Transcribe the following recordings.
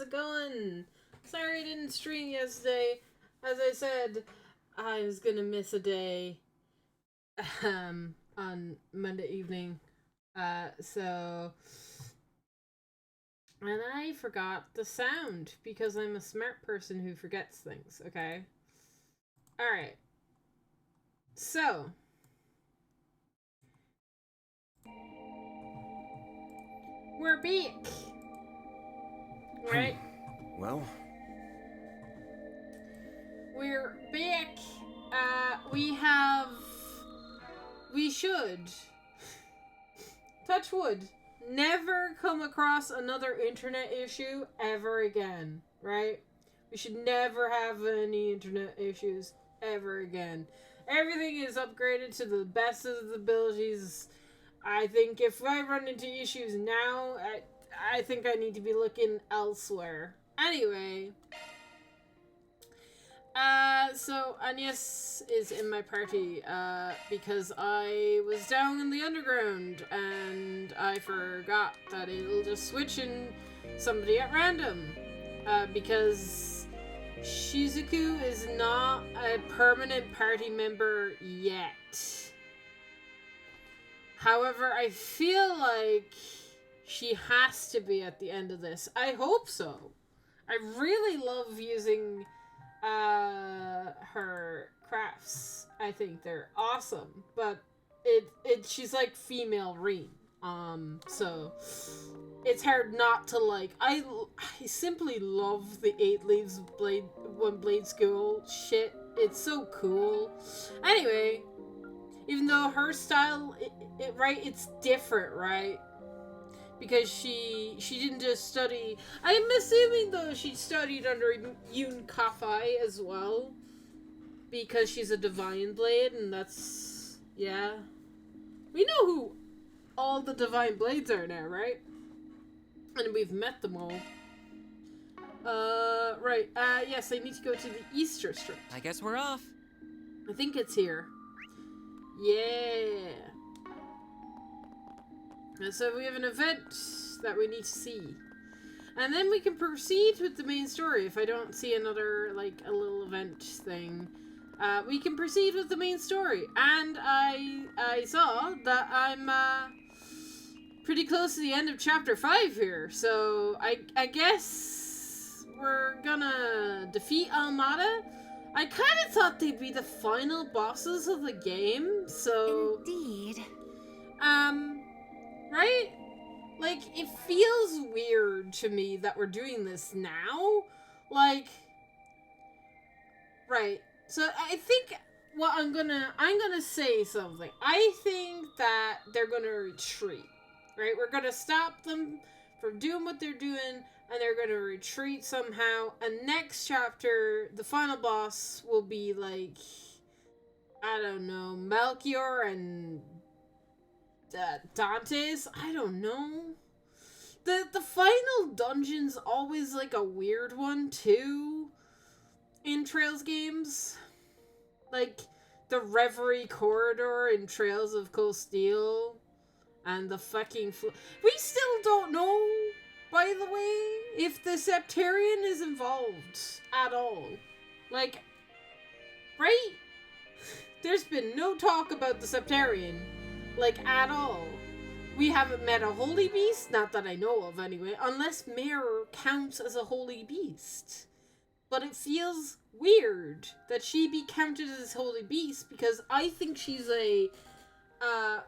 it going? Sorry I didn't stream yesterday. As I said, I was gonna miss a day on Monday evening. So and I forgot the sound because I'm a smart person who forgets things, okay? Alright. So we're back. Right? Well, we're back. We should, touch wood, never come across another internet issue ever again, right? We should never have any internet issues ever again. Everything is upgraded to the best of the abilities. I think if I run into issues now, I think I need to be looking elsewhere. Anyway, so Agnes is in my party, because I was down in the underground and I forgot that it'll just switch in somebody at random, because Shizuku is not a permanent party member yet. However, I feel like she has to be at the end of this. I hope so. I really love using her crafts. I think they're awesome, but she's like female Reen. So it's hard not to like. I simply love the 8 Leaves Blade One Blade School shit. It's so cool. Anyway, even though her style, it's different, right? Because she didn't just study. I'm assuming though she studied under Yoon Kafai as well, because she's a Divine Blade, and that's, yeah. We know who all the Divine Blades are now, right? And we've met them all. Right. Yes, I need to go to the Easter Strip. I guess we're off. I think it's here. Yeah. And so we have an event that we need to see. And then we can proceed with the main story. If I don't see another, like, a little event thing, we can proceed with the main story. And I saw that I'm, pretty close to the end of chapter 5 here. So I guess we're gonna defeat Almada. I kind of thought they'd be the final bosses of the game, so... Indeed. Right? Like, it feels weird to me that we're doing this now. Like, right. So I think what I'm gonna say something. I think that they're gonna retreat. Right? We're gonna stop them from doing what they're doing, and they're gonna retreat somehow. And next chapter, the final boss will be like, I don't know, Melchior and Dante's? I don't know. The final dungeon's always like a weird one too in Trails games. Like the Reverie Corridor in Trails of Cold Steel and the fucking we still don't know, by the way, if the Septarian is involved at all. Like, right? There's been no talk about the Septarian. Like, at all. We haven't met a holy beast, not that I know of anyway, unless Mare counts as a holy beast. But it feels weird that she be counted as holy beast, because I think she's a, I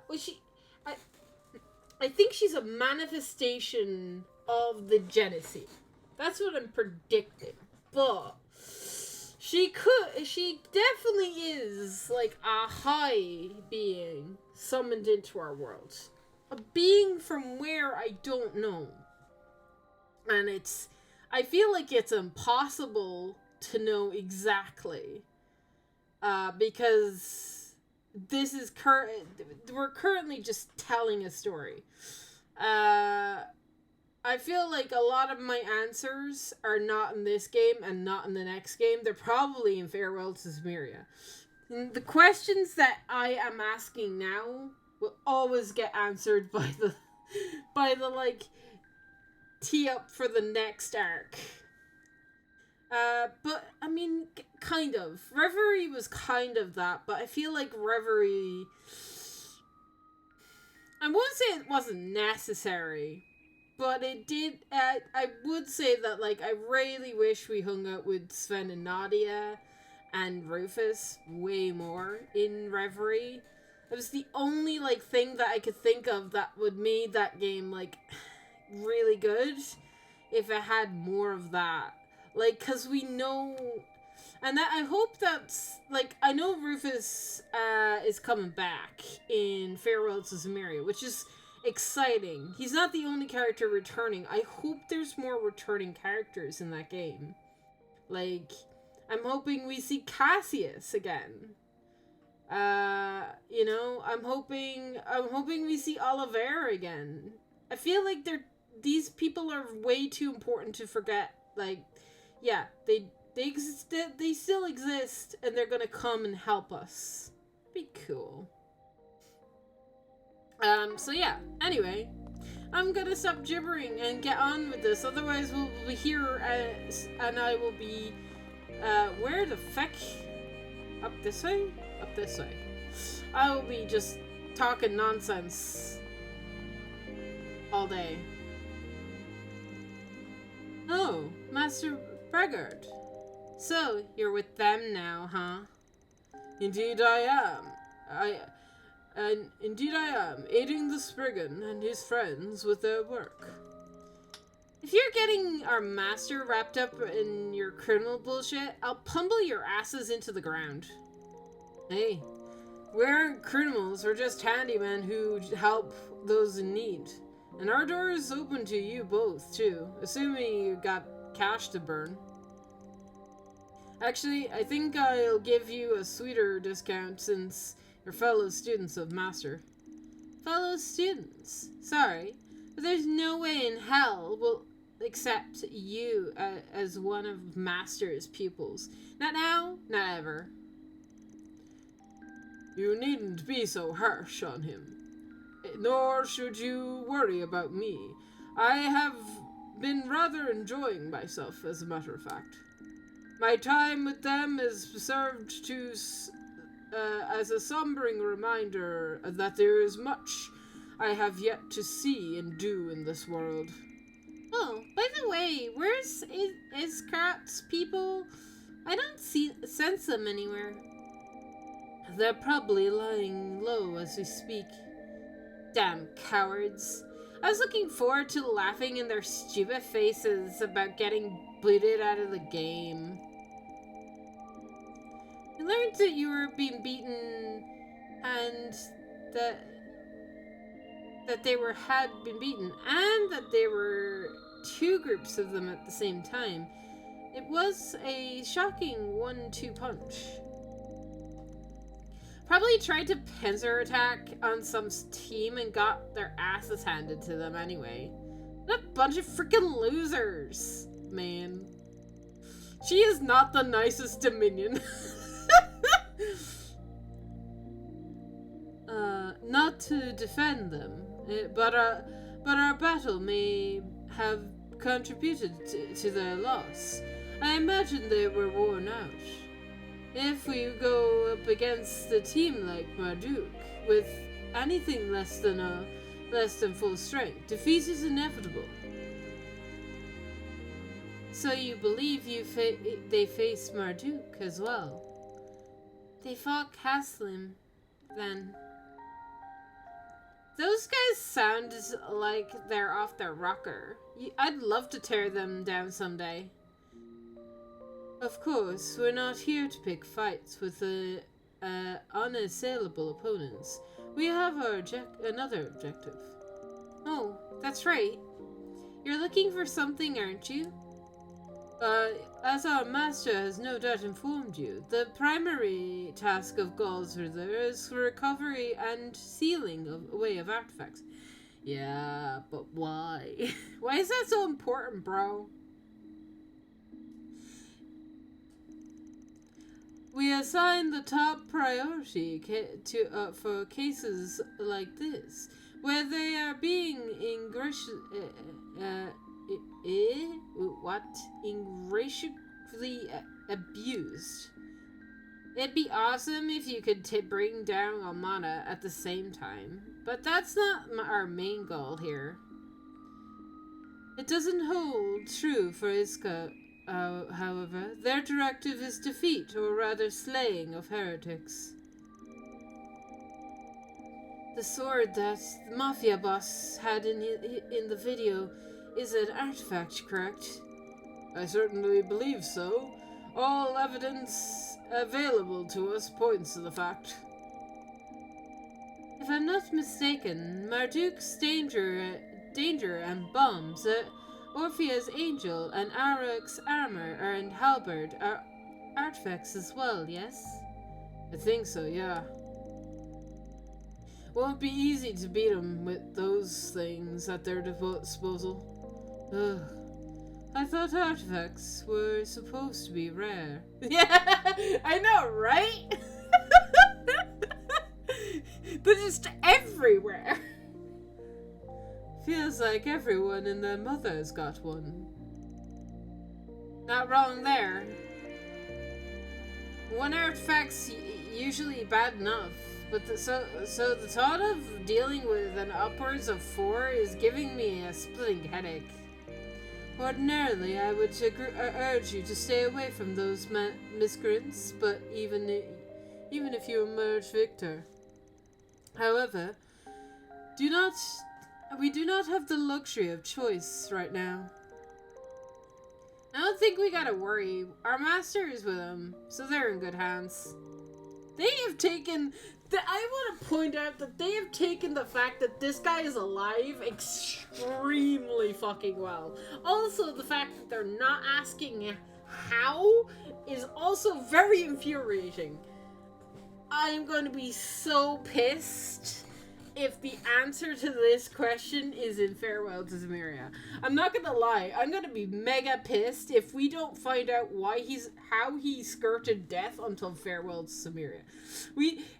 think she's a manifestation of the Genesee. That's what I'm predicting. But she definitely is like a high being summoned into our world. A being from where I don't know. And I feel like it's impossible to know exactly. Because this is we're currently just telling a story. I feel like a lot of my answers are not in this game and not in the next game. They're probably in Farewell to Sumeria. The questions that I am asking now will always get answered by the like tee up for the next arc. But I mean, kind of. Reverie was kind of that, but I feel like Reverie, I won't say it wasn't necessary, but it did. I would say that, like, I really wish we hung out with Sven and Nadia and Rufus way more in Reverie. It was the only, like, thing that I could think of that would make that game, like, really good if it had more of that. Like, because we know, and that I hope that's, like, I know Rufus is coming back in Farewell to Samaria, which is exciting. He's not the only character returning. I hope there's more returning characters in that game. Like, I'm hoping we see Cassius again. You know, I'm hoping we see Oliver again. I feel like these people are way too important to forget. Like, yeah, they exist, they still exist, and they're gonna come and help us. Be cool. So yeah, anyway, I'm gonna stop gibbering and get on with this, otherwise we'll be here and I will be, where the feck? Up this way? Up this way. I will be just talking nonsense all day. Oh, Master Bregard. So, you're with them now, huh? Indeed I am. Indeed I am, aiding the Spriggan and his friends with their work. If you're getting our master wrapped up in your criminal bullshit, I'll pummel your asses into the ground. Hey, we aren't criminals, we're just handymen who help those in need. And our door is open to you both, too, assuming you got cash to burn. Actually, I think I'll give you a sweeter discount since you're fellow students of Master. Fellow students? Sorry, but there's no way in hell we'll accept you as one of Master's pupils. Not now, not ever. You needn't be so harsh on him. Nor should you worry about me. I have been rather enjoying myself, as a matter of fact. My time with them is served to as a sombering reminder that there is much I have yet to see and do in this world. Oh, by the way, where's Iskrat's people? I don't sense them anywhere. They're probably lying low as we speak. Damn cowards. I was looking forward to laughing in their stupid faces about getting booted out of the game. I learned that you were being beaten and that they had been beaten and that there were two groups of them at the same time. It was a shocking 1-2 punch. Probably tried to pincer attack on some team and got their asses handed to them anyway. What a bunch of freaking losers, man. She is not the nicest Dominion. Not to defend them, but our battle may have contributed to their loss. I imagine they were worn out. If we go up against a team like Marduk with anything less than full strength, defeat is inevitable. So you believe they faced Marduk as well? They fought Caslim, then. Those guys sound like they're off their rocker. I'd love to tear them down someday. Of course, we're not here to pick fights with unassailable opponents. We have another objective. Oh, that's right. You're looking for something, aren't you? As our master has no doubt informed you, the primary task of Gaul's Riddler is recovery and sealing away of artifacts. Yeah, but why? Why is that so important, bro? We assign the top priority for cases like this, where they are being what? Ingratiatingly abused. It'd be awesome if you could bring down Almana at the same time, but that's not our main goal here. It doesn't hold true for Iska, however. Their directive is defeat, or rather slaying, of heretics. The sword that the Mafia boss had in the video is an artifact, correct? I certainly believe so. All evidence available to us points to the fact. If I'm not mistaken, Marduk's danger and bombs, Orphea's angel and Arak's armor and halberd are artifacts as well, yes? I think so, yeah. Won't be easy to beat them with those things at their disposal. Ugh. I thought artifacts were supposed to be rare. Yeah, I know, right? They're just everywhere. Feels like everyone and their mother's got one. Not wrong there. One artifact's usually bad enough, but so the thought of dealing with an upwards of 4 is giving me a splitting headache. Ordinarily, I would urge you to stay away from those miscreants, but even if you emerge victor. However, we do not have the luxury of choice right now. I don't think we gotta worry. Our master is with them, so they're in good hands. They have taken... I want to point out that they have taken the fact that this guy is alive extremely fucking well. Also, the fact that they're not asking how is also very infuriating. I'm going to be so pissed if the answer to this question is in Farewell to Zemuria. I'm not gonna lie, I'm gonna be mega pissed if we don't find out how he skirted death until Farewell to Zemuria.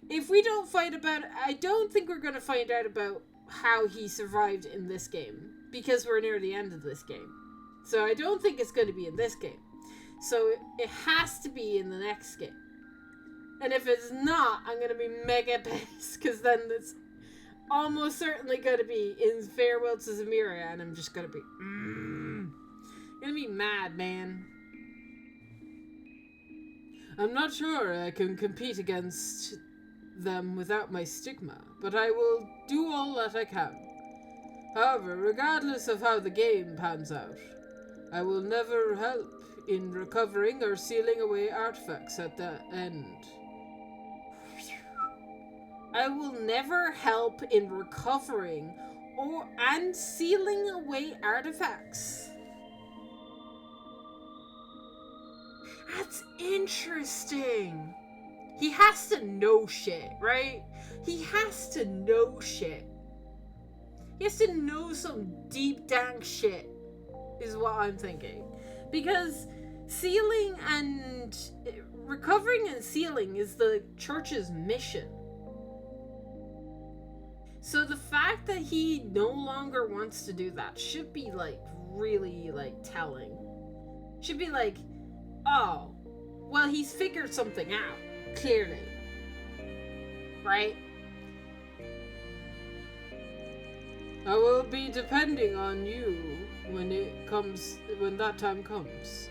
If we don't find about it, I don't think we're gonna find out about how he survived in this game, because we're near the end of this game. So I don't think it's gonna be in this game. So it has to be in the next game. And if it's not, I'm gonna be mega pissed, because then it's almost certainly going to be in Farewell to Zemuria, and I'm just going to be gonna be mad, man. I'm not sure I can compete against them without my stigma, but I will do all that I can. However, regardless of how the game pans out, I will never help in recovering or sealing away artifacts at the end. I will never help in recovering and sealing away artifacts. That's interesting. He has to know shit, right? He has to know shit. He has to know some deep dang shit, is what I'm thinking. Because recovering and sealing is the church's mission. So the fact that he no longer wants to do that should be, really, telling. Should be like, oh, well, he's figured something out, clearly. Right? I will be depending on you when that time comes.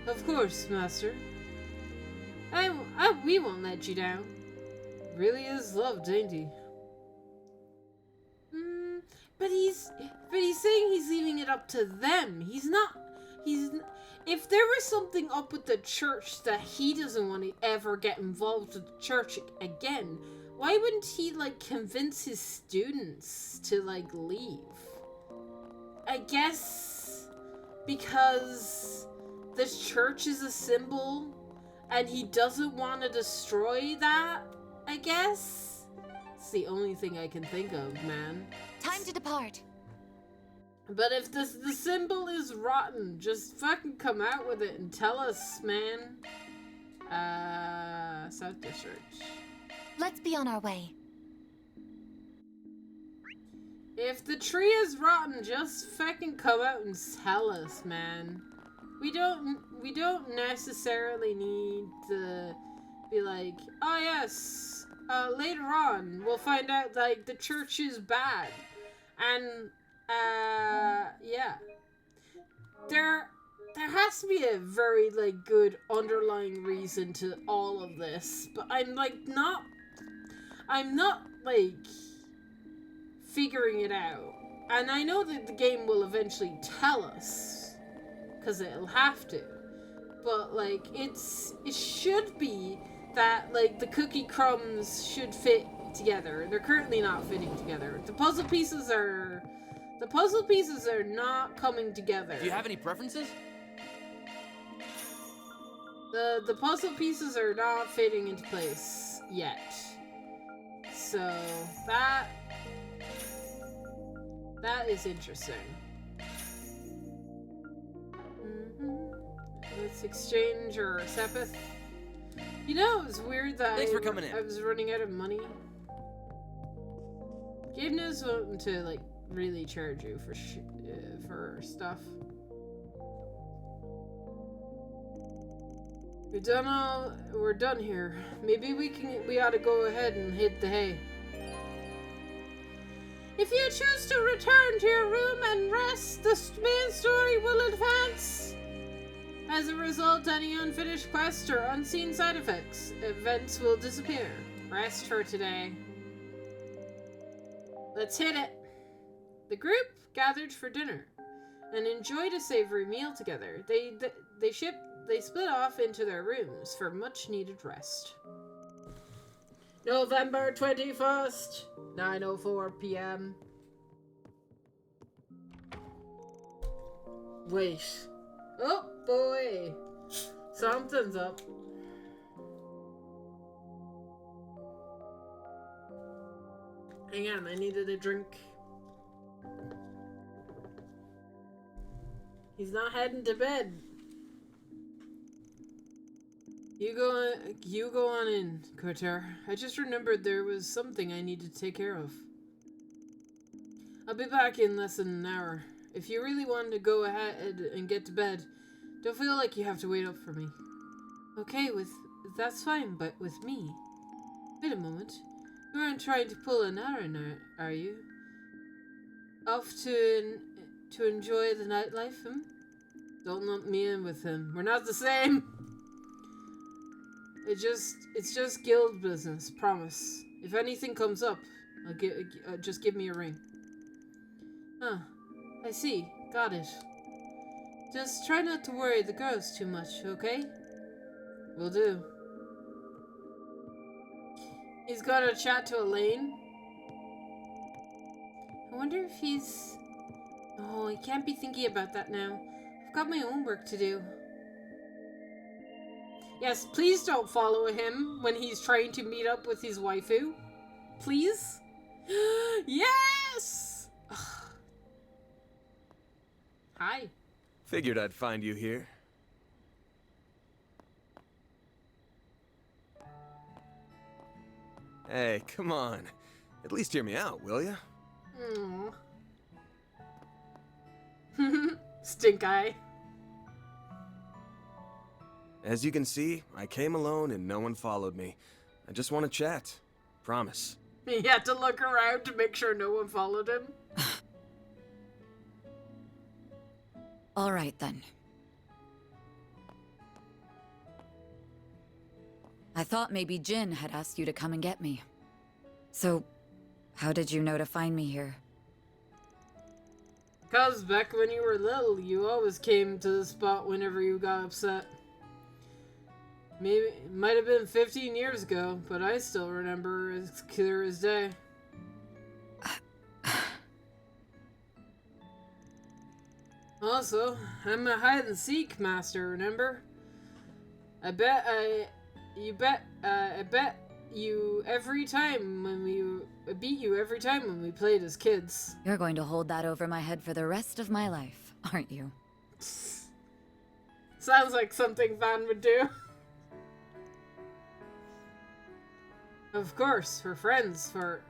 Of course, Master. We won't let you down. Really is loved, ain't he? But he's saying he's leaving it up to them. If there was something up with the church that he doesn't want to ever get involved with the church again, why wouldn't he, convince his students to, leave? I guess because this church is a symbol and he doesn't want to destroy that, I guess. It's the only thing I can think of, man. Time to depart. But if the symbol is rotten, just fucking come out with it and tell us, man. South District. Let's be on our way. If the tree is rotten, just fucking come out and tell us, man. We don't necessarily need to be like, oh yes, later on we'll find out like the church is bad. And yeah. There has to be a very like good underlying reason to all of this, but I'm not like figuring it out. And I know that the game will eventually tell us, because it'll have to. But like it should be that like the cookie crumbs should fit together. They're currently not fitting together. The puzzle pieces are not coming together. Do you have any preferences? The puzzle pieces are not fitting into place yet. So that is interesting. Let's exchange our Sepith. You know, it was weird that Thanks for coming in. I was running out of money. Gabe knows wanting to like really charge you for stuff. We're done here. Maybe we ought to go ahead and hit the hay. If you choose to return to your room and rest, the main story will advance. As a result, any unfinished quests or unseen side events will disappear. Rest for today. Let's hit it. The group gathered for dinner and enjoyed a savory meal together. They split off into their rooms for much needed rest. November 21st, 9:04 p.m. Wait. Oh boy. Something's up. Hang on, I needed a drink. He's not heading to bed. You go on in, Kotar. I just remembered there was something I needed to take care of. I'll be back in less than an hour. If you really want to go ahead and get to bed, don't feel like you have to wait up for me. Okay, that's fine, but with me. Wait a moment. You aren't trying to pull an errand, are you? Off to enjoy the nightlife, Don't lump me in with him. We're not the same. It's just guild business, promise. If anything comes up, just give me a ring. Huh. I see. Got it. Just try not to worry the girls too much, okay? Will do. He's gonna chat to Elaine. I wonder if he's... Oh, I can't be thinking about that now. I've got my own work to do. Yes, please don't follow him when he's trying to meet up with his waifu. Please? Yes! Hi. Figured I'd find you here. Hey, come on. At least hear me out, will ya? Stink eye. As you can see, I came alone and no one followed me. I just want to chat. Promise. He had to look around to make sure no one followed him. All right, then. I thought maybe Jin had asked you to come and get me. So, how did you know to find me here? 'Cause back when you were little, you always came to the spot whenever you got upset. Maybe it might have been 15 years ago, but I still remember as clear as day. Also, I'm a hide and seek master, remember? I bet you every time when we beat you every time when we played as kids. You're going to hold that over my head for the rest of my life, aren't you? Sounds like something Van would do. Of course, we're friends for...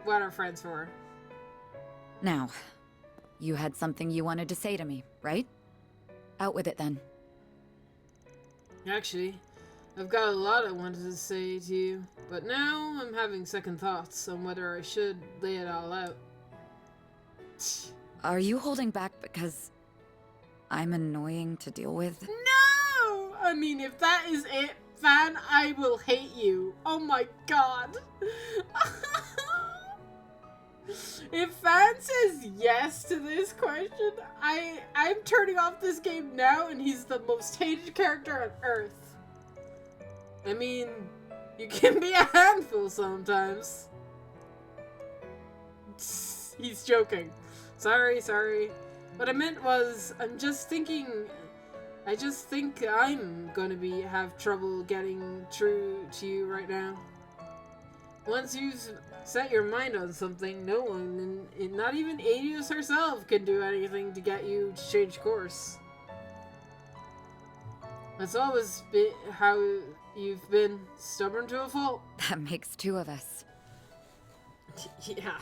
what are friends for. Now, you had something you wanted to say to me, right? Out with it then. Actually, I've got a lot I wanted to say to you, but now I'm having second thoughts on whether I should lay it all out. Are you holding back because I'm annoying to deal with? No! I mean, if that is it, Van, I will hate you. Oh my god. If Van says yes to this question, I'm turning off this game now, and he's the most hated character on Earth. I mean, you can be a handful sometimes. He's joking. Sorry. What I meant was, I just think I'm gonna have trouble getting true to you right now. Once you've set your mind on something, no one, not even Adios herself, can do anything to get you to change course. That's always been how you've been, stubborn to a fault. That makes two of us. Yeah.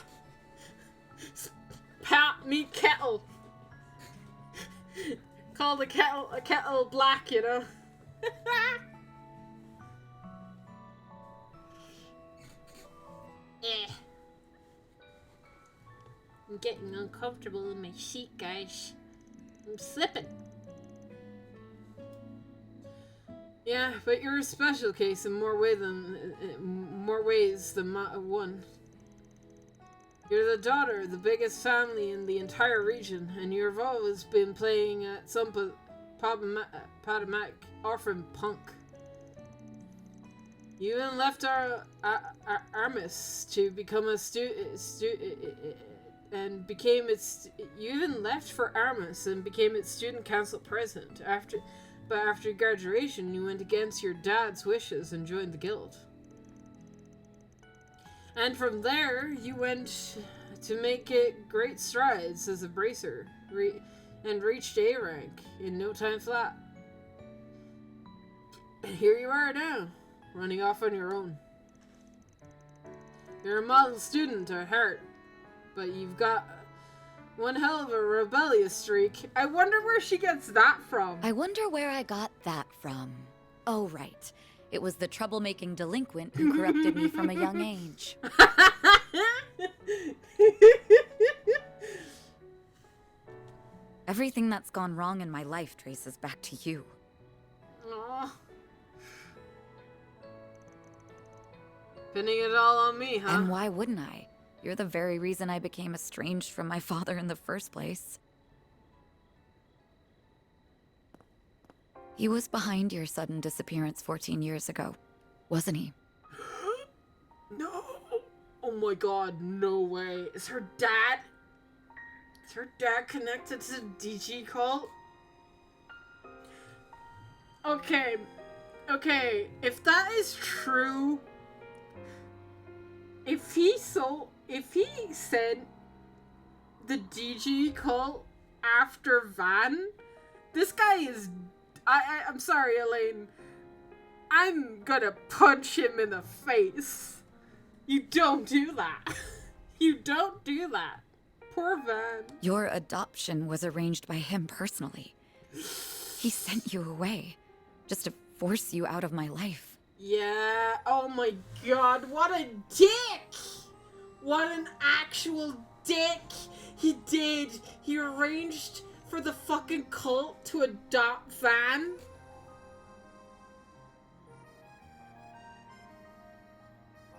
Pat me kettle. Call the kettle a kettle black, you know? I'm getting uncomfortable in my seat, guys. I'm slipping. Yeah, but you're a special case in more ways than one. You're the daughter of the biggest family in the entire region, and you've always been playing at some Potomac orphan punk. You even left Armis to become a You even left for Armis and became its student council president. But after graduation, you went against your dad's wishes and joined the guild. And from there, you went to make it great strides as a bracer, and reached A rank in no time flat. And here you are now, running off on your own. You're a model student at heart, but you've got one hell of a rebellious streak. I wonder where she gets that from. I wonder where I got that from. Oh, right. It was the troublemaking delinquent who corrupted me from a young age. Everything that's gone wrong in my life traces back to you. Aww. Pinning it all on me, huh? And why wouldn't I? You're the very reason I became estranged from my father in the first place. He was behind your sudden disappearance 14 years ago, wasn't he? No! Oh my god, no way. Is her dad connected to the DG cult? Okay, if that is true, if he said the DG cult after Van, this guy is... I'm sorry, Elaine. I'm gonna punch him in the face. You don't do that. You don't do that. Poor Van. Your adoption was arranged by him personally. He sent you away, just to force you out of my life. Yeah, oh my god, what a dick! What an actual dick! He did. He arranged for the fucking cult to adopt Van.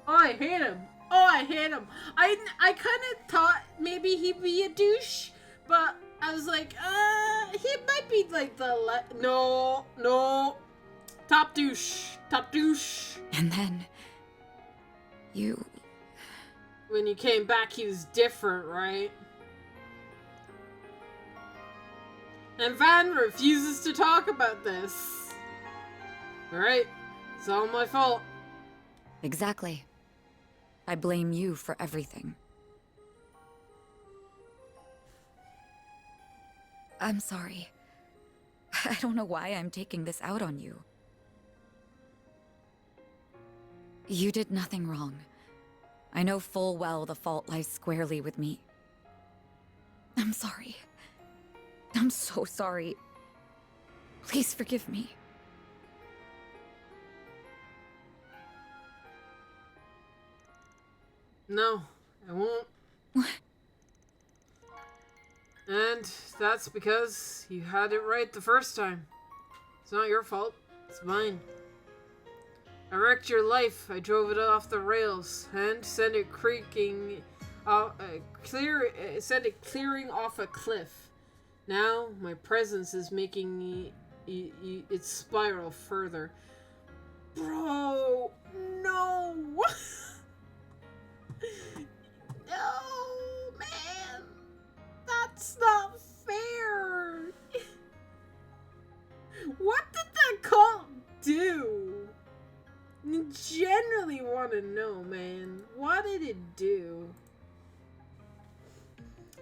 Oh, I hate him. I kind of thought maybe he'd be a douche, but I was like, he might be like no, top douche. And then, When you came back, he was different, right? And Van refuses to talk about this. Alright, it's all my fault. Exactly. I blame you for everything. I'm sorry. I don't know why I'm taking this out on you. You did nothing wrong. I know full well the fault lies squarely with me. I'm sorry. I'm so sorry. Please forgive me. No, I won't. What? And that's because you had it right the first time. It's not your fault. It's mine. I wrecked your life. I drove it off the rails and sent it creaking, sent it clearing off a cliff. Now my presence is making it spiral further. Bro, no. No, man. That's not fair. What did that cult do? I genuinely want to know, man. What did it do?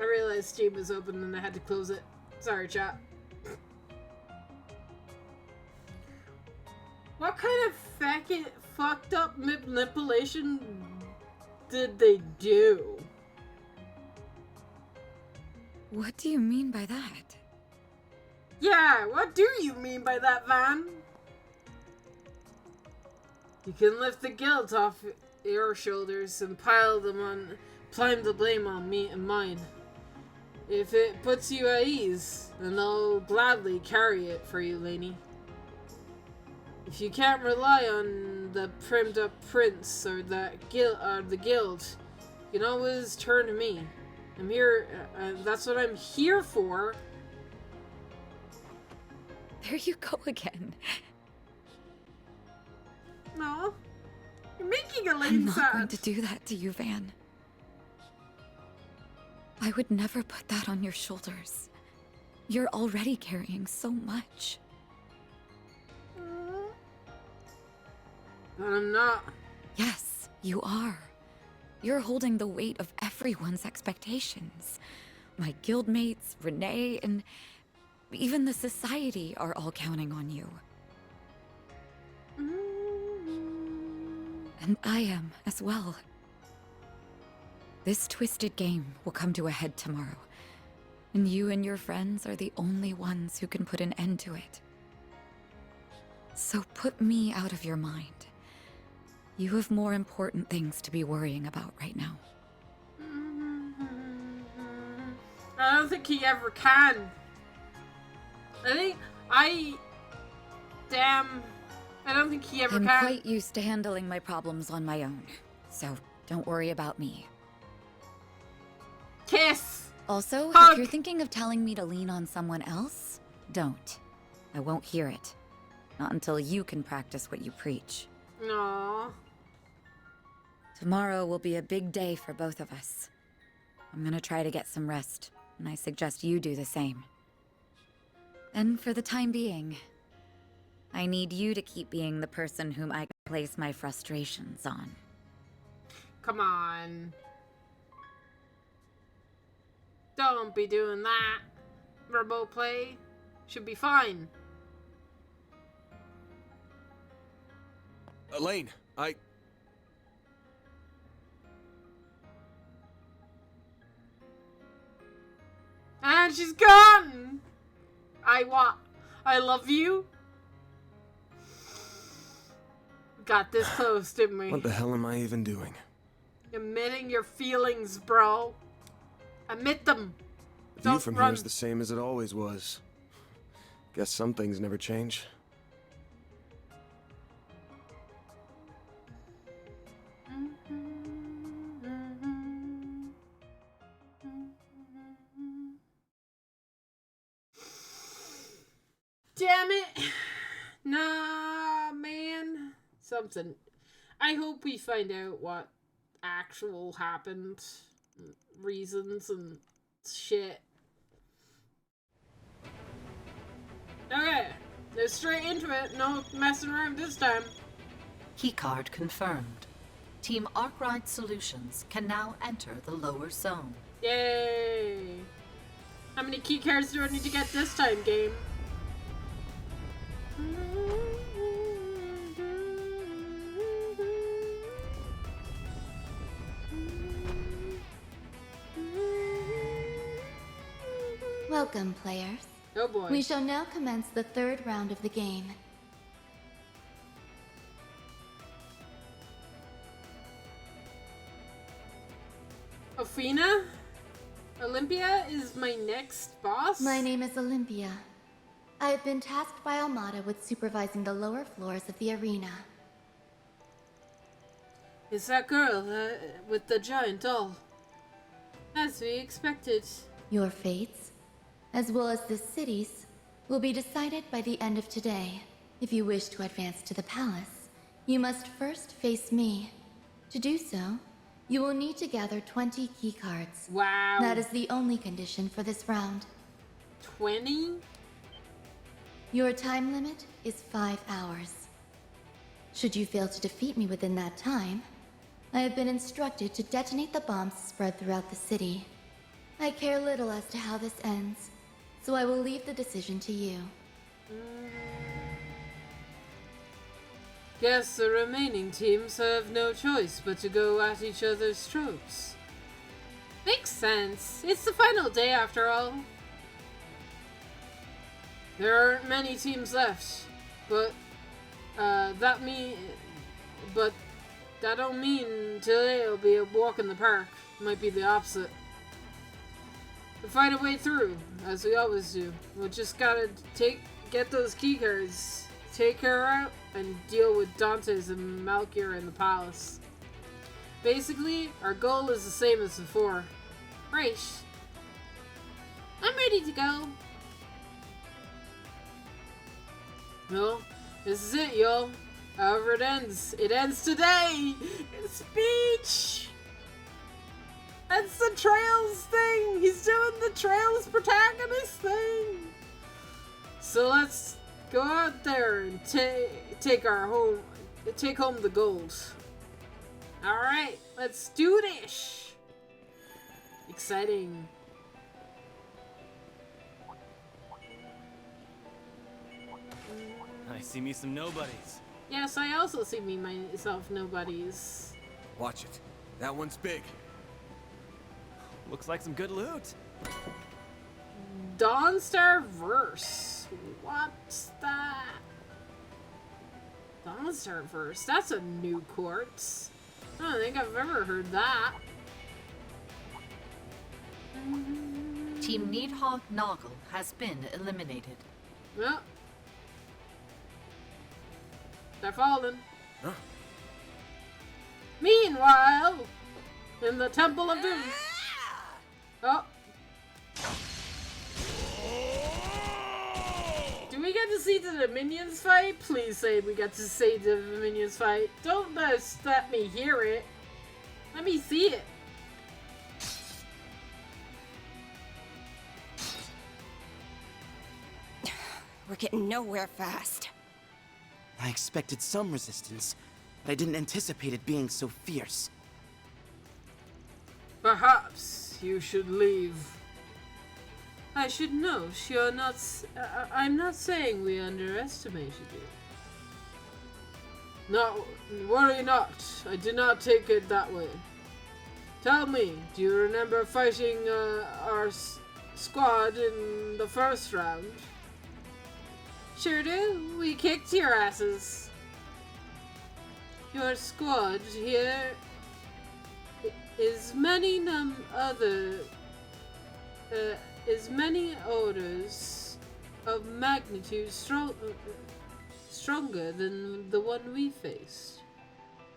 I realized Steam was open and I had to close it. Sorry, chat. What kind of fucked up manipulation did they do? What do you mean by that? Yeah, what do you mean by that, Van? You can lift the guilt off your shoulders and pile the blame on me and mine. If it puts you at ease, then I'll gladly carry it for you, Lainey. If you can't rely on the primed up prince or the guild, you can always turn to me. I'm here, that's what I'm here for. There you go again. No, you're making Elaine I'm not sad. going to do that to you, Van. I would never put that on your shoulders. You're already carrying so much. But I'm not. Yes, you are. You're holding the weight of everyone's expectations. My guildmates, Renee, and even the society are all counting on you. And I am as well. This twisted game will come to a head tomorrow, and you and your friends are the only ones who can put an end to it. So put me out of your mind. You have more important things to be worrying about right now. I don't think he ever can. I don't think he ever I'm can. quite used to handling my problems on my own, so don't worry about me. Kiss! Also, Hug. if you're thinking of telling me to lean on someone else, don't. I won't hear it. Not until you can practice what you preach. Aww. Tomorrow will be a big day for both of us. I'm gonna try to get some rest, and I suggest you do the same. And for the time being, I need you to keep being the person whom I can place my frustrations on. Come on. Don't be doing that. Remote play should be fine. Elaine, And she's gone! I love you. Got this close, didn't we? What the hell am I even doing? Admitting your feelings, bro. Admit them. The view Don't from run. here is the same as it always was. Guess some things never change. Damn it. Nah, man. Something. I hope we find out what actual happened. Reasons and shit. Okay. Let's straight into it. No messing around this time. Keycard confirmed. Team Arkwright Solutions can now enter the lower zone. Yay. How many key cards do I need to get this time, game? Welcome, players. Oh boy. We shall now commence the third round of the game. Ophina? Olympia is my next boss? My name is Olympia. I have been tasked by Almada with supervising the lower floors of the arena. Is that girl with the giant doll? As we expected. Your fates, as well as the city's, will be decided by the end of today. If you wish to advance to the palace, you must first face me. To do so, you will need to gather 20 keycards. Wow. That is the only condition for this round. 20? Your time limit is 5 hours. Should you fail to defeat me within that time, I have been instructed to detonate the bombs spread throughout the city. I care little as to how this ends, so I will leave the decision to you. Guess the remaining teams have no choice but to go at each other's throats. Makes sense. It's the final day after all. There aren't many teams left, but that don't mean today will be a walk in the park. It might be the opposite. We'll find a way through, as we always do. We'll just gotta get those keycards, take her out, and deal with Dantes and Malkier in the palace. Basically, our goal is the same as before. Right. I'm ready to go. Well, this is it, y'all. However it ends today! Speech! That's the Trails thing! He's doing the Trails protagonist thing! So let's go out there and take home the gold. Alright, let's do this! Exciting. I see me some nobodies. Yes, I also see myself nobodies. Watch it. That one's big. Looks like some good loot. Dawnstar Verse. What's that? Dawnstar Verse. That's a new quartz. I don't think I've ever heard that. Team Needhog Noggle has been eliminated. Well, they're falling. Huh? Meanwhile, in the Temple of Doom. Oh. Do we get to see the minions fight? Please say we get to see the minions fight. Don't just let me hear it. Let me see it. We're getting nowhere fast. I expected some resistance, but I didn't anticipate it being so fierce. Perhaps you should leave. I should know. You're not. I'm not saying we underestimated you. No, worry not. I did not take it that way. Tell me, do you remember fighting our squad in the first round? Sure do. We kicked your asses. Your squad here is many orders of magnitude stronger than the one we faced.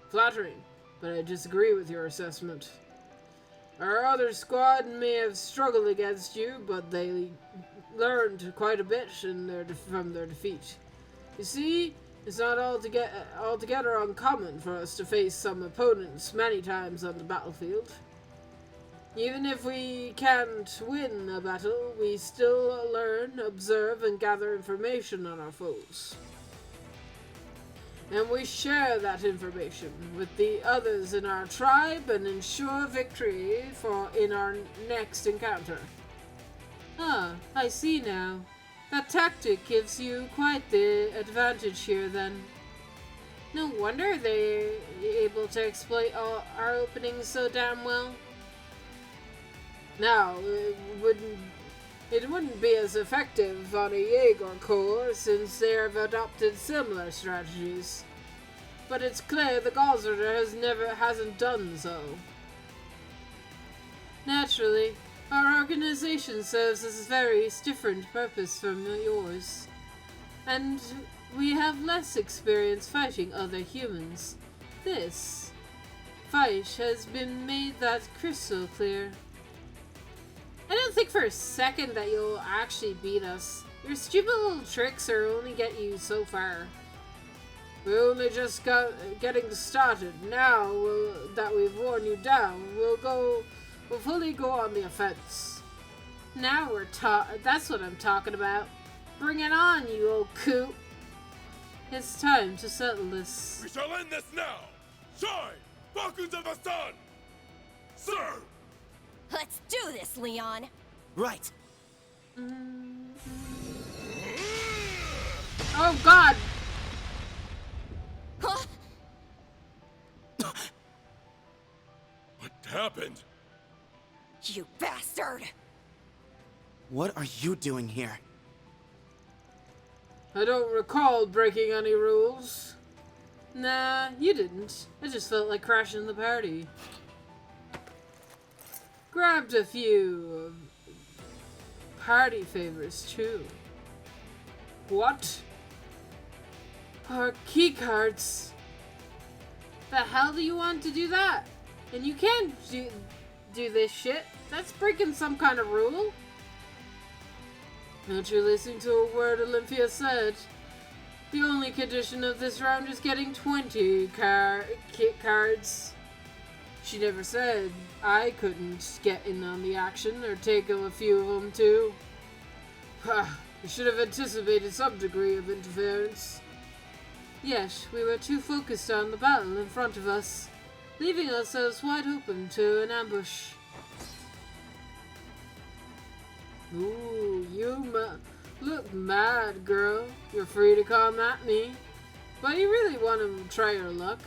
Flattering, but I disagree with your assessment. Our other squad may have struggled against you, but they learned quite a bit from their defeat. You see, it's not altogether uncommon for us to face some opponents many times on the battlefield. Even if we can't win a battle, we still learn, observe, and gather information on our foes. And we share that information with the others in our tribe and ensure victory in our next encounter. Ah, I see now. That tactic gives you quite the advantage here, then. No wonder they're able to exploit our openings so damn well. Now, It wouldn't be as effective on a Jaeger Corps since they have adopted similar strategies. But it's clear the Gauss Order hasn't done so. Naturally, our organization serves a very different purpose from yours. And we have less experience fighting other humans. This fight has been made that crystal clear. I don't think for a second that you'll actually beat us. Your stupid little tricks are only get you so far. We're only just getting started. Now that we've worn you down, we'll fully go on the offense. Now that's what I'm talking about. Bring it on, you old coot. It's time to settle this. We shall end this now! Shine! Falcons of the Sun! Sir! Let's do this, Leon! Right. Oh god! Huh? What happened? You bastard! What are you doing here? I don't recall breaking any rules. Nah, you didn't. I just felt like crashing the party. Grabbed a few party favors too. What? Our key cards. The hell do you want to do that? And you can't do this shit. That's breaking some kind of rule. Aren't you listening to a word Olympia said? The only condition of this round is getting 20 kit cards. She never said I couldn't get in on the action or take a few of them too. You should have anticipated some degree of interference. Yet, we were too focused on the battle in front of us, leaving ourselves wide open to an ambush. Ooh, look mad, girl. You're free to come at me. But you really want to try your luck?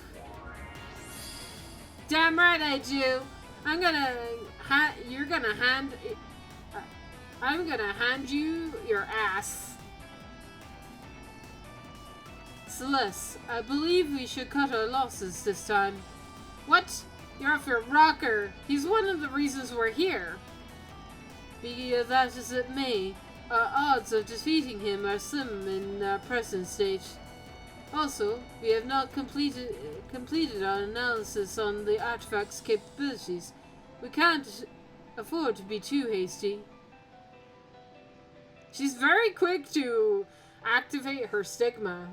Damn right I do. I'm gonna hand you your ass. Celeste, I believe we should cut our losses this time. What? You're off your rocker. He's one of the reasons we're here. Be that as it may, our odds of defeating him are slim in our present state. Also, we have not completed our analysis on the artifact's capabilities. We can't afford to be too hasty. She's very quick to activate her stigma.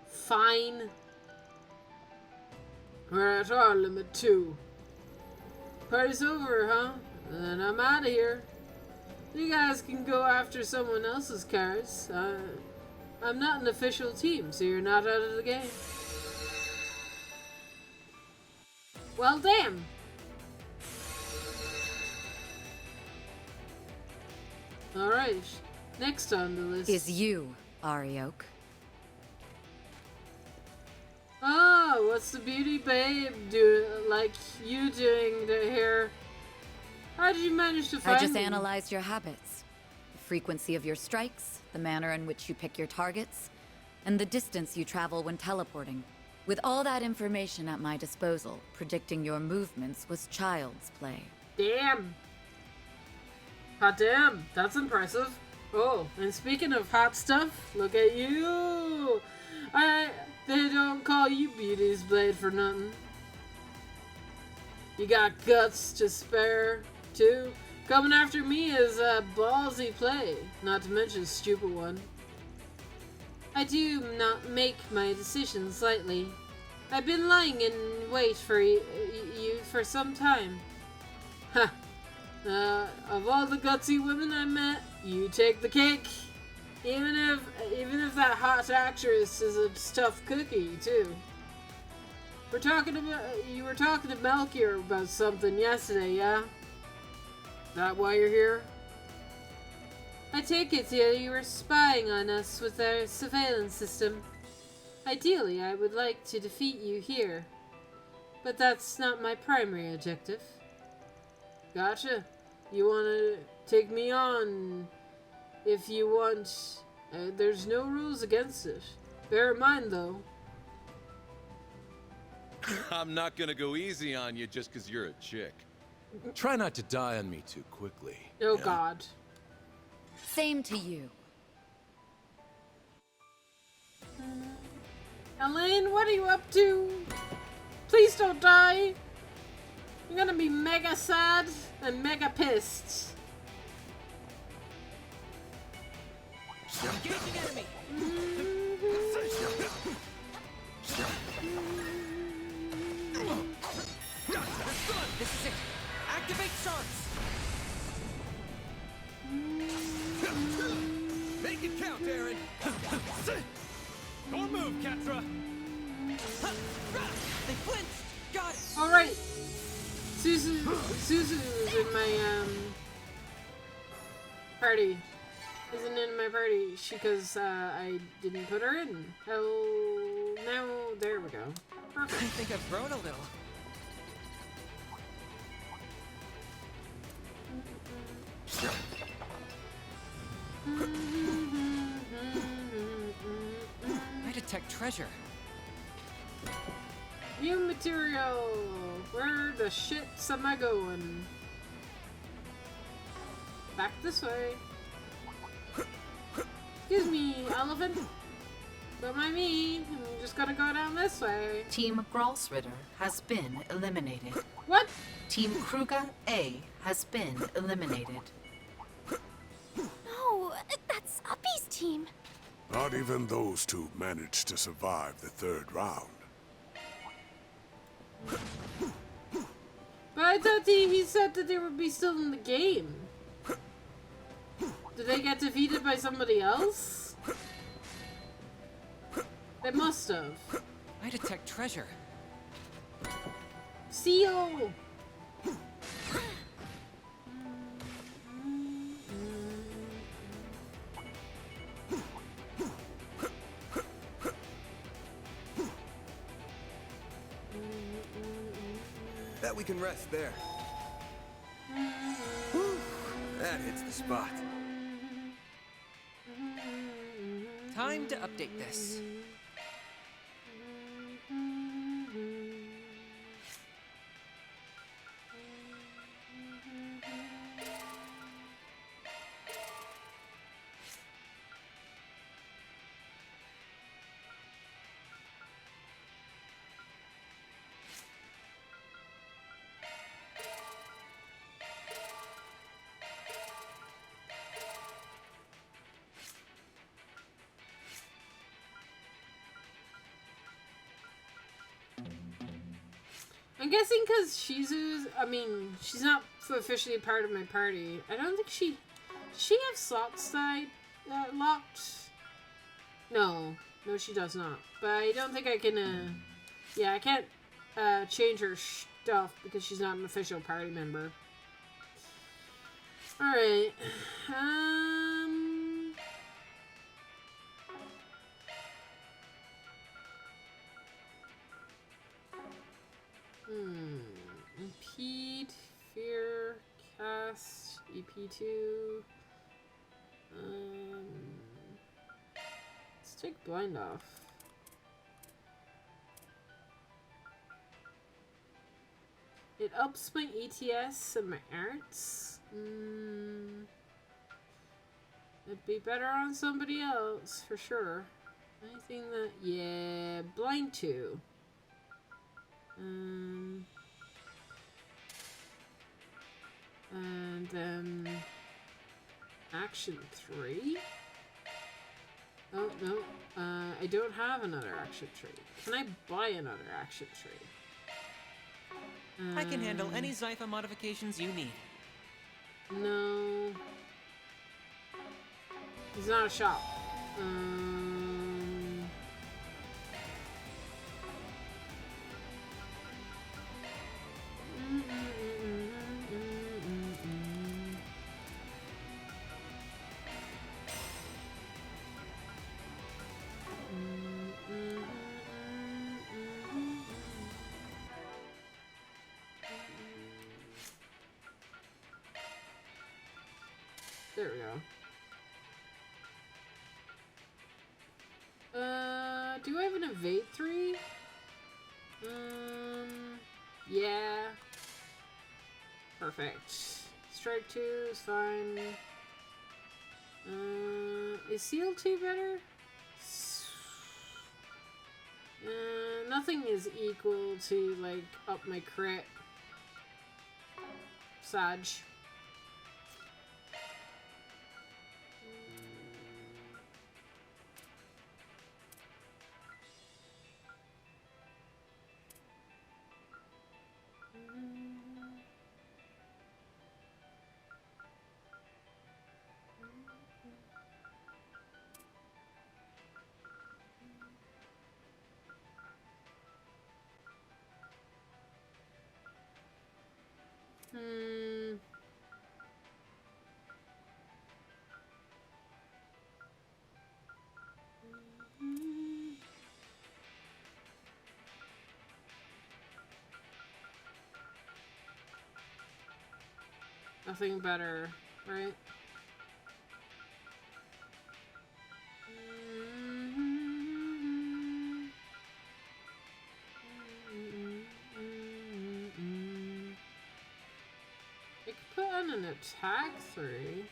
Fine. We're at our limit too. Party's over, huh? Then I'm out of here. You guys can go after someone else's cards. I'm not an official team, so you're not out of the game. Well, damn. Alright, next on the list Is you, Ariok. Oh, what's the beauty babe doing here? How did you manage to find I just me? analyzed your habits. The frequency of your strikes, the manner in which you pick your targets, and the distance you travel when teleporting. With all that information at my disposal, predicting your movements was child's play. Damn. Hot damn, that's impressive. Oh, and speaking of hot stuff, look at you. They don't call you Beauty's Blade for nothing. You got guts to spare, too. Coming after me is a ballsy play, not to mention a stupid one. I do not make my decisions lightly. I've been lying in wait for you for some time. Ha! Of all the gutsy women I met, you take the cake. Even if that hot actress is a tough cookie too. You were talking to Melchior about something yesterday, yeah? That why you're here? I take it you were spying on us with our surveillance system. Ideally, I would like to defeat you here, but that's not my primary objective. Gotcha. You wanna take me on if you want. There's no rules against it. Bear in mind, though. I'm not gonna go easy on you just because you're a chick. Try not to die on me too quickly. Oh, God. Same to you. Elaine, what are you up to? Please don't die. You're gonna be mega sad and mega pissed. Engaging enemy. This is it. Activate sharks. Make it count, Aaron! Don't move, Catra. They flinched. Got it. Alright. Suzu is in my party. Isn't in my party because I didn't put her in. Oh, now there we go. I Perfect. think I've grown a little. I detect treasure. New material. Where the shits am I going? Back this way. Excuse me, elephant. Don't mind me. I'm just gonna go down this way. Team Gralsritter has been eliminated. What? Team Kruger A has been eliminated. No, that's Uppy's team. Not even those two managed to survive the third round. But I thought he said that they would be still in the game. Did they get defeated by somebody else? They must have. I detect treasure. Seal! Bet we can rest there. Whew, that hits the spot. Time to update this. I'm guessing because she's not officially a part of my party. I don't think does she have slots locked? No, she does not. But I don't think I can, yeah, I can't, change her stuff because she's not an official party member. Alright, Impede, Fear, Cast, EP2. Let's take Blind off. It ups my ETS and my arts. It'd be better on somebody else, for sure. Anything that... yeah, Blind 2. And then action 3. Oh no, I don't have another action tree. Can I buy another action tree? I can handle any Zypha modifications you need. No, he's not a shop. There we go. Do I have an evade 3? Yeah. Perfect. Strike 2 is fine. Is seal 2 better? Nothing is equal to, like, up my crit. Sag. Nothing better, right? I could put on an attack 3.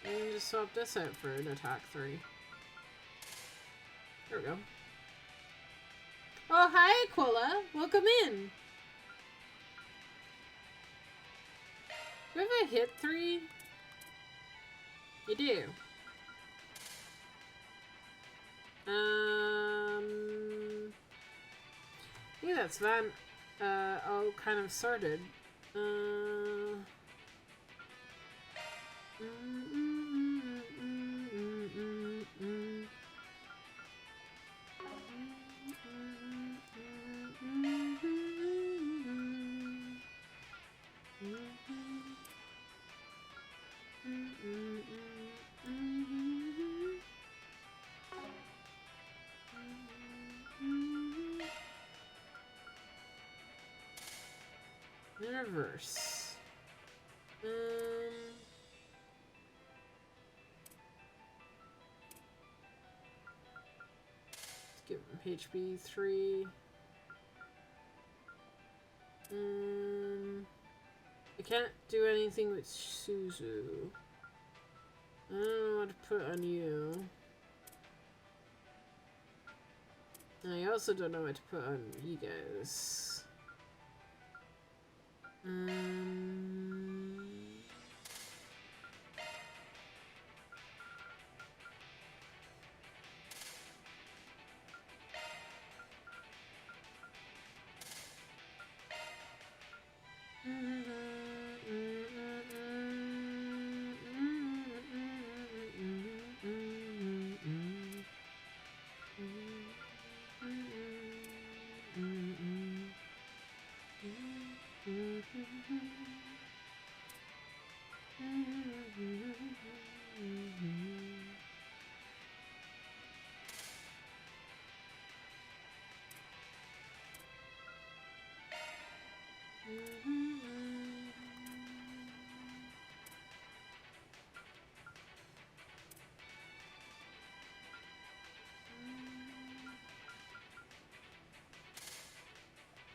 And just swap this out for an attack 3. There we go. Oh, hi, Aquila. Welcome in. Do I have a hit 3? You do. I think that's fine. All kind of sorted. In reverse. Let's give him HP 3. I can't do anything with Suzu. I don't know what to put on you. And I also don't know what to put on you guys.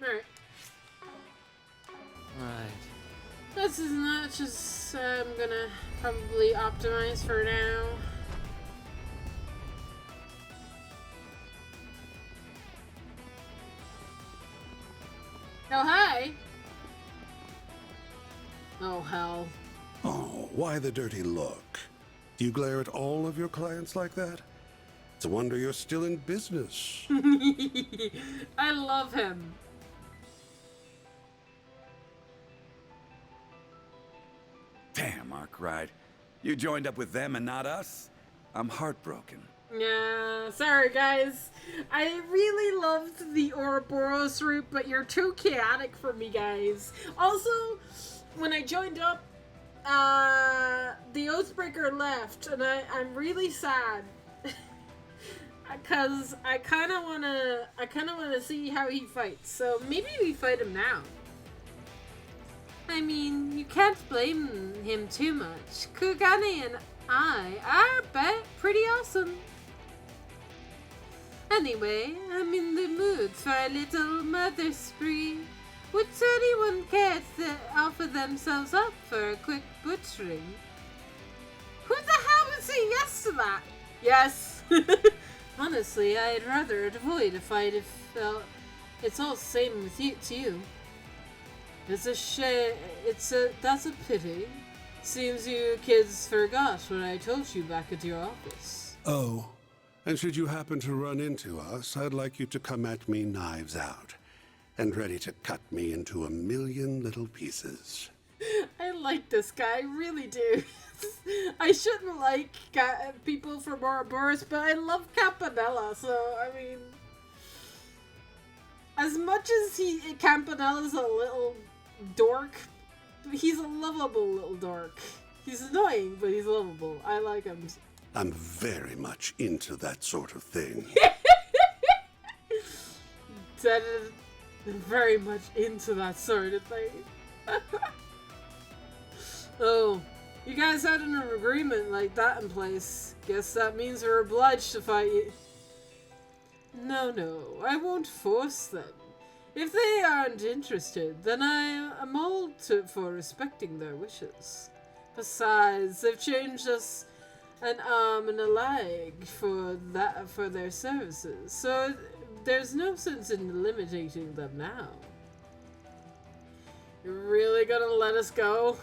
Alright. Right. This is not just, I'm gonna probably optimize for now. Oh, hi! Oh, hell. Oh, why the dirty look? Do you glare at all of your clients like that? It's a wonder you're still in business. I love him. Damn, Arkwright. You joined up with them and not us? I'm heartbroken. Yeah, sorry guys. I really loved the Ouroboros route, but you're too chaotic for me, guys. Also, when I joined up, the Oathbreaker left, and I'm really sad. Cause I kinda wanna see how he fights. So maybe we fight him now. I mean, you can't blame him too much. Kugane and I are pretty awesome. Anyway, I'm in the mood for a little murder spree. Would anyone care to offer themselves up for a quick butchering? Who the hell would say yes to that? Yes. Honestly, I'd rather avoid a fight if it's all the same with you to you. It's a shame. That's a pity. Seems you kids forgot what I told you back at your office. Oh, and should you happen to run into us, I'd like you to come at me knives out, and ready to cut me into a million little pieces. I like this guy, I really do. I shouldn't like people from Ouroboros, but I love Campanella, so, I mean... As much as Campanella's a little dork, he's a lovable little dork. He's annoying, but he's lovable. I like him. I'm very much into that sort of thing. That is very much into that sort of thing. Oh, you guys had an agreement like that in place. Guess that means we're obliged to fight you. No, I won't force them. If they aren't interested, then I am all for respecting their wishes. Besides, they've changed us an arm and a leg for their services, so there's no sense in limiting them now. You're really gonna let us go?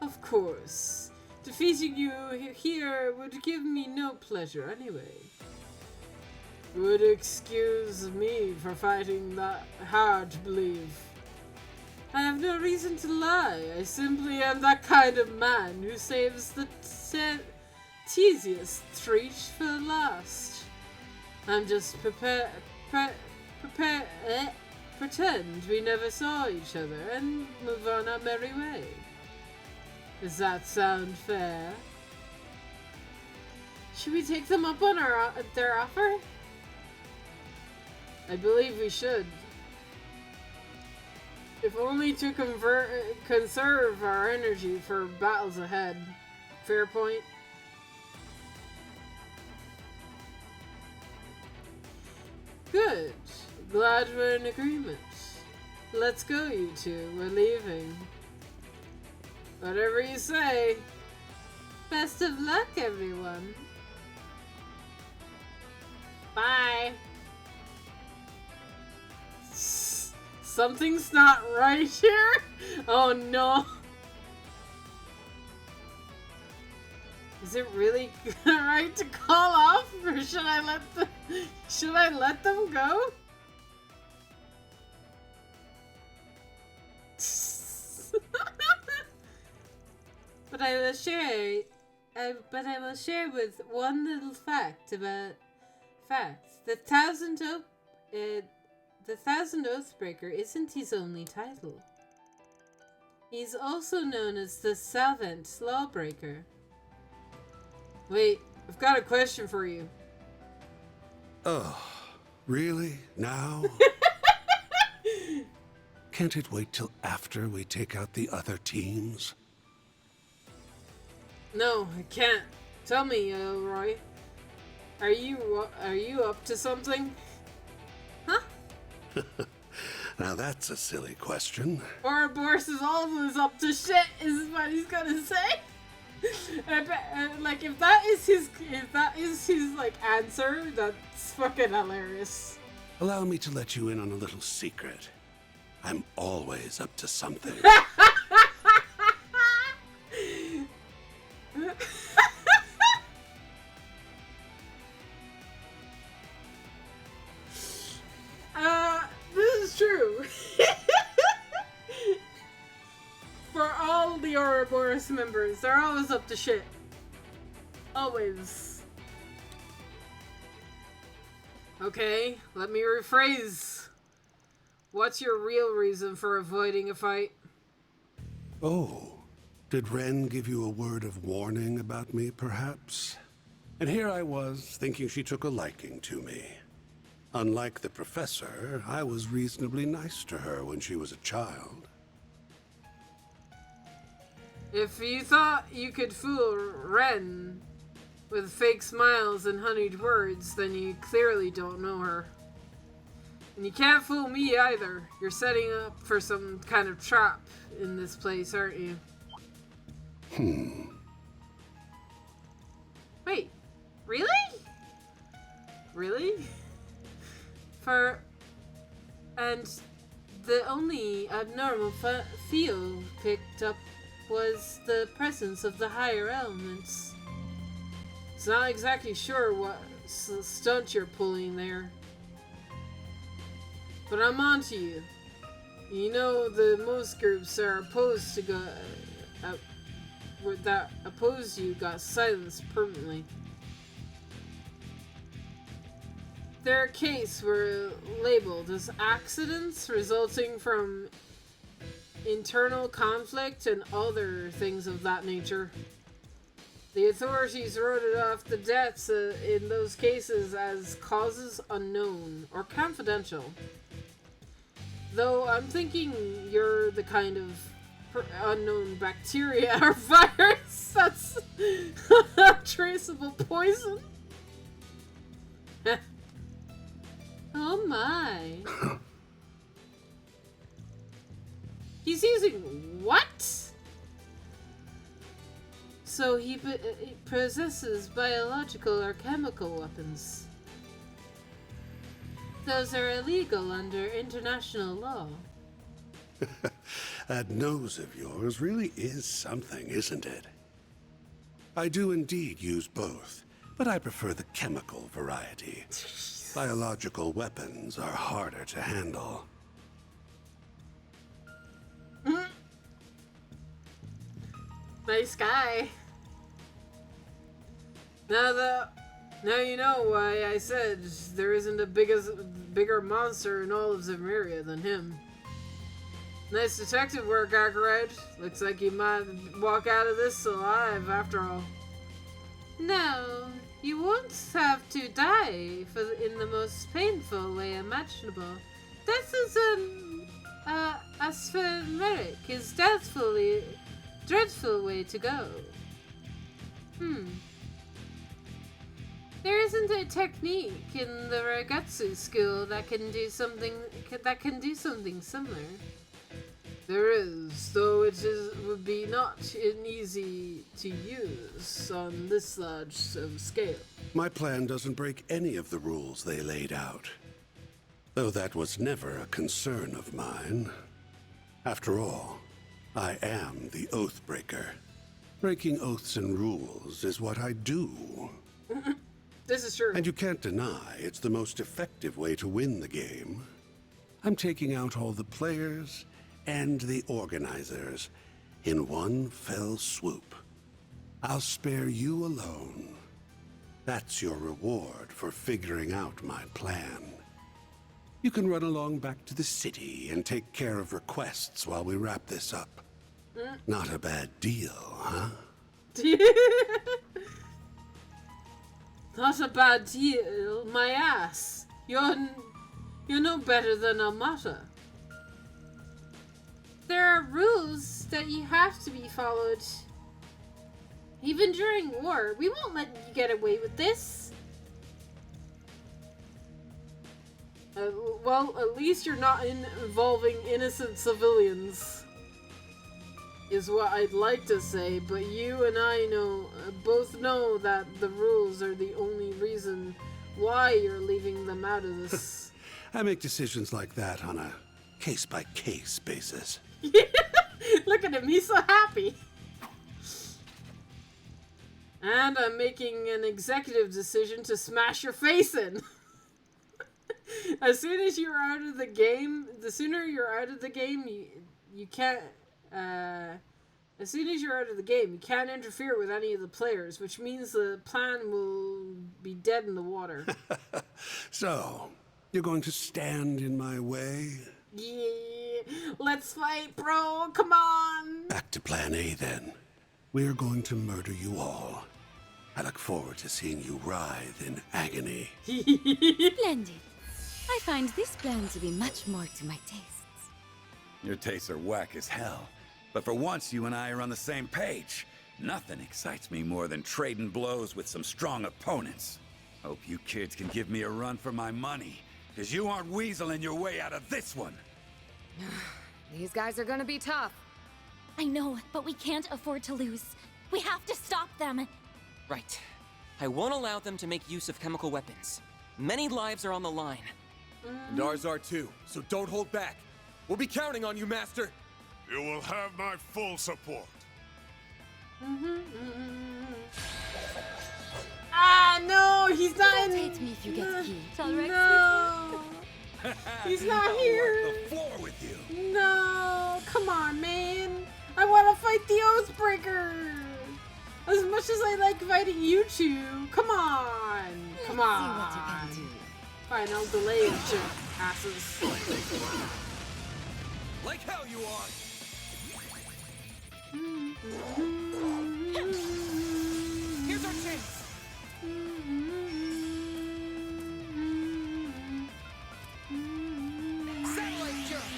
Of course. Defeating you here would give me no pleasure anyway. Would excuse me for fighting that hard to believe. I have no reason to lie. I simply am that kind of man who saves the tedious treat for last. I'm just pretend we never saw each other and move on our merry way. Does that sound fair? Should we take them up on their offer? I believe we should. If only to conserve our energy for battles ahead. Fair point. Good. Glad we're in agreement. Let's go, you two. We're leaving. Whatever you say. Best of luck, everyone. Bye. Something's not right here? Oh no. Is it really right to call off, or should I let them go? But I will share with one little fact about the Thousand Oathbreaker isn't his only title. He's also known as the Salvant Lawbreaker. Wait, I've got a question for you. Oh, really? Now? Can't it wait till after we take out the other teams? No, I can't. Tell me, Roy. Are you up to something? Huh? Now that's a silly question. Ouroboros is always up to shit, is what he's gonna say. Like if that is his like answer, that's fucking hilarious. Allow me to let you in on a little secret. I'm always up to something. This is true. For all the Ouroboros members, they're always up to shit. Always. Okay, let me rephrase. What's your real reason for avoiding a fight? Oh, did Ren give you a word of warning about me, perhaps? And here I was, thinking she took a liking to me. Unlike the professor, I was reasonably nice to her when she was a child. If you thought you could fool Ren with fake smiles and honeyed words, then you clearly don't know her. And you can't fool me either. You're setting up for some kind of trap in this place, aren't you? Wait, really? Really? And the only abnormal feel picked up was the presence of the higher elements. It's not exactly sure what stunt you're pulling there. But I'm onto you. You know the most groups are opposed to that opposed you got silenced permanently. Their case were labeled as accidents resulting from internal conflict and other things of that nature. The authorities wrote it off the deaths in those cases as causes unknown or confidential. Though I'm thinking you're the kind of unknown bacteria or virus that's traceable poison. Oh my. He's using what? So he possesses biological or chemical weapons. Those are illegal under international law. That nose of yours really is something, isn't it? I do indeed use both, but I prefer the chemical variety. Biological weapons are harder to handle. Nice guy. Now you know why I said there isn't a bigger monster in all of Zemuria than him. Nice detective work, Arkwright. Looks like you might walk out of this alive after all. No, you won't have to die in the most painful way imaginable. This is a spheric, his dreadful way to go. There isn't a technique in the Ragatsu school that can do something similar. There is, though would be not easy to use on this large of scale. My plan doesn't break any of the rules they laid out. Though that was never a concern of mine. After all, I am the Oathbreaker. Breaking oaths and rules is what I do. This is true. And you can't deny it's the most effective way to win the game. I'm taking out all the players and the organizers in one fell swoop. I'll spare you alone. That's your reward for figuring out my plan. You can run along back to the city and take care of requests while we wrap this up. Not a bad deal, huh? Not a bad deal, my ass. You're no better than Amata. There are rules that you have to be followed. Even during war, we won't let you get away with this. Well, at least you're not involving innocent civilians. Is what I'd like to say, but you and I both know that the rules are the only reason why you're leaving them out of this. I make decisions like that on a case-by-case basis. Look at him, he's so happy. And I'm making an executive decision to smash your face in. As soon as you're out of the game, the sooner you're out of the game, you can't. As soon as you're out of the game, you can't interfere with any of the players, which means the plan will be dead in the water. So, you're going to stand in my way? Yeah, let's fight, bro. Come on. Back to plan A, then. We're going to murder you all. I look forward to seeing you writhe in agony. Splendid. I find this plan to be much more to my tastes. Your tastes are whack as hell, But for once, you and I are on the same page. Nothing excites me more than trading blows with some strong opponents. Hope you kids can give me a run for my money, because you aren't weaseling your way out of this one. These guys are gonna be tough. I know, but we can't afford to lose. We have to stop them. Right. I won't allow them to make use of chemical weapons. Many lives are on the line. And ours are too, so don't hold back. We'll be counting on you, Master. You will have my full support. Ah, no, he's not. Don't hate me if you get killed. All right, No, he's not here. The floor with you. No, come on, man. I want to fight the Oathbreaker. As much as I like fighting you two, come on, come on. Let's see what you can do. Fine, I'll delay it, shit, asses. Like hell you are! Here's our chance! Satellite jump!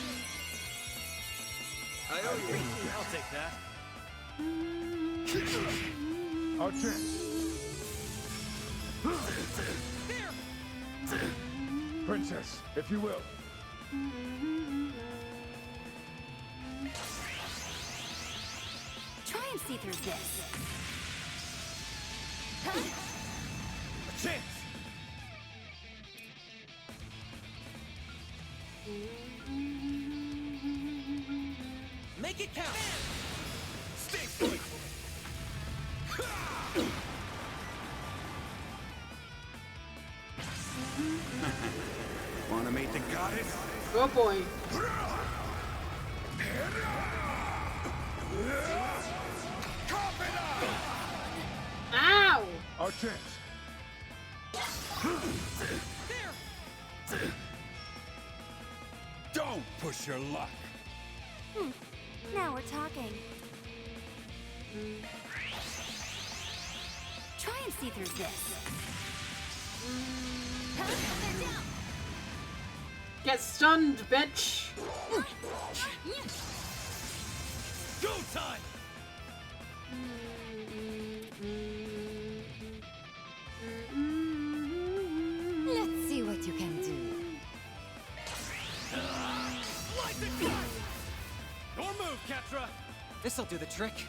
I owe you. I'll take that. Our chance. There! Princess, if you will. Try and see through this. A chance. Make it count! Stay put. Wanna meet the goddess? Oh boy. Ow! Our chance. Don't push your luck. Now we're talking. Try and see through this. They're down. Get stunned, bitch. Go time. Let's see what you can do. Your move, Ketra! This'll do the trick.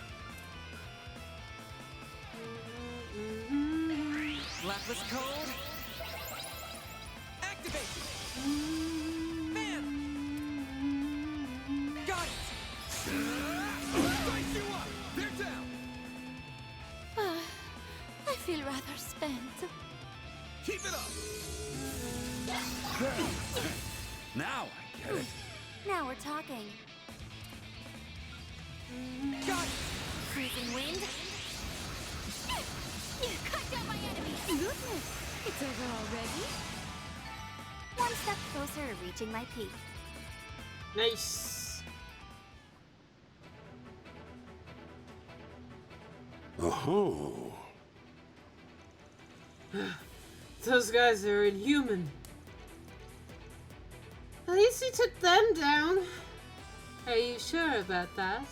Blacklist code. Activate! Bam! Got it! Light you up! They're down! I feel rather spent. Keep it up. Now I get it. Now we're talking. Got it! Freezing wind. Cut down my enemies. Goodness, it's over already. One step closer to reaching my peak. Nice. Oh. Those guys are inhuman. At least he took them down. Are you sure about that?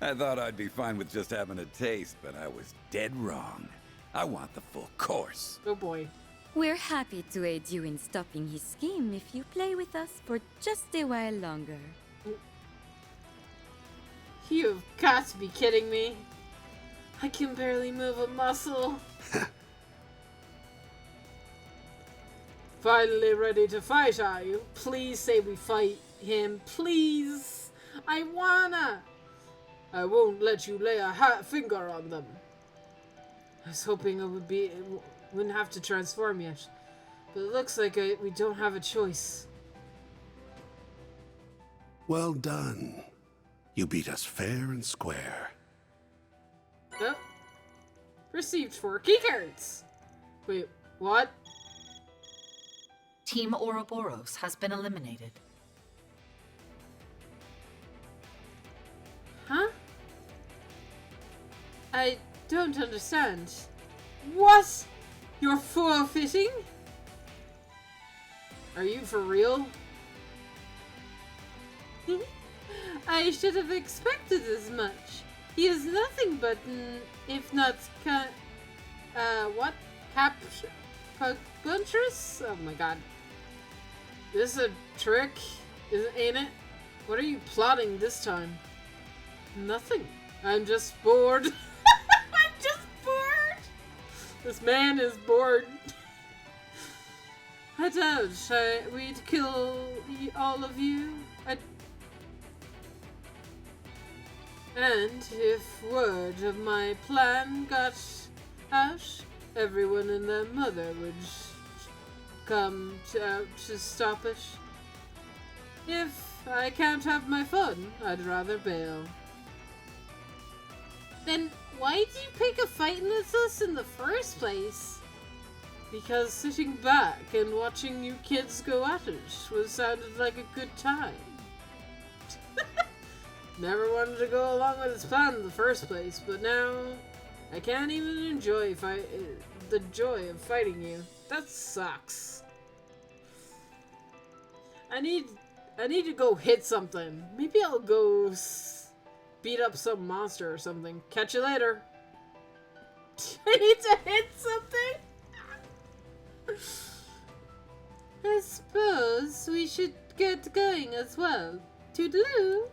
I thought I'd be fine with just having a taste, but I was dead wrong. I want the full course. Oh boy. We're happy to aid you in stopping his scheme if you play with us for just a while longer. You've got to be kidding me. I can barely move a muscle. Finally ready to fight, are you? Please say we fight him, please. I wanna. I won't let you lay a finger on them. I was hoping wouldn't have to transform yet, but it looks like we don't have a choice. Well done. You beat us fair and square. Oh. Received 4 keycards. Wait, what? Team Ouroboros has been eliminated. Huh? I don't understand. What? You're forfeiting? Are you for real? I should have expected as much. He is nothing but if not what? Buntress? Oh my god. This is a trick, ain't it? What are you plotting this time? Nothing. I'm just bored. I'm just bored. This man is bored. I doubt we'd kill all of you. And if word of my plan got out, everyone and their mother would come out to stop it. If I can't have my fun, I'd rather bail. Then why did you pick a fight with us in the first place? Because sitting back and watching you kids go at it sounded like a good time. Never wanted to go along with his plan in the first place, but now I can't even enjoy the joy of fighting you. That sucks. I need to go hit something. Maybe I'll go beat up some monster or something. Catch you later. I need to hit something? I suppose we should get going as well. Toodaloo.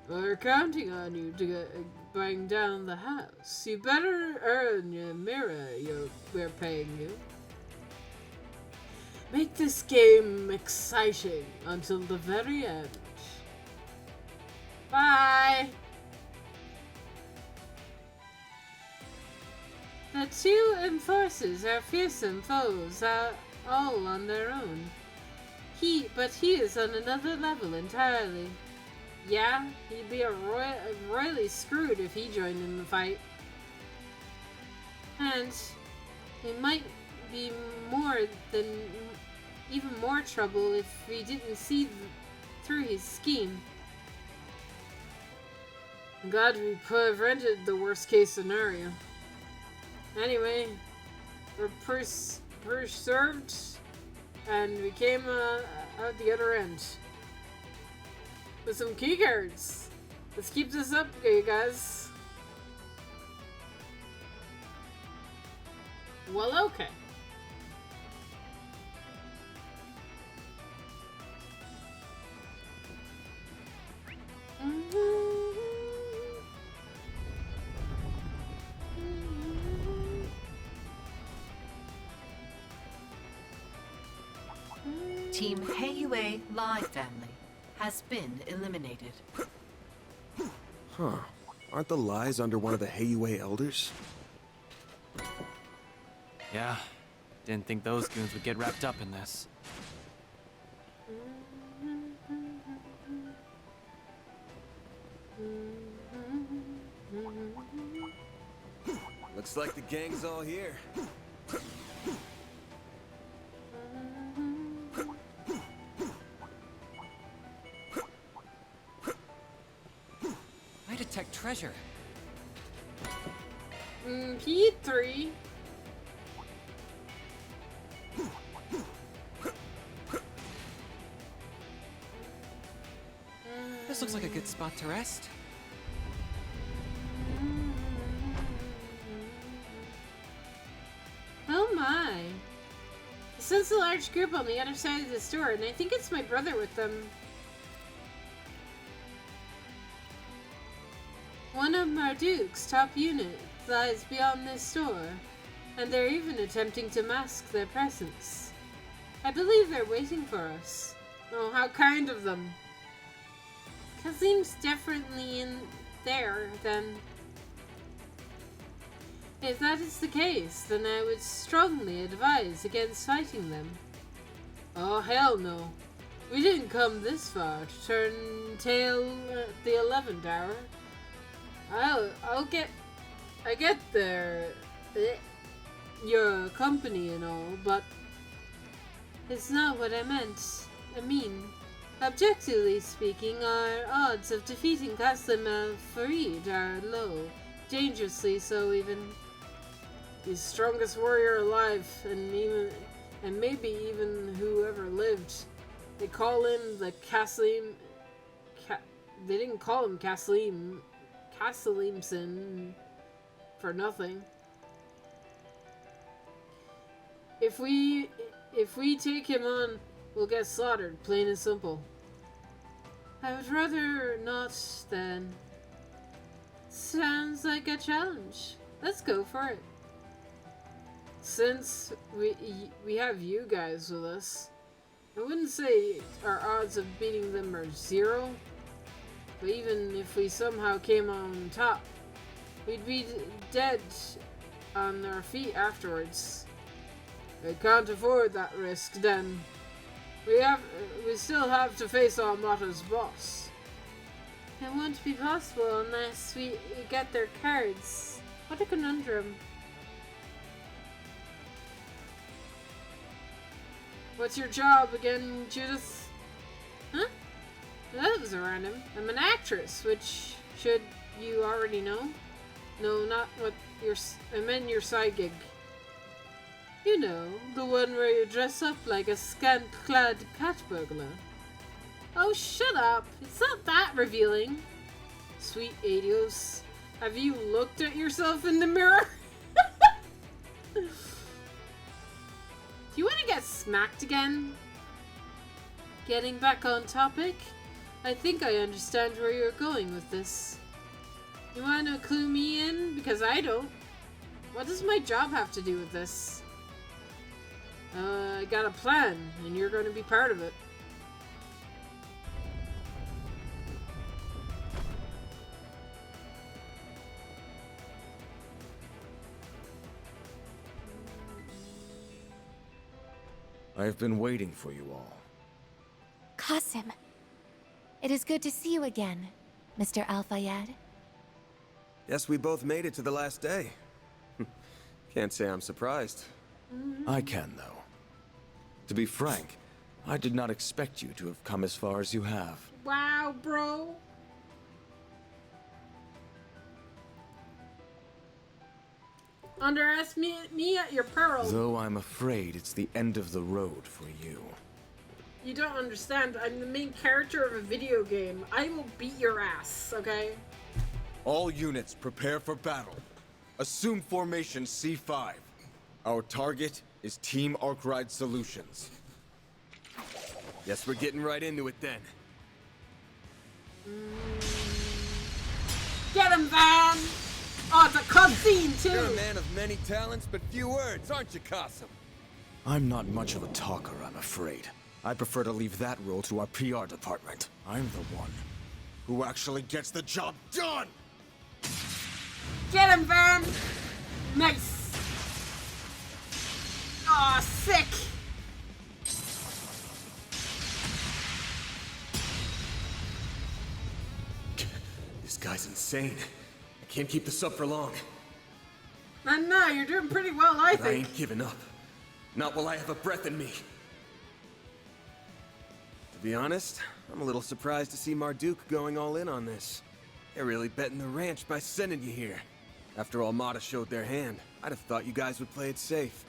We're counting on you to bring down the house. You better earn your mirror we're paying you. Make this game exciting until the very end. Bye! The two enforcers are fearsome foes, all on their own. But he is on another level entirely. Yeah, he'd be royally screwed if he joined in the fight. And it might be even more trouble if we didn't see through his scheme. I'm glad we prevented the worst case scenario. Anyway, we're preserved, and we came out the other end with some keycards. Let's keep this up, you guys. Well, okay. Team Heiyue Lai family has been eliminated. Huh. Aren't the lies under one of the Heiyue elders? Yeah. Didn't think those goons would get wrapped up in this. Looks like the gang's all here. I detect treasure. P3. This looks like a good spot to rest. Oh my. I sense a large group on the other side of the store, and I think it's my brother with them. One of Marduk's top units lies beyond this store, and they're even attempting to mask their presence. I believe they're waiting for us. Oh, how kind of them. Kazim's definitely in there, then. If that is the case, then I would strongly advise against fighting them. Oh, hell no. We didn't come this far to turn tail at the 11th hour. I get your company and all, but it's not what I meant. I mean, objectively speaking, our odds of defeating Qasim al-Farid are low, dangerously so even. The strongest warrior alive, and maybe even who ever lived. They call him the they didn't call him Castleemson for nothing. If we take him on, we'll get slaughtered, plain and simple. I would rather not, then. Sounds like a challenge. Let's go for it. Since we have you guys with us, I wouldn't say our odds of beating them are 0, but even if we somehow came on top, we'd be dead on our feet afterwards. I can't afford that risk, then. We still have to face Almata's boss. It won't be possible unless we get their cards. What a conundrum. What's your job again, Judith? Huh? That was random. I'm an actress, which should you already know? No, not what I meant your side gig. You know, the one where you dress up like a scant-clad cat burglar. Oh, shut up! It's not that revealing. Sweet Adios, have you looked at yourself in the mirror? Do you want to get smacked again? Getting back on topic, I think I understand where you're going with this. You want to clue me in? Because I don't. What does my job have to do with this? I got a plan, and you're going to be part of it. I've been waiting for you all. Qasim, it is good to see you again, Mr. Al-Fayed. Guess we both made it to the last day. Can't say I'm surprised. I can, though. To be frank, I did not expect you to have come as far as you have. Wow, bro. Underestimate me at your peril. Though I'm afraid it's the end of the road for you. You don't understand. I'm the main character of a video game. I will beat your ass, okay? All units prepare for battle. Assume formation C5. Our target is Team Arkwright Solutions. Guess we're getting right into it then. Get him, Van! Oh, it's a cutscene too! You're a man of many talents but few words, aren't you, Qasim? I'm not much of a talker, I'm afraid. I prefer to leave that role to our PR department. I'm the one who actually gets the job done! Get him, Van! Nice! Aw, sick! This guy's insane. I can't keep this up for long. No, you're doing pretty well, I But I think. ain't giving up. Not while I have a breath in me. To be honest, I'm a little surprised to see Marduk going all in on this. They're really betting the ranch by sending you here. After Almata showed their hand, I'd have thought you guys would play it safe.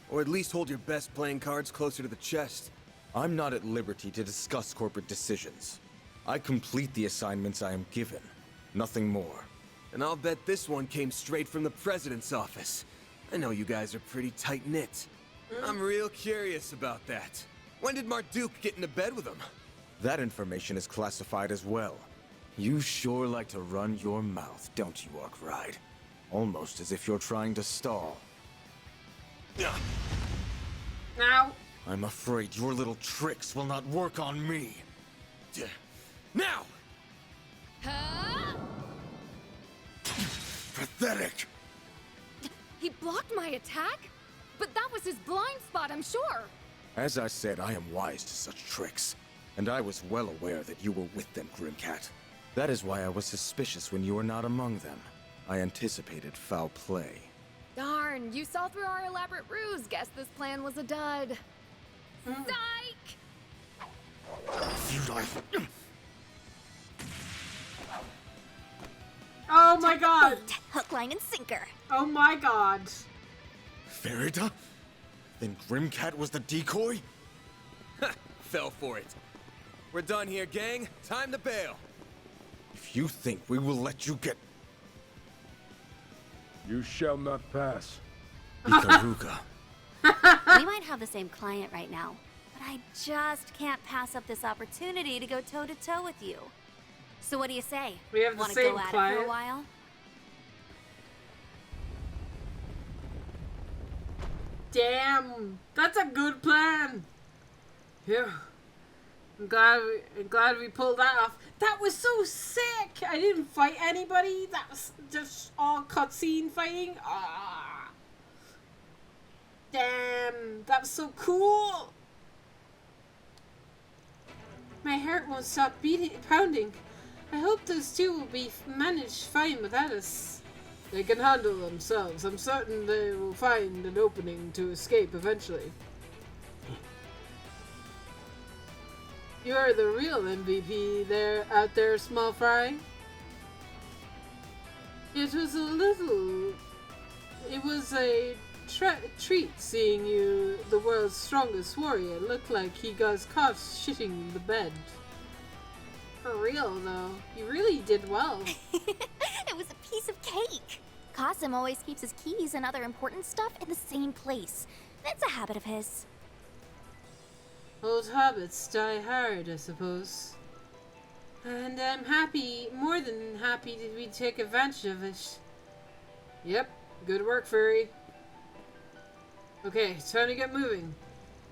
Or at least hold your best playing cards closer to the chest. I'm not at liberty to discuss corporate decisions. I complete the assignments I am given. Nothing more. And I'll bet this one came straight from the president's office. I know you guys are pretty tight-knit. I'm real curious about that. When did Marduk get into bed with him? That information is classified as well. You sure like to run your mouth, don't you, Arkwright? Almost as if you're trying to stall. Now. I'm afraid your little tricks will not work on me. Now! Huh? Pathetic! He blocked my attack? But that was his blind spot, I'm sure. As I said, I am wise to such tricks. And I was well aware that you were with them, Grimcat. That is why I was suspicious when you were not among them. I anticipated foul play. Darn, you saw through our elaborate ruse. Guess this plan was a dud. Psych! Oh my god! Hook, line, and sinker. Oh my god. Farida? Then Grimcat was the decoy? Fell for it. We're done here, gang. Time to bail. You think we will let you get You shall not pass. Ikaruga? We might have the same client right now, but I just can't pass up this opportunity to go toe-to-toe with you. So what do you say? We have the Wanna same go at it for client. a while? Damn, that's a good plan. Yeah, I'm glad we pulled that off. That was so sick. I didn't fight anybody. That was just all cutscene fighting. Ah, damn, that was so cool. My heart won't stop pounding. I hope those two will be managed fine without us. They can handle themselves. I'm certain they will find an opening to escape eventually. You are the real MVP out there, small fry. It was a treat seeing you, the world's strongest warrior. It looked like he got caught shitting the bed. For real, though. You really did well. It was a piece of cake. Qasim always keeps his keys and other important stuff in the same place. That's a habit of his. Old habits die hard, I suppose. And I'm happy, more than happy that we take advantage of it. Yep, good work, Furry. Okay, time to get moving.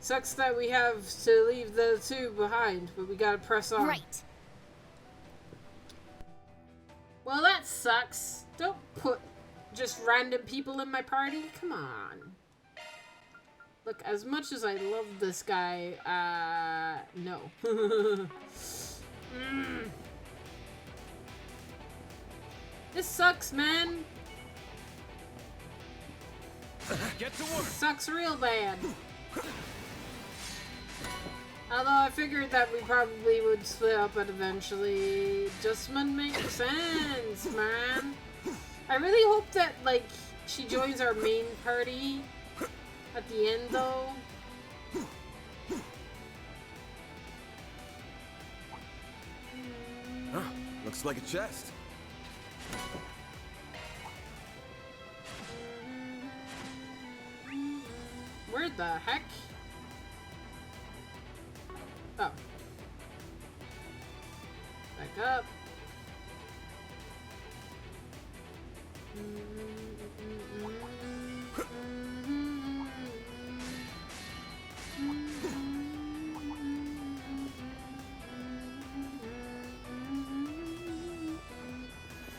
Sucks that we have to leave the two behind, but we gotta press on. Right. Well, that sucks. Don't put just random people in my party. Come on. Look, as much as I love this guy, no. This sucks, man. Get to work. Sucks real bad. Although I figured that we probably would split up and eventually. Just wouldn't make sense, man. I really hope that, like, she joins our main party at the end, though. Huh, looks like a chest. Where the heck? Oh. Back up.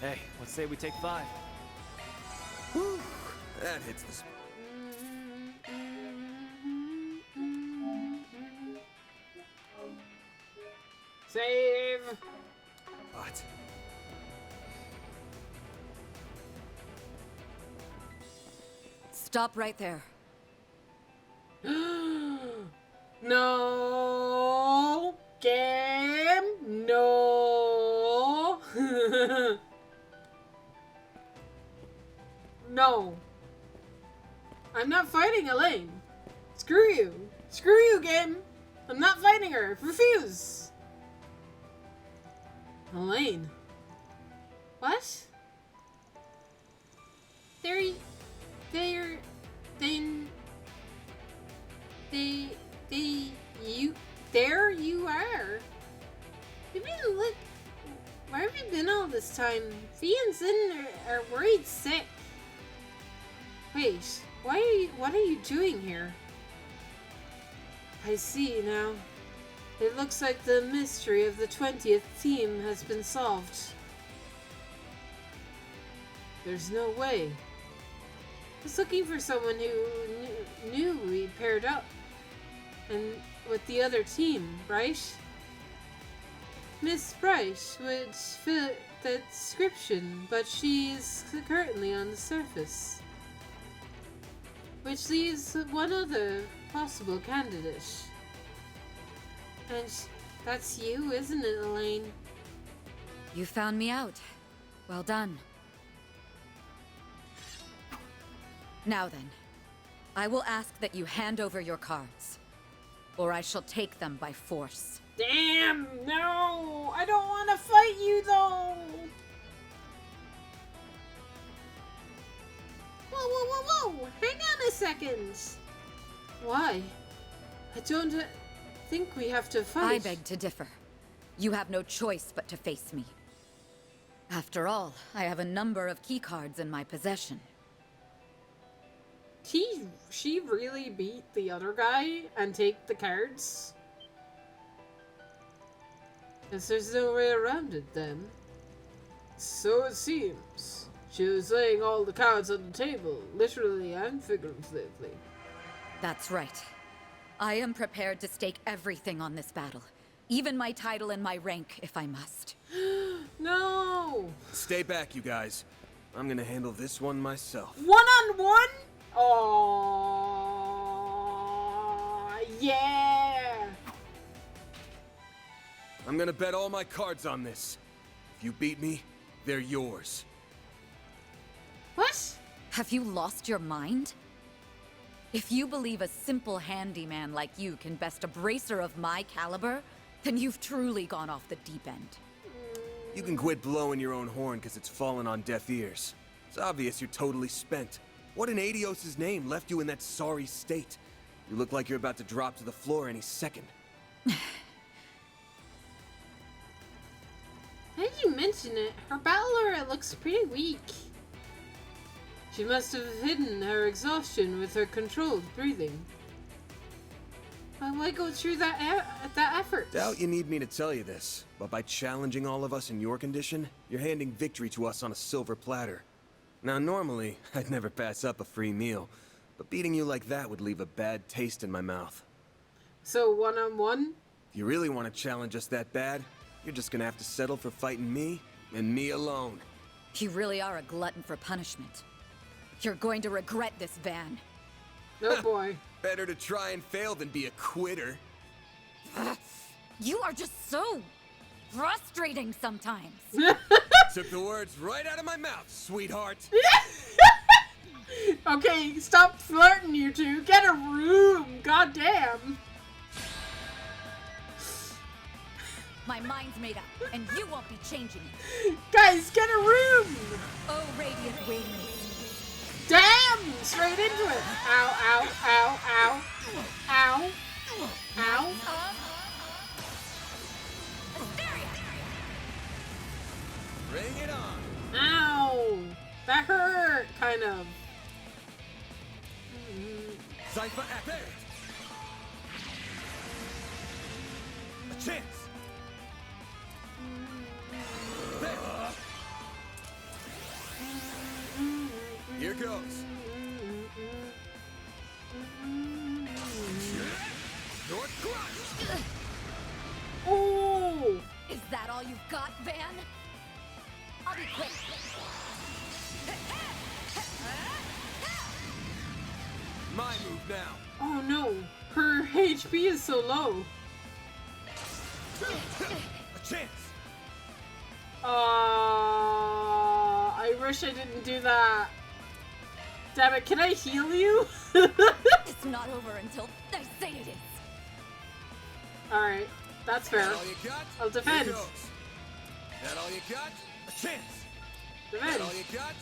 Hey, let's say we take 5. Whew, that hits the spot. Save! What? Stop right there. No! Game! No! No. I'm not fighting Elaine. Screw you. Screw you, game. I'm not fighting her. Refuse. Elaine. What? There you are. You've been where have you been all this time? Fee and Zin are worried sick. Wait, what are you doing here? I see now. It looks like the mystery of the 20th team has been solved. There's no way. I was looking for someone who knew we paired up. And with the other team, right? Miss Bright would fit that description, but she is currently on the surface. Which leaves one other possible candidate. And that's you, isn't it, Elaine? You found me out. Well done. Now then, I will ask that you hand over your cards, or I shall take them by force. Damn, no! I don't want to fight you, though! whoa! Hang on a second! Why? I don't think we have to fight. I beg to differ. You have no choice but to face me. After all, I have a number of keycards in my possession. She really beat the other guy and take the cards? Guess there's no way around it then. So it seems. She was laying all the cards on the table, literally and figuratively. That's right. I am prepared to stake everything on this battle. Even my title and my rank, if I must. No! Stay back, you guys. I'm gonna handle this one myself. One-on-one? Oh, yeah! I'm gonna bet all my cards on this. If you beat me, they're yours. What? Have you lost your mind? If you believe a simple handyman like you can best a bracer of my caliber, then you've truly gone off the deep end. You can quit blowing your own horn because it's fallen on deaf ears. It's obvious you're totally spent. What in Adios' name left you in that sorry state? You look like you're about to drop to the floor any second. Now you mention it, her battle aura looks pretty weak. She must have hidden her exhaustion with her controlled breathing. Why go through that effort? Doubt you need me to tell you this, but by challenging all of us in your condition, you're handing victory to us on a silver platter. Now normally, I'd never pass up a free meal, but beating you like that would leave a bad taste in my mouth. So one-on-one? If you really want to challenge us that bad, you're just gonna have to settle for fighting me, and me alone. You really are a glutton for punishment. You're going to regret this, Van. Oh boy. Better to try and fail than be a quitter. You are just so frustrating sometimes. Took the words right out of my mouth, sweetheart. Okay, stop flirting, you two. Get a room. Goddamn. My mind's made up, and you won't be changing it. Guys, get a room. Oh, radiant wings. Damn! Straight into it. Ow, ow, ow, ow. Ow. Ow. Bring it on. Ow. That hurt, kind of. Cypher activate. A chance. Here goes. North Crush. Oh! Is that all you've got, Van? I'll be quick. My move now. Oh no, her HP is so low. A chance. I wish I didn't do that. Damn it, can I heal you? It's not over until I say it is. Alright, that's fair. That all you got? I'll defend. Here goes. That all you got? A chance. Defend. That all you got?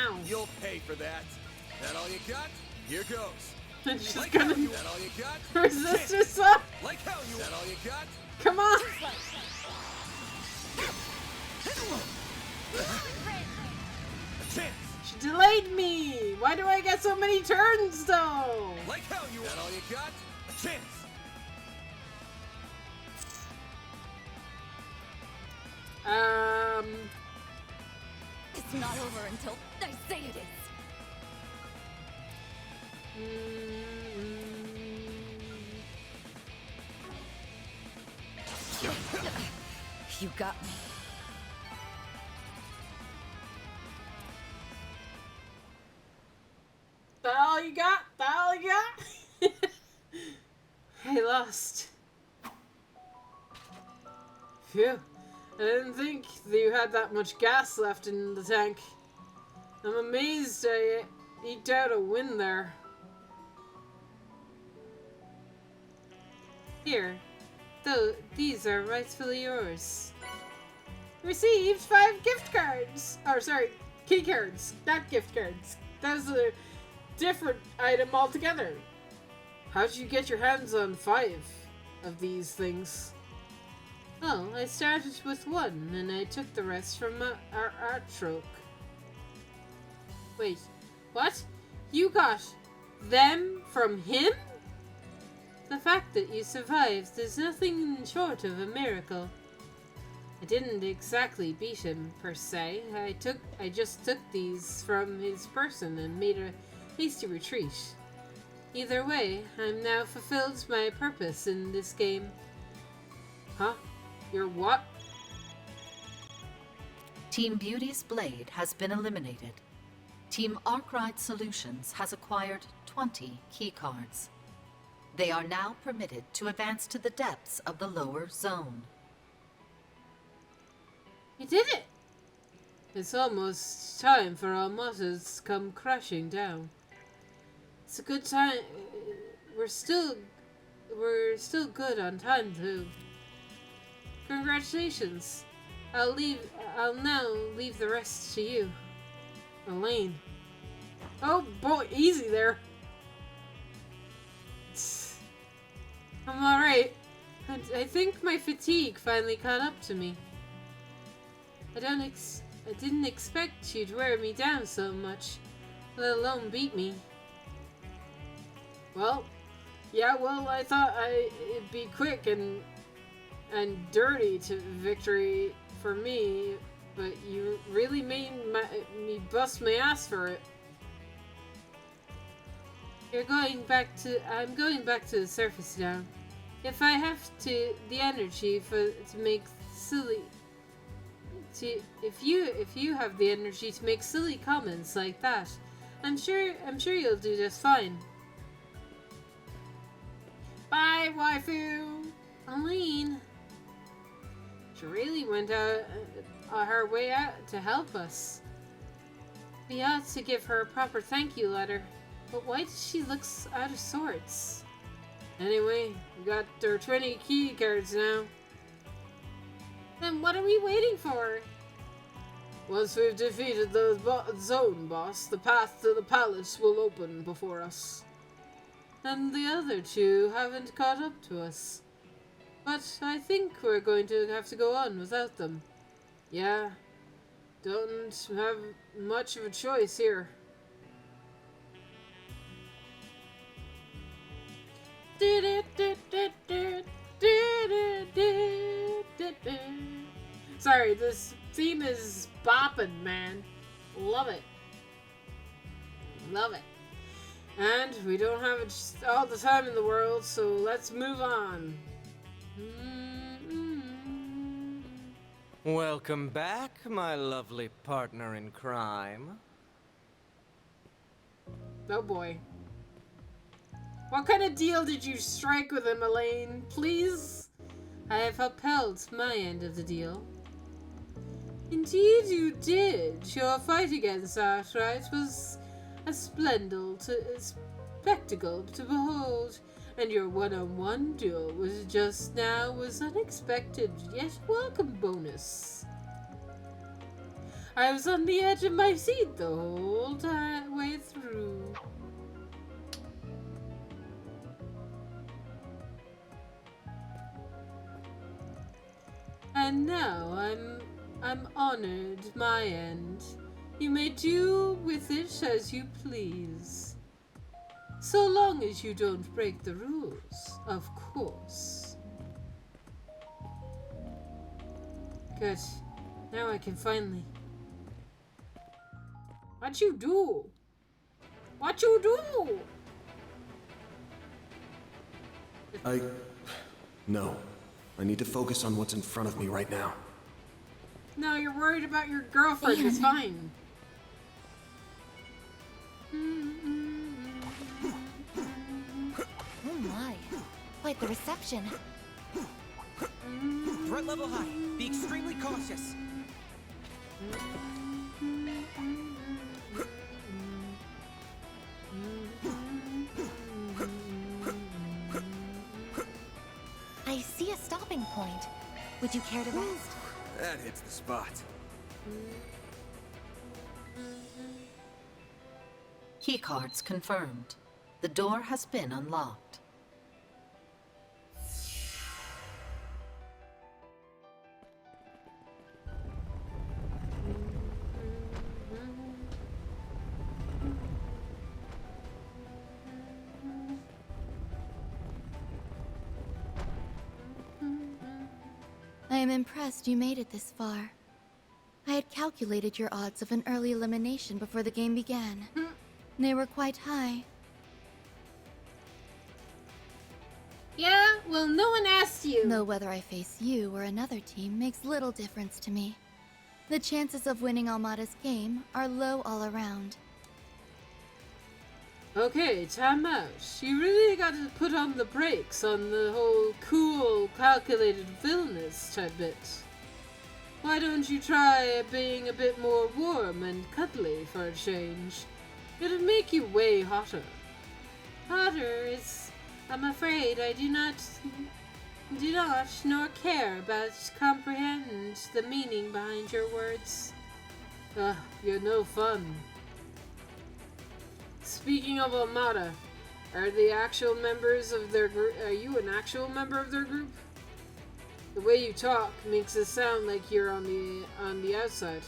Ow. You'll pay for that. That all you got? Here goes. I'm just Like gonna how you. That all you got? resist yourself. Like how you. That all you got? Come on. A chance. She delayed me. Why do I get so many turns though? Like how you. That all you got? A chance. It's not over until I say it is. You got me. That all you got? That all you got? I lost. Phew. I didn't think that you had that much gas left in the tank. I'm amazed I eked out a win there. Here. Though these are rightfully yours. Received 5 gift cards. Or sorry, key cards, not gift cards. That's a different item altogether. How did you get your hands on 5 of these things? Oh, I started with 1, and I took the rest from our Artroke. Wait, what? You got them from him? The fact that you survived is nothing short of a miracle. I didn't exactly beat him, per se. I just took these from his person and made a hasty retreat. Either way, I'm now fulfilled my purpose in this game. Huh? Your what? Team Beauty's blade has been eliminated. Team Arkwright Solutions has acquired 20 keycards. They are now permitted to advance to the depths of the lower zone. You did it! It's almost time for our mottos to come crashing down. It's a good time. We're still good on time too. Congratulations. I'll now leave the rest to you. Elaine. Oh boy, easy there. I'm alright. I think my fatigue finally caught up to me. I didn't expect you'd wear me down so much, let alone beat me. Well, yeah, I thought it'd be quick and dirty to victory for me, but you really made me bust my ass for it. I'm going back to the surface now. If I have the energy to make silly, if you have the energy to make silly comments like that, I'm sure you'll do just fine. Bye, waifu. Elaine. She really went out her way out to help us. We ought to give her a proper thank you letter. But why does she look out of sorts? Anyway, we got our 20 key cards now. Then what are we waiting for? Once we've defeated the zone boss, the path to the palace will open before us. And the other 2 haven't caught up to us. But I think we're going to have to go on without them. Yeah, don't have much of a choice here. Sorry, this theme is bopping, man. Love it. Love it. And we don't have all the time in the world, so let's move on. Welcome back, my lovely partner in crime. Oh boy. What kind of deal did you strike with him, Elaine? Please? I have upheld my end of the deal. Indeed you did. Your fight against Arkwright was a splendid spectacle to behold, and your one-on-one duel was unexpected yet welcome bonus. I was on the edge of my seat the whole way through. And now I'm honored my end. You may do with it as you please. So long as you don't break the rules, of course. Good. Now I can finally... What you do? What you do? No. I need to focus on what's in front of me right now. No, you're worried about your girlfriend. It's fine. Oh my. Quite the reception. Threat level high. Be extremely cautious. I see a stopping point. Would you care to rest? That hits the spot. Keycards confirmed. The door has been unlocked. I am impressed you made it this far. I had calculated your odds of an early elimination before the game began. They were quite high. Yeah, well, no one asked you. Though whether I face you or another team makes little difference to me. The chances of winning Almada's game are low all around. Okay, time out. You really got to put on the brakes on the whole cool, calculated villainous type bit. Why don't you try being a bit more warm and cuddly for a change? It'll make you way hotter. Hotter is... I'm afraid I do not nor care about comprehend the meaning behind your words. Ugh, you're no fun. Speaking of Almada, are the actual members of their group? Are you an actual member of their group? The way you talk makes it sound like you're on the outside.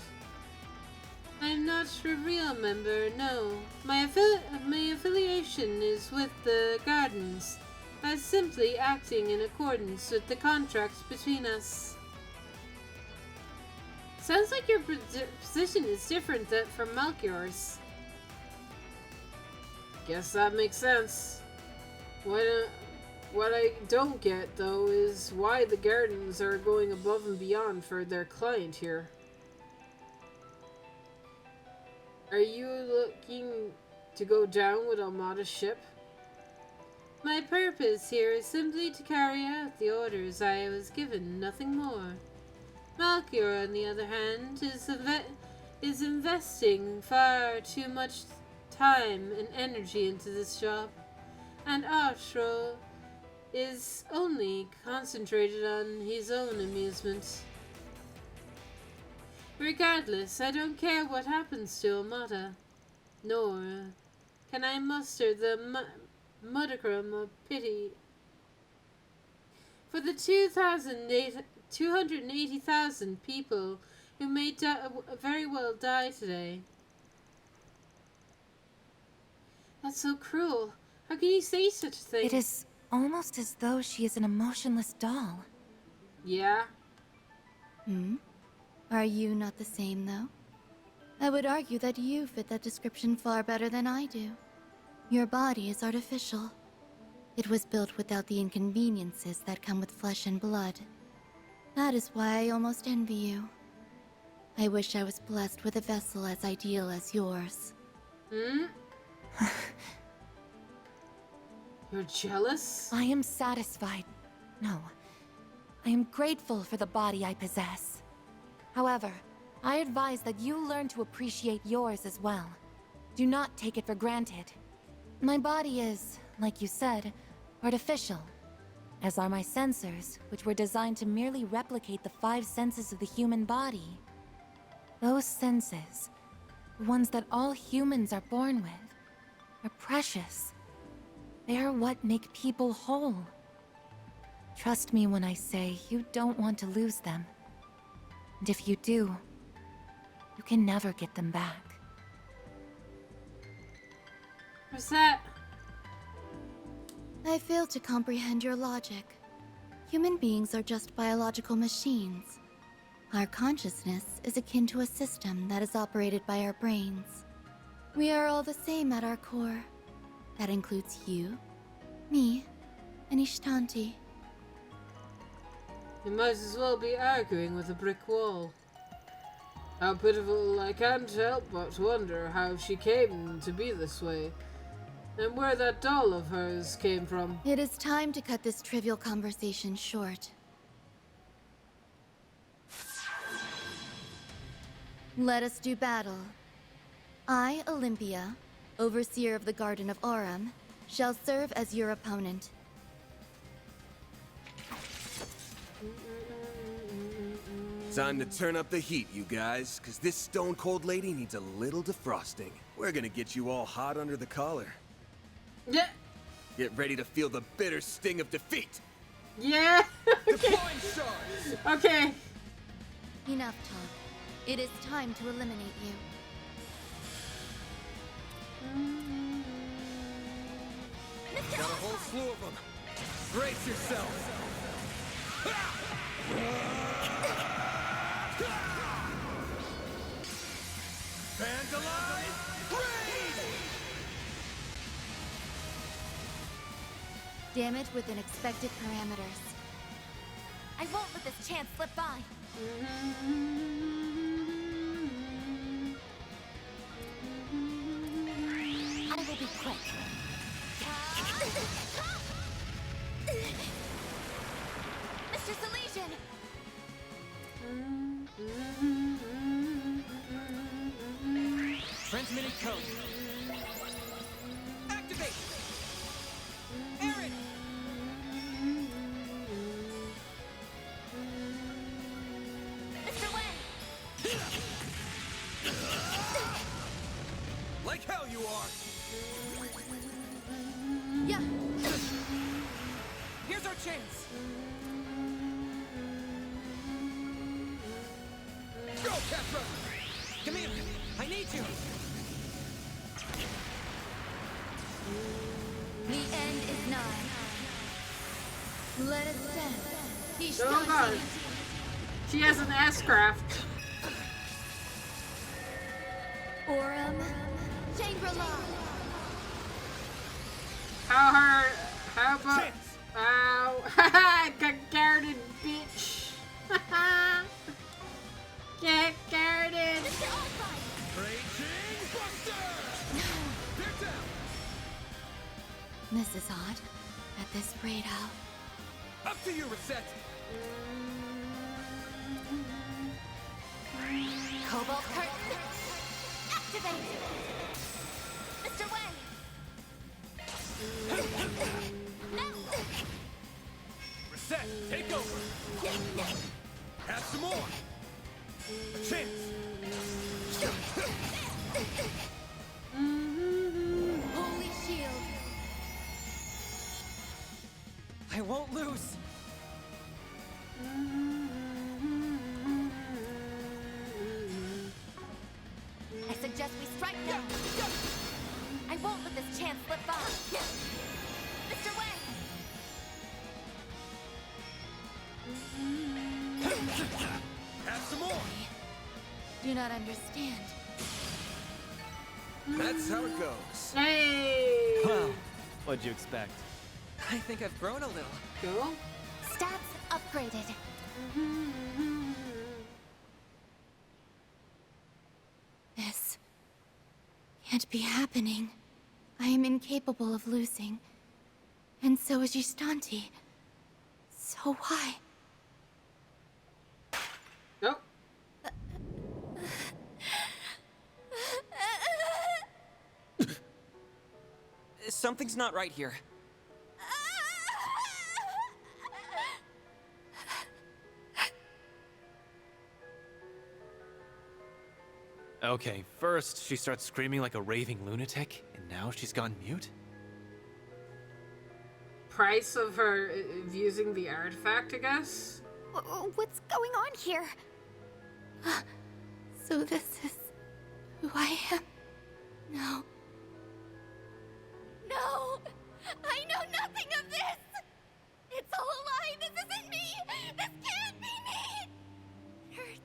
I'm not a real member, no. My affiliation is with the Gardens. I'm simply acting in accordance with the contract between us. Sounds like your position is different from Melchior's. Guess that makes sense. What I don't get, though, is why the Gardens are going above and beyond for their client here. Are you looking to go down with Almada's ship? My purpose here is simply to carry out the orders I was given, nothing more. Melchior, on the other hand, is investing far too much time and energy into this job, and Artro is only concentrated on his own amusement. Regardless, I don't care what happens to Almada, nor can I muster the modicum of pity for the 280,000 people who may very well die today. That's so cruel. How can you say such a thing? It is almost as though she is an emotionless doll. Yeah? Are you not the same, though? I would argue that you fit that description far better than I do. Your body is artificial. It was built without the inconveniences that come with flesh and blood. That is why I almost envy you. I wish I was blessed with a vessel as ideal as yours. You're jealous? I am satisfied. No. I am grateful for the body I possess. However, I advise that you learn to appreciate yours as well. Do not take it for granted. My body is, like you said, artificial, as are my sensors, which were designed to merely replicate the 5 senses of the human body. Those senses, the ones that all humans are born with, are precious. They are what make people whole. Trust me when I say you don't want to lose them. And if you do, you can never get them back. What's that? I fail to comprehend your logic. Human beings are just biological machines. Our consciousness is akin to a system that is operated by our brains. We are all the same at our core. That includes you, me, and Ishtanti. You might as well be arguing with a brick wall. How pitiful, I can't help but wonder how she came to be this way, and where that doll of hers came from. It is time to cut this trivial conversation short. Let us do battle. I, Olympia, Overseer of the Garden of Aurum, shall serve as your opponent. Time to turn up the heat, you guys, because this stone-cold lady needs a little defrosting. We're gonna get you all hot under the collar. Yeah. Get ready to feel the bitter sting of defeat. Yeah. Deploying charge. Okay. Enough talk. It is time to eliminate you. Got a whole slew of them. Brace yourself. Vandalize! Raid! Damage within expected parameters. I won't let this chance slip by. I will be quick. Mr. Salesian! Transmitting code. Activate! Aaron! Mr. Wen! Like hell you are! Yeah. Here's our chance! Go, Capra! Come here! I need you! The end is nigh. Let us stand. Oh god. She has an S-craft. Aurum Shangri-La. How about... Ow. Haha, got guarded, bitch. Get guarded. Raging Buster! They're down! This is odd. At this rate, I'll... Up to you, Reset! Cobalt Curtain! Activate! Mr. Wen! Reset, take over! Have some more! A chance! Holy shield. I won't lose! I suggest we strike now! I won't let this chance slip by! Mr. Wen! Have some more! Do not understand. That's how it goes. Hey! Wow. What'd you expect? I think I've grown a little. Cool. Stats upgraded. This can't be happening. I am incapable of losing. And so is Gistanti. So why? Nope. Something's not right here. Okay, first she starts screaming like a raving lunatic, and now she's gone mute? Price of her of using the artifact, I guess? What's going on here? So this is who I am? No. No! I know nothing of this! It's all a lie! This isn't me! This can't be me! It hurts.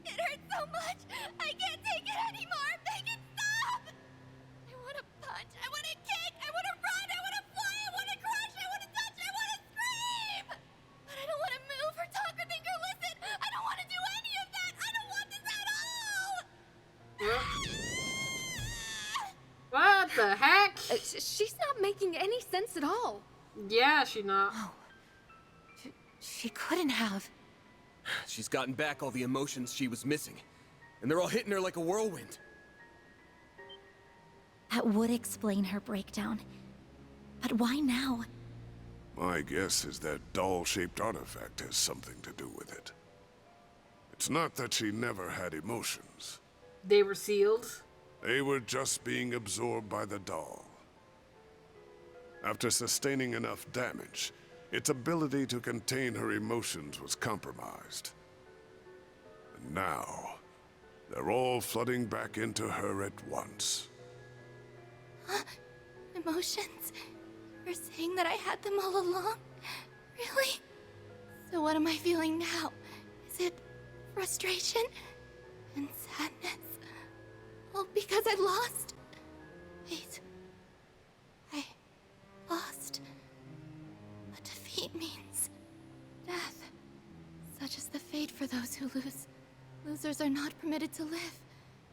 It hurts so much! I can't take it anymore! Make it stop! I want to punch! I want to kick! I want to run! I want to fly! I want to crush! I want to touch! I want to scream! But I don't want to move or talk or think or listen! I don't want to do any of that! I don't want this at all! What the heck? She's not making any sense at all. Yeah, she not. She couldn't have. She's gotten back all the emotions she was missing, and they're all hitting her like a whirlwind. That would explain her breakdown. But why now? My guess is that doll-shaped artifact has something to do with it. It's not that she never had emotions. They were sealed. They were just being absorbed by the doll. After sustaining enough damage, its ability to contain her emotions was compromised. And now, they're all flooding back into her at once. Emotions? You're saying that I had them all along? Really? So what am I feeling now? Is it frustration and sadness? All because I lost? Wait. I lost. But defeat means death. Such is the fate for those who lose. Losers are not permitted to live,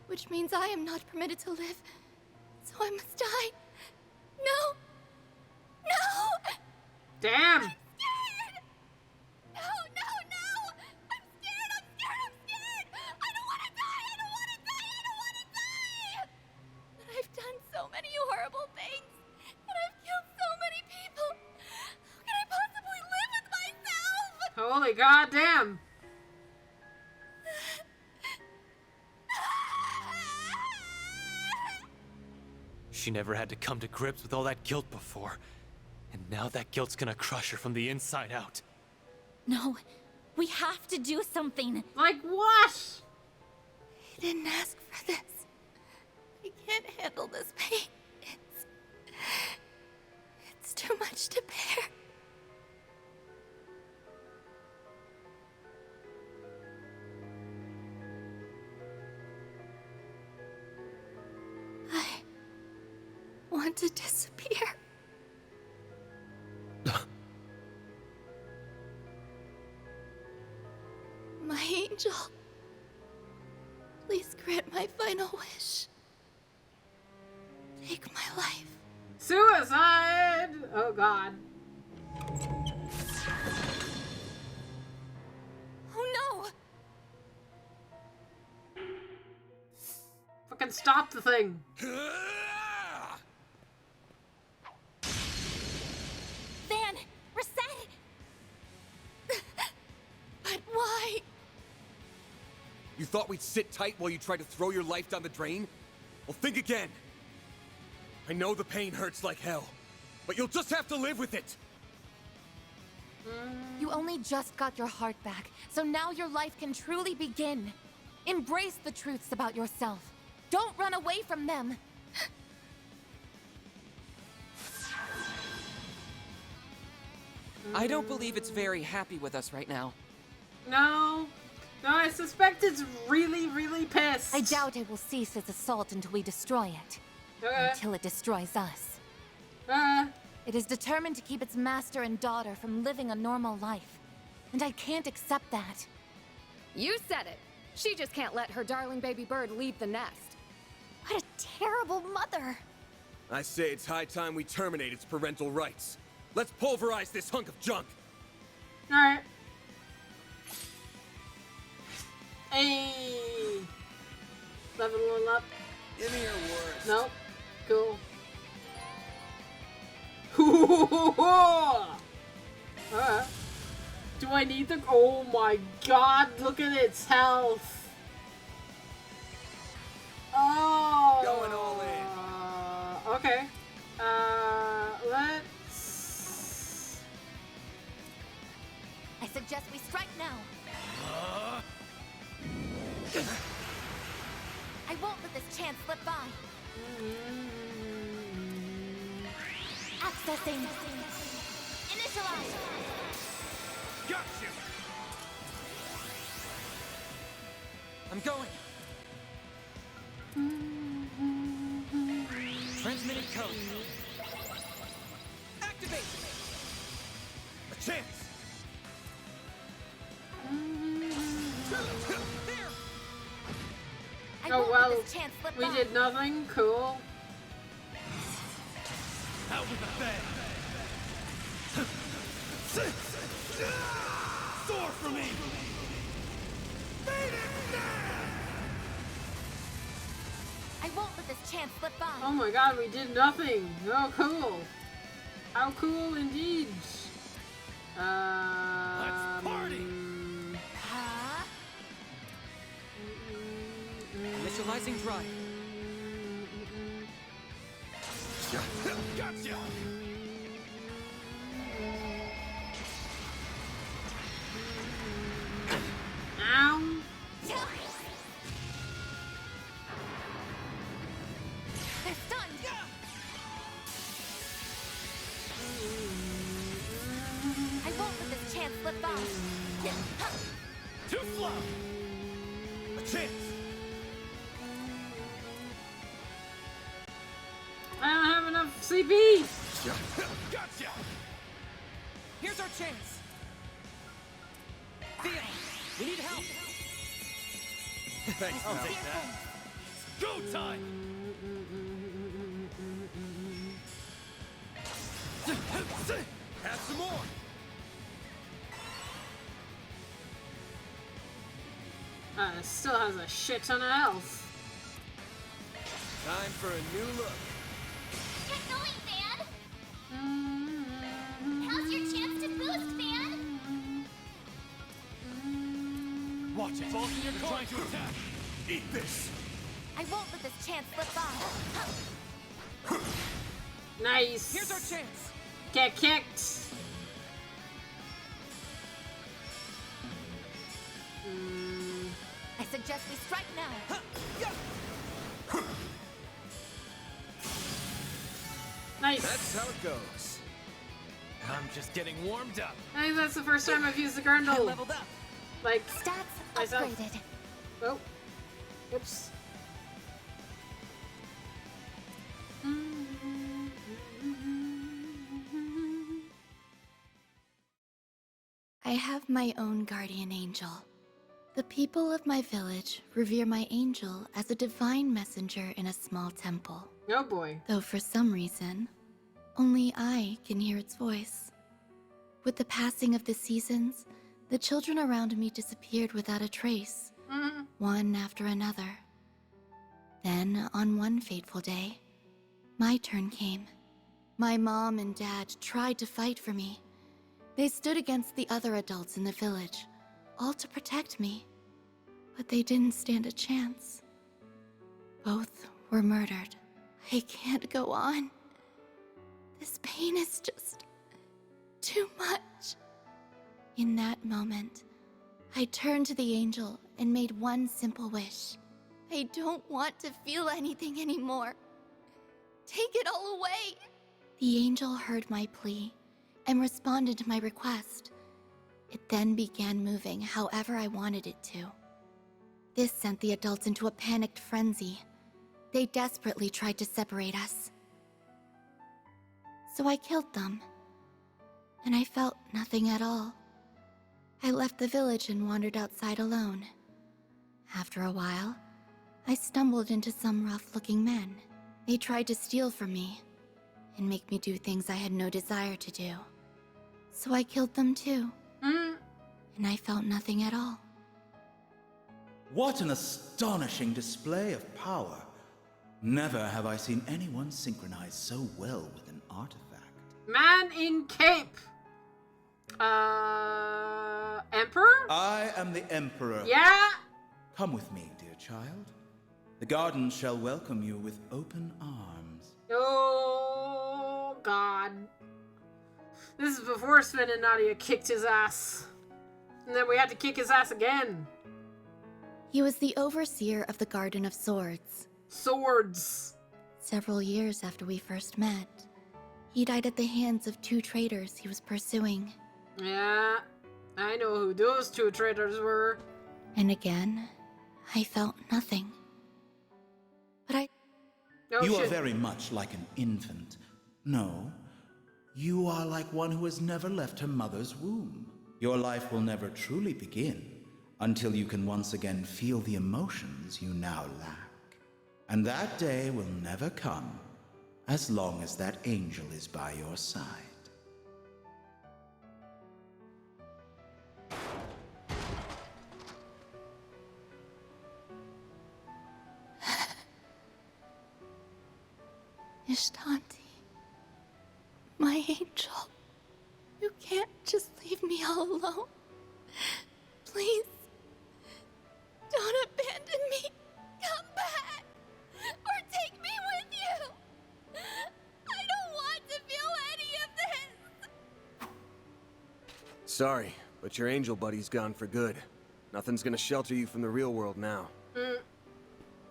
which means I am not permitted to live. So I must die. No! No! Damn! I'm scared! No, no, no! I'm scared, I'm scared, I'm scared! I don't want to die, I don't want to die, I don't want to die! But I've done so many horrible things, and I've killed so many people. How can I possibly live with myself? Holy goddamn! She never had to come to grips with all that guilt before. And now that guilt's gonna crush her from the inside out. No, we have to do something. Like what? I didn't ask for this. I can't handle this pain. It's too much to bear. I want to disappear. My angel, please grant my final wish. Take my life. Suicide! Oh god. Oh no! Fucking stop the thing. Van! Reset! But why? You thought we'd sit tight while you tried to throw your life down the drain? Well, think again. I know the pain hurts like hell, but you'll just have to live with it. You only just got your heart back, so now your life can truly begin. Embrace the truths about yourself. Don't run away from them. I don't believe it's very happy with us right now. No. No, I suspect it's really, really pissed. I doubt it will cease its assault until we destroy it. Until it destroys us. It is determined to keep its master and daughter from living a normal life. And I can't accept that. You said it. She just can't let her darling baby bird leave the nest. What a terrible mother. I say it's high time we terminate its parental rights. Let's pulverize this hunk of junk. Alright. Hey. Level up. Give me your worst. Nope. Cool. Alright. Do I need the... Oh my god, look at its health. Oh. Going all in. Okay. Let's... I suggest we strike now. I won't let this chance slip by. Accessing. Initialize. Got you! I'm going. Transmitting code. Activate! A chance! Oh well, we did nothing. Cool. Out with the bang! Soar for me! I won't let this chance slip by. Oh my god, we did nothing. Oh, cool. How cool indeed. Let's party! Initializing drive. Gotcha! Ow. They're stunned! I won't let this chance slip by. Too slow! A chance! I don't have enough CP. Gotcha! Here's our chance! Theo, we need help! Thanks, I'll pal. take that. Go time! Have some more! Still has a shit ton of health. Time for a new look. Get going, Van! How's your chance to boost, Van? Watch it! Both of your trying to attack! Eat this! I won't let this chance slip by. Nice. Here's our chance! Get kicked. I suggest we strike now. Nice. That's how it goes. I'm just getting warmed up. I think that's the first time I've used the Grundle. I leveled up. Like, Stats myself. upgraded. Oh. Oops. I have my own guardian angel. The people of my village revere my angel as a divine messenger in a small temple. Oh boy. Though for some reason, only I can hear its voice. With the passing of the seasons, the children around me disappeared without a trace, one after another. Then, on one fateful day, my turn came. My mom and dad tried to fight for me. They stood against the other adults in the village, all to protect me. But they didn't stand a chance. Both were murdered. I can't go on. This pain is just too much. In that moment, I turned to the angel and made one simple wish. I don't want to feel anything anymore. Take it all away. The angel heard my plea and responded to my request. It then began moving however I wanted it to. This sent the adults into a panicked frenzy. They desperately tried to separate us. So I killed them. And I felt nothing at all. I left the village and wandered outside alone. After a while, I stumbled into some rough-looking men. They tried to steal from me and make me do things I had no desire to do. So I killed them too. And I felt nothing at all. What an astonishing display of power. Never have I seen anyone synchronize so well with an artifact. Man in cape. Emperor? I am the Emperor. Yeah? Come with me, dear child. The garden shall welcome you with open arms. Oh, God. This is before Sven and Nadia kicked his ass. And then we had to kick his ass again. He was the overseer of the Garden of Swords. Swords. Several years after we first met, he died at the hands of 2 traitors he was pursuing. Yeah, I know who those 2 traitors were. And again, I felt nothing. But I... You are very much like an infant. No, you are like one who has never left her mother's womb. Your life will never truly begin until you can once again feel the emotions you now lack. And that day will never come as long as that angel is by your side. Ishtanti, my angel, you can't just leave me all alone. Please, don't abandon me. Come back, or take me with you. Sorry, but your angel buddy's gone for good. Nothing's gonna shelter you from the real world now.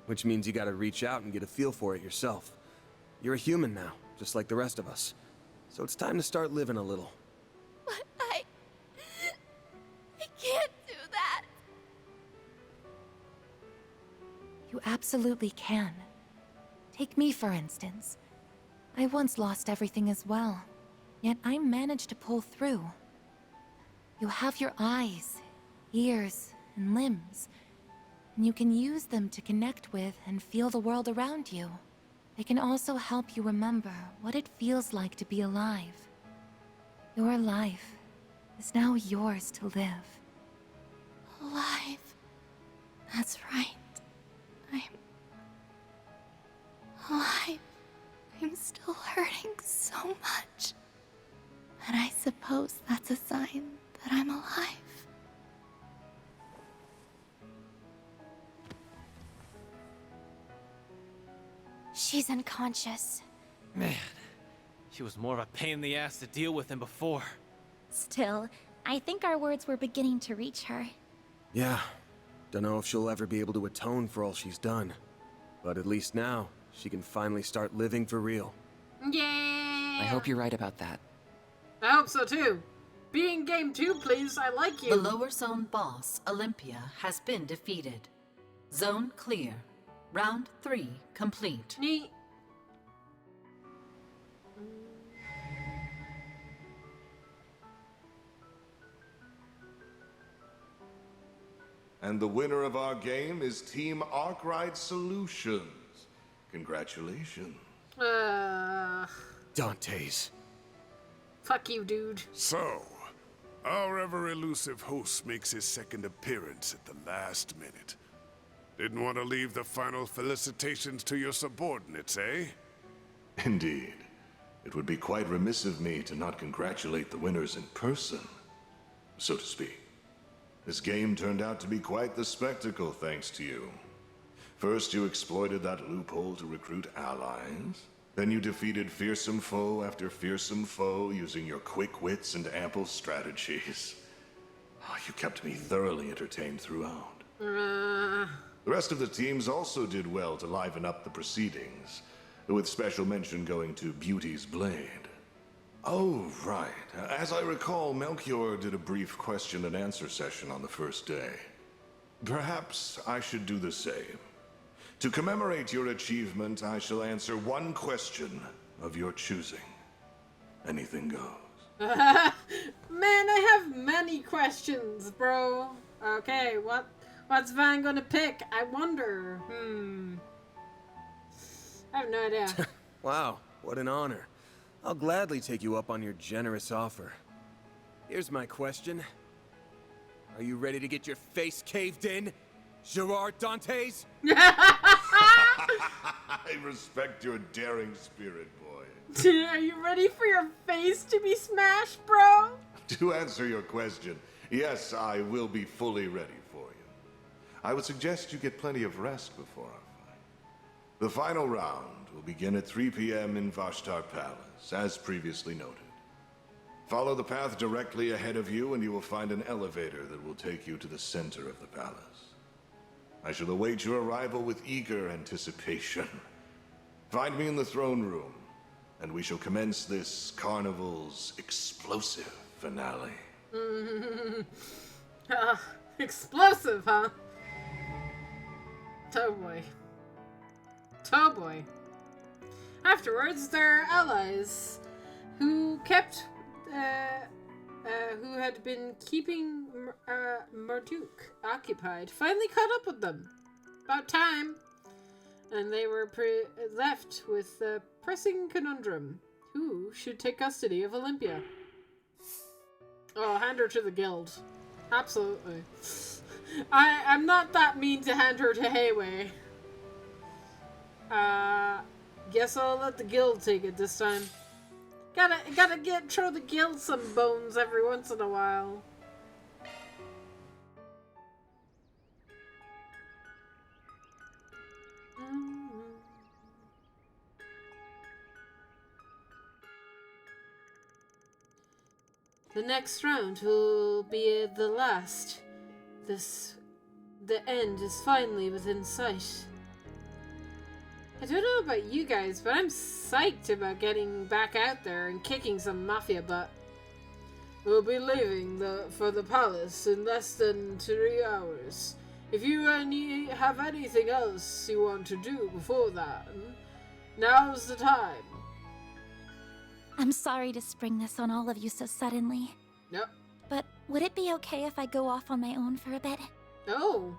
Which means you gotta reach out and get a feel for it yourself. You're a human now, just like the rest of us. So it's time to start living a little. But I can't do that. You absolutely can. Take me, for instance. I once lost everything as well, yet I managed to pull through. You have your eyes, ears, and limbs, and you can use them to connect with and feel the world around you. They can also help you remember what it feels like to be alive. Your life is now yours to live. Alive. That's right. I'm alive. I'm still hurting so much. But I suppose that's a sign that I'm alive. She's unconscious. Man, she was more of a pain in the ass to deal with than before. Still, I think our words were beginning to reach her. Yeah. Don't know if she'll ever be able to atone for all she's done. But at least now, she can finally start living for real. Yeah! I hope you're right about that. I hope so too. Be in game 2, please. I like you. The lower zone boss, Olympia, has been defeated. Zone clear. Round 3 complete. Neat. And the winner of our game is Team Arkwright Solutions. Congratulations. Dante's. Fuck you, dude. So, our ever-elusive host makes his second appearance at the last minute. Didn't want to leave the final felicitations to your subordinates, eh? Indeed. It would be quite remiss of me to not congratulate the winners in person, so to speak. This game turned out to be quite the spectacle thanks to you. First, you exploited that loophole to recruit allies. Then you defeated fearsome foe after fearsome foe using your quick wits and ample strategies. You kept me thoroughly entertained throughout. The rest of the teams also did well to liven up the proceedings, with special mention going to Beauty's Blade. Oh, right. As I recall, Melchior did a brief question and answer session on the first day. Perhaps I should do the same. To commemorate your achievement, I shall answer one question of your choosing. Anything goes. Man, I have many questions, bro. Okay, what's Van gonna pick? I wonder. I have no idea. Wow, what an honor. I'll gladly take you up on your generous offer. Here's my question. Are you ready to get your face caved in, Gerard Dantes? I respect your daring spirit, boy. Are you ready for your face to be smashed, bro? To answer your question, yes, I will be fully ready for you. I would suggest you get plenty of rest before our fight. The final round will begin at 3 p.m. in Vashtar Palace, as previously noted. Follow the path directly ahead of you and you will find an elevator that will take you to the center of the palace. I shall await your arrival with eager anticipation. Find me in the throne room, and we shall commence this carnival's explosive finale. Explosive, huh? Oh boy. Oh boy. Afterwards, there are allies who who had been keeping Marduk occupied, finally caught up with them. About time. And they were left with the pressing conundrum. Who should take custody of Olympia? Oh, hand her to the guild. Absolutely. I'm not that mean to hand her to Hayway. Guess I'll let the guild take it this time. Gotta throw the guild some bones every once in a while. The next round will be the last. The end is finally within sight. I don't know about you guys, but I'm psyched about getting back out there and kicking some mafia butt. We'll be leaving for the palace in less than 3 hours. If you have anything else you want to do before that, now's the time. I'm sorry to spring this on all of you so suddenly. Yep. But would it be okay if I go off on my own for a bit? Oh.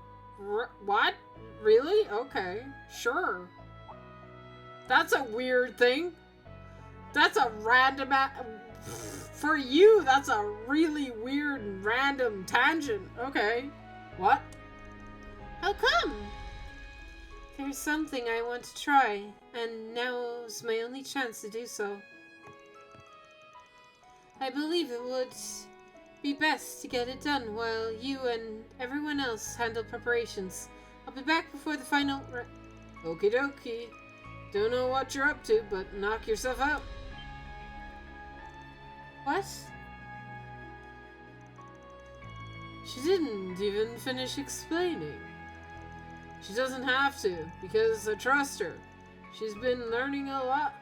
What? Really? Okay. Sure. That's a weird thing. That's a random... For you, that's a really weird and random tangent. Okay. What? How come? There's something I want to try, and now's my only chance to do so. I believe it would be best to get it done while you and everyone else handle preparations. I'll be back before the final Okie dokie. Don't know what you're up to, but knock yourself out. What? She didn't even finish explaining. She doesn't have to, because I trust her. She's been learning a lot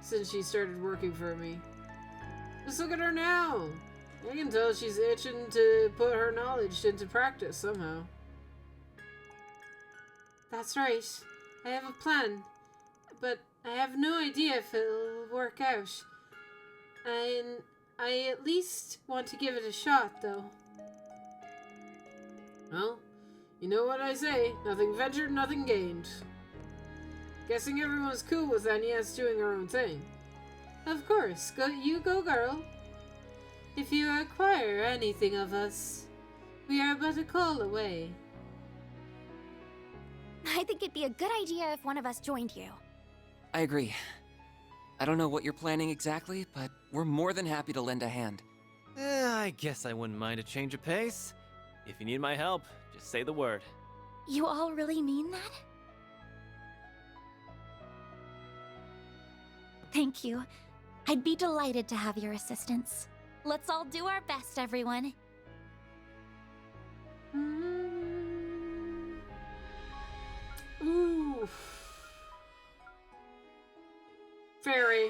since she started working for me. Just look at her now. I can tell she's itching to put her knowledge into practice somehow. That's right. I have a plan, but I have no idea if it'll work out. I at least want to give it a shot, though. Well, you know what I say. Nothing ventured, nothing gained. Guessing everyone's cool with Agnes doing her own thing. Of course. You go, girl. If you acquire anything of us, we are but a call away. I think it'd be a good idea if one of us joined you. I agree. I don't know what you're planning exactly, but we're more than happy to lend a hand. I guess I wouldn't mind a change of pace. If you need my help, just say the word. You all really mean that? Thank you. I'd be delighted to have your assistance. Let's all do our best, everyone. Ooh. Fairy.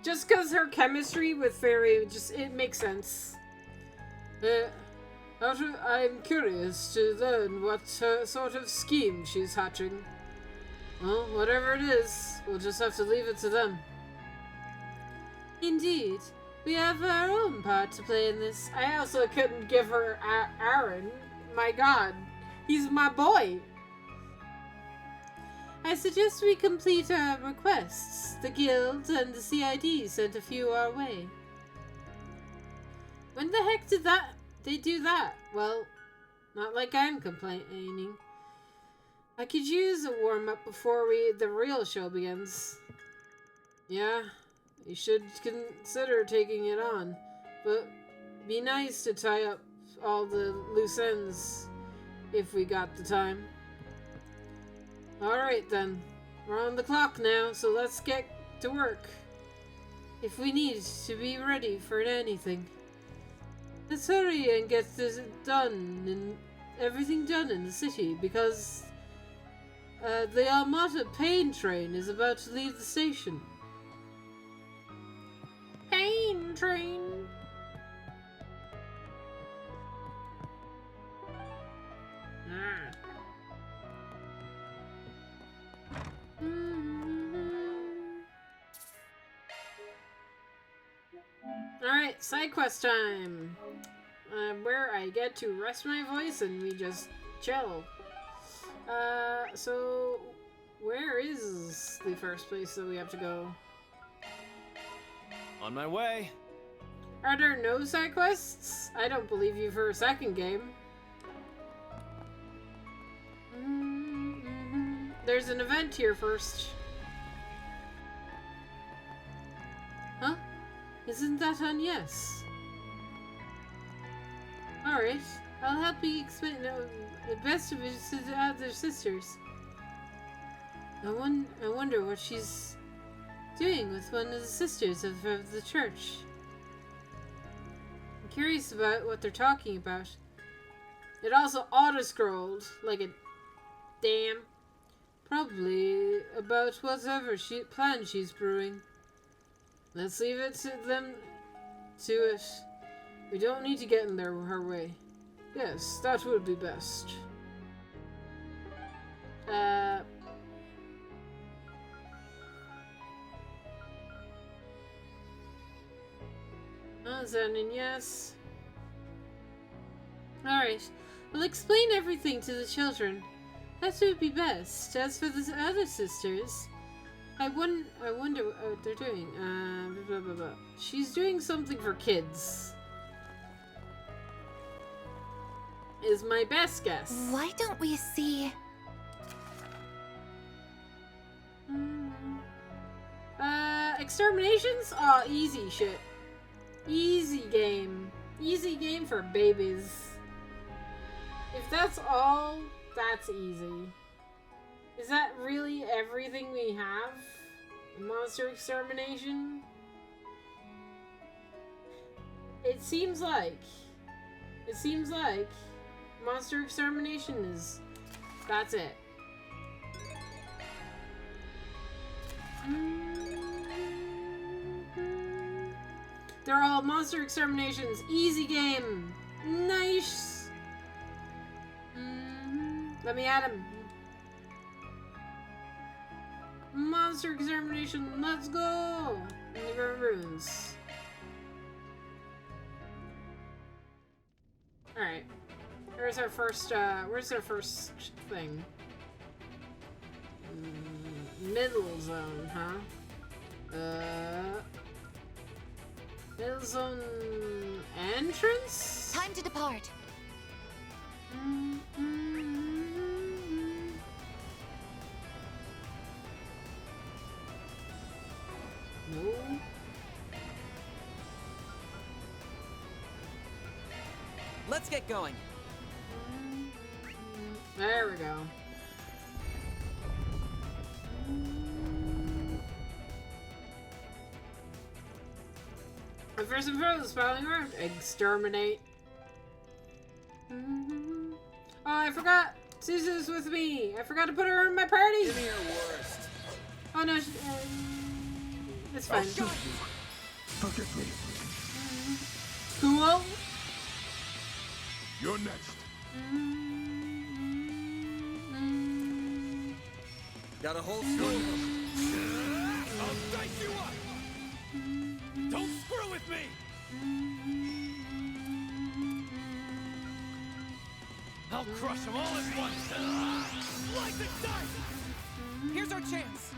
Just because her chemistry with Fairy, it makes sense. I'm curious to learn what sort of scheme she's hatching. Well, whatever it is, we'll just have to leave it to them. Indeed. We have our own part to play in this. I also couldn't give her Aaron. My god. He's my boy. I suggest we complete our requests. The guild and the CID sent a few our way. When the heck did they do that? Well, not like I'm complaining. I could use a warm-up before the real show begins. Yeah, you should consider taking it on, but be nice to tie up all the loose ends if we got the time. Alright then, we're on the clock now, so let's get to work. If we need to be ready for anything. Let's hurry and get this done and everything done in the city, because the Armada Pain train is about to leave the station. Pain train! Alright, side quest time! Where I get to rest my voice and we just chill. So where is the first place that we have to go? On my way. Are there no side quests? I don't believe you for a second game. There's an event here first. Huh? Isn't that on yes? Alright, I'll help you explain. No, the best of it is to the other sisters. I wonder what she's doing with one of the sisters of the church. I'm curious about what they're talking about. It also auto-scrolled like a damn. Probably about whatever plan she's brewing. Let's leave it to them to it. We don't need to get in her way. Yes, that would be best. Zenin, yes. Alright, we'll explain everything to the children. That would be best. As for the other sisters, I wonder what they're doing. Blah, blah, blah. She's doing something for kids. Is my best guess. Why don't we see... Exterminations? Oh, easy shit. Easy game. Easy game for babies. If that's all, that's easy. Is that really everything we have? Monster extermination? It seems like monster extermination is... that's it. They're all monster exterminations. Easy game. Nice. Let me add him. Monster extermination. Let's go. In the ruins. All right. Where's our first thing? Middle zone, huh? Middle zone entrance? Time to depart. No. Let's get going. There we go. First and foremost, spelling around. Exterminate. Oh, I forgot. Suzu's with me. I forgot to put her in my party. Give me your worst. Oh no, it's fine. Forget me. Cool. You're next. Got a whole story. I'll dice you up. Don't screw with me. I'll crush them all at once. Slice and dice. Here's our chance.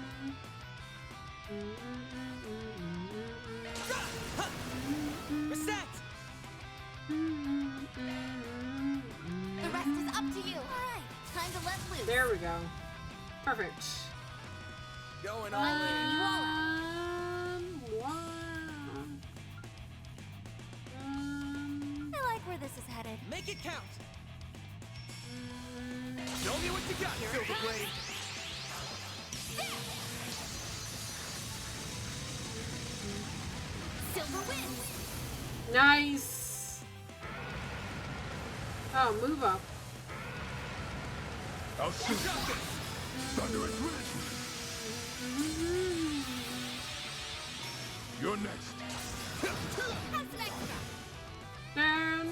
Reset. The rest is up to you. All right, time to let loose. There we go. Perfect. Going all I'm in. leading you all up. I like where this is headed. Make it count. Show me what you got, Silver Blade. Silver wins. Nice. Oh, move up. I'll shoot. Thunderous Ridge. You're next. Have some extra. Down.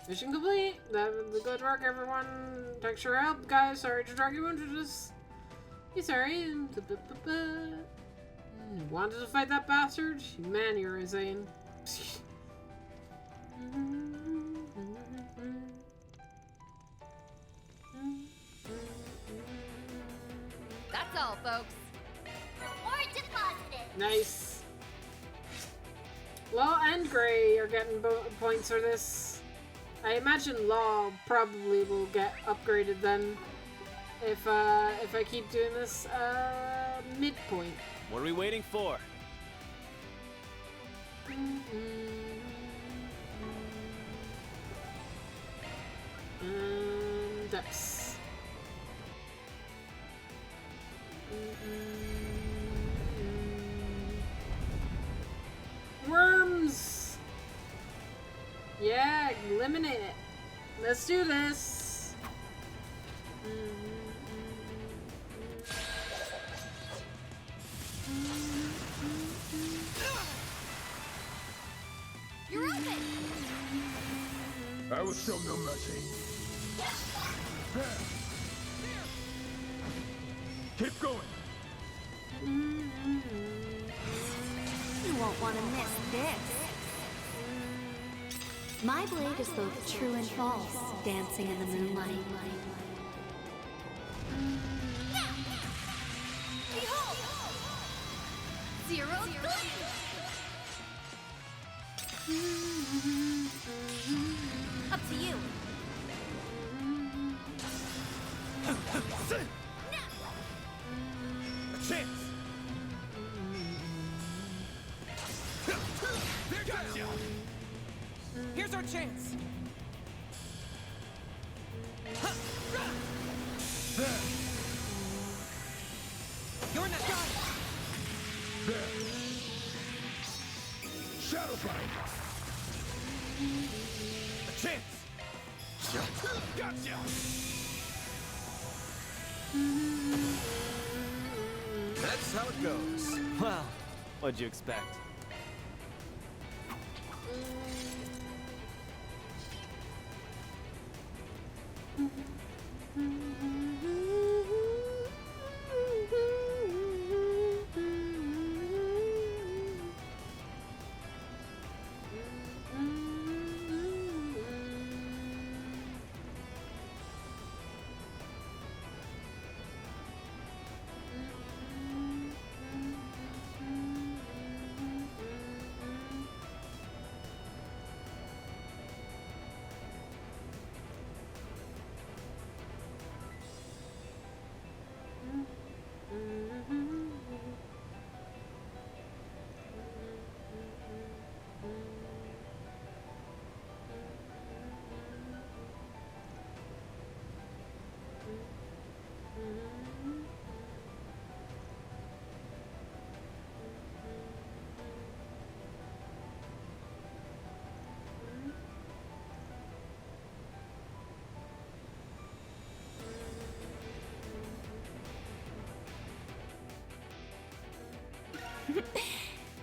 Mission complete. That was good work, everyone. Thanks for your help, guys. Sorry to drag you into this. Be sorry. Wanted to fight that bastard? Man, you're insane. That's all, folks. Reward deposited. Nice. Law and Gray are getting points for this. I imagine Law probably will get upgraded then if I keep doing this midpoint. What are we waiting for? Depths. Worms! Yeah, eliminate it. Let's do this. You're open! I will show no mercy. Keep going. You won't want to miss this. My blade is both true and false, dancing in the moonlight. Behold! Zero three! Up to you. A chance! Gotcha! Here's our chance. You're not got it. Shadow Bite. A chance! Gotcha! That's how it goes. Well, what'd you expect?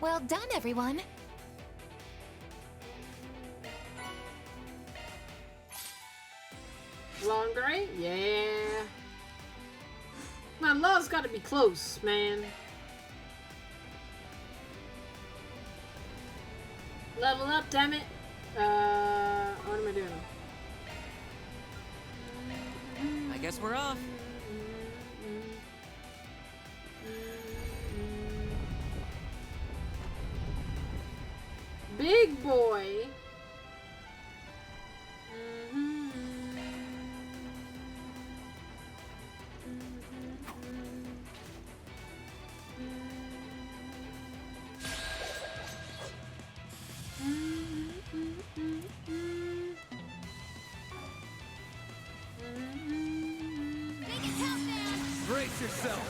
Well done, everyone. Long Grey? Yeah. My law's gotta be close, man. Level up, damn it. What am I doing? I guess we're off. Big boy. Brace yourself!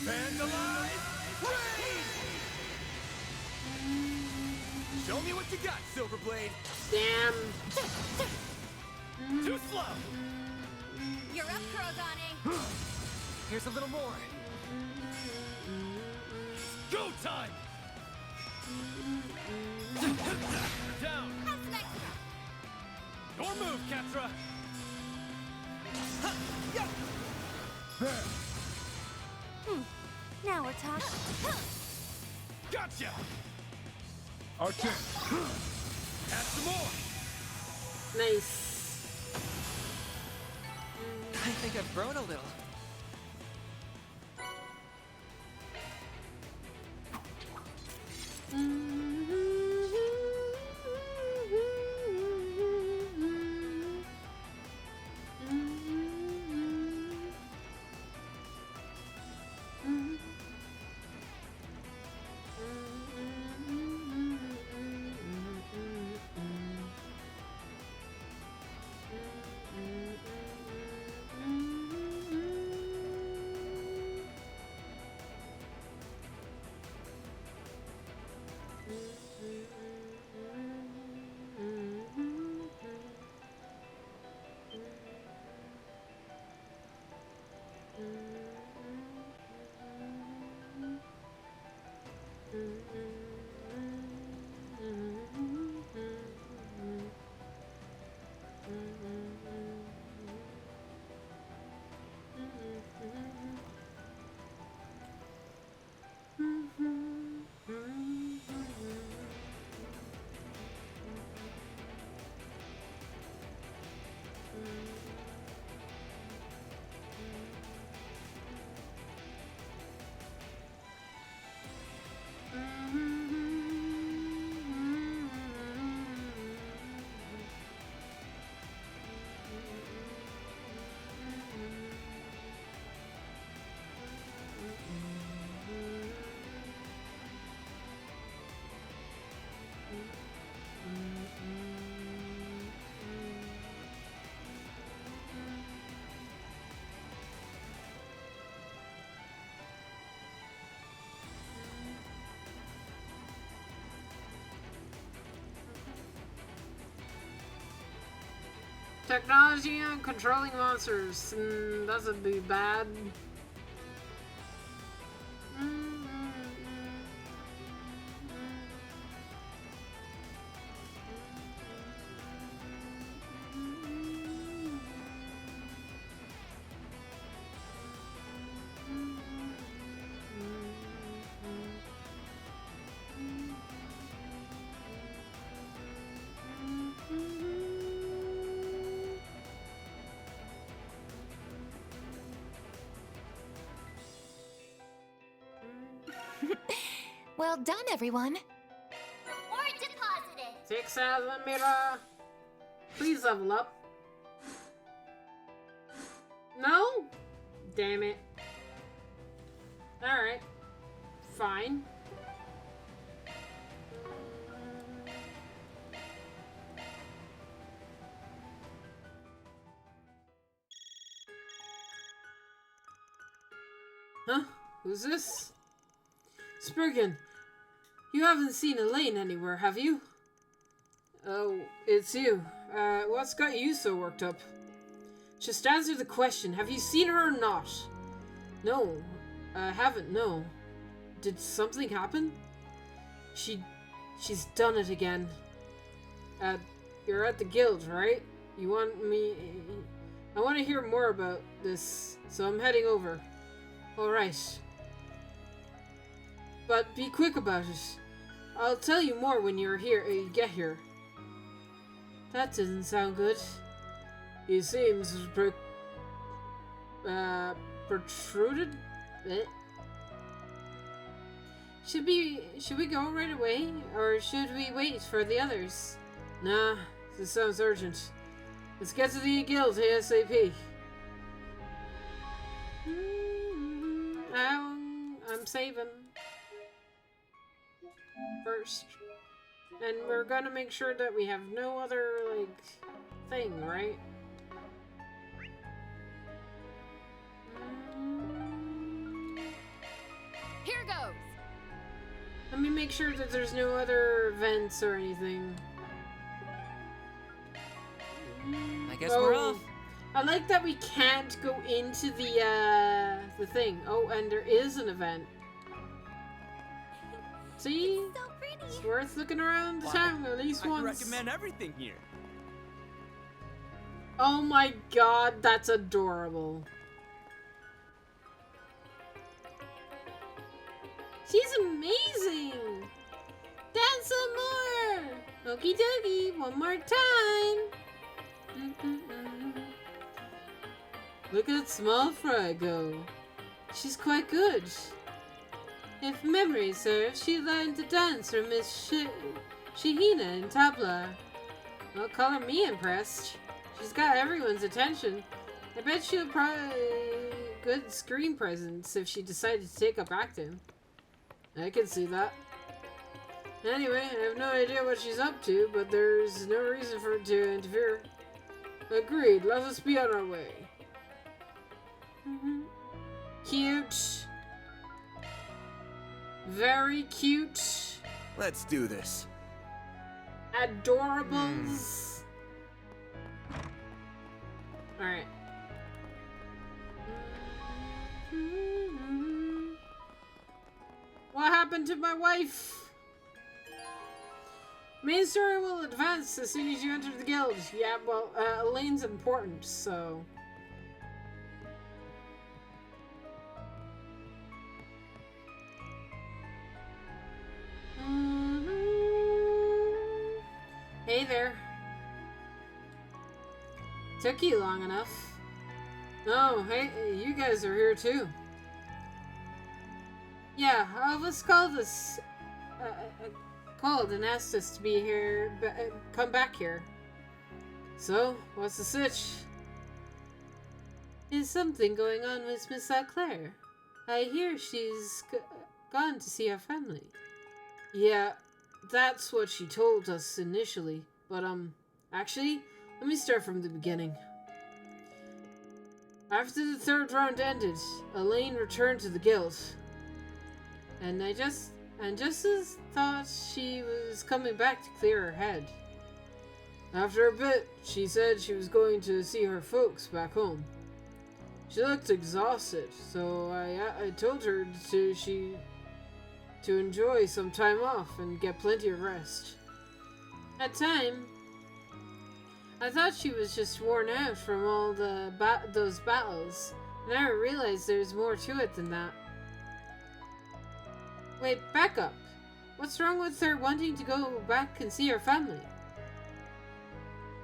Vandalize! Raise! Show me what you got, Silverblade! Damn. Too slow! You're up, Kurogane. Here's a little more. Go time! Down! Have some extra. Your move, Catra! Now we're talking. Gotcha! Our chance. Add some more! Nice. I think I've grown a little. Technology on controlling monsters. That would be bad. Well done, everyone. Reward deposited. 6,000 mirror. Please level up. No? Damn it. Alright. Fine. Huh? Who's this? Spriggan, you haven't seen Elaine anywhere, have you? Oh, it's you. What's got you so worked up? Just answer the question. Have you seen her or not? No, I haven't, no. Did something happen? She's done it again. You're at the guild, right? You want me... I want to hear more about this, so I'm heading over. Alright. But be quick about it. I'll tell you more when you get here. That doesn't sound good. He seems protruded. Should we go right away, or should we wait for the others? Nah, this sounds urgent. Let's get to the guild ASAP. I'm saving first, and we're gonna make sure that we have no other thing, right? Here goes. Let me make sure that there's no other events or anything. I guess we're off. I like that we can't go into the thing. Oh, and there is an event. See? So pretty. It's worth looking around the town at least once. I recommend everything here. Oh my god, that's adorable. She's amazing! Dance some more! Okie dokie, one more time! Look at small fry go. She's quite good. If memory serves, she learned to dance from Miss Shahina in Tabla. Well, color me impressed. She's got everyone's attention. I bet she'll probably good screen presence if she decided to take up acting. I can see that. Anyway, I have no idea what she's up to, but there's no reason for her to interfere. Agreed, let us be on our way. Cute. Very cute. Let's do this. Adorables. Alright. What happened to my wife? Main story will advance as soon as you enter the guild. Yeah, well, Elaine's important, so... Hey there. Took you long enough. Oh, hey, you guys are here too. Yeah, Elvis called us, called and asked us to be here, come back here. So, what's the sitch? Is something going on with Miss Claire? I hear she's gone to see her family. Yeah, that's what she told us initially, but actually, let me start from the beginning. After the third round ended, Elaine returned to the guild. And Justice thought she was coming back to clear her head. After a bit, she said she was going to see her folks back home. She looked exhausted, so I told her to enjoy some time off and get plenty of rest. At time, I thought she was just worn out from all those battles, and I realized there's more to it than that. Wait, back up. What's wrong with her wanting to go back and see her family?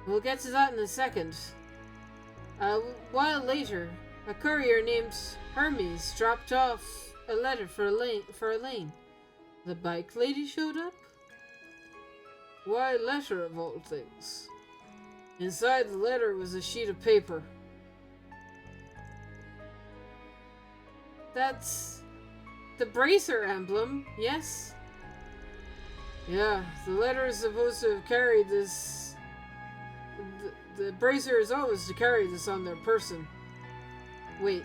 We'll get to that in a second. A while later, a courier named Hermes dropped off a letter for Elaine. The bike lady showed up? Why letter of all things? Inside the letter was a sheet of paper. That's the bracer emblem, yes? Yeah, the letter is supposed to have carried this. The bracer is always to carry this on their person. Wait.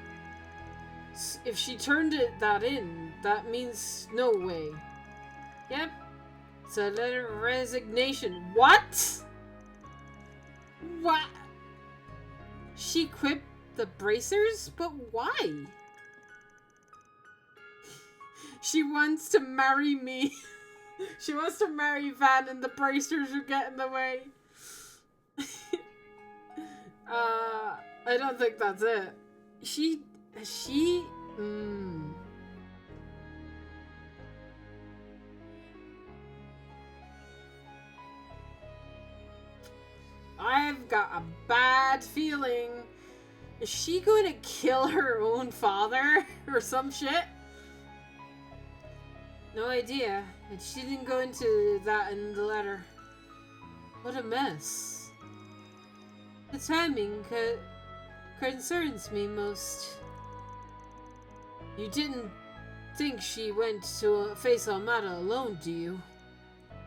If she turned that in, that means no way. Yep. It's a letter of resignation. What? What? She equipped the bracers? But why? She wants to marry me. She wants to marry Van and the bracers will get in the way. I don't think that's it. I've got a bad feeling. Is she going to kill her own father or some shit? No idea. And she didn't go into that in the letter. What a mess. The timing concerns me most. You didn't think she went to face Almada alone, do you?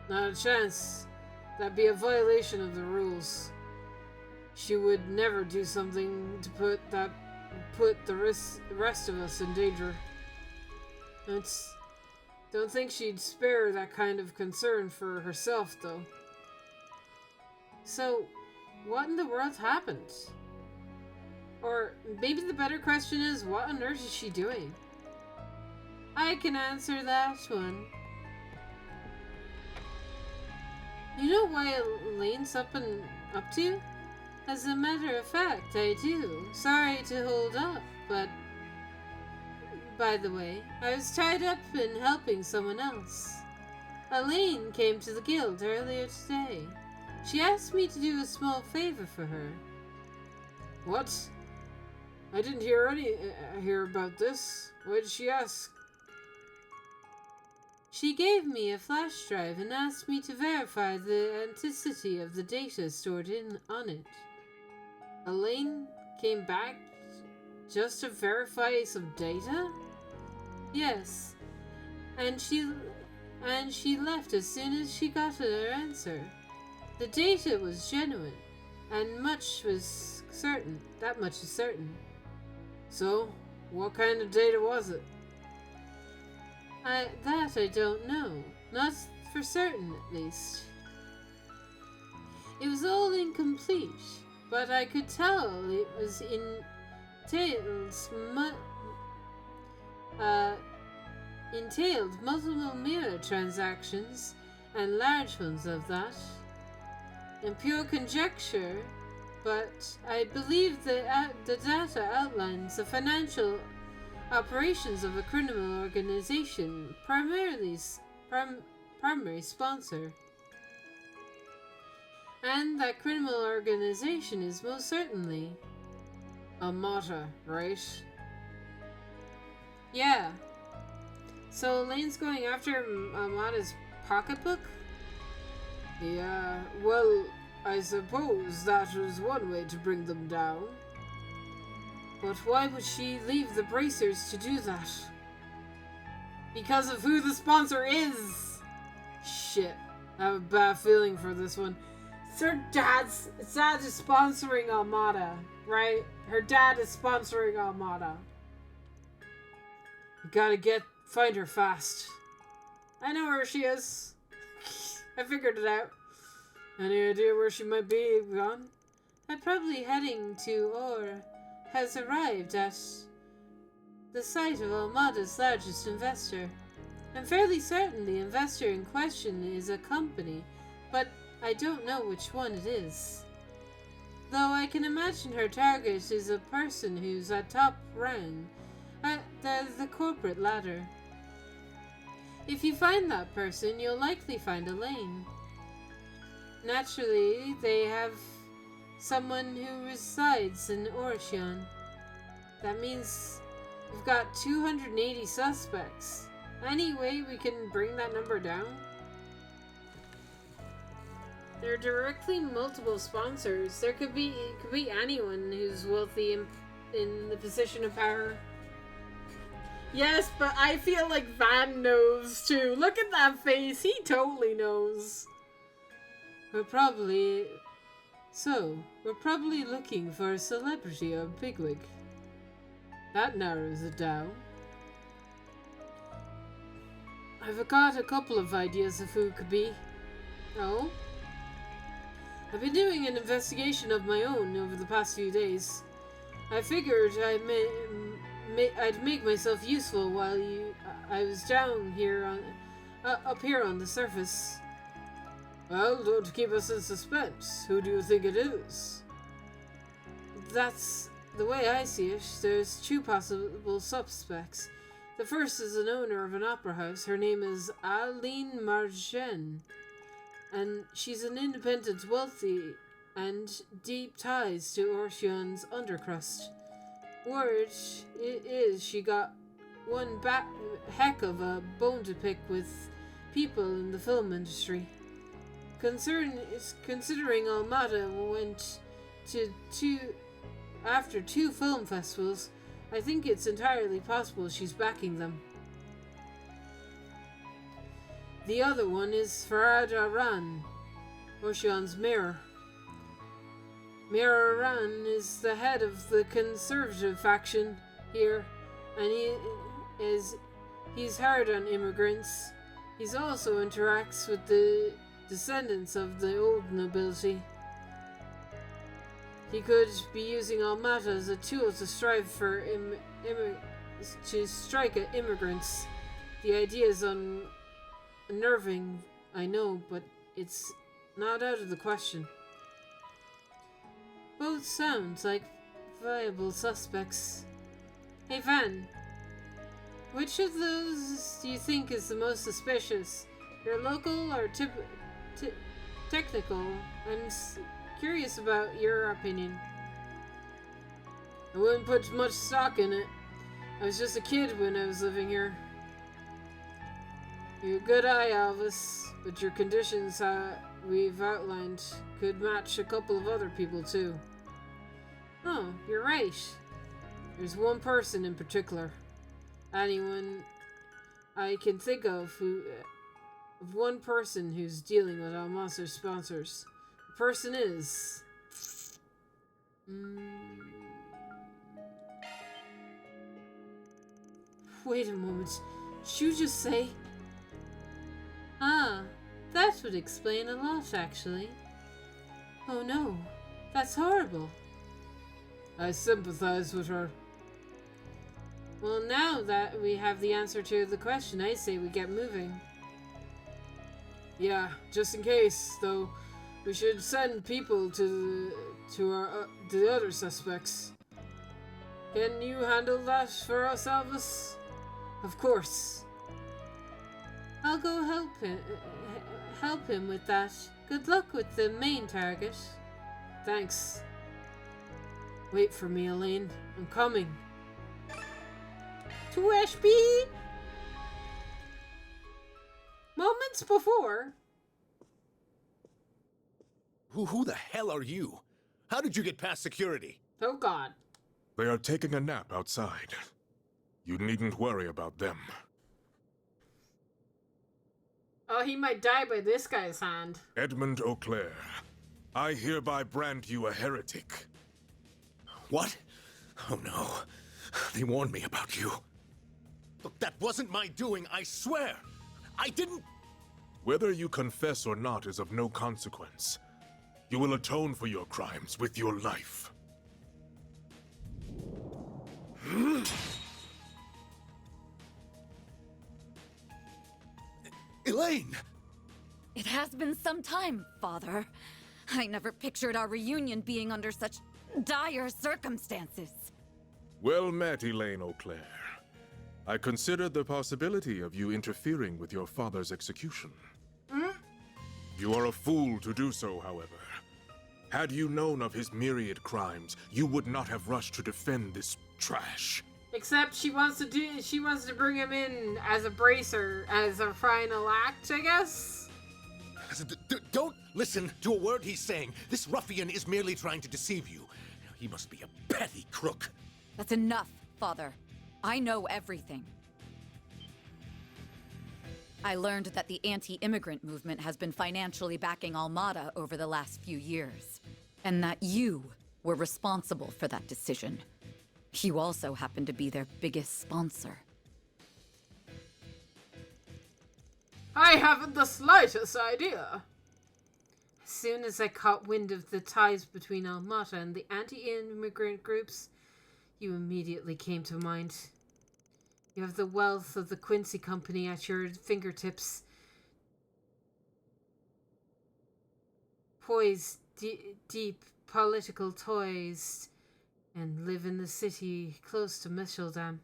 Not a chance. That'd be a violation of the rules. She would never do something to put the rest of us in danger. Don't think she'd spare that kind of concern for herself, though. So, what in the world happened? Or maybe the better question is, what on earth is she doing? I can answer that one. You know why Elaine's up to? As a matter of fact, I do. Sorry to hold up, but... By the way, I was tied up in helping someone else. Elaine came to the guild earlier today. She asked me to do a small favor for her. What? I didn't hear about this. Why did she ask? She gave me a flash drive and asked me to verify the authenticity of the data stored on it. Elaine came back just to verify some data? Yes. And she left as soon as she got her answer. The data was genuine, and much is certain. So, what kind of data was it? That I don't know. Not for certain, at least. It was all incomplete, but I could tell it was entailed multiple mirror transactions and large ones of that. In pure conjecture, but I believe the data outlines the financial operations of a criminal organization, primary sponsor. And that criminal organization is most certainly Amata, right? Yeah. So Elaine's going after Amata's pocketbook? Yeah, well, I suppose that was one way to bring them down. But why would she leave the bracers to do that? Because of who the sponsor is! Shit, I have a bad feeling for this one. Her dad's is sponsoring Armada, right? Her dad is sponsoring Armada. You gotta find her fast. I know where she is. I figured it out. Any idea where she might be gone? I'm probably heading to or has arrived at the site of Almada's largest investor. I'm fairly certain the investor in question is a company, but I don't know which one it is. Though I can imagine her target is a person who's at top rung at the corporate ladder. If you find that person, you'll likely find Elaine. Naturally, they have someone who resides in Orcheon. That means we've got 280 suspects. Any way we can bring that number down? There are directly multiple sponsors. It could be anyone who's wealthy in the position of power. Yes, but I feel like Van knows too. Look at that face. He totally knows. We're probably looking for a celebrity or bigwig. That narrows it down. I've got a couple of ideas of who it could be. Oh? I've been doing an investigation of my own over the past few days. I figured I'd make myself useful while I was down here up here on the surface. Well, don't keep us in suspense. Who do you think it is? That's the way I see it. There's two possible suspects. The first is an owner of an opera house. Her name is Aline Margen, and she's an independent, wealthy, and deep ties to Orcheon's undercrust. Word is she got one heck of a bone to pick with people in the film industry. Considering Almada went after two film festivals, I think it's entirely possible she's backing them. The other one is Farad Aran, Orcheon's mayor. Mayor Aran is the head of the conservative faction here, and he's hard on immigrants. He also interacts with the descendants of the old nobility. He could be using Almata as a tool to strive for strike at immigrants. The idea is unnerving, I know, but it's not out of the question. Both sound like viable suspects. Hey Van, which of those do you think is the most suspicious? Your local or technical? I'm curious about your opinion. I wouldn't put much stock in it. I was just a kid when I was living here. You're a good eye, Alvis, but your conditions we've outlined could match a couple of other people too. Oh, you're right. There's one person in particular. Anyone I can think of one person who's dealing with our monster sponsors. The person is... Wait a moment. Did you just say... Ah, that would explain a lot, actually. Oh no, that's horrible. I sympathize with her. Well, now that we have the answer to the question, I say we get moving. Yeah, just in case, though, we should send people to the other suspects. Can you handle that for us, Alvis? Of course. I'll go help him with that. Good luck with the main target. Thanks. Wait for me, Elaine. I'm coming. To Ashby! Moments before. Who the hell are you? How did you get past security? Oh God. They are taking a nap outside. You needn't worry about them. Oh, he might die by this guy's hand. Edmund Auclair, I hereby brand you a heretic. What? Oh no. They warned me about you. Look, that wasn't my doing, I swear! I didn't... Whether you confess or not is of no consequence. You will atone for your crimes with your life. Elaine! It has been some time, Father. I never pictured our reunion being under such dire circumstances. Well met, Elaine Eau Claire. I considered the possibility of you interfering with your father's execution. You are a fool to do so, however. Had you known of his myriad crimes, you would not have rushed to defend this trash. Except she wants to bring him in as a bracer, as a final act, I guess? Don't listen to a word he's saying. This ruffian is merely trying to deceive you. He must be a petty crook. That's enough, Father. I know everything. I learned that the anti-immigrant movement has been financially backing Almada over the last few years, and that you were responsible for that decision. You also happen to be their biggest sponsor. I haven't the slightest idea. As soon as I caught wind of the ties between Almata and the anti-immigrant groups, you immediately came to mind. You have the wealth of the Quincy Company at your fingertips. Poised deep political toys, and live in the city close to Michelldam.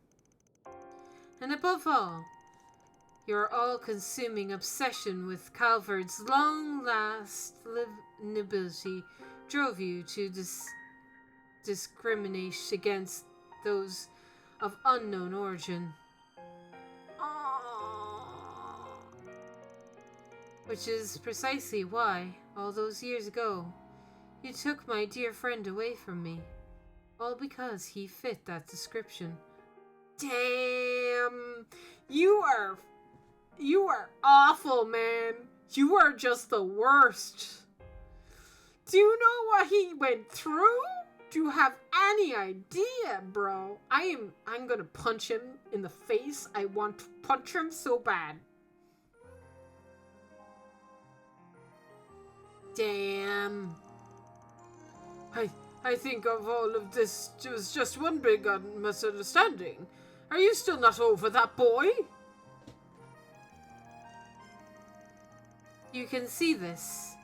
And above all, your all-consuming obsession with Calvard's long-last nobility drove you to discriminate against those of unknown origin. Which is precisely why, all those years ago, you took my dear friend away from me. All because he fit that description. Damn! You are awful, man. You are just the worst. Do you know what he went through? Do you have any idea, bro? I'm gonna punch him in the face. I want to punch him so bad. Damn. I think of all of this was just one big misunderstanding. Are you still not over that boy? You can see this.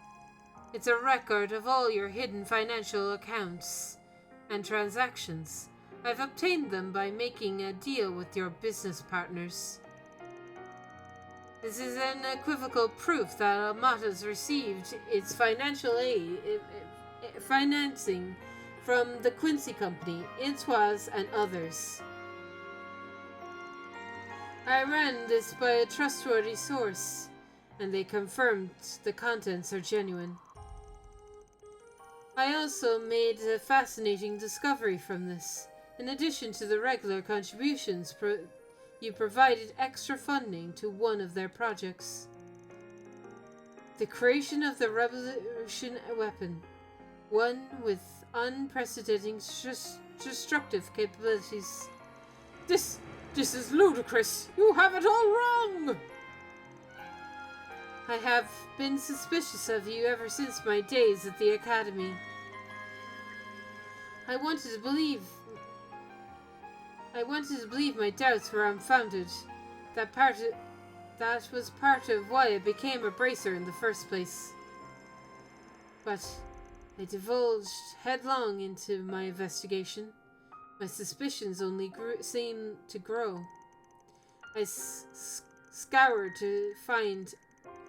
It's a record of all your hidden financial accounts and transactions. I've obtained them by making a deal with your business partners. This is unequivocal proof that Almata's received its financial financing from the Quincy Company, Intoise, and others. I ran this by a trustworthy source, and they confirmed the contents are genuine. I also made a fascinating discovery from this. In addition to the regular contributions, you provided extra funding to one of their projects. The creation of the revolution weapon. One with unprecedented destructive capabilities. This is ludicrous. You have it all wrong. I have been suspicious of you ever since my days at the Academy. I wanted to believe my doubts were unfounded. That was part of why I became a bracer in the first place. But I divulged headlong into my investigation. My suspicions only seemed to grow. I scoured to find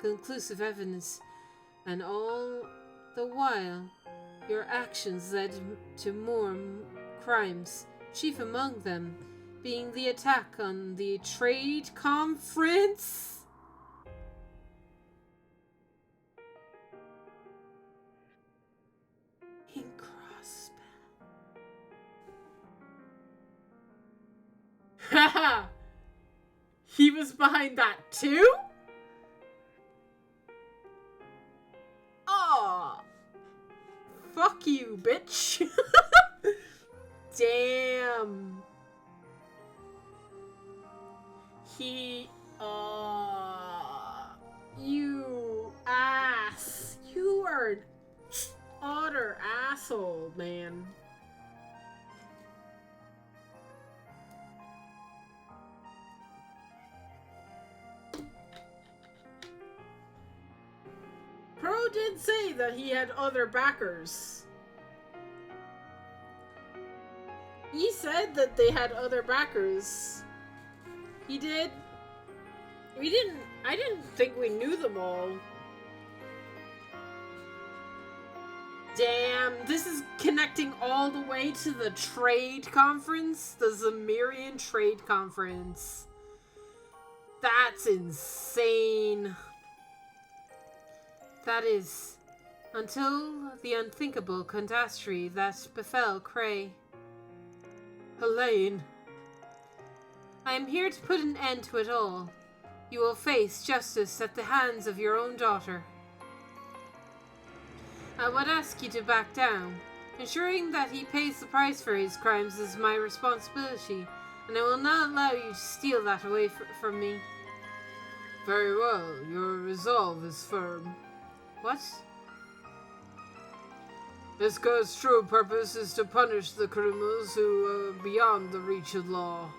conclusive evidence, and all the while, your actions led to more crimes, chief among them being the attack on the trade conference. In Crossspell. Haha! He was behind that too? Aw! Fuck you, bitch! Damn! You ass! You are utter asshole, man. Pro did say that he had other backers. He said that they had other backers. He did. I didn't think we knew them all. Damn, this is connecting all the way to the trade conference, the Zamirian trade conference. That's insane. That is, until the unthinkable catastrophe that befell Cray. Helene. I am here to put an end to it all. You will face justice at the hands of your own daughter. I would ask you to back down. Ensuring that he pays the price for his crimes is my responsibility, and I will not allow you to steal that away from me. Very well, your resolve is firm. What? This code's true purpose is to punish the criminals who are beyond the reach of law.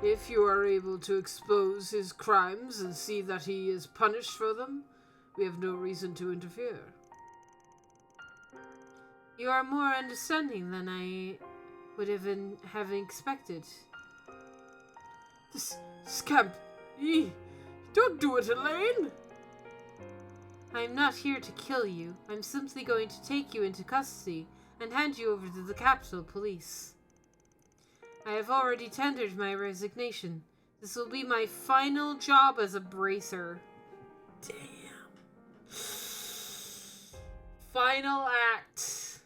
If you are able to expose his crimes and see that he is punished for them, we have no reason to interfere. You are more understanding than I would have expected. This scamp! Don't do it, Elaine! I'm not here to kill you. I'm simply going to take you into custody and hand you over to the Capitol Police. I have already tendered my resignation. This will be my final job as a bracer. Damn. Final act.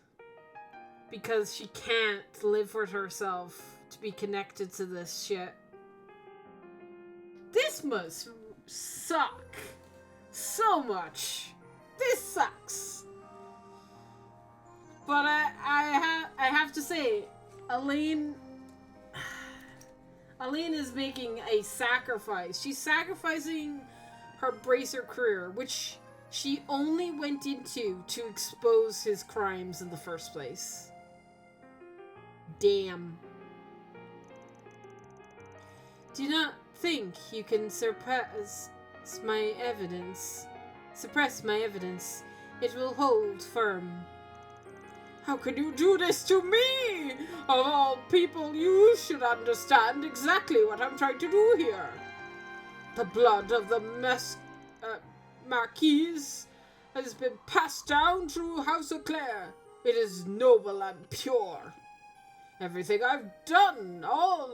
Because she can't live with herself to be connected to this shit. This must suck so much. This sucks. But I have to say, Elaine is making a sacrifice. She's sacrificing her bracer career, which she only went into to expose his crimes in the first place. Damn. Do not think you can suppress my evidence. It will hold firm. How can you do this to me? Of all people, you should understand exactly what I'm trying to do here. The blood of the Marquise has been passed down through House of Clare. It is noble and pure. Everything I've done, all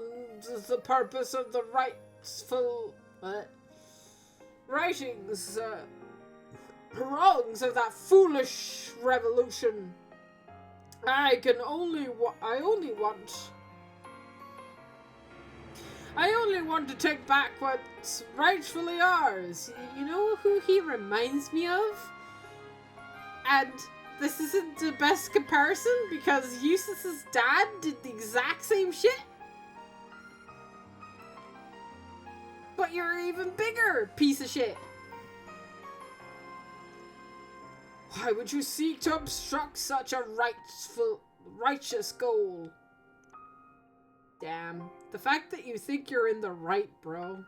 the purpose of the rightful writings, wrongs of that foolish revolution. I only want to take back what's rightfully ours. You know who he reminds me of? And this isn't the best comparison because Eustace's dad did the exact same shit. But you're even bigger, piece of shit. Why would you seek to obstruct such a righteous goal? Damn. The fact that you think you're in the right, bro.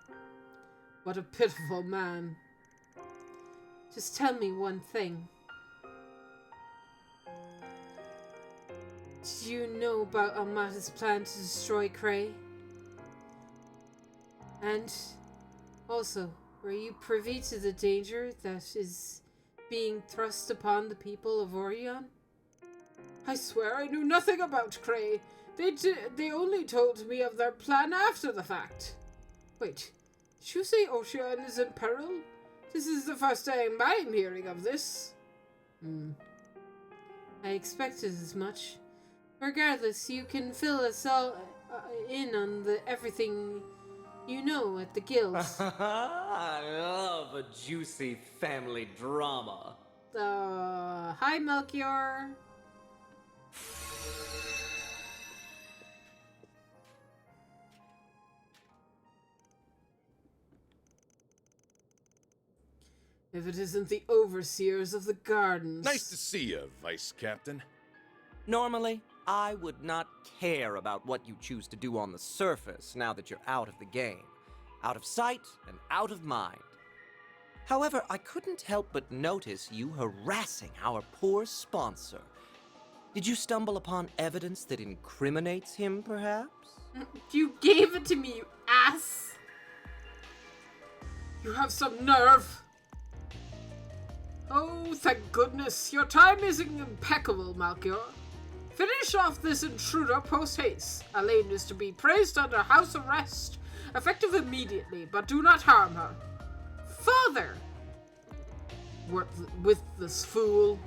What a pitiful man. Just tell me one thing. Did you know about Almata's plan to destroy Cray? And also, were you privy to the danger that is being thrust upon the people of Orion? I swear I knew nothing about Cray. They only told me of their plan after the fact. Wait, did you say Ocean is in peril? This is the first time I'm hearing of this. I expected as much. Regardless, you can fill us all in on everything you know at the guild. I love a juicy family drama. Hi, Melchior. If it isn't the overseers of the gardens. Nice to see you, Vice Captain. Normally, I would not care about what you choose to do on the surface now that you're out of the game. Out of sight and out of mind. However, I couldn't help but notice you harassing our poor sponsor. Did you stumble upon evidence that incriminates him, perhaps? You gave it to me, you ass! You have some nerve! Oh, thank goodness. Your time is impeccable, Malchior. Finish off this intruder post-haste. Elaine is to be placed under house arrest, effective immediately, but do not harm her. Father! With this fool.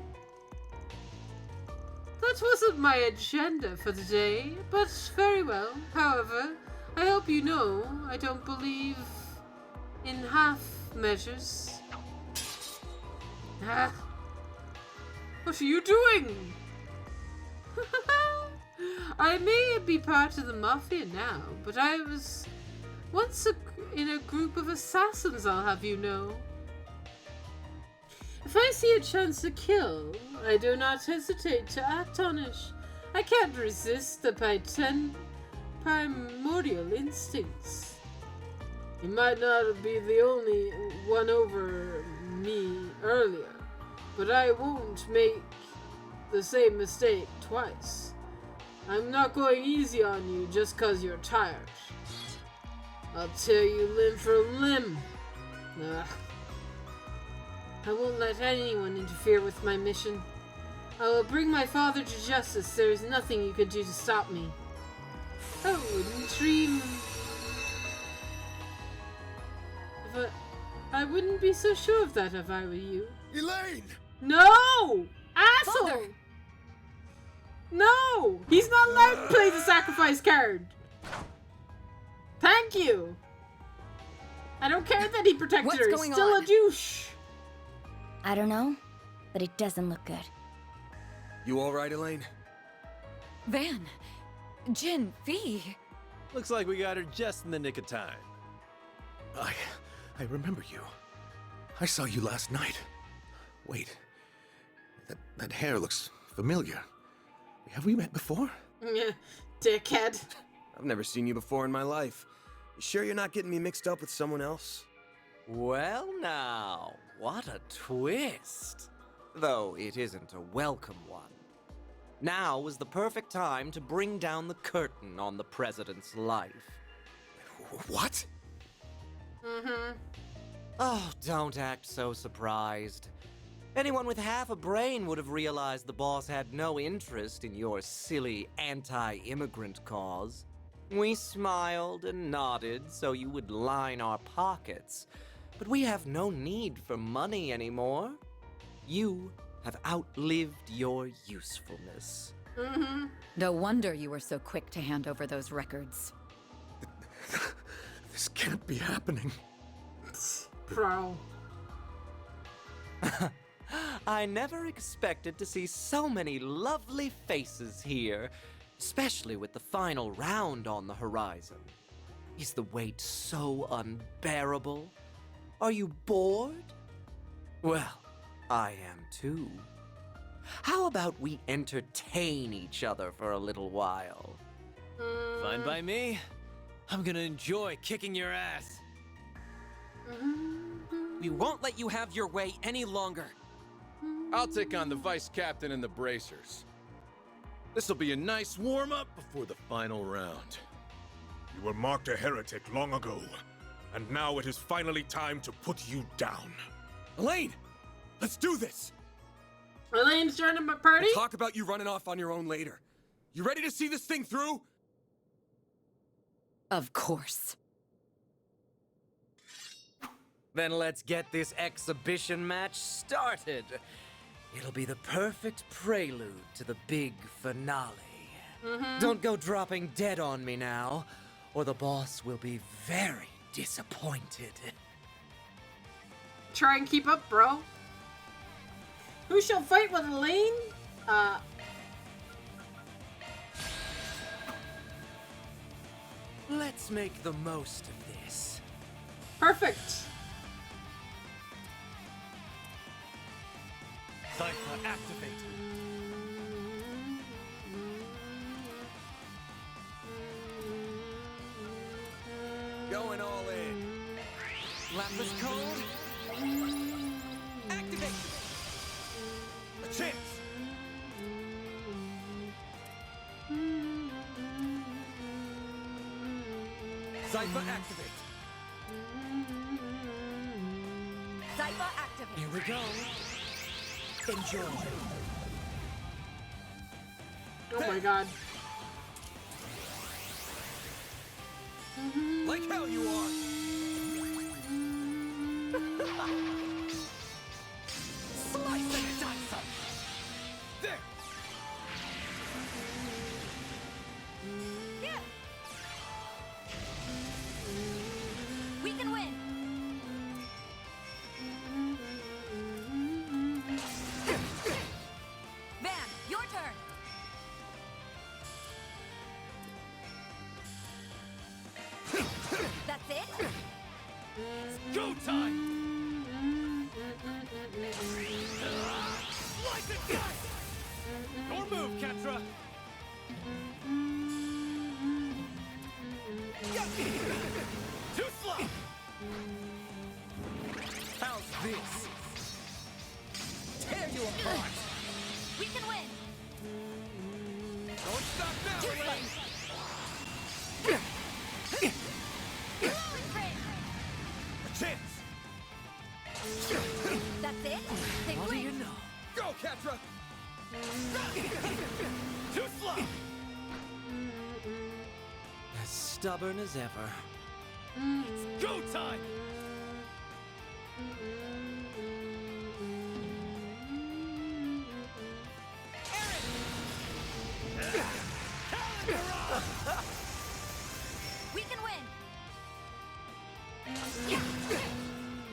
That wasn't my agenda for the day, but very well. However, I hope you know I don't believe in half measures. Ah. What are you doing? I may be part of the Mafia now, but I was once in a group of assassins, I'll have you know. If I see a chance to kill, I do not hesitate to act on it. I can't resist the primordial instincts. You might not be the only one over me earlier, but I won't make the same mistake twice. I'm not going easy on you just 'cause you're tired. I'll tear you limb for limb. Ugh. I won't let anyone interfere with my mission. I will bring my father to justice. There is nothing you can do to stop me. I wouldn't dream. I wouldn't be so sure of that if I were you. Elaine! No! Asshole! Father. No! He's not allowed to play the sacrifice card. Thank you. I don't care that he protected her. He's still a douche. I don't know, but it doesn't look good. You alright, Elaine? Van, Jin, V. Looks like we got her just in the nick of time. I remember you. I saw you last night. Wait. That hair looks familiar. Have we met before? Yeah, dickhead. I've never seen you before in my life. You sure you're not getting me mixed up with someone else? Well now, what a twist. Though it isn't a welcome one. Now is the perfect time to bring down the curtain on the president's life. What? Mm-hmm. Oh, don't act so surprised. Anyone with half a brain would have realized the boss had no interest in your silly anti-immigrant cause. We smiled and nodded so you would line our pockets, but we have no need for money anymore. You have outlived your usefulness. Mm-hmm. No wonder you were so quick to hand over those records. This can't be happening. Pro. I never expected to see so many lovely faces here, especially with the final round on the horizon. Is the wait so unbearable? Are you bored? Well, I am too. How about we entertain each other for a little while? Fine by me. I'm gonna enjoy kicking your ass. We won't let you have your way any longer. I'll take on the vice captain and the bracers. This'll be a nice warm-up before the final round. You were marked a heretic long ago, and now it is finally time to put you down. Elaine! Let's do this! Elaine's joining my party? We'll talk about you running off on your own later. You ready to see this thing through? Of course. Then let's get this exhibition match started. It'll be the perfect prelude to the big finale. Don't go dropping dead on me now, or the boss will be very disappointed. Try and keep up, bro. Who shall fight with Elaine? Let's make the most of this. Perfect. Going all in. Lapis code. Activate. A chance. Zypher activate. Zypher activate. Here we go. Enjoy. Oh my god. Like hell you are. Slice and dice 'em. There. Yeah. We can win. Van, your turn. That's it? Go time! Slice and dice! Your move, Ketra! Too slow! How's this? Tear you apart! We can win. Don't stop now, Too Elaine. Rolling frame. A chance. That's it? They What do win. you know? Go, Ketra. Too slow! As stubborn as ever. It's go time! We can win.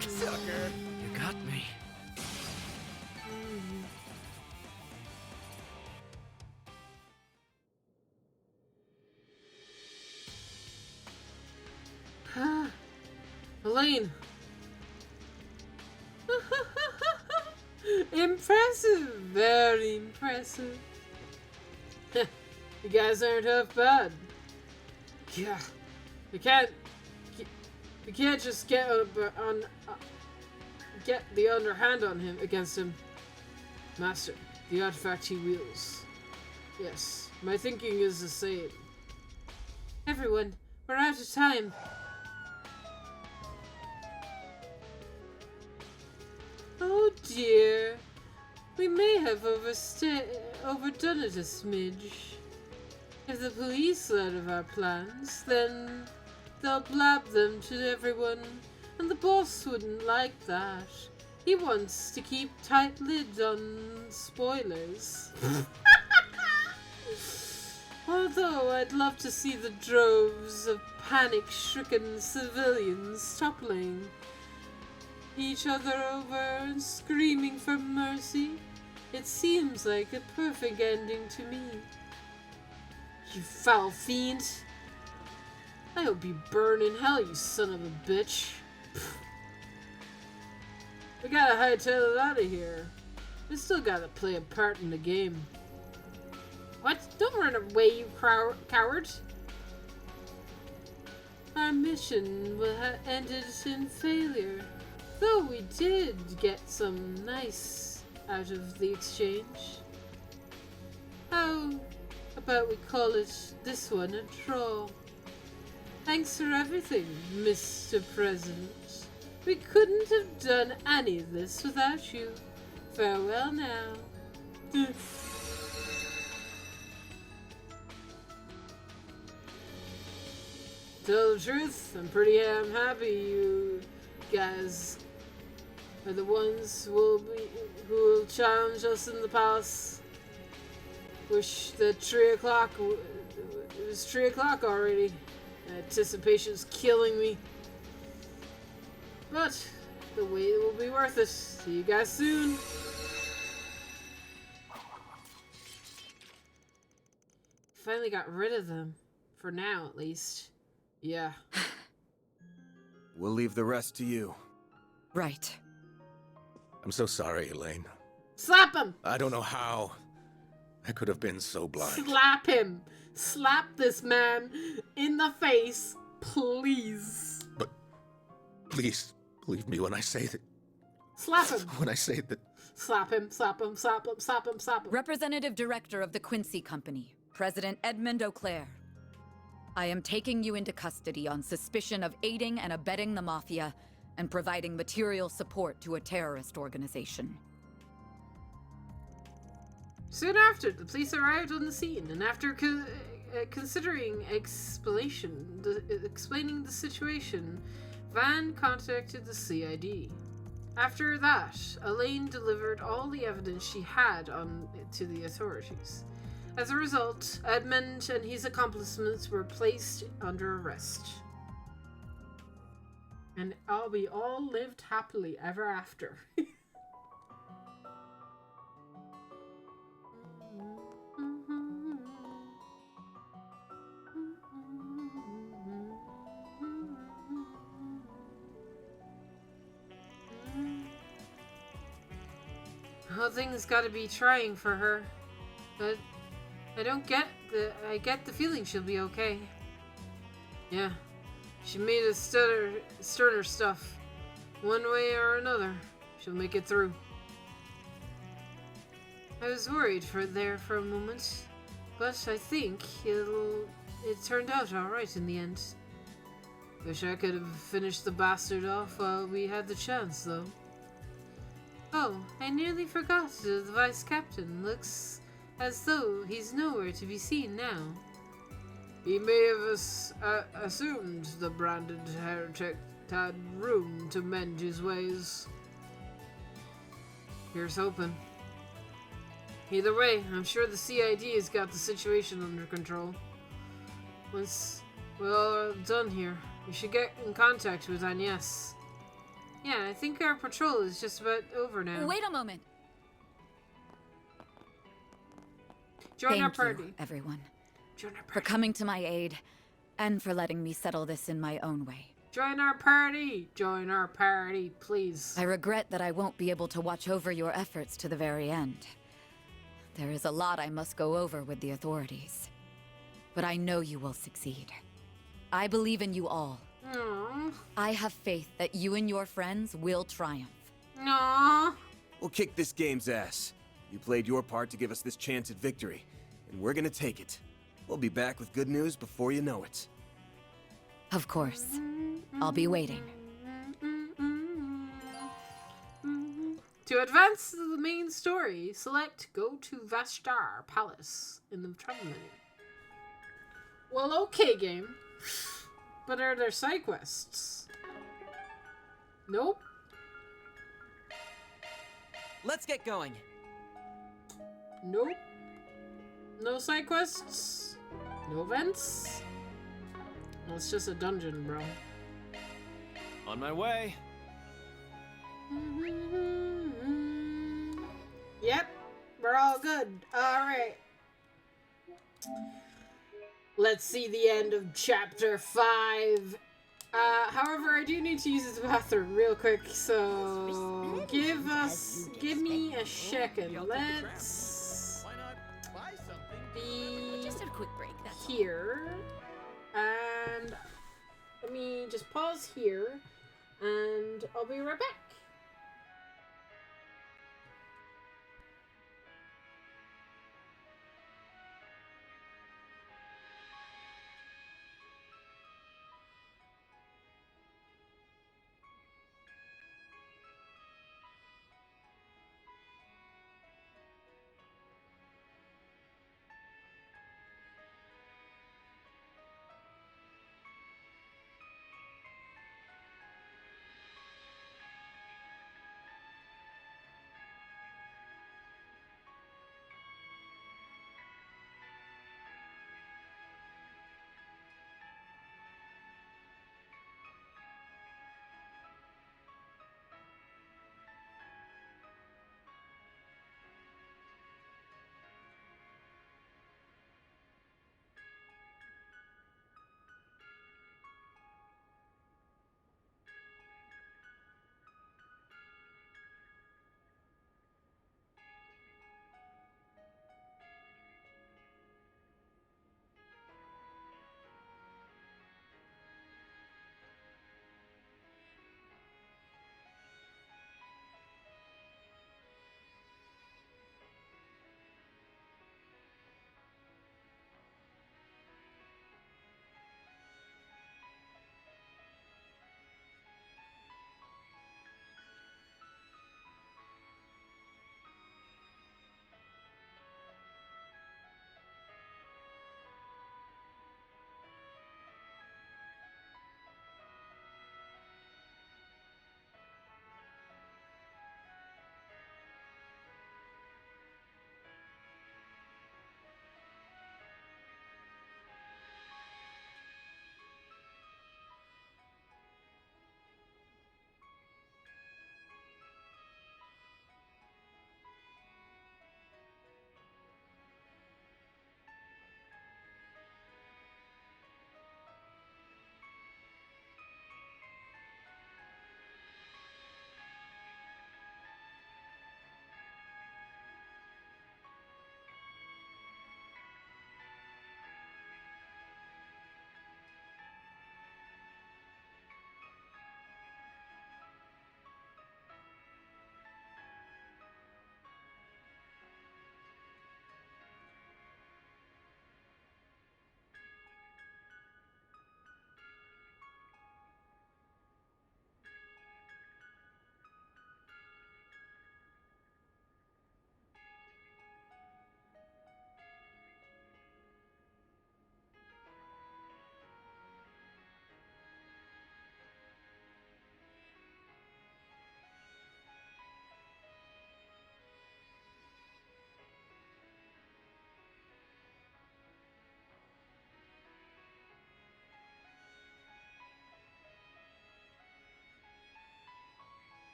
Sucker. You got me. Elaine. Impressive. Very impressive. You guys aren't half bad. Yeah. You can't just get get the underhand on him against him. Master, the artifact he wields. Yes, my thinking is the same. Everyone, we're out of time. Oh dear. We may have overdone it a smidge. If the police learn of our plans, then they'll blab them to everyone, and the boss wouldn't like that. He wants to keep tight lid on spoilers. Although I'd love to see the droves of panic-stricken civilians toppling each other over and screaming for mercy. It seems like a perfect ending to me. You foul fiend. I hope you burn in hell, you son of a bitch. We gotta hightail it out of here. We still gotta play a part in the game. What? Don't run away, you coward. Our mission will have ended in failure. Though we did get some nice out of the exchange. How about we call it this one a draw? Thanks for everything, Mr. President. We couldn't have done any of this without you. Farewell now. Tell the truth, I'm pretty happy you guys are the ones who will challenge us in the palace. Wish that 3 o'clock. It was 3 o'clock already. Anticipation's killing me. But the wait will be worth it. See you guys soon. Finally got rid of them. For now, at least. Yeah. We'll leave the rest to you. Right. I'm so sorry, Elaine. Slap him! I don't know how. I could have been so blind. Slap him! Slap this man in the face. Please. But please believe me when I say that. Slap him. When I say that. Slap him, slap him, slap him, slap him, slap him. Representative Director of the Quincy Company, President Edmund Auclair. I am taking you into custody on suspicion of aiding and abetting the Mafia and providing material support to a terrorist organization. Soon after, the police arrived on the scene, and after considering explaining the situation, Van contacted the CID. After that, Elaine delivered all the evidence she had to the authorities. As a result, Edmund and his accomplices were placed under arrest. And we all lived happily ever after. Oh, things gotta be trying for her. But I get the feeling she'll be okay. Yeah. She made a sterner stuff. One way or another, she'll make it through. I was worried for a moment, but I think it turned out alright in the end. Wish I could have finished the bastard off while we had the chance, though. Oh, I nearly forgot. The vice captain looks as though he's nowhere to be seen now. He may have assumed the branded heretic had room to mend his ways. Here's hoping. Either way, I'm sure the CID has got the situation under control. Once we're all done here, we should get in contact with Agnes. Yeah, I think our patrol is just about over now. Wait a moment. Join our Thank party. you, everyone, Join our party. for coming to my aid and for letting me settle this in my own way. Join our party. Join our party, please. I regret that I won't be able to watch over your efforts to the very end. There is a lot I must go over with the authorities. But I know you will succeed. I believe in you all. Aww. I have faith that you and your friends will triumph. Aww. We'll kick this game's ass. You played your part to give us this chance at victory, and we're gonna take it. We'll be back with good news before you know it. Of course. I'll be waiting. To advance the main story, select Go to Vashtar Palace in the travel menu. Well, okay, game. But are there side quests? Nope. Let's get going. Nope. No side quests. No events. Well, it's just a dungeon, bro. On my way. Yep, we're all good. Alright. Let's see the end of chapter 5. However, I do need to use the bathroom real quick, so give me a second. Let's be Just a quick break. That's all. here, and let me just pause here, and I'll be right back.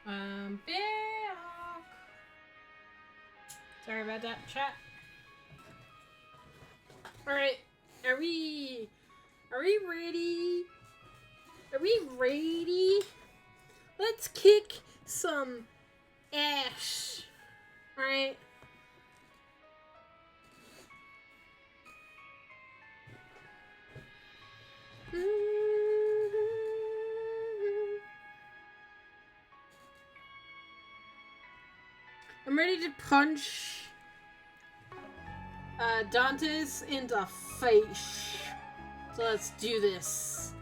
Back. Sorry about that, chat. Alright, are we ready? Are we ready? Let's kick some ass. Alright. I'm ready to punch Dante's in the face. So let's do this.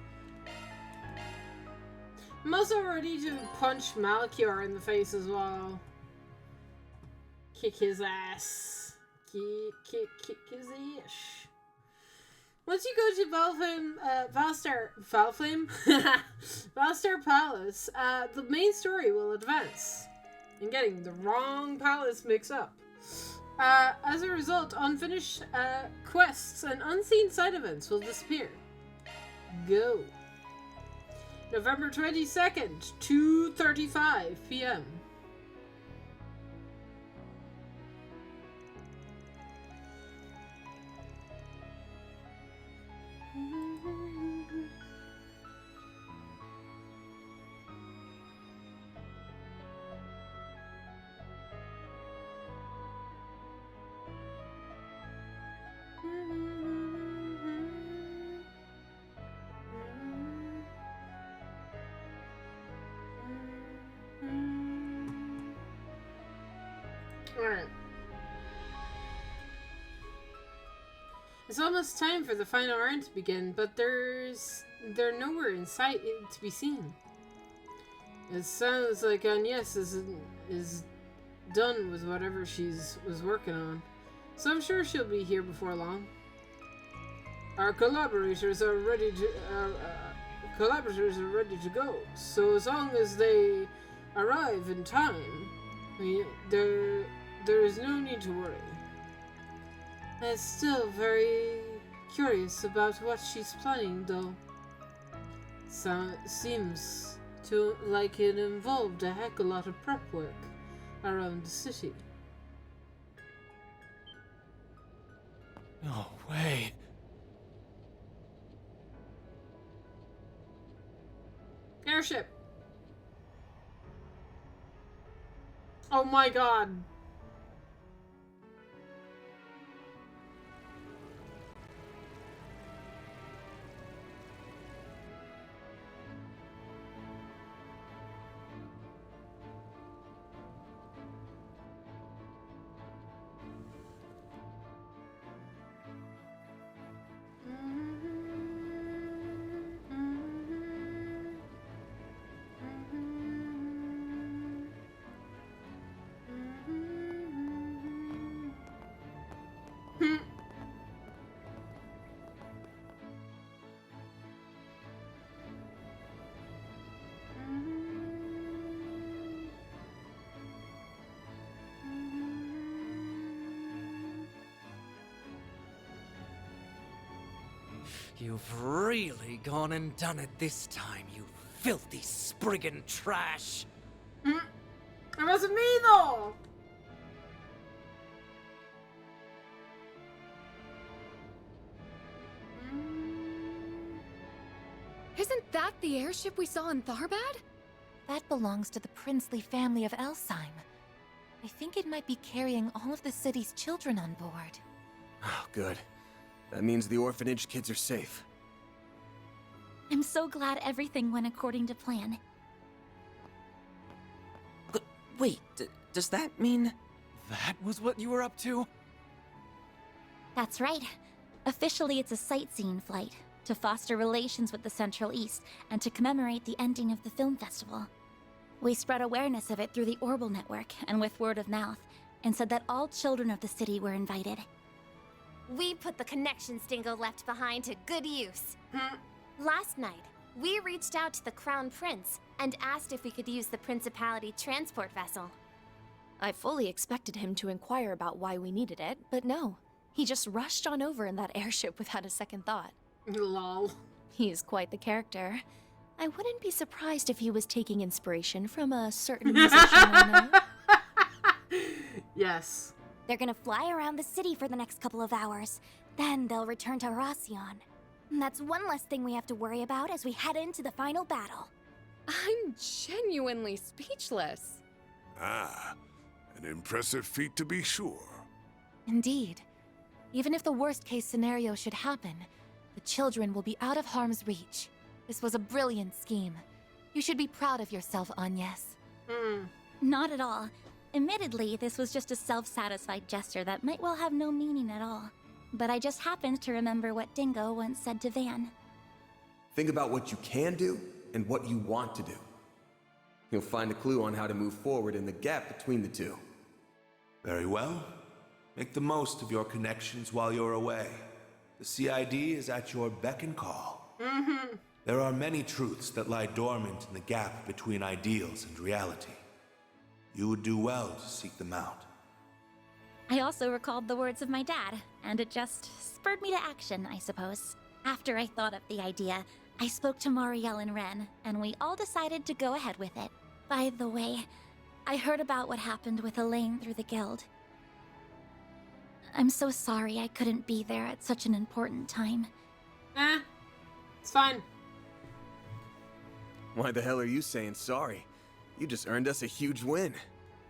I'm also ready to punch Malchior in the face as well. Kick his ass. Kick his ass. Once you go to Valstar Palace, the main story will advance. And getting the wrong palace mixed up. As a result, unfinished quests and unseen side events will disappear. Go. November 22nd, 2:35 p.m. Alright. It's almost time for the final round to begin, but they're nowhere in sight to be seen. It sounds like Agnes is done with whatever was working on, so I'm sure she'll be here before long. Our collaborators are ready to go. So as long as they arrive in time, there is no need to worry. I'm still very curious about what she's planning, though. Seems like it involved a heck of a lot of prep work around the city. No way. Airship. Oh my god. You've really gone and done it this time, you filthy Spriggan trash! It wasn't me, though! Isn't that the airship we saw in Tharbad? That belongs to the princely family of Elsheim. I think it might be carrying all of the city's children on board. Oh, good. That means the orphanage kids are safe. I'm so glad everything went according to plan. But wait, does that mean... That was what you were up to? That's right. Officially, it's a sightseeing flight to foster relations with the Central East and to commemorate the ending of the film festival. We spread awareness of it through the Orbital Network and with word of mouth, and said that all children of the city were invited. We put the connections Dingo left behind to good use. Last night, we reached out to the Crown Prince and asked if we could use the Principality transport vessel. I fully expected him to inquire about why we needed it, but no. He just rushed on over in that airship without a second thought. Lol. He's quite the character. I wouldn't be surprised if he was taking inspiration from a certain musician I know. Yes. They're gonna fly around the city for the next couple of hours. Then they'll return to Racion. And that's one less thing we have to worry about as we head into the final battle. I'm genuinely speechless. Ah, an impressive feat to be sure. Indeed. Even if the worst-case scenario should happen, the children will be out of harm's reach. This was a brilliant scheme. You should be proud of yourself, Agnes. Not at all. Admittedly, this was just a self-satisfied gesture that might well have no meaning at all. But I just happened to remember what Dingo once said to Van. Think about what you can do and what you want to do. You'll find a clue on how to move forward in the gap between the two. Very well. Make the most of your connections while you're away. The CID is at your beck and call. There are many truths that lie dormant in the gap between ideals and reality. You would do well to seek them out. I also recalled the words of my dad, and it just spurred me to action, I suppose. After I thought up the idea, I spoke to Marielle and Ren, and we all decided to go ahead with it. By the way, I heard about what happened with Elaine through the guild. I'm so sorry I couldn't be there at such an important time. It's fine. Why the hell are you saying sorry? You just earned us a huge win.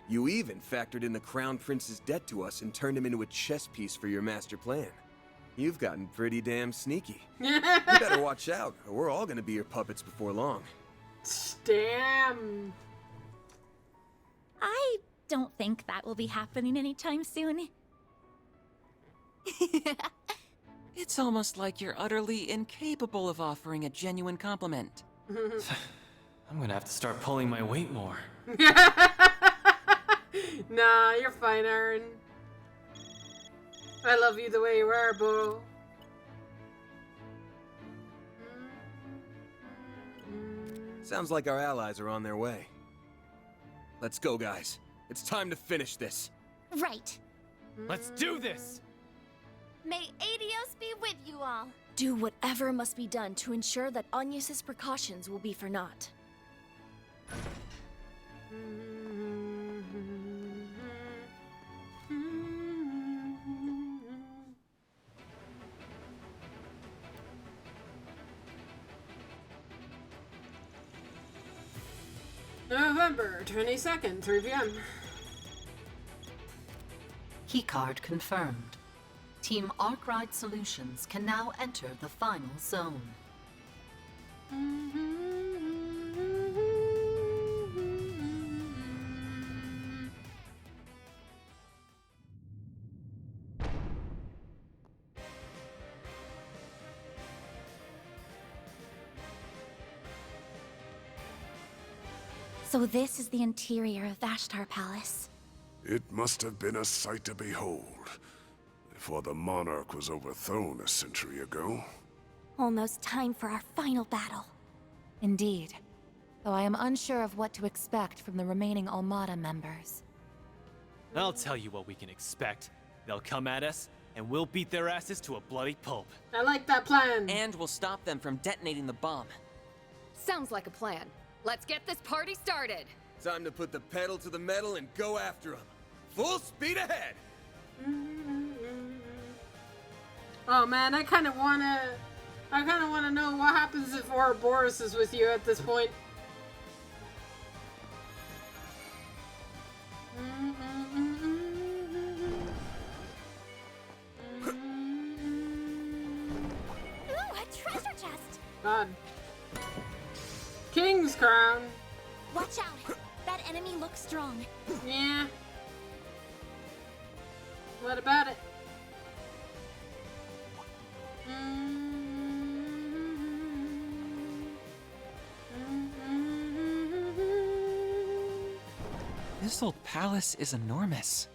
You even factored in the Crown Prince's debt to us and turned him into a chess piece for your master plan. You've gotten pretty damn sneaky. You better watch out, or we're all gonna be your puppets before long. Damn. I don't think that will be happening anytime soon. It's almost like you're utterly incapable of offering a genuine compliment. I'm gonna have to start pulling my weight more. Nah, you're fine, Aaron. I love you the way you are, bro. Sounds like our allies are on their way. Let's go, guys. It's time to finish this. Right. Let's do this! May Adios be with you all. Do whatever must be done to ensure that Agnes's precautions will be for naught. November 22nd, 3 p.m. Keycard confirmed. Team Arkwright Solutions can now enter the final zone. So this is the interior of Vashtar Palace. It must have been a sight to behold, before the monarch was overthrown a century ago. Almost time for our final battle. Indeed. Though I am unsure of what to expect from the remaining Almada members. I'll tell you what we can expect. They'll come at us, and we'll beat their asses to a bloody pulp. I like that plan. And we'll stop them from detonating the bomb. Sounds like a plan. Let's get this party started. Time to put the pedal to the metal and go after them. Full speed ahead! Oh man, I kind of wanna know what happens if Ouroboros is with you at this point. Ooh, a treasure chest! God. King's crown. Watch out! That enemy looks strong. Yeah. What about it? This old palace is enormous.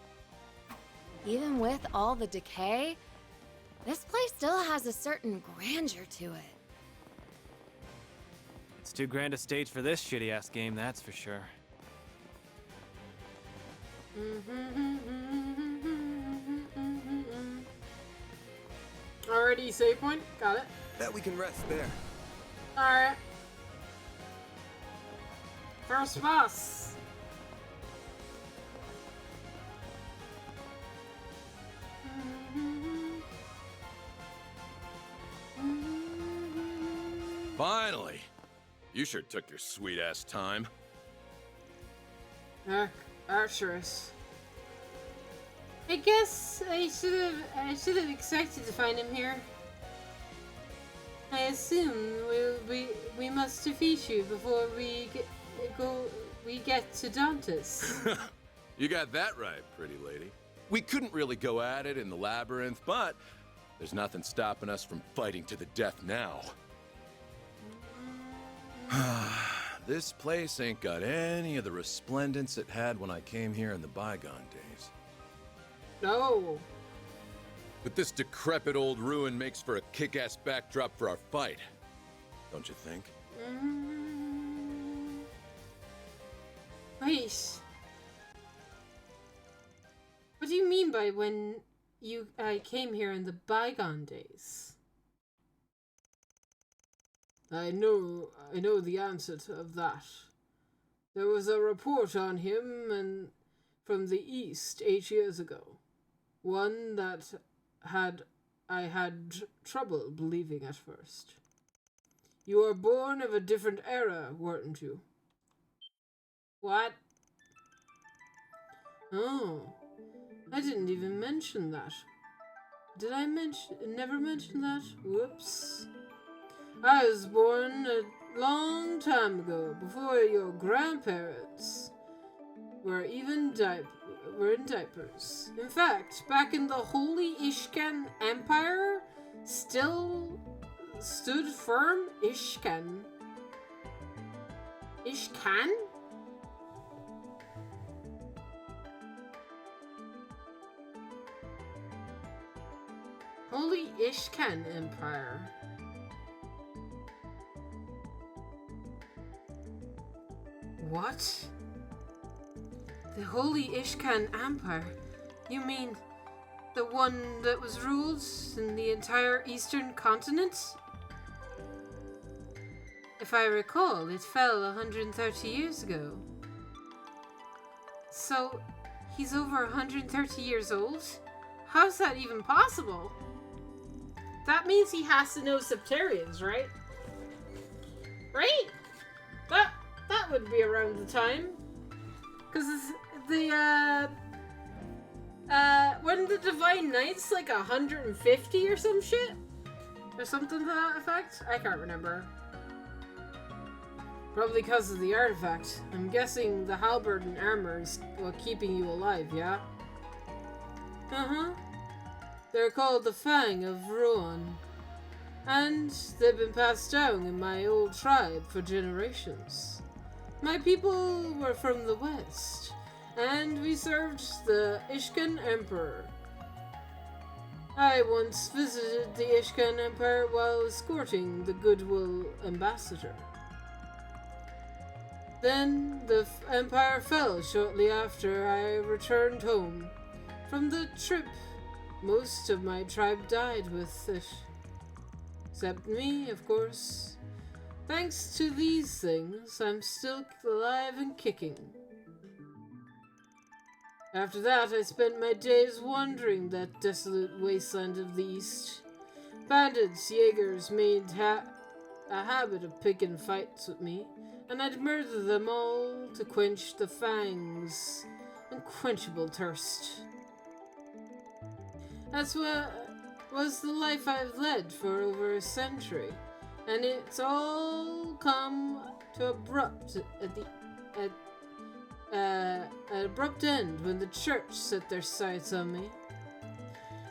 Even with all the decay, this place still has a certain grandeur to it. It's too grand a stage for this shitty-ass game, that's for sure. Already save point? Got it. Bet we can rest there. Alright. First boss. Finally! You sure took your sweet-ass time. Archerous. I guess I should have expected to find him here. I assume we must defeat you before we get to Dante's. You got that right, pretty lady. We couldn't really go at it in the labyrinth, but there's nothing stopping us from fighting to the death now. This place ain't got any of the resplendence it had when I came here in the bygone days. No. But this decrepit old ruin makes for a kick-ass backdrop for our fight. Don't you think? Wait. What do you mean by when I came here in the bygone days? I know the answer to that. There was a report on him and from the East 8 years ago. One that I had trouble believing at first. You were born of a different era, weren't you? What? Oh, I didn't even mention that. Did I never mention that? Whoops. I was born a long time ago, before your grandparents were in diapers. In fact, back in the Holy Ishkan Empire, still stood firm. Ishkan? Holy Ishkan Empire. What? The Holy Ishkan Empire? You mean the one that was ruled in the entire eastern continent? If I recall, it fell 130 years ago. So, he's over 130 years old? How's that even possible? That means he has to know Septarians, right? Right? That would be around the time. Because when the Divine Knight's like 150 or some shit? Or something to that effect? I can't remember. Probably because of the artifact. I'm guessing the halberd and armor is what keeping you alive, yeah? Uh-huh. They're called the Fang of Ruan. And they've been passed down in my old tribe for generations. My people were from the west, and we served the Ishkan Emperor. I once visited the Ishkan Empire while escorting the Goodwill Ambassador. Then the Empire fell shortly after I returned home. From the trip, most of my tribe died with it. Except me, of course. Thanks to these things, I'm still alive and kicking. After that, I spent my days wandering that desolate wasteland of the East. Bandits, Jaegers made a habit of picking fights with me, and I'd murder them all to quench the Fang's unquenchable thirst. That's what was the life I've led for over a century. And it's all come to an abrupt end when the church set their sights on me.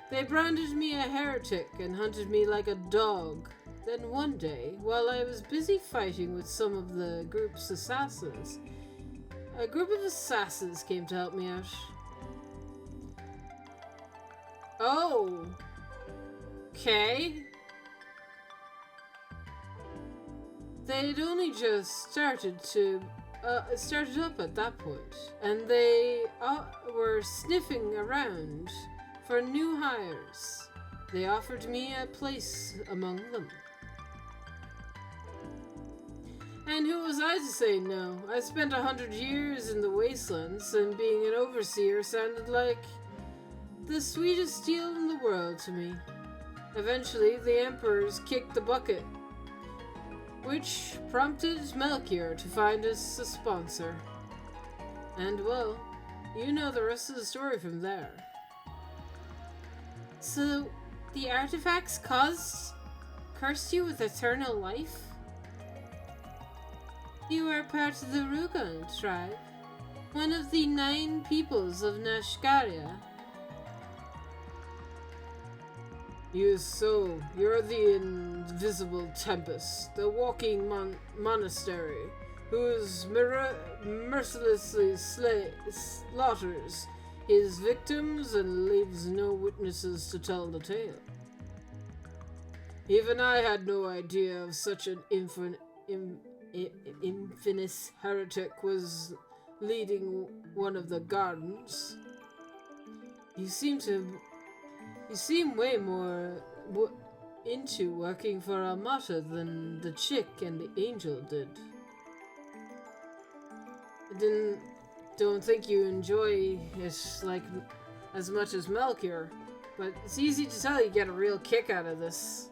They branded me a heretic and hunted me like a dog. Then one day, while I was busy fighting with some of the group's assassins, a group of assassins came to help me out. Oh. Okay. They'd only just started up at that point, and they were sniffing around for new hires. They offered me a place among them. And who was I to say no? I spent 100 years in the wastelands, and being an overseer sounded like the sweetest deal in the world to me. Eventually, the emperors kicked the bucket, which prompted Melchior to find us a sponsor. And well, you know the rest of the story from there. So, the artifacts cursed you with eternal life? You are part of the Rugon tribe, one of the 9 peoples of Nashkaria. So, you're the invisible Tempest, the walking monastery, whose mercilessly slaughters his victims and leaves no witnesses to tell the tale. Even I had no idea of such an infamous heretic was leading one of the gardens. You seem way more into working for Amata than the chick and the angel did. I don't think you enjoy it like as much as Melchior, but it's easy to tell you get a real kick out of this.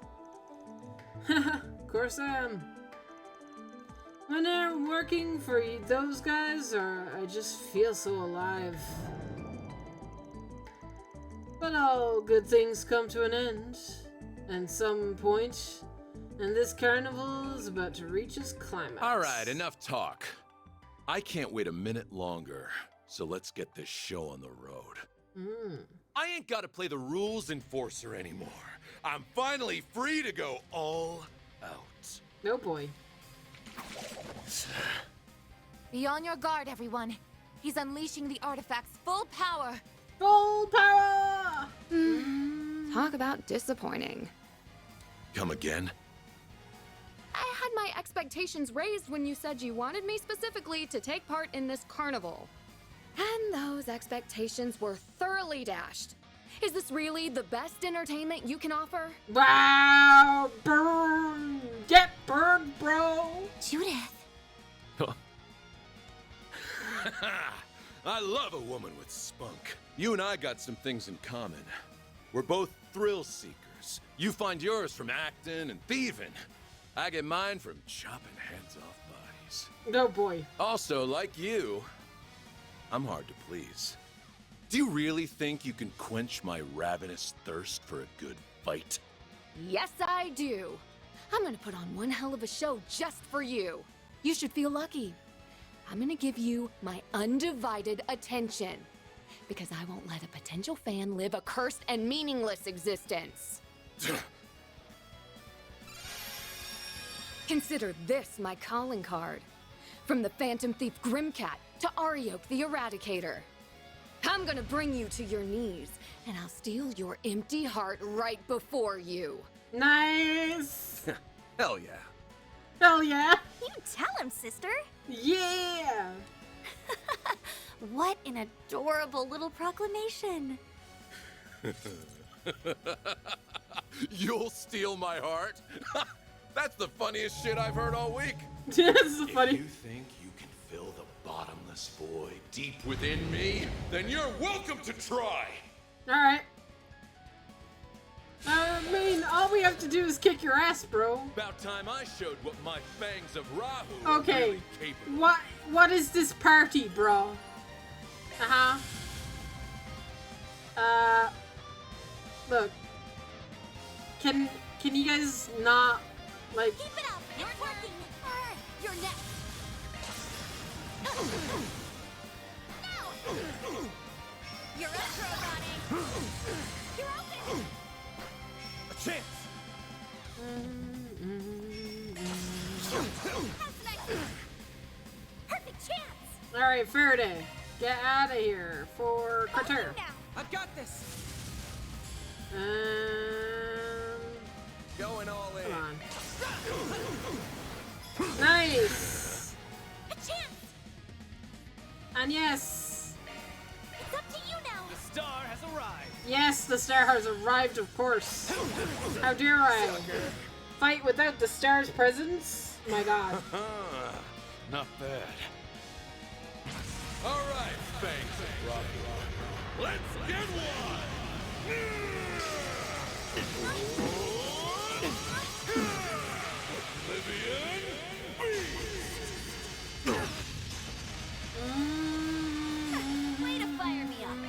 Of course I am. When I'm working for those guys, I just feel so alive. But all good things come to an end, and some point, and this carnival is about to reach its climax. All right, enough talk. I can't wait a minute longer, so let's get this show on the road. I ain't gotta play the rules enforcer anymore. I'm finally free to go all out. No boy. Be on your guard, everyone. He's unleashing the artifact's full power. Full power! Talk about disappointing. Come again? I had my expectations raised when you said you wanted me specifically to take part in this carnival. And those expectations were thoroughly dashed. Is this really the best entertainment you can offer? Wow! Burn! Get burned, bro! Judith! I love a woman with spunk. You and I got some things in common. We're both thrill seekers. You find yours from acting and thieving. I get mine from chopping heads off bodies. No boy. Also, like you, I'm hard to please. Do you really think you can quench my ravenous thirst for a good fight? Yes, I do. I'm gonna put on one hell of a show just for you. You should feel lucky. I'm gonna give you my undivided attention. Because I won't let a potential fan live a cursed and meaningless existence. Consider this my calling card. From the Phantom Thief Grimcat to Ariok the Eradicator. I'm gonna bring you to your knees, and I'll steal your empty heart right before you. Nice! Hell yeah. Hell yeah! You tell him, sister. Yeah! What an adorable little proclamation. You'll steal my heart? That's the funniest shit I've heard all week. This is funny. If you think you can fill the bottomless void deep within me, then you're welcome to try. Alright. I mean, all we have to do is kick your ass, bro. About time I showed what my fangs of Rahu are Okay. really capable. What is this party, bro? Look. Can you guys not, like... Keep it up! It's working! You're next! No! You're up, Crowbody! You're open! A chance! Perfect chance! Alright, Faraday. Get out of here for Carter. I've got this! Going all in. Come on. Nice! A chance! And yes! It's up to you now! The star has arrived! Yes, the star has arrived, of course. How dare I? Fight without the star's presence? My god. Not bad. All right, Fangs and Rocky. Let's get one! Oblivion Way to fire me up.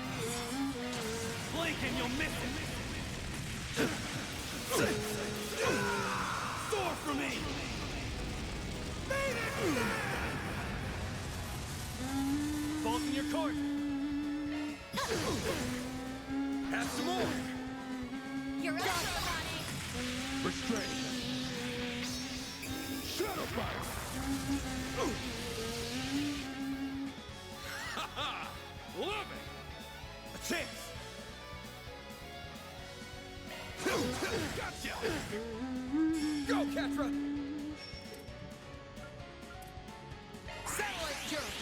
Blink and you'll miss it. Soar for me. Both in your court. Have some more! You're up, Ronnie. Restrain. Shadow fire. Ha-ha! Love it! A chance! Gotcha! Go, Catra! Satellite jump.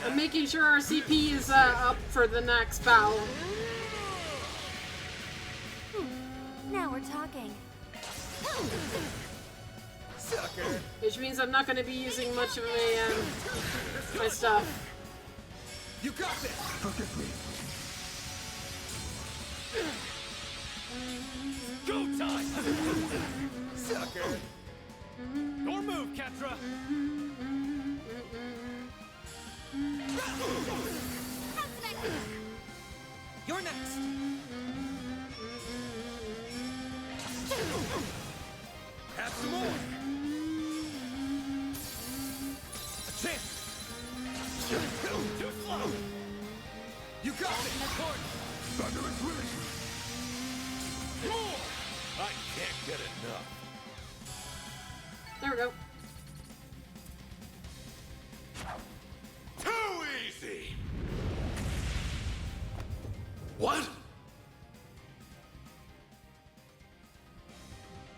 I'm making sure our CP is up for the next battle. Now we're talking. Sucker! Which means I'm not going to be using much of my stuff. You got this! Forgive me. Go time. Sucker! Your move, Catra. You're next. Have some more! A chance! Too slow. You got it! Thunder and Twitch. More! I can't get enough. There we go. Too easy! What?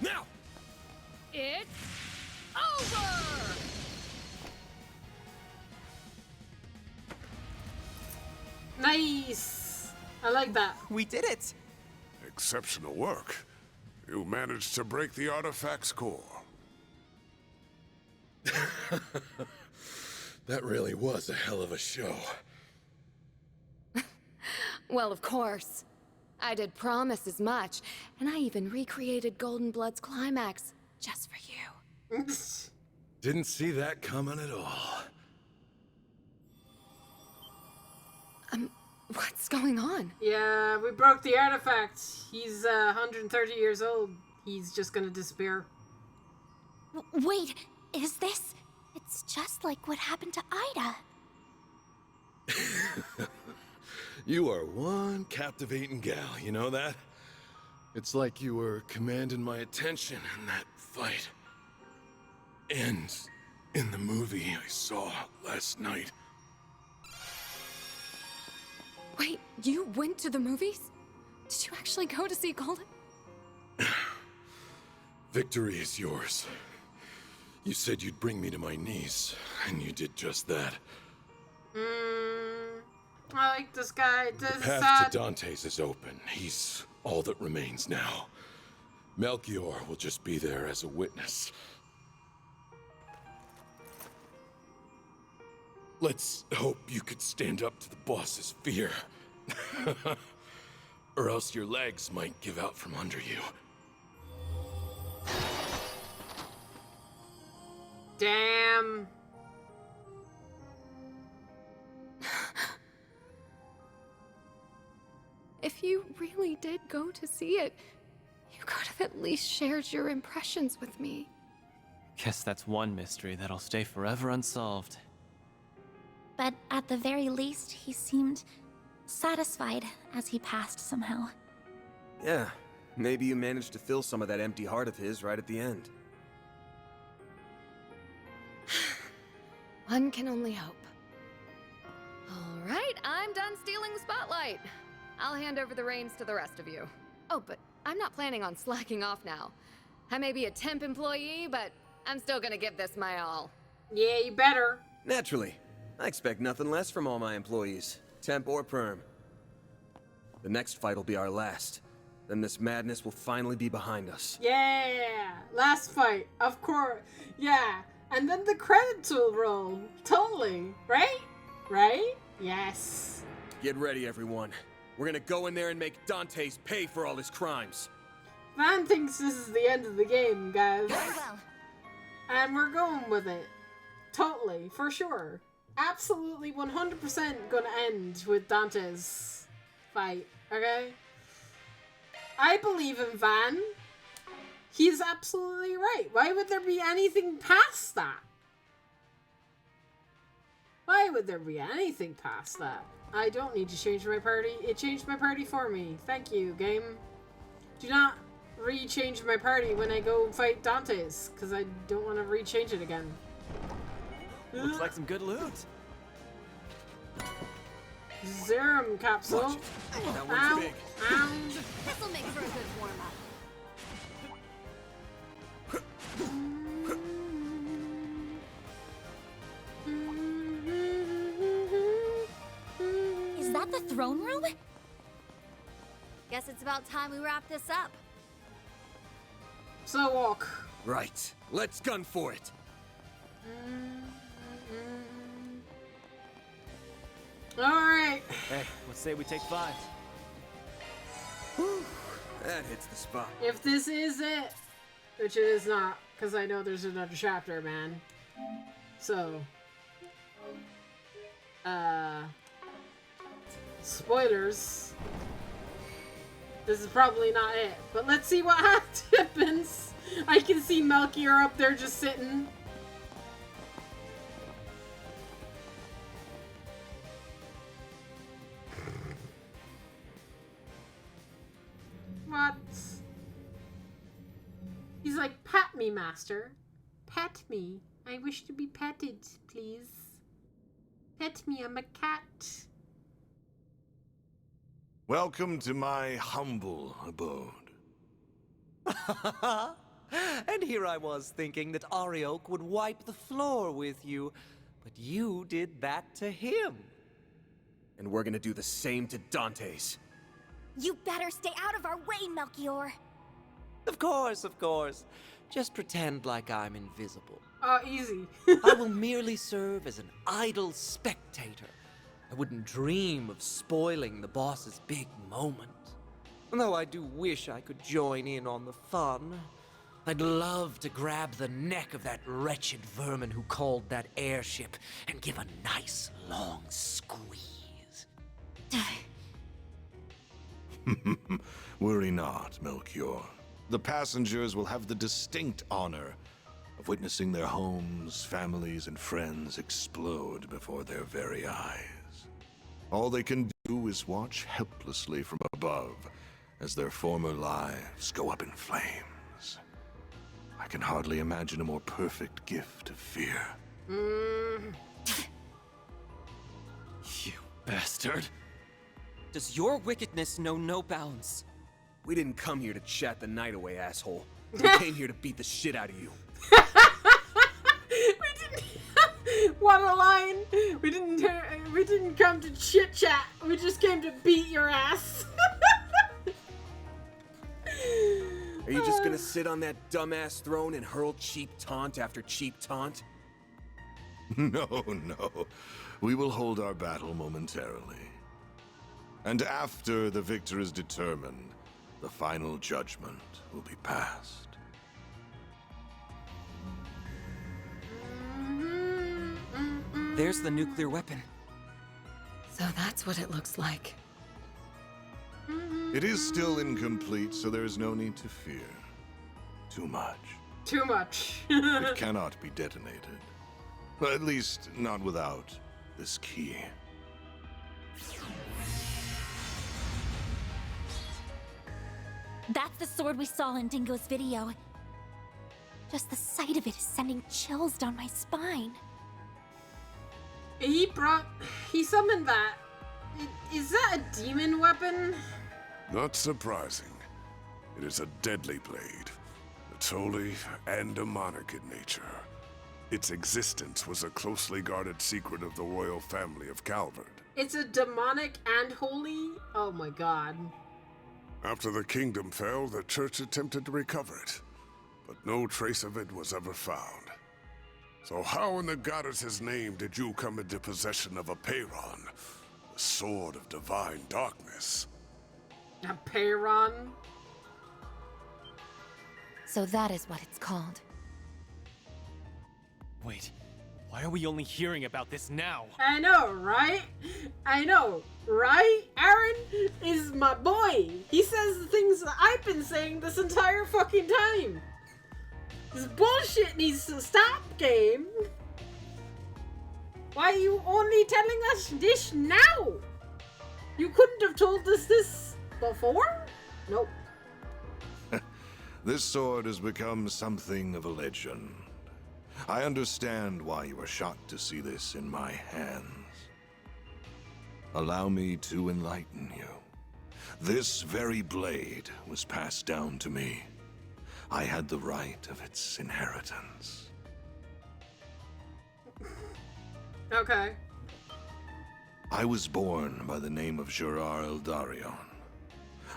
Now! It's over! Nice! I like that. We did it! Exceptional work. You managed to break the artifact's core. That really was a hell of a show. Well, of course. I did promise as much, and I even recreated Golden Blood's climax just for you. Didn't see that coming at all. What's going on? Yeah, we broke the artifact. He's 130 years old. He's just gonna disappear. Wait, is this? It's just like what happened to Ida. You are one captivating gal, you know that? It's like you were commanding my attention in that fight. And in the movie I saw last night. Wait, you went to the movies? Did you actually go to see Golden? Victory is yours. You said you'd bring me to my knees, and you did just that. I like this guy. This The path to Dante's is open. He's all that remains now. Melchior will just be there as a witness. Let's hope you could stand up to the boss's fear. Or else your legs might give out from under you. Damn. If you really did go to see it, you could have at least shared your impressions with me. Guess that's one mystery that'll stay forever unsolved. But at the very least, he seemed satisfied as he passed somehow. Yeah, maybe you managed to fill some of that empty heart of his right at the end. One can only hope. All right, I'm done stealing the spotlight. I'll hand over the reins to the rest of you. Oh, but I'm not planning on slacking off now. I may be a temp employee, but I'm still gonna give this my all. Yeah, you better. Naturally. I expect nothing less from all my employees, temp or perm. The next fight will be our last. then this madness will finally be behind us. Yeah! Last fight, of course. Yeah. And then the credits will roll. Totally. Right? Right? Yes. Get ready, everyone. We're gonna go in there and make Dante's pay for all his crimes. Van thinks this is the end of the game, guys. Very well. And we're going with it. Totally, for sure. Absolutely 100% gonna end with Dante's fight, okay? I believe in Van. He's absolutely right. Why would there be anything past that? Why would there be anything past that? I don't need to change my party. It changed my party for me. Thank you, game. Do not re-change my party when I go fight Dante's, because I don't want to re-change it again. Looks like some good loot. Serum capsule. That one's Ow. big. Ow. This'll make for a good warm-up. Is that the throne room? Guess it's about time we wrap this up. So walk. Right. Let's gun for it. Alright. Hey, let's say we take 5. That hits the spot. If this is it, which it is not, because I know there's another chapter, man. So, spoilers. This is probably not it, but let's see what happens. I can see Melchior up there just sitting. What? He's like, pat me, master. Pet me. I wish to be petted, please. Pet me, I'm a cat. Welcome to my humble abode. And here I was thinking that Arioch would wipe the floor with you, but you did that to him. And we're gonna do the same to Dante's. You better stay out of our way, Melchior. Of course, of course. Just pretend like I'm invisible. Oh, easy. I will merely serve as an idle spectator. I wouldn't dream of spoiling the boss's big moment. Though I do wish I could join in on the fun. I'd love to grab the neck of that wretched vermin who called that airship and give a nice long squeeze. Worry not, Melchior. The passengers will have the distinct honor of witnessing their homes, families, and friends explode before their very eyes. All they can do is watch helplessly from above as their former lives go up in flames. I can hardly imagine a more perfect gift of fear. You bastard. Does your wickedness know no bounds? We didn't come here to chat the night away, asshole. We came here to beat the shit out of you. What a line! We didn't come to chit chat. We just came to beat your ass. Are you just gonna sit on that dumbass throne and hurl cheap taunt after cheap taunt? No, no. We will hold our battle momentarily. And after the victor is determined, the final judgment will be passed. There's the nuclear weapon. So that's what it looks like. It is still incomplete, so there is no need to fear. Too much. Too much. It cannot be detonated. At least, not without this key. That's the sword we saw in Dingo's video. Just the sight of it is sending chills down my spine. He summoned that. Is that a demon weapon? Not surprising. It is a deadly blade. It's holy and demonic in nature. Its existence was a closely guarded secret of the royal family of Calvard. It's a demonic and holy? Oh my god. After the kingdom fell, the church attempted to recover it, but no trace of it was ever found. So how in the goddess's name did you come into possession of a Peyron, the sword of divine darkness? A Peyron? So that is what it's called. Wait, why are we only hearing about this now? I know, right? I know, right? Aaron is my boy. He says the things that I've been saying this entire fucking time. This bullshit needs to stop, game. Why are you only telling us this now? You couldn't have told us this before? Nope. This sword has become something of a legend. I understand why you were shocked to see this in my hands. Allow me to enlighten you. This very blade was passed down to me. I had the right of its inheritance. Okay. I was born by the name of Gerard Eldarion.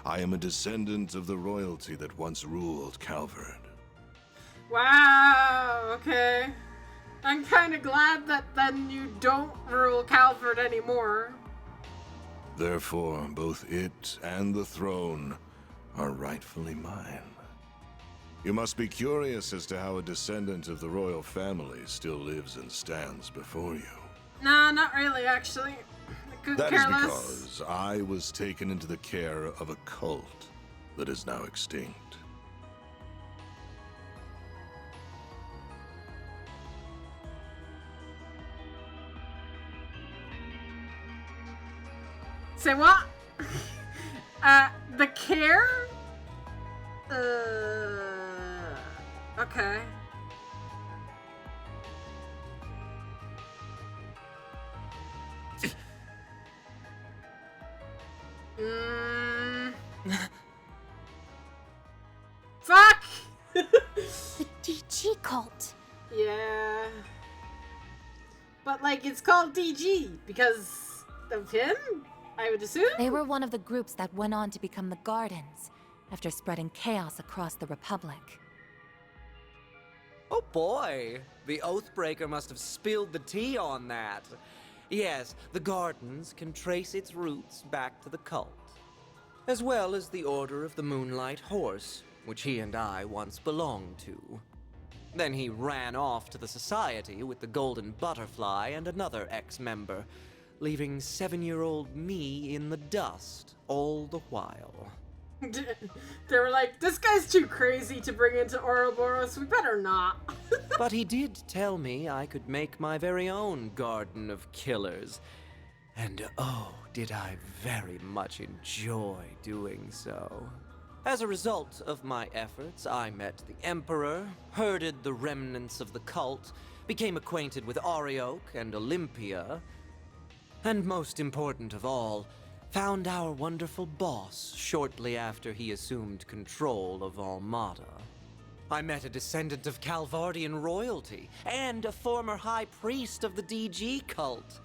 I am a descendant of the royalty that once ruled Calvard. Wow, okay. I'm kind of glad that then you don't rule Calvard anymore. Therefore, both it and the throne are rightfully mine. You must be curious as to how a descendant of the royal family still lives and stands before you. Nah, not really, actually. I couldn't That is care less. because I was taken into the care of a cult that is now extinct. Say what? The care? Okay. Fuck! The DG cult. Yeah. But, like, it's called DG because of him, I would assume? They were one of the groups that went on to become the Gardens, after spreading chaos across the Republic. Oh boy, the Oathbreaker must have spilled the tea on that. Yes, the Gardens can trace its roots back to the cult, as well as the Order of the Moonlight Horse, which he and I once belonged to. Then he ran off to the Society with the Golden Butterfly and another ex-member, leaving 7-year-old me in the dust all the while. They were like, this guy's too crazy to bring into Ouroboros, we better not. But he did tell me I could make my very own Garden of Killers. And oh, did I very much enjoy doing so. As a result of my efforts, I met the Emperor, herded the remnants of the cult, became acquainted with Arioch and Olympia, and most important of all, found our wonderful boss shortly after he assumed control of Almada. I met a descendant of Calvardian royalty and a former high priest of the DG cult.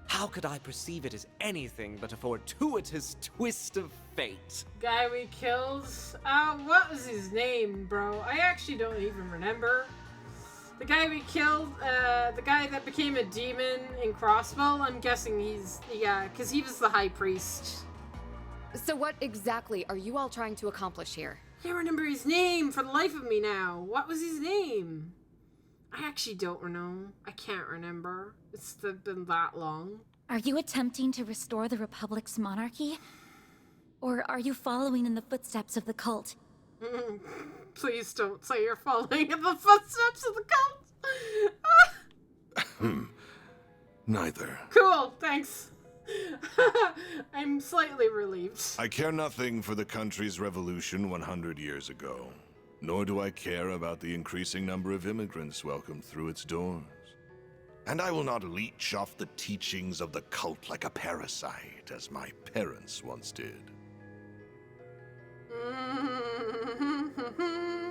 How could I perceive it as anything but a fortuitous twist of fate? Guy we killed? What was his name, bro? I actually don't even remember. The guy we killed, the guy that became a demon in Crossbow, I'm guessing yeah, because he was the high priest. So what exactly are you all trying to accomplish here? I can't remember his name for the life of me now. What was his name? I actually don't know. I can't remember. It's been that long. Are you attempting to restore the Republic's monarchy? Or are you following in the footsteps of the cult? Please don't say you're following in the footsteps of the cult. Neither. Cool, thanks. I'm slightly relieved. I care nothing for the country's revolution 100 years ago, nor do I care about the increasing number of immigrants welcomed through its doors. And I will not leech off the teachings of the cult like a parasite, as my parents once did.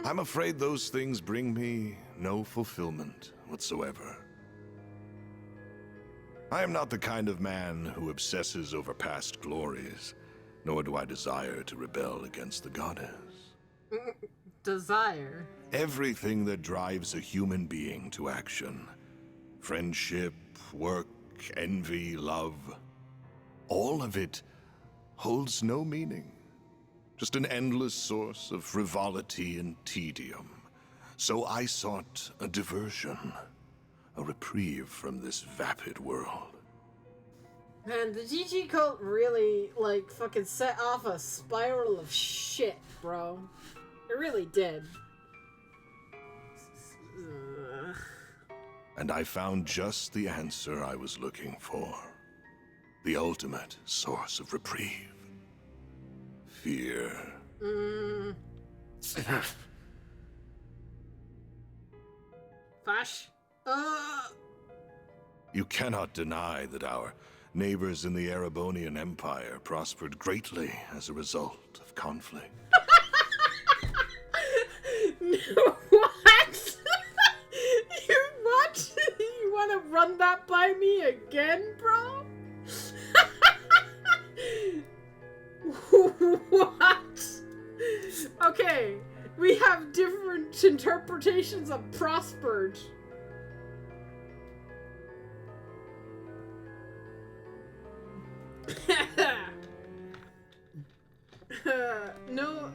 I'm afraid those things bring me no fulfillment whatsoever. I am not the kind of man who obsesses over past glories. nor do I desire to rebel against the goddess. Desire. Everything that drives a human being to action, friendship, work, envy, love, all of it holds no meaning. Just an endless source of frivolity and tedium. So I sought a diversion, a reprieve from this vapid world. Man, the GG cult really, like, fucking set off a spiral of shit, bro. It really did. And I found just the answer I was looking for. The ultimate source of reprieve. Fear. Flash? You cannot deny that our neighbors in the Erebonian Empire prospered greatly as a result of conflict. What? What? You want to run that by me again, bro? What? Okay, we have different interpretations of prospered.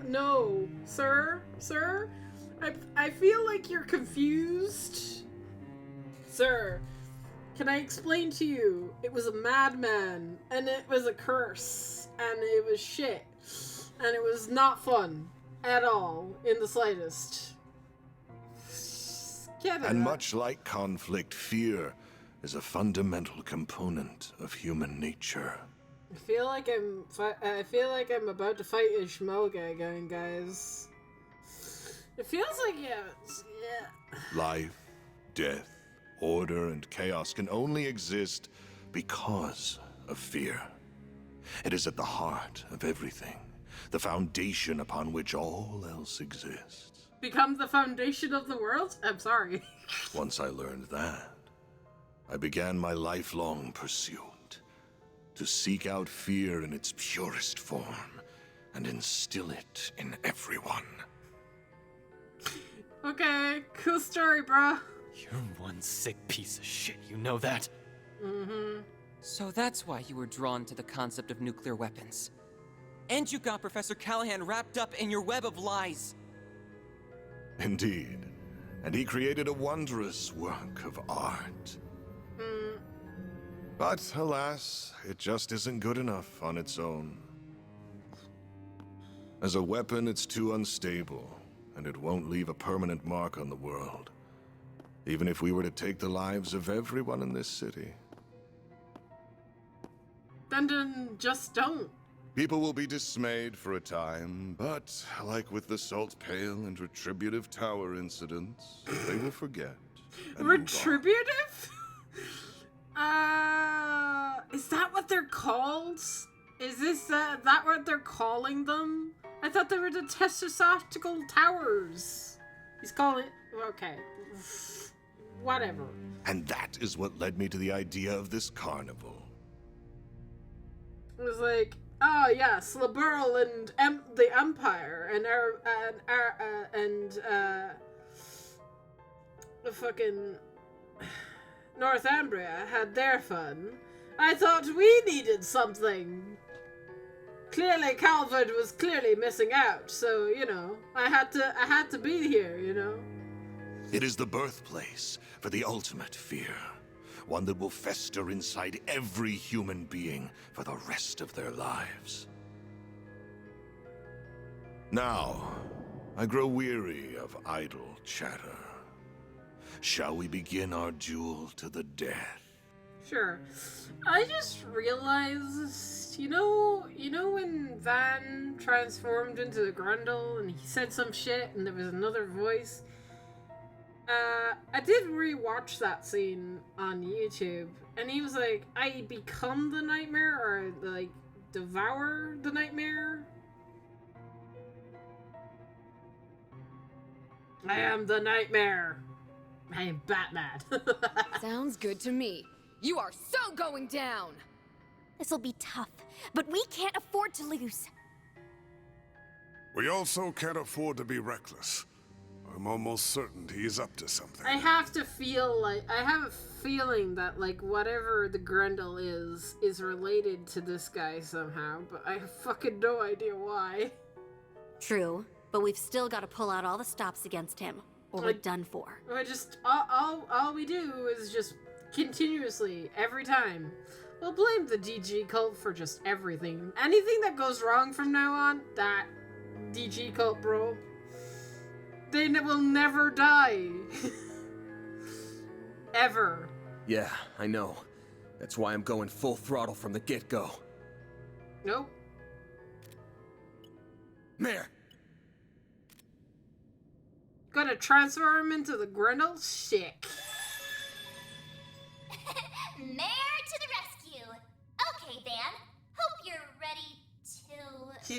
No, sir, I feel like you're confused. Sir, can I explain to you? It was a madman, and it was a curse, and it was shit, and it was not fun at all, in the slightest. Get it And up. much like conflict, fear is a fundamental component of human nature. I feel like I'm about to fight a Shmelga again, guys. It feels like yeah. Life, death, order, and chaos can only exist because of fear. It is at the heart of everything, the foundation upon which all else exists. Becomes the foundation of the world? I'm sorry. Once I learned that, I began my lifelong pursuit to seek out fear in its purest form and instill it in everyone. Okay, cool story, bro. You're one sick piece of shit, you know that? Mm-hmm. So that's why you were drawn to the concept of nuclear weapons. And you got Professor Callahan wrapped up in your web of lies. Indeed. And he created a wondrous work of art. But, alas, it just isn't good enough on its own. As a weapon, it's too unstable, and it won't leave a permanent mark on the world. Even if we were to take the lives of everyone in this city. Then just don't. People will be dismayed for a time, but like with the Salt Pail and Retributive Tower incidents, they will forget. and move on. Retributive? Is that what they're called? Is this that what they're calling them? I thought they were the Testostastical Towers. He's calling okay. Whatever. And that is what led me to the idea of this carnival. It was like, oh yes, Liberl and the Empire and the fucking Northumbria had their fun. I thought we needed something. Clearly, Calvard was clearly missing out, so you know, I had to be here, you know. It is the birthplace for the ultimate fear. One that will fester inside every human being for the rest of their lives. Now, I grow weary of idle chatter. Shall we begin our duel to the death? Sure. I just realized, you know when Van transformed into the Grundle and he said some shit and there was another voice? I did rewatch that scene on YouTube, and he was like, I become the nightmare, or like, devour the nightmare? I am the nightmare. I am Batman. Sounds good to me. You are so going down! This'll be tough, but we can't afford to lose. We also can't afford to be reckless. I'm almost certain he's up to something. I have to feel like I have a feeling that like whatever the Grendel is related to this guy somehow, but I have fucking no idea why. True, but we've still got to pull out all the stops against him, or we're done for. I just all we do is just continuously every time. We'll blame the DG cult for just everything. Anything that goes wrong from now on, that DG cult, bro. They will never die. Ever. Yeah, I know. That's why I'm going full throttle from the get-go. Nope. Mare! Gonna transfer him into the Grendel? Sick. Mare to the rescue. Okay, Van. Hope you're ready to...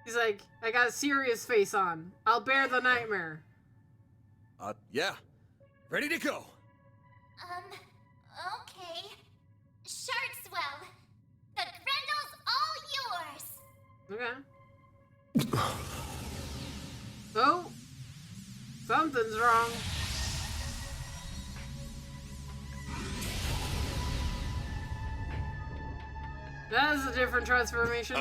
He's like, I got a serious face on. I'll bear the nightmare. Yeah. Ready to go. Okay. Sharkswell. The Grendel's all yours. Okay. Oh. Something's wrong. That is a different transformation.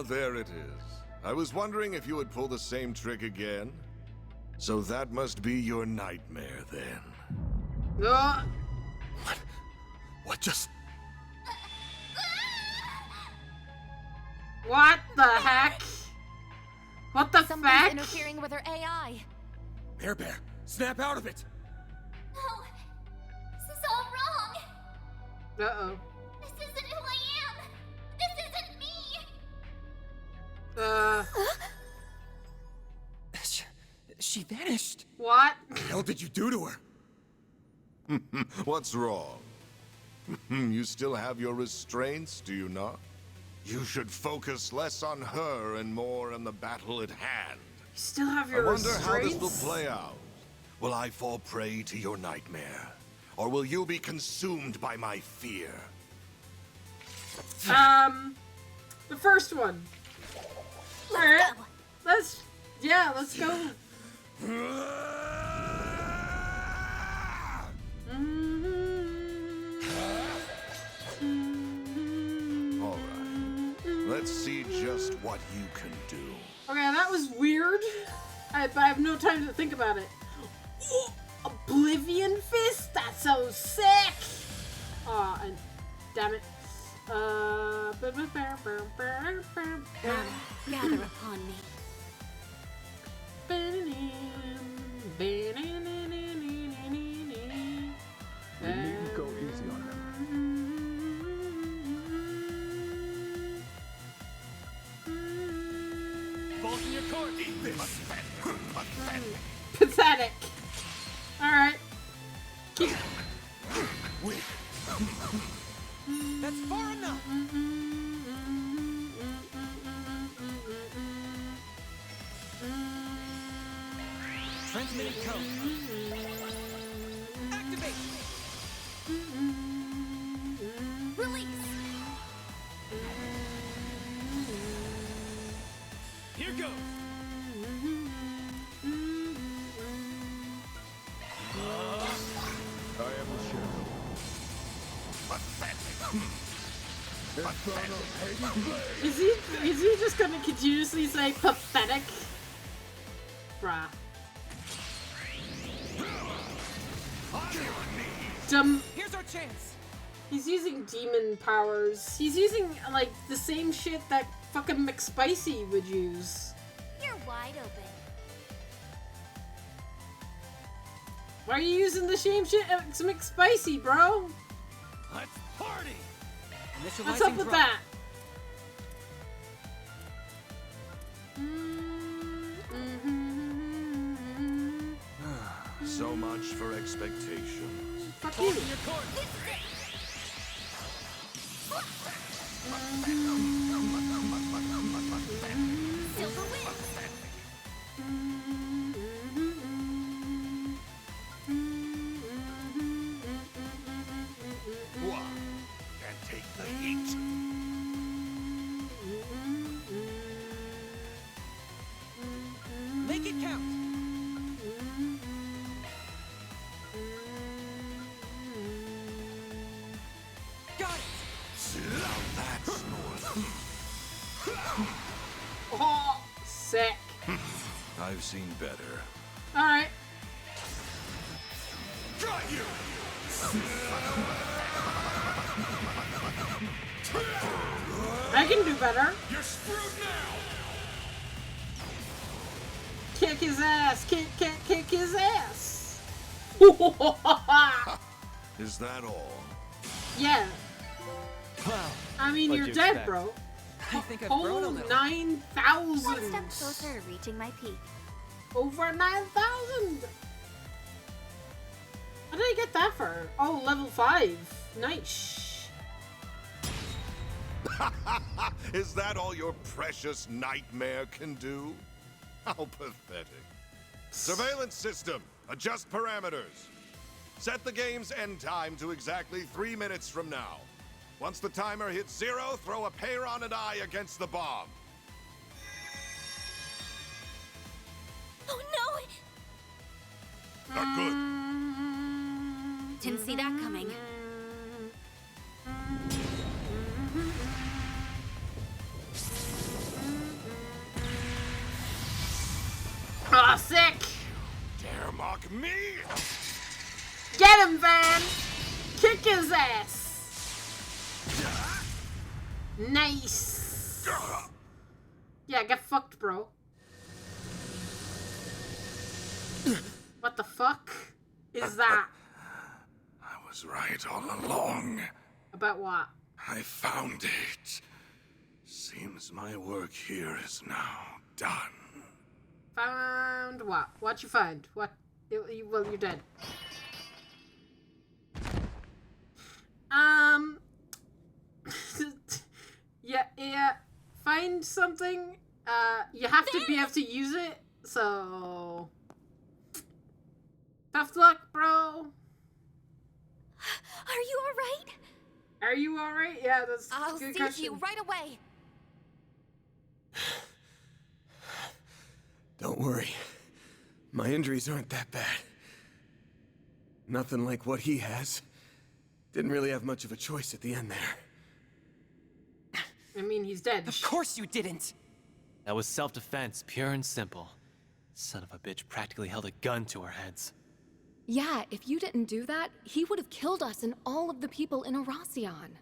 There it is. I was wondering if you would pull the same trick again. So that must be your nightmare, then. What just... What the heck? What the Something's fuck? interfering with her AI. Bear, snap out of it! No. This is all wrong. Uh-oh. This isn't who I am. This isn't me. She vanished. What? The hell did you do to her? What's wrong? You still have your restraints, do you not? You should focus less on her and more on the battle at hand. You still have your I wonder restraints? how this will play out. Will I fall prey to your nightmare? Or will you be consumed by my fear? The first one. Alright. Let's go. Let's see just what you can do. Okay, that was weird. But I have no time to think about it. Ooh, Oblivion Fist? That's so sick! Aw, and damn it. Gather upon me. We needn't go easy on them. Balls in your court. Eat this. Pathetic. Alright. Keep... That's far enough. Transmitting code. Activate. Release. Here goes. I am the shadow. Is he just gonna continuously say pathetic? Bruh. Here's our chance. He's using demon powers. He's using, like, the same shit that fucking McSpicy would use. You're wide open. Why are you using the same shit as McSpicy, bro? Let's party. What's up with that? So much for expectations. Fuck you. Silver wins. Oh, sick. I've seen better. Alright. Got you! I can do better. You're screwed now! Kick his ass! Kick his ass! Is that all? Yeah. Wow. I mean, What'd you're you dead, expect? bro. I think I've grown a little. 9,000! One step closer to reaching my peak. Over 9,000! How did I get that for? Oh, level 5. Nice. Is that all your precious nightmare can do? How pathetic. Surveillance system, adjust parameters. Set the game's end time to exactly 3 minutes from now. Once the timer hits 0, throw a Peyron and I against the bomb. Oh no! Not good. Didn't see that coming. Aw, sick! Dare mock me? Get him, Van! Kick his ass! Nice! Yeah, get fucked, bro. What the fuck is that? I was right all along. About what? I found it. Seems my work here is now done. Found what? What you find? What? Well, you're dead. Yeah. Find something. You have to be able to use it. So, tough luck, bro. Are you alright? Are you alright? Yeah, that's I'll a good see question. you right away. Don't worry. My injuries aren't that bad. Nothing like what he has. Didn't really have much of a choice at the end there. I mean, he's dead. Of course you didn't! That was self-defense, pure and simple. Son of a bitch practically held a gun to our heads. Yeah, if you didn't do that, he would have killed us and all of the people in Arasion.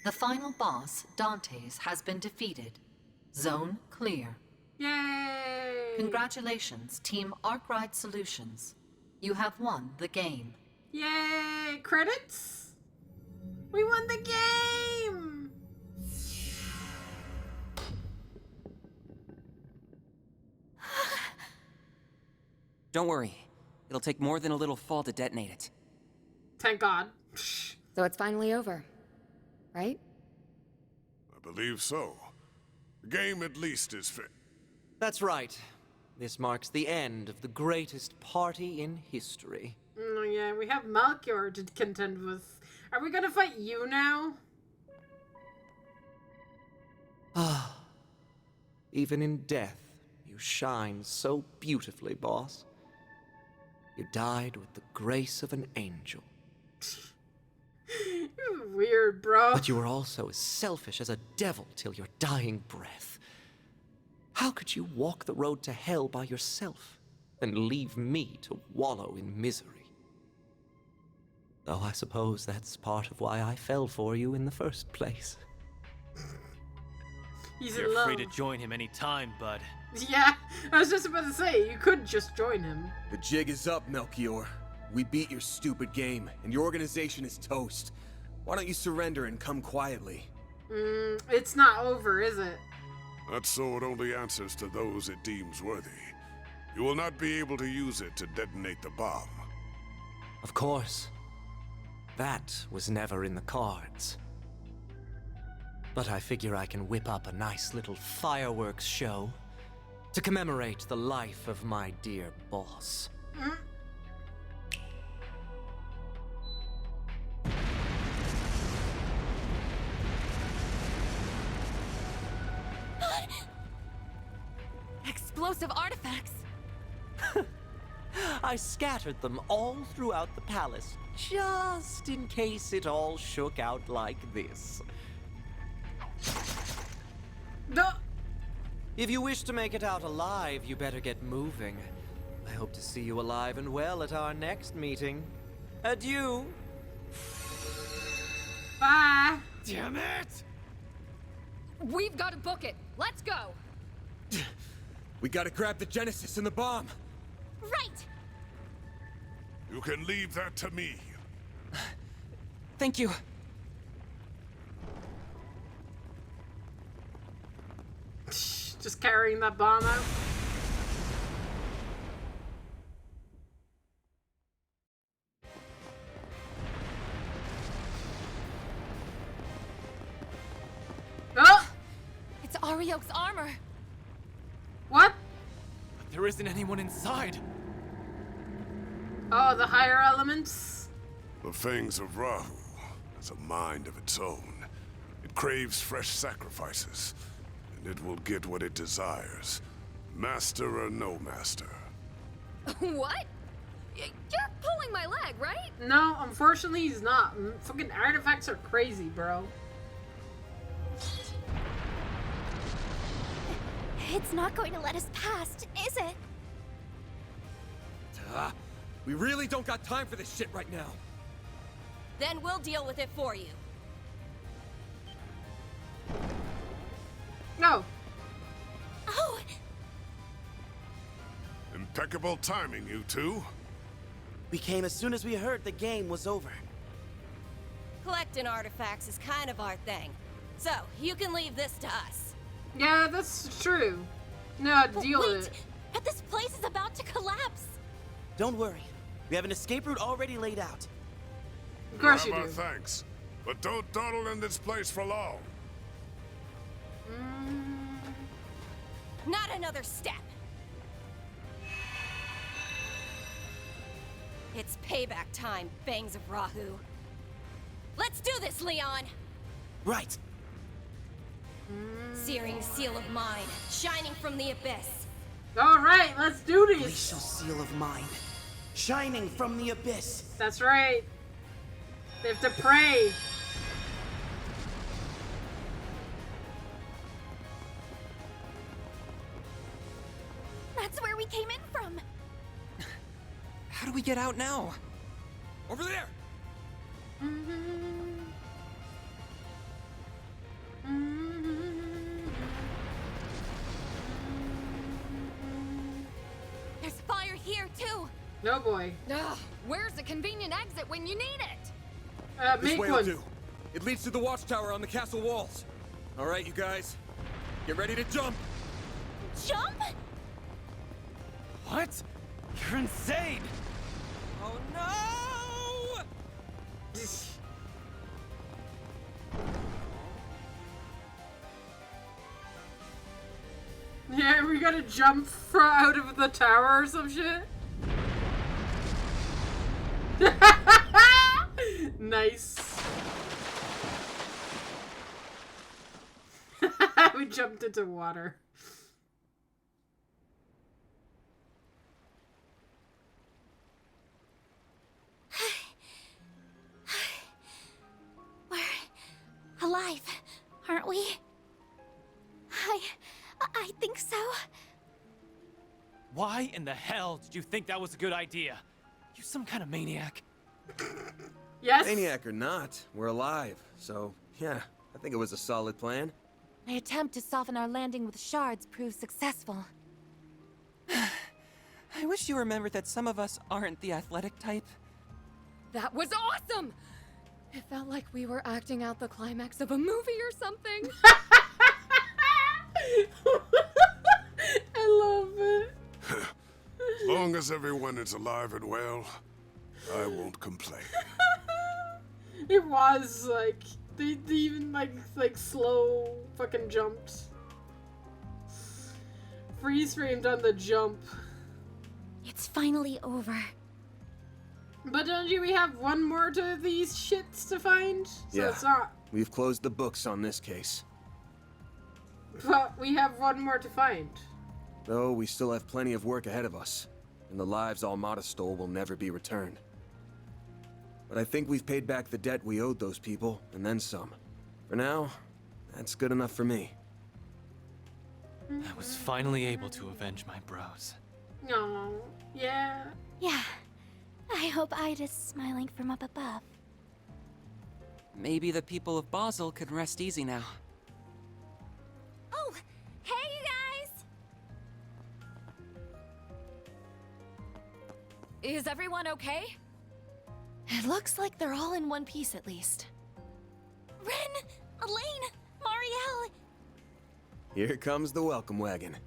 The final boss, Dante's, has been defeated. Zone clear. Yay! Congratulations, Team Arkwright Solutions. You have won the game. Yay! Credits? We won the game! Don't worry. It'll take more than a little fall to detonate it. Thank God. So it's finally over, right? I believe so. The game at least is fit. That's right. This marks the end of the greatest party in history. Yeah, we have Melchior to contend with. Are we gonna fight you now? Ah. Even in death, you shine so beautifully, boss. You died with the grace of an angel. You're weird, bro. But you were also as selfish as a devil till your dying breath. How could you walk the road to hell by yourself and leave me to wallow in misery? Though I suppose that's part of why I fell for you in the first place. He's You're in love. free to join him anytime, bud. Yeah, I was just about to say, you could just join him. The jig is up, Melchior. We beat your stupid game, and your organization is toast. Why don't you surrender and come quietly? It's not over, is it? That sword only answers to those it deems worthy. You will not be able to use it to detonate the bomb. Of course. That was never in the cards. But I figure I can whip up a nice little fireworks show to commemorate the life of my dear boss. Explosive artifacts. I scattered them all throughout the palace, just in case it all shook out like this. No. If you wish to make it out alive, you better get moving. I hope to see you alive and well at our next meeting. Adieu. Bye. Damn it! We've got to book it. Let's go. We gotta grab the Genesis and the bomb. Right! You can leave that to me. Thank you. Just carrying that bomb out. Oh! It's Ariok's armor. What? But there isn't anyone inside. Oh, the higher elements? The Fangs of Rahu has a mind of its own. It craves fresh sacrifices, and it will get what it desires. Master or no master. What? You're pulling my leg, right? No, unfortunately he's not. Fucking artifacts are crazy, bro. It's not going to let us past, is it? We really don't got time for this shit right now. Then we'll deal with it for you. No. Oh! Impeccable timing, you two. We came as soon as we heard the game was over. Collecting artifacts is kind of our thing. So, you can leave this to us. Yeah, that's true. No, deal Wait, with it. but this place is about to collapse. Don't worry. We have an escape route already laid out. Of course you Grab our do. thanks. But don't dawdle in this place for long. Not another step. It's payback time, Fangs of Rahu. Let's do this, Leon! Right. Searing seal of mine, shining from the abyss. Alright, let's do this! Glacial seal of mine, shining from the abyss. That's right. They have to pray. That's where we came in from. How do we get out now? Over there! There's fire here, too. No boy. Ugh, where's the convenient exit when you need it? This Make way one. will do. It leads to the watchtower on the castle walls. All right, you guys. Get ready to jump. Jump? What? You're insane! Oh no! Yeah, we gotta jump out of the tower or some shit. Nice. We jumped into water. We're alive, aren't we? I think so. Why in the hell did you think that was a good idea? You some kind of maniac. Yes? Maniac or not, we're alive. So, yeah, I think it was a solid plan. My attempt to soften our landing with shards proved successful. I wish you remembered that some of us aren't the athletic type. That was awesome! It felt like we were acting out the climax of a movie or something. I love it. As long as everyone is alive and well, I won't complain. It was like they even like slow fucking jumps. Freeze framed on the jump. It's finally over. But don't you? We have one more to these shits to find. So Yeah. it's not. We've closed the books on this case. But we have one more to find. Though we still have plenty of work ahead of us. and the lives Almada stole will never be returned. But I think we've paid back the debt we owed those people, and then some. For now, that's good enough for me. I was finally able to avenge my bros. No, yeah. Yeah. I hope Ida's smiling from up above. Maybe the people of Basel can rest easy now. Oh, hey, you guys! Is everyone okay? It looks like they're all in one piece at least. Ren, Elaine, Marielle. Here comes the welcome wagon.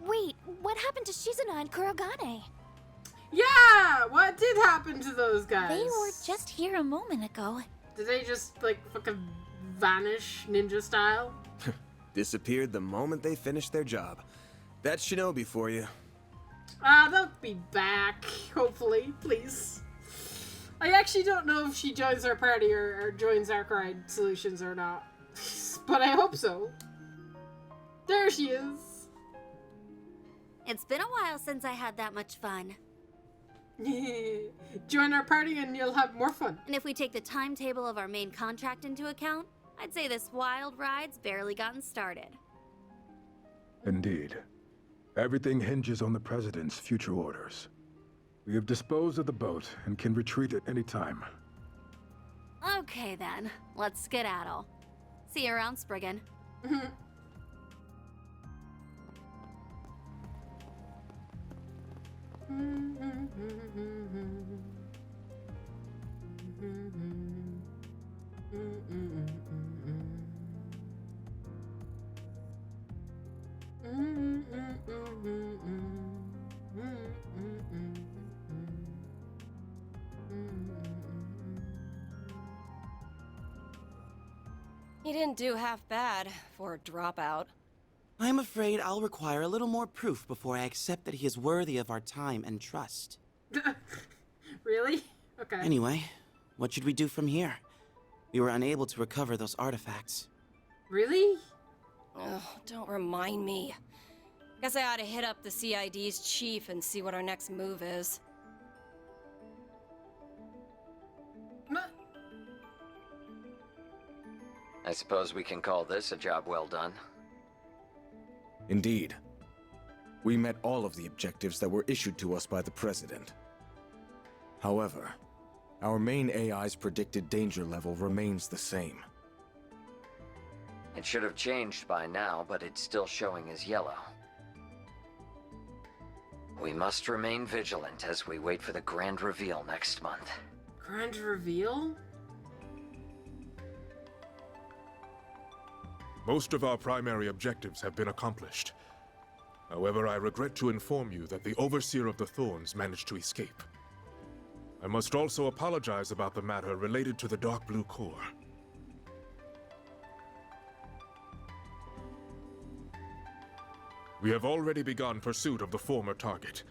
Wait, what happened to Shizuna and Kurogane? Yeah! What did happen to those guys? They were just here a moment ago. Did they just, like, fucking vanish ninja style? Disappeared the moment they finished their job. That's Shinobi for you. They'll be back, hopefully, please. I actually don't know if she joins our party or joins Arkwright Solutions or not. But I hope so. There she is. It's been a while since I had that much fun. Join our party and you'll have more fun. And if we take the timetable of our main contract into account, I'd say this wild ride's barely gotten started. Indeed. Everything hinges on the President's future orders. We have disposed of the boat and can retreat at any time. Okay then, let's skedaddle. See you around, Spriggan. He didn't do half bad for a dropout. I'm afraid I'll require a little more proof before I accept that he is worthy of our time and trust. Really? Okay. Anyway, what should we do from here? We were unable to recover those artifacts. Really? Ugh, don't remind me. Guess I ought to hit up the CID's chief and see what our next move is. I suppose we can call this a job well done. Indeed. We met all of the objectives that were issued to us by the President. However, our main AI's predicted danger level remains the same. It should have changed by now, but it's still showing as yellow. We must remain vigilant as we wait for the grand reveal next month. Grand reveal? Most of our primary objectives have been accomplished. However, I regret to inform you that the Overseer of the Thorns managed to escape. I must also apologize about the matter related to the Dark Blue Core. We have already begun pursuit of the former target,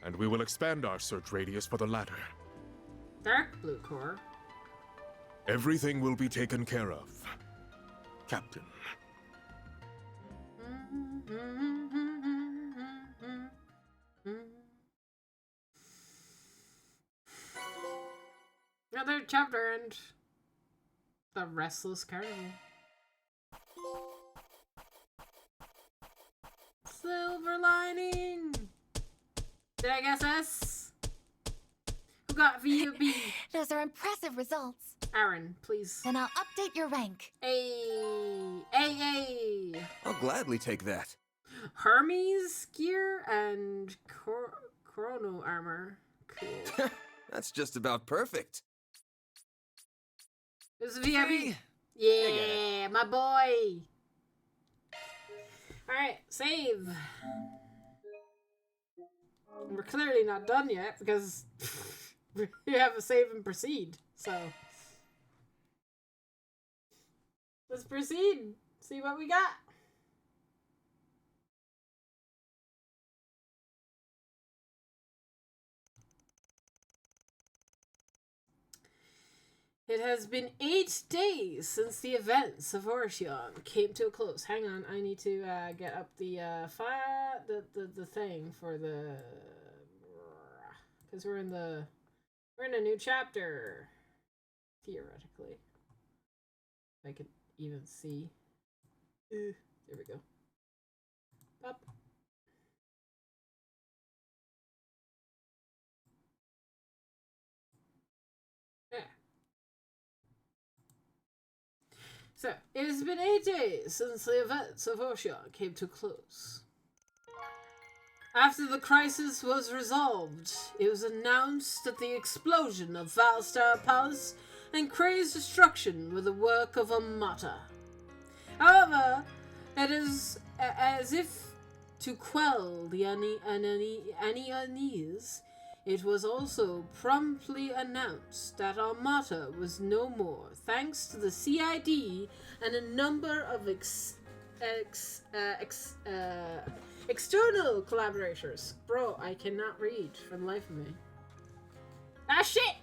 and we will expand our search radius for the latter. Dark Blue Core? Everything will be taken care of, Captain. Another chapter and the Restless Carnival. Silver lining. Did I guess S? Who got V or B? Those are impressive results. Aaron, please. Then I'll update your rank. A. I'll gladly take that. Hermes gear and chrono armor. Cool. That's just about perfect. This is VIP. Yeah, my boy. Alright, save. We're clearly not done yet because we have a save and proceed. So let's proceed. See what we got. It has been 8 days since the events of Orcheon came to a close. Hang on, I need to get up the the thing for the, because we're in a new chapter, theoretically. If I could even see. There we go. Up. Yeah. So, it has been 8 days since the events of Orcheon came to a close. After the crisis was resolved, it was announced that the explosion of Valstar Palace and Kray's destruction were the work of Amata. However, it is as if to quell the unease, it was also promptly announced that Amata was no more, thanks to the CID and a number of external collaborators. Bro, I cannot read for the life of me. Ah, shit!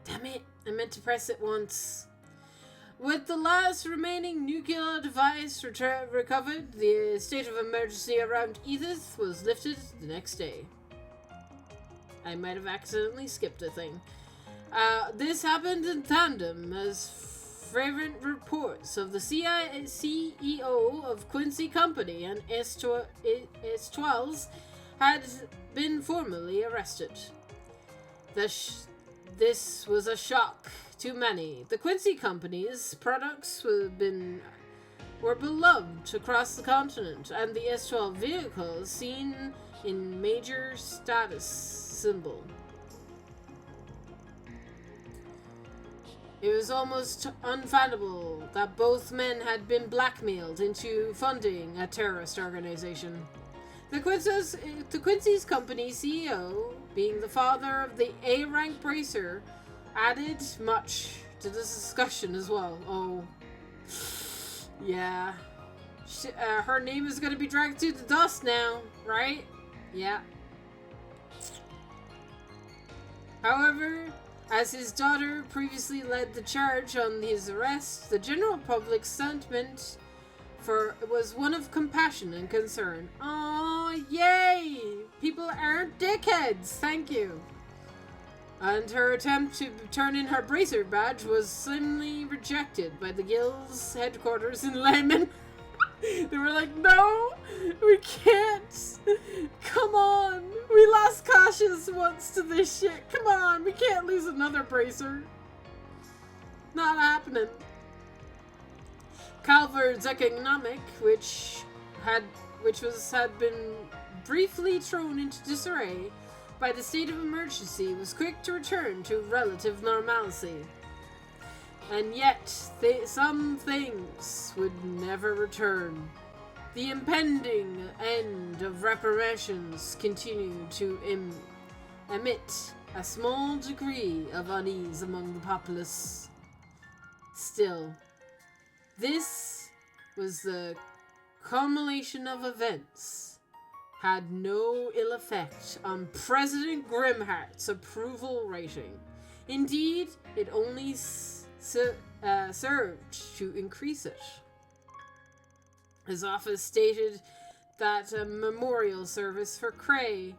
Damn it, I meant to press it once. With the last remaining nuclear device recovered, the state of emergency around Edith was lifted the next day. I might have accidentally skipped a thing. This happened in tandem as fervent reports of the CEO of Quincy Company and S12s had been formally arrested. This was a shock to many. The Quincy Company's products were beloved across the continent, and the S12 vehicles seen in major status symbol. It was almost unfathomable that both men had been blackmailed into funding a terrorist organization. The Quincy's company CEO, being the father of the A-rank bracer, added much to this discussion as well. Oh, yeah. Her name is going to be dragged through the dust now, right? Yeah. However, as his daughter previously led the charge on his arrest, the general public's sentiment was one of compassion and concern. Oh, yay! People aren't dickheads, thank you. And her attempt to turn in her bracer badge was suddenly rejected by the guild's headquarters in Lehman. They were like, no, we can't. Come on. We lost Cautious once to this shit. Come on, we can't lose another bracer. Not happening. Calvard's economic, which had been briefly thrown into disarray by the state of emergency, was quick to return to relative normalcy. And yet, some things would never return. The impending end of reparations continued to emit a small degree of unease among the populace. Still, this was the culmination of events, had no ill effect on President Grimhart's approval rating. Indeed, it only served to increase it. His office stated that a memorial service for Kray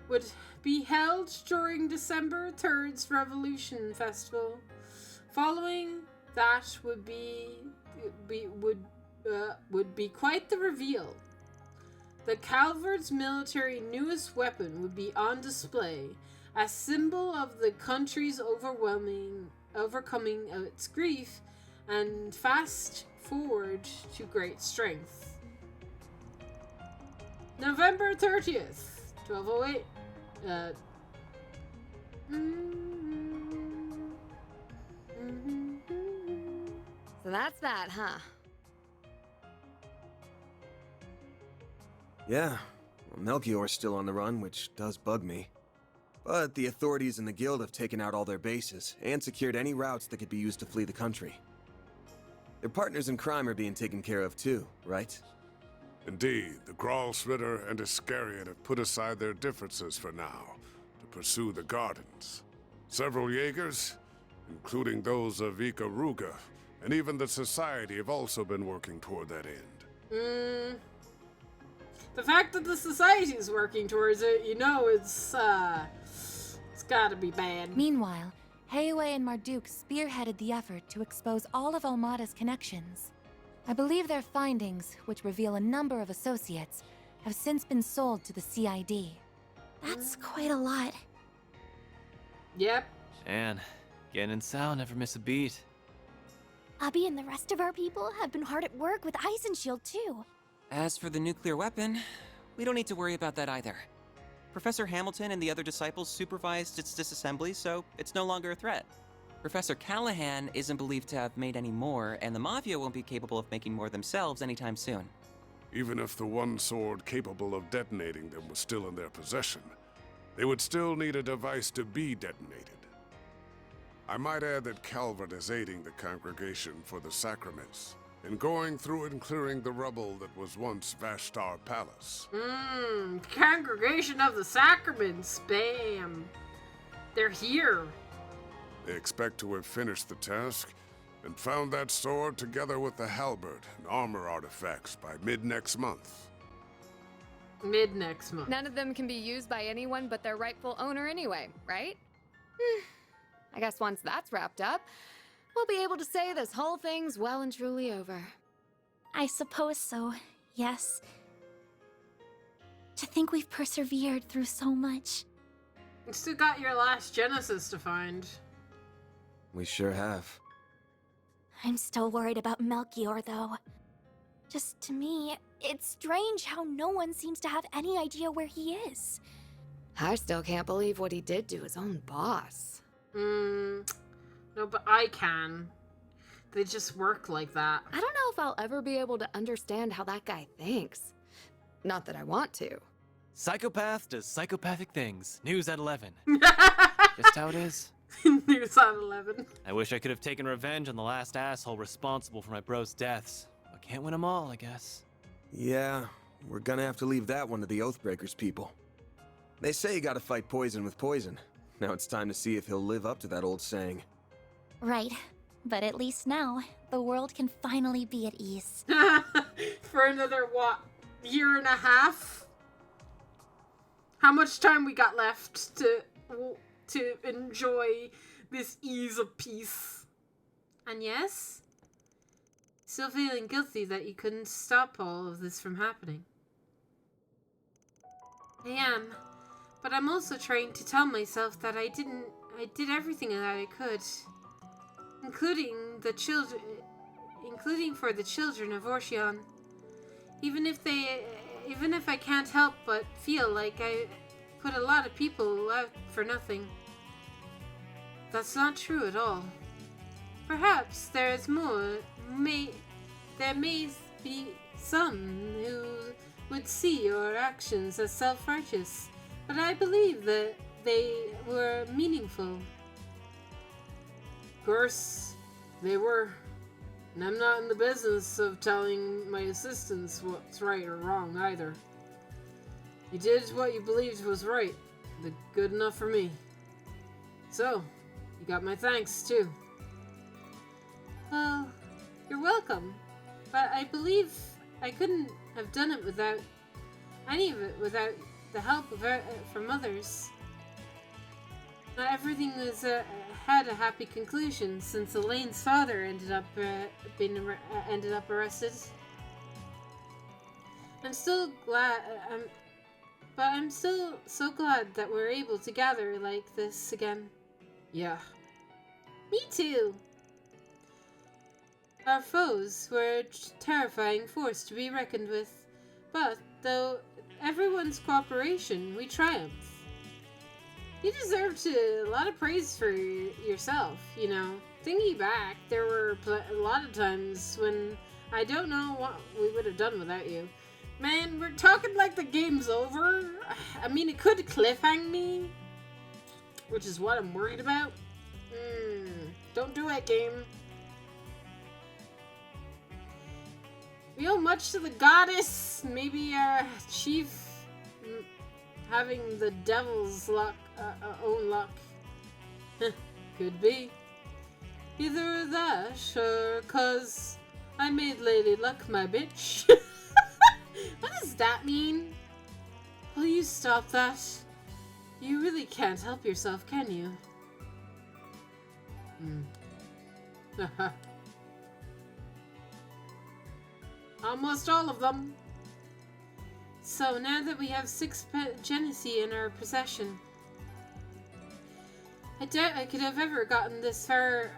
would be held during December 3rd's Revolution Festival. Following that would be quite the reveal. The Calvard's military newest weapon would be on display, a symbol of the country's overcoming of its grief and fast forward to great strength. November 30th, 1208. So that's that, huh? Yeah, well, Melchior's still on the run, which does bug me. But the authorities in the guild have taken out all their bases and secured any routes that could be used to flee the country. Their partners in crime are being taken care of too, right? Indeed, the Gralsritter and Iscariot have put aside their differences for now to pursue the Gardens. Several Jaegers, including those of Ikaruga, and even the Society have also been working toward that end. The fact that the Society is working towards it, you know, it's gotta be bad. Meanwhile, Heiwei and Marduk spearheaded the effort to expose all of Almada's connections. I believe their findings, which reveal a number of associates, have since been sold to the CID. That's quite a lot. Yep. Shan, Gen and Sao never miss a beat. Abby and the rest of our people have been hard at work with Ice and Shield too. As for the nuclear weapon, we don't need to worry about that either. Professor Hamilton and the other disciples supervised its disassembly, so it's no longer a threat. Professor Callahan isn't believed to have made any more, and the Mafia won't be capable of making more themselves anytime soon. Even if the one sword capable of detonating them was still in their possession, they would still need a device to be detonated. I might add that Calvert is aiding the Congregation for the Sacraments in going through and clearing the rubble that was once Vashtar Palace. Congregation of the Sacraments, bam. They're here. They expect to have finished the task and found that sword together with the halberd and armor artifacts by mid-next month. Mid-next month. None of them can be used by anyone but their rightful owner anyway, right? I guess once that's wrapped up, we'll be able to say this whole thing's well and truly over. I suppose so, yes. To think we've persevered through so much. You still got your last Genesis to find. We sure have. I'm still worried about Melchior, though. Just to me, it's strange how no one seems to have any idea where he is. I still can't believe what he did to his own boss. No, but I can. They just work like that. I don't know if I'll ever be able to understand how that guy thinks. Not that I want to. Psychopath does psychopathic things. News at 11. Just how it is. News at 11. I wish I could have taken revenge on the last asshole responsible for my bro's deaths. But can't win them all, I guess. Yeah, we're gonna have to leave that one to the Oathbreakers people. They say you gotta fight poison with poison. Now it's time to see if he'll live up to that old saying. Right. But at least now, the world can finally be at ease. For another, what, year and a half? How much time we got left to enjoy this ease of peace? And yes, still feeling guilty that you couldn't stop all of this from happening. I am, but I'm also trying to tell myself that I did everything that I could, including for the children of Orshion. Even if I can't help but feel like I put a lot of people out for nothing. That's not true at all. Perhaps there is more. There may be some who would see your actions as self-righteous, but I believe that they were meaningful. Of course, they were. And I'm not in the business of telling my assistants what's right or wrong either. You did what you believed was right. Good enough for me. So, you got my thanks too. Well, you're welcome. But I believe I couldn't have done it without any of it, without the help from others. Not everything had a happy conclusion since Elaine's father ended up arrested. I'm still glad, but I'm still so glad that we're able to gather like this again. Yeah. Me too. Our foes were a terrifying force to be reckoned with, but though everyone's cooperation, we triumphed. You deserve a lot of praise for yourself, you know. Thinking back, there were a lot of times when I don't know what we would have done without you. Man, we're talking like the game's over. I mean, it could cliffhang me, which is what I'm worried about. Don't do it, game. We owe much to the goddess. Maybe Chief having the devil's luck, own luck. Could be. Either that, or 'cause I made Lady Luck my bitch. What does that mean? Will you stop that? You really can't help yourself, can you? Almost all of them. So now that we have 6 Genesee in our possession, I doubt I could have ever gotten this far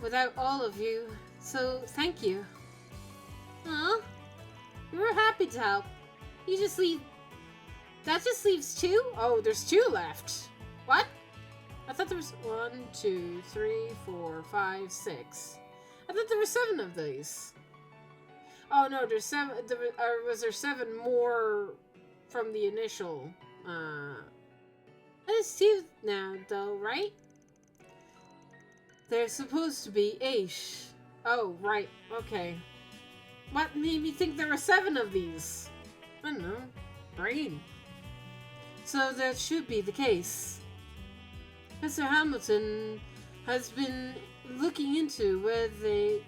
without all of you, so thank you. Aw, we were happy to help. You just leave... That just leaves 2? Oh, there's 2 left. What? I thought there was 1, 2, 3, 4, 5, 6. I thought there were 7 of these. Oh no, there's 7. Was there 7 more from the initial? There's 2 now, though, right? There's supposed to be 8. Oh, right. Okay. What made me think there were 7 of these? I don't know. Brain. So that should be the case. Professor Hamilton has been looking into where they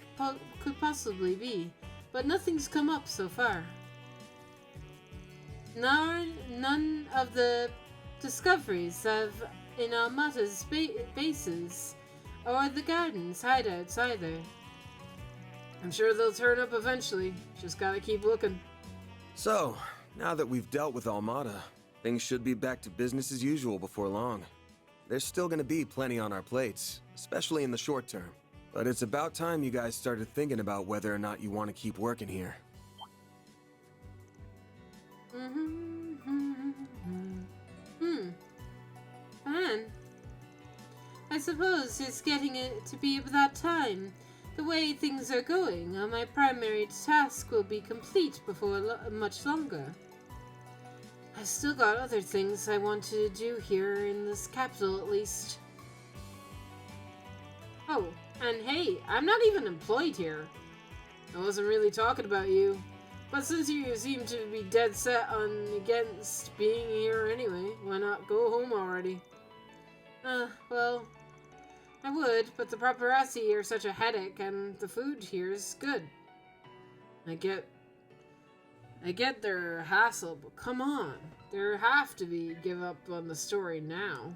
could possibly be, but nothing's come up so far. None of the discoveries have in Armata's bases or the garden's hideouts either. I'm sure they'll turn up eventually. Just gotta keep looking. So, now that we've dealt with Armata, things should be back to business as usual before long. There's still gonna be plenty on our plates, especially in the short term. But it's about time you guys started thinking about whether or not you want to keep working here. Fine. I suppose it's getting it to be that time. The way things are going, my primary task will be complete before much longer. I've still got other things I want to do here in this capital, at least. Oh, and hey, I'm not even employed here. I wasn't really talking about you, but since you seem to be dead set on against being here anyway, why not go home already? Well, I would, but the paparazzi are such a headache, and the food here is good. I get their hassle, but come on, there have to be give up on the story now.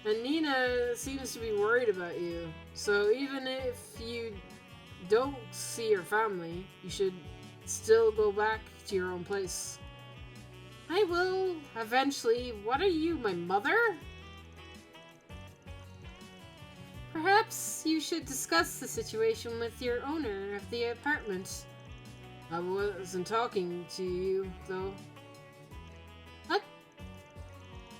And Nina seems to be worried about you, so even if you don't see your family, you should still go back to your own place. I will, eventually. What are you, my mother? Perhaps you should discuss the situation with your owner of the apartment. I wasn't talking to you, though. What?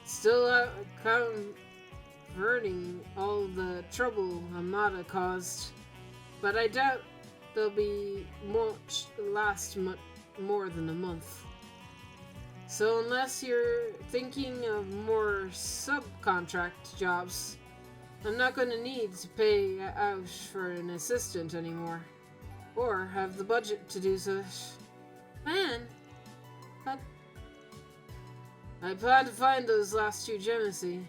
Still converting all the trouble Amada caused, but I doubt they'll be last more than a month. So unless you're thinking of more subcontract jobs, I'm not going to need to pay out for an assistant anymore, or have the budget to do so. Man, but I plan to find those last 2 Genesee,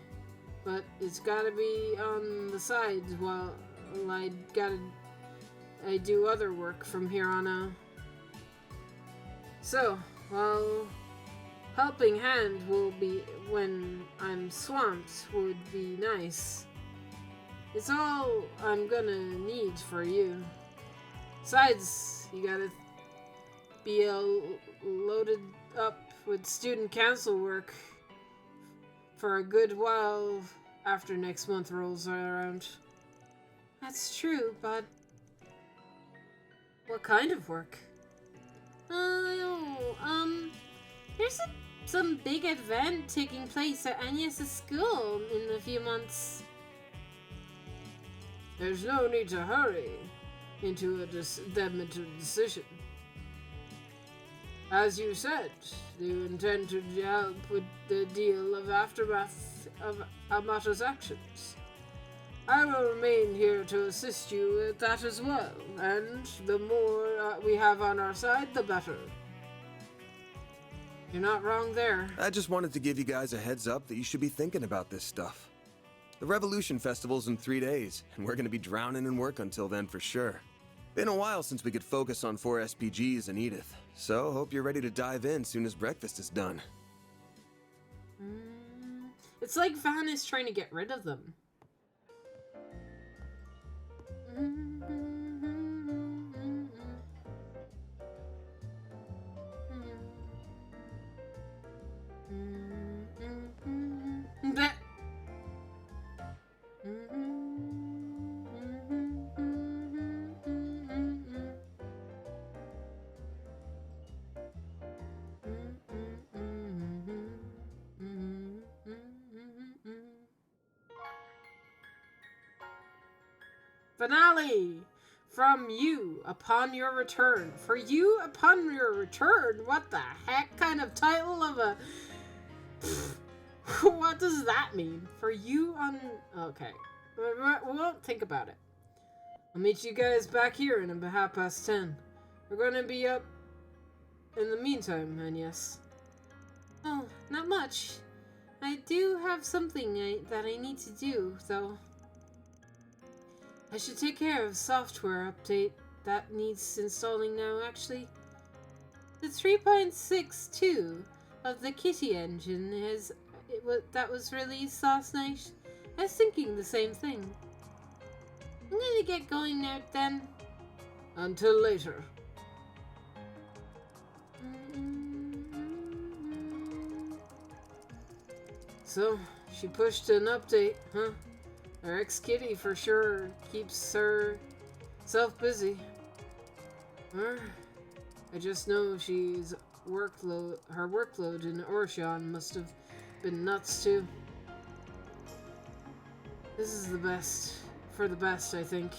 but it's gotta be on the side while I do other work from here on out. So, well, helping hand will be when I'm swamped would be nice. It's all I'm gonna need for you. Besides, you gotta be loaded up with student council work for a good while after next month rolls around. That's true, but what kind of work? There's some big event taking place at Agnes' school in a few months. There's no need to hurry into a decision. As you said, you intend to help with the deal of aftermath of Amata's actions. I will remain here to assist you with that as well, and the more we have on our side, the better. You're not wrong there. I just wanted to give you guys a heads up that you should be thinking about this stuff. The Revolution Festival's in 3 days, and we're gonna be drowning in work until then for sure. Been a while since we could focus on 4 SPGs and Edith, so hope you're ready to dive in soon as breakfast is done. It's like Van is trying to get rid of them. That. Finale! From you upon your return. For you upon your return? What the heck kind of title of a... What does that mean? For you on... Okay. We won't think about it. I'll meet you guys back here in about 10:30. We're gonna be up in the meantime, and yes. Oh, not much. I do have something that I need to do, though. I should take care of a software update that needs installing now, actually. The 3.62 of the Kitty engine that was released last night. I was thinking the same thing. I'm gonna get going now then. Until later. So, she pushed an update, huh? Our ex-kitty for sure keeps herself busy. I just know her workload in Orshan must have been nuts too. This is for the best, I think.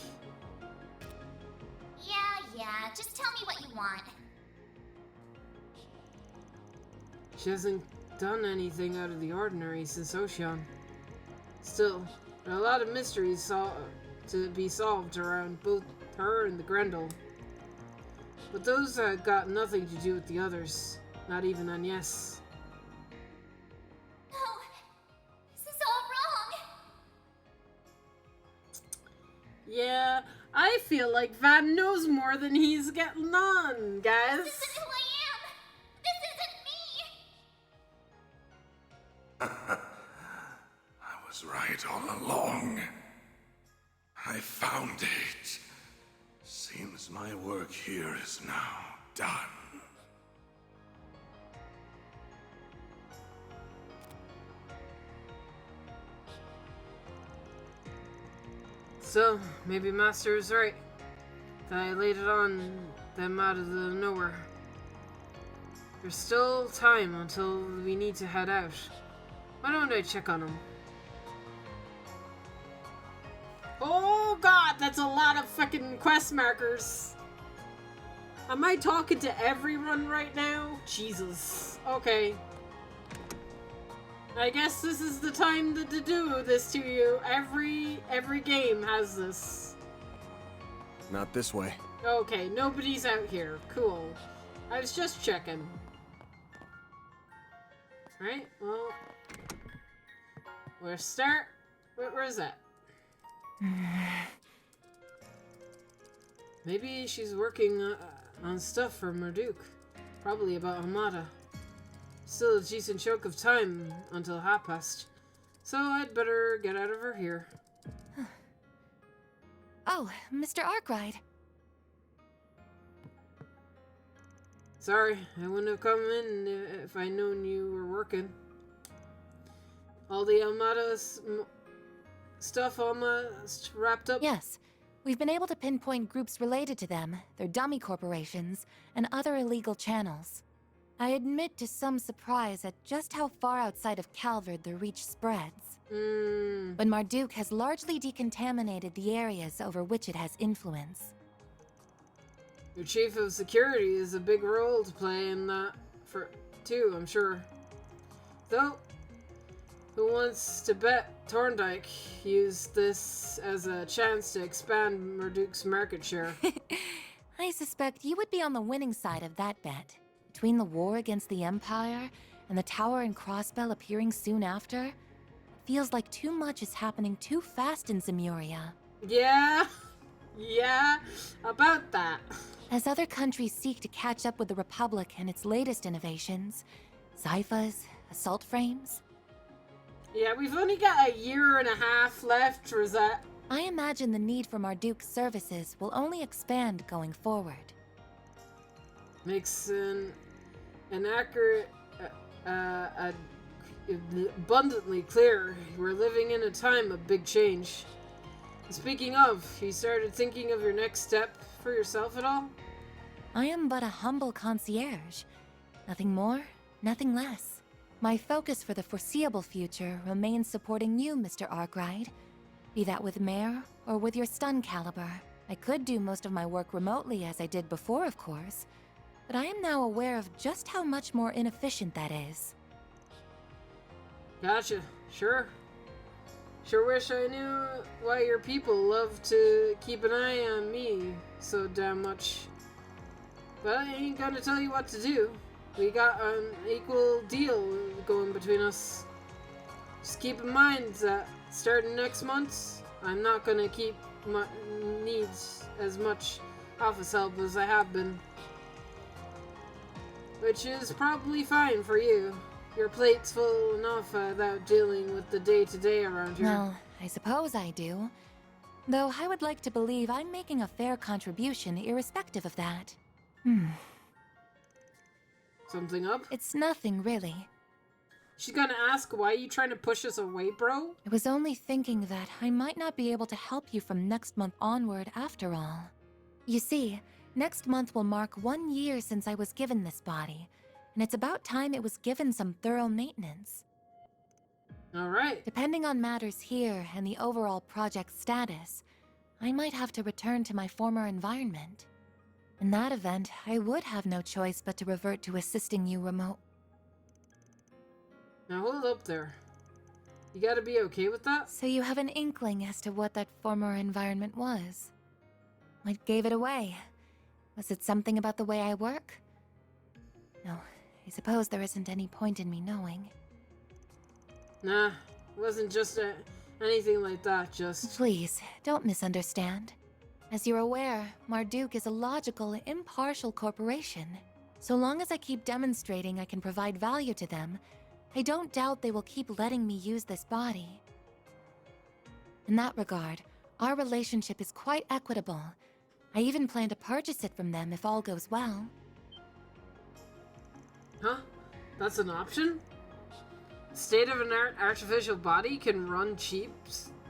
Yeah, just tell me what you want. She hasn't done anything out of the ordinary since Ocean. Still, there are a lot of mysteries to be solved around both her and the Grendel. But those got nothing to do with the others. Not even Agnes. No! This is all wrong! Yeah, I feel like Van knows more than he's getting on, guys. This isn't who I am! This isn't me! I was right all along. I found it. Seems my work here is now done. So, maybe Master is right. That I laid it on them out of the nowhere. There's still time until we need to head out. Why don't I check on them? Oh god, that's a lot of fucking quest markers. Am I talking to everyone right now? Jesus. Okay. I guess this is the time to do this to you. Every game has this. Not this way. Okay, nobody's out here. Cool. I was just checking. Right, well... We'll start... Where's that? Maybe she's working on stuff for Marduk. Probably about Hamada. Still a decent chunk of time until 30:30. So I'd better get out of her here. Oh, Mr. Arkwright. Sorry, I wouldn't have come in if I'd known you were working. All the Hamada's stuff almost wrapped up? Yes. We've been able to pinpoint groups related to them, their dummy corporations, and other illegal channels. I admit to some surprise at just how far outside of Calvard the reach spreads. But Marduk has largely decontaminated the areas over which it has influence. Your chief of security is a big role to play in that, too, I'm sure. Though, who wants to bet Thorndike used this as a chance to expand Marduk's market share? I suspect you would be on the winning side of that bet. Between the war against the Empire and the Tower and Crossbell appearing soon after, feels like too much is happening too fast in Zemuria. Yeah, yeah, about that. As other countries seek to catch up with the Republic and its latest innovations, Zyphas, assault frames. Yeah, we've only got a year and a half left, Rosette. I imagine the need for Marduk's services will only expand going forward. Makes an accurate, abundantly clear. We're living in a time of big change. Speaking of, you started thinking of your next step for yourself at all? I am but a humble concierge. Nothing more, nothing less. My focus for the foreseeable future remains supporting you, Mr. Arkwright. Be that with Mare or with your stun caliber. I could do most of my work remotely as I did before, of course, but I am now aware of just how much more inefficient that is. Gotcha. Sure. Sure wish I knew why your people love to keep an eye on me so damn much. But I ain't gonna tell you what to do. We got an equal deal going between us. Just keep in mind that starting next month, I'm not gonna keep needs as much office help as I have been. Which is probably fine for you. Your plate's full enough without dealing with the day-to-day around here. Well, I suppose I do. Though I would like to believe I'm making a fair contribution irrespective of that. Something up? It's nothing, really. She's gonna ask, why are you trying to push us away, bro? I was only thinking that I might not be able to help you from next month onward after all. You see, next month will mark 1 year since I was given this body, and it's about time it was given some thorough maintenance. Alright. Depending on matters here and the overall project status, I might have to return to my former environment. In that event, I would have no choice but to revert to assisting you remote. Now hold up there. You gotta be okay with that? So you have an inkling as to what that former environment was? What gave it away? Was it something about the way I work? No, I suppose there isn't any point in me knowing. Nah, it wasn't just anything like that, just... Please, don't misunderstand. As you're aware, Marduk is a logical, impartial corporation. So long as I keep demonstrating I can provide value to them, I don't doubt they will keep letting me use this body. In that regard, our relationship is quite equitable. I even plan to purchase it from them if all goes well. Huh? That's an option? State-of-the-art artificial body can run cheap,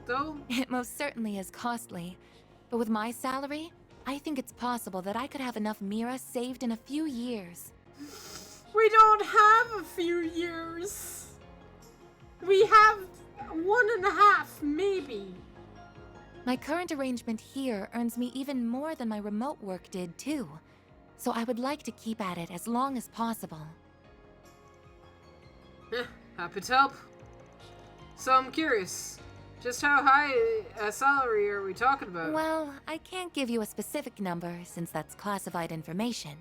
though? It most certainly is costly. But with my salary, I think it's possible that I could have enough Mira saved in a few years. We don't have a few years. We have 1.5, maybe. My current arrangement here earns me even more than my remote work did, too. So I would like to keep at it as long as possible. Happy to help. So I'm curious, just how high a salary are we talking about? Well, I can't give you a specific number since that's classified information.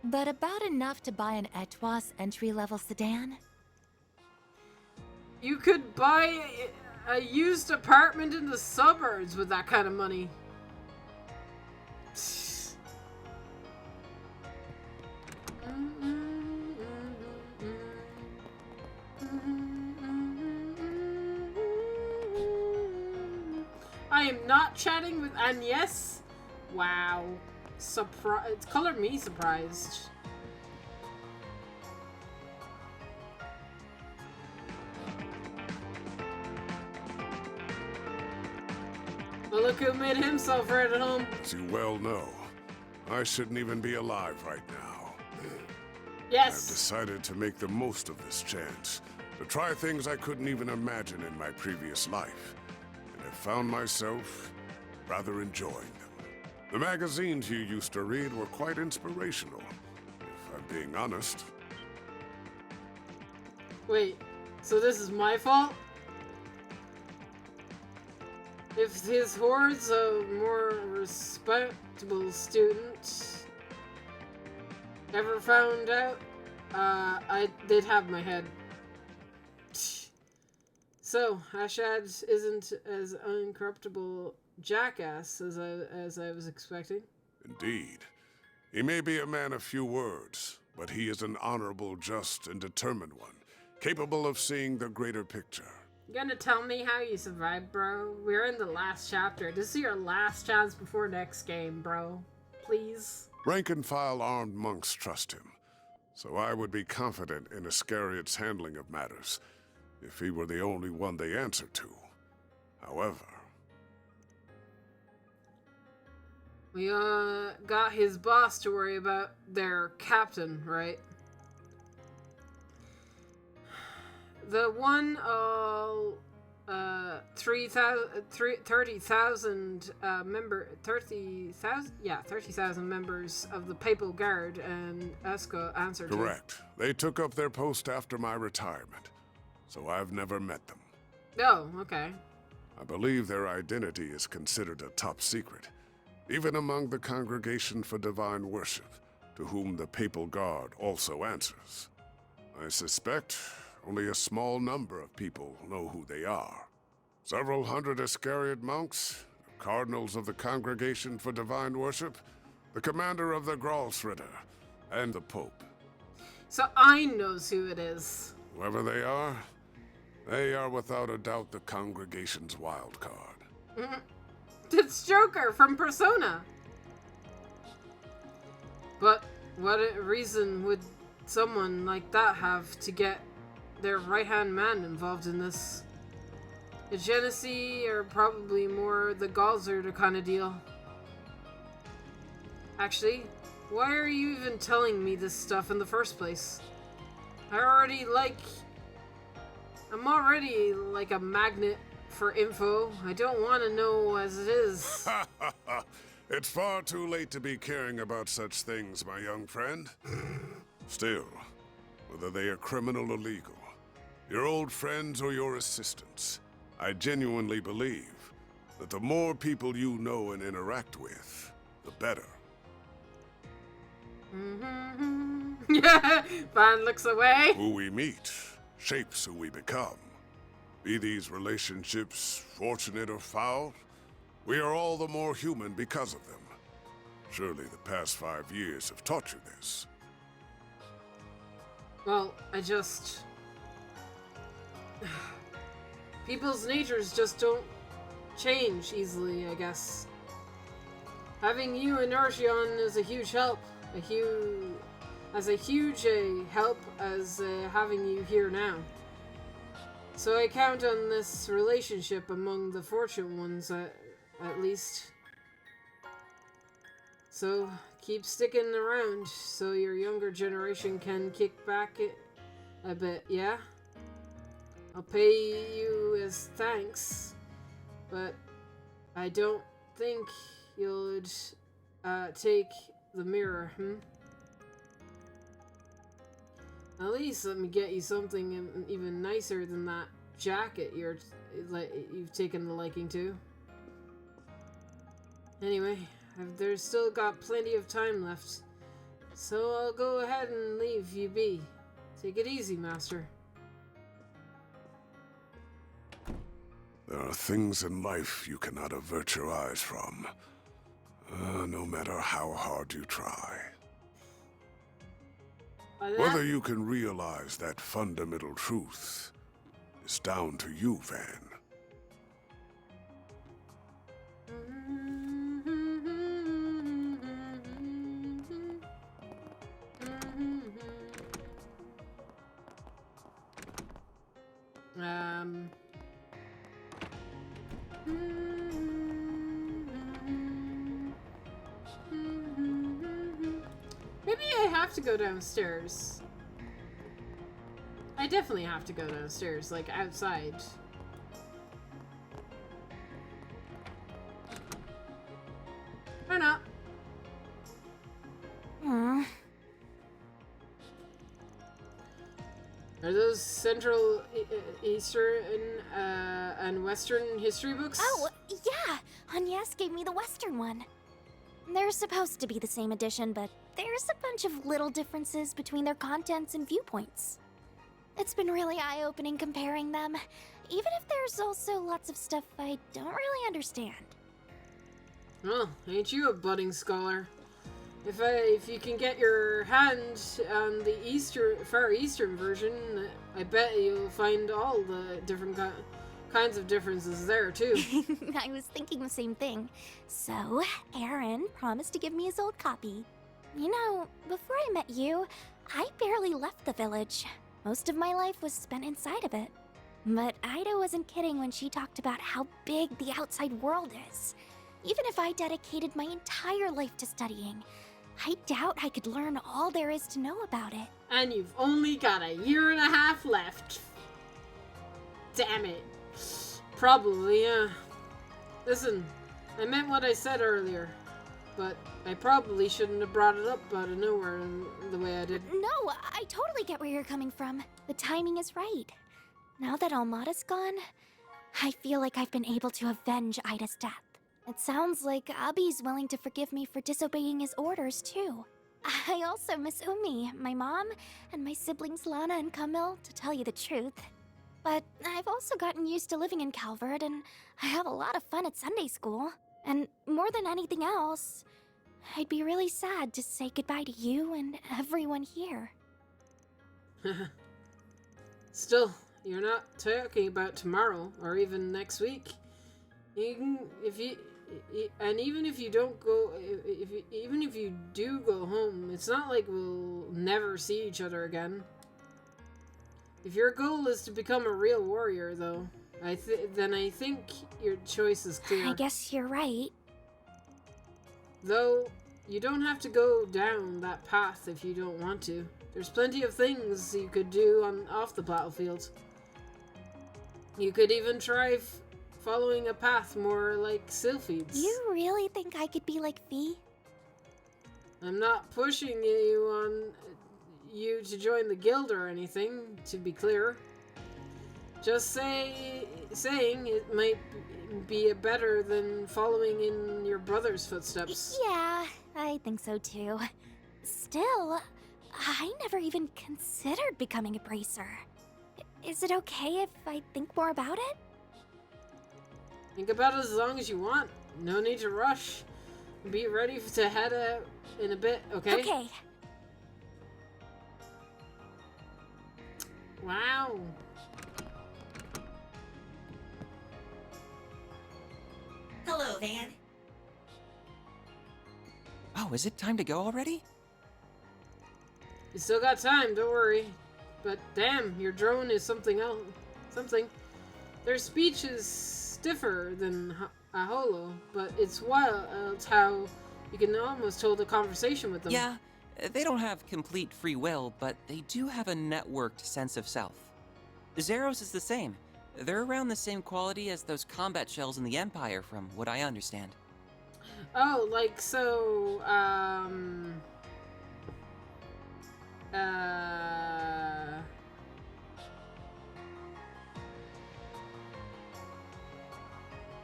But about enough to buy an Etwas entry-level sedan? You could buy a used apartment in the suburbs with that kind of money. I am not chatting with Agnes. Wow. It's colored me surprised. Well, look who made himself right at home. As you well know, I shouldn't even be alive right now. Yes. I've decided to make the most of this chance, to try things I couldn't even imagine in my previous life. And have found myself rather enjoying them. The magazines you used to read were quite inspirational, if I'm being honest. Wait, so this is my fault? If his horde's a more respectable student ever found out, they'd have my head. So, Ashad isn't as uncorruptible jackass as I was expecting. Indeed. He may be a man of few words, but he is an honorable, just, and determined one, capable of seeing the greater picture. You gonna tell me how you survived, bro? We're in the last chapter. This is your last chance before next game, bro. Please. Rank-and-file armed monks trust him, so I would be confident in Iscariot's handling of matters, if he were the only one they answered to. However... We, got his boss to worry about, their captain, right? The one, 30,000 members of the Papal Guard and ESCO answered to. Correct. They took up their post after my retirement, so I've never met them. Oh, okay. I believe their identity is considered a top secret, even among the Congregation for Divine Worship, to whom the Papal Guard also answers. I suspect only a small number of people know who they are. Several hundred Iscariot monks, the cardinals of the Congregation for Divine Worship, the commander of the Gralsritter, and the Pope. So I knows who it is. Whoever they are without a doubt the Congregation's wild card. It's Joker from Persona. But what reason would someone like that have to get their right-hand man involved in this? The Genesee are probably more the Galzer kind of deal. Actually, why are you even telling me this stuff in the first place? I'm already like a magnet for info. I don't want to know as it is. It's far too late to be caring about such things, my young friend. Still, whether they are criminal or legal, your old friends or your assistants, I genuinely believe that the more people you know and interact with, the better. Yeah, Vaughn looks away. Who we meet shapes who we become. Be these relationships fortunate or foul, we are all the more human because of them. Surely the past 5 years have taught you this. Well, people's natures just don't change easily, I guess. Having you and Archeon is a huge help. As huge a help as having you here now. So I count on this relationship among the fortunate ones, at least. So keep sticking around so your younger generation can kick back a bit, yeah? I'll pay you as thanks, but I don't think you'd take the mirror, At least let me get you something even nicer than that jacket you've taken a liking to. Anyway, there's still got plenty of time left, so I'll go ahead and leave you be. Take it easy, Master. There are things in life you cannot avert your eyes from, no matter how hard you try. Whether you can realize that fundamental truth is down to you, Van. Maybe I have to go downstairs. I definitely have to go downstairs, like outside. Why not? Are those Central Eastern and Western history books? Oh, yeah! Agnes gave me the Western one. They're supposed to be the same edition, but there's a bunch of little differences between their contents and viewpoints. It's been really eye-opening comparing them, even if there's also lots of stuff I don't really understand. Well, ain't you a budding scholar? If you can get your hand on the Far Eastern version, I bet you'll find all the different kinds of differences there, too. I was thinking the same thing. So, Aaron promised to give me his old copy. You know, before I met you, I barely left the village. Most of my life was spent inside of it. But Ida wasn't kidding when she talked about how big the outside world is. Even if I dedicated my entire life to studying, I doubt I could learn all there is to know about it. And you've only got a year and a half left. Damn it. Probably, yeah. Listen, I meant what I said earlier, but I probably shouldn't have brought it up out of nowhere in the way I did. No, I totally get where you're coming from. The timing is right. Now that Almada's gone, I feel like I've been able to avenge Ida's death. It sounds like Abi's willing to forgive me for disobeying his orders, too. I also miss Umi, my mom, and my siblings Lana and Camille, to tell you the truth. But I've also gotten used to living in Calvert, and I have a lot of fun at Sunday school. And more than anything else, I'd be really sad to say goodbye to you and everyone here. Still, you're not talking about tomorrow or even next week. Even if you don't go, even if you do go home, it's not like we'll never see each other again. If your goal is to become a real warrior, though, then I think your choice is clear. I guess you're right. Though, you don't have to go down that path if you don't want to. There's plenty of things you could do off the battlefield. You could even try following a path more like Sylphie's. You really think I could be like Fee? I'm not pushing you to join the guild or anything, to be clear. Just saying it might be better than following in your brother's footsteps. Yeah, I think so too. Still, I never even considered becoming a bracer. Is it okay if I think more about it? Think about it as long as you want. No need to rush. Be ready to head out in a bit, okay? Okay. Wow. Hello, Van. Oh, is it time to go already? You still got time, don't worry. But damn, your drone is something else. Their speech is stiffer than a holo, but it's wild how you can almost hold a conversation with them. Yeah, they don't have complete free will, but they do have a networked sense of self. Zeros is the same. They're around the same quality as those combat shells in the Empire, from what I understand. Oh, like so,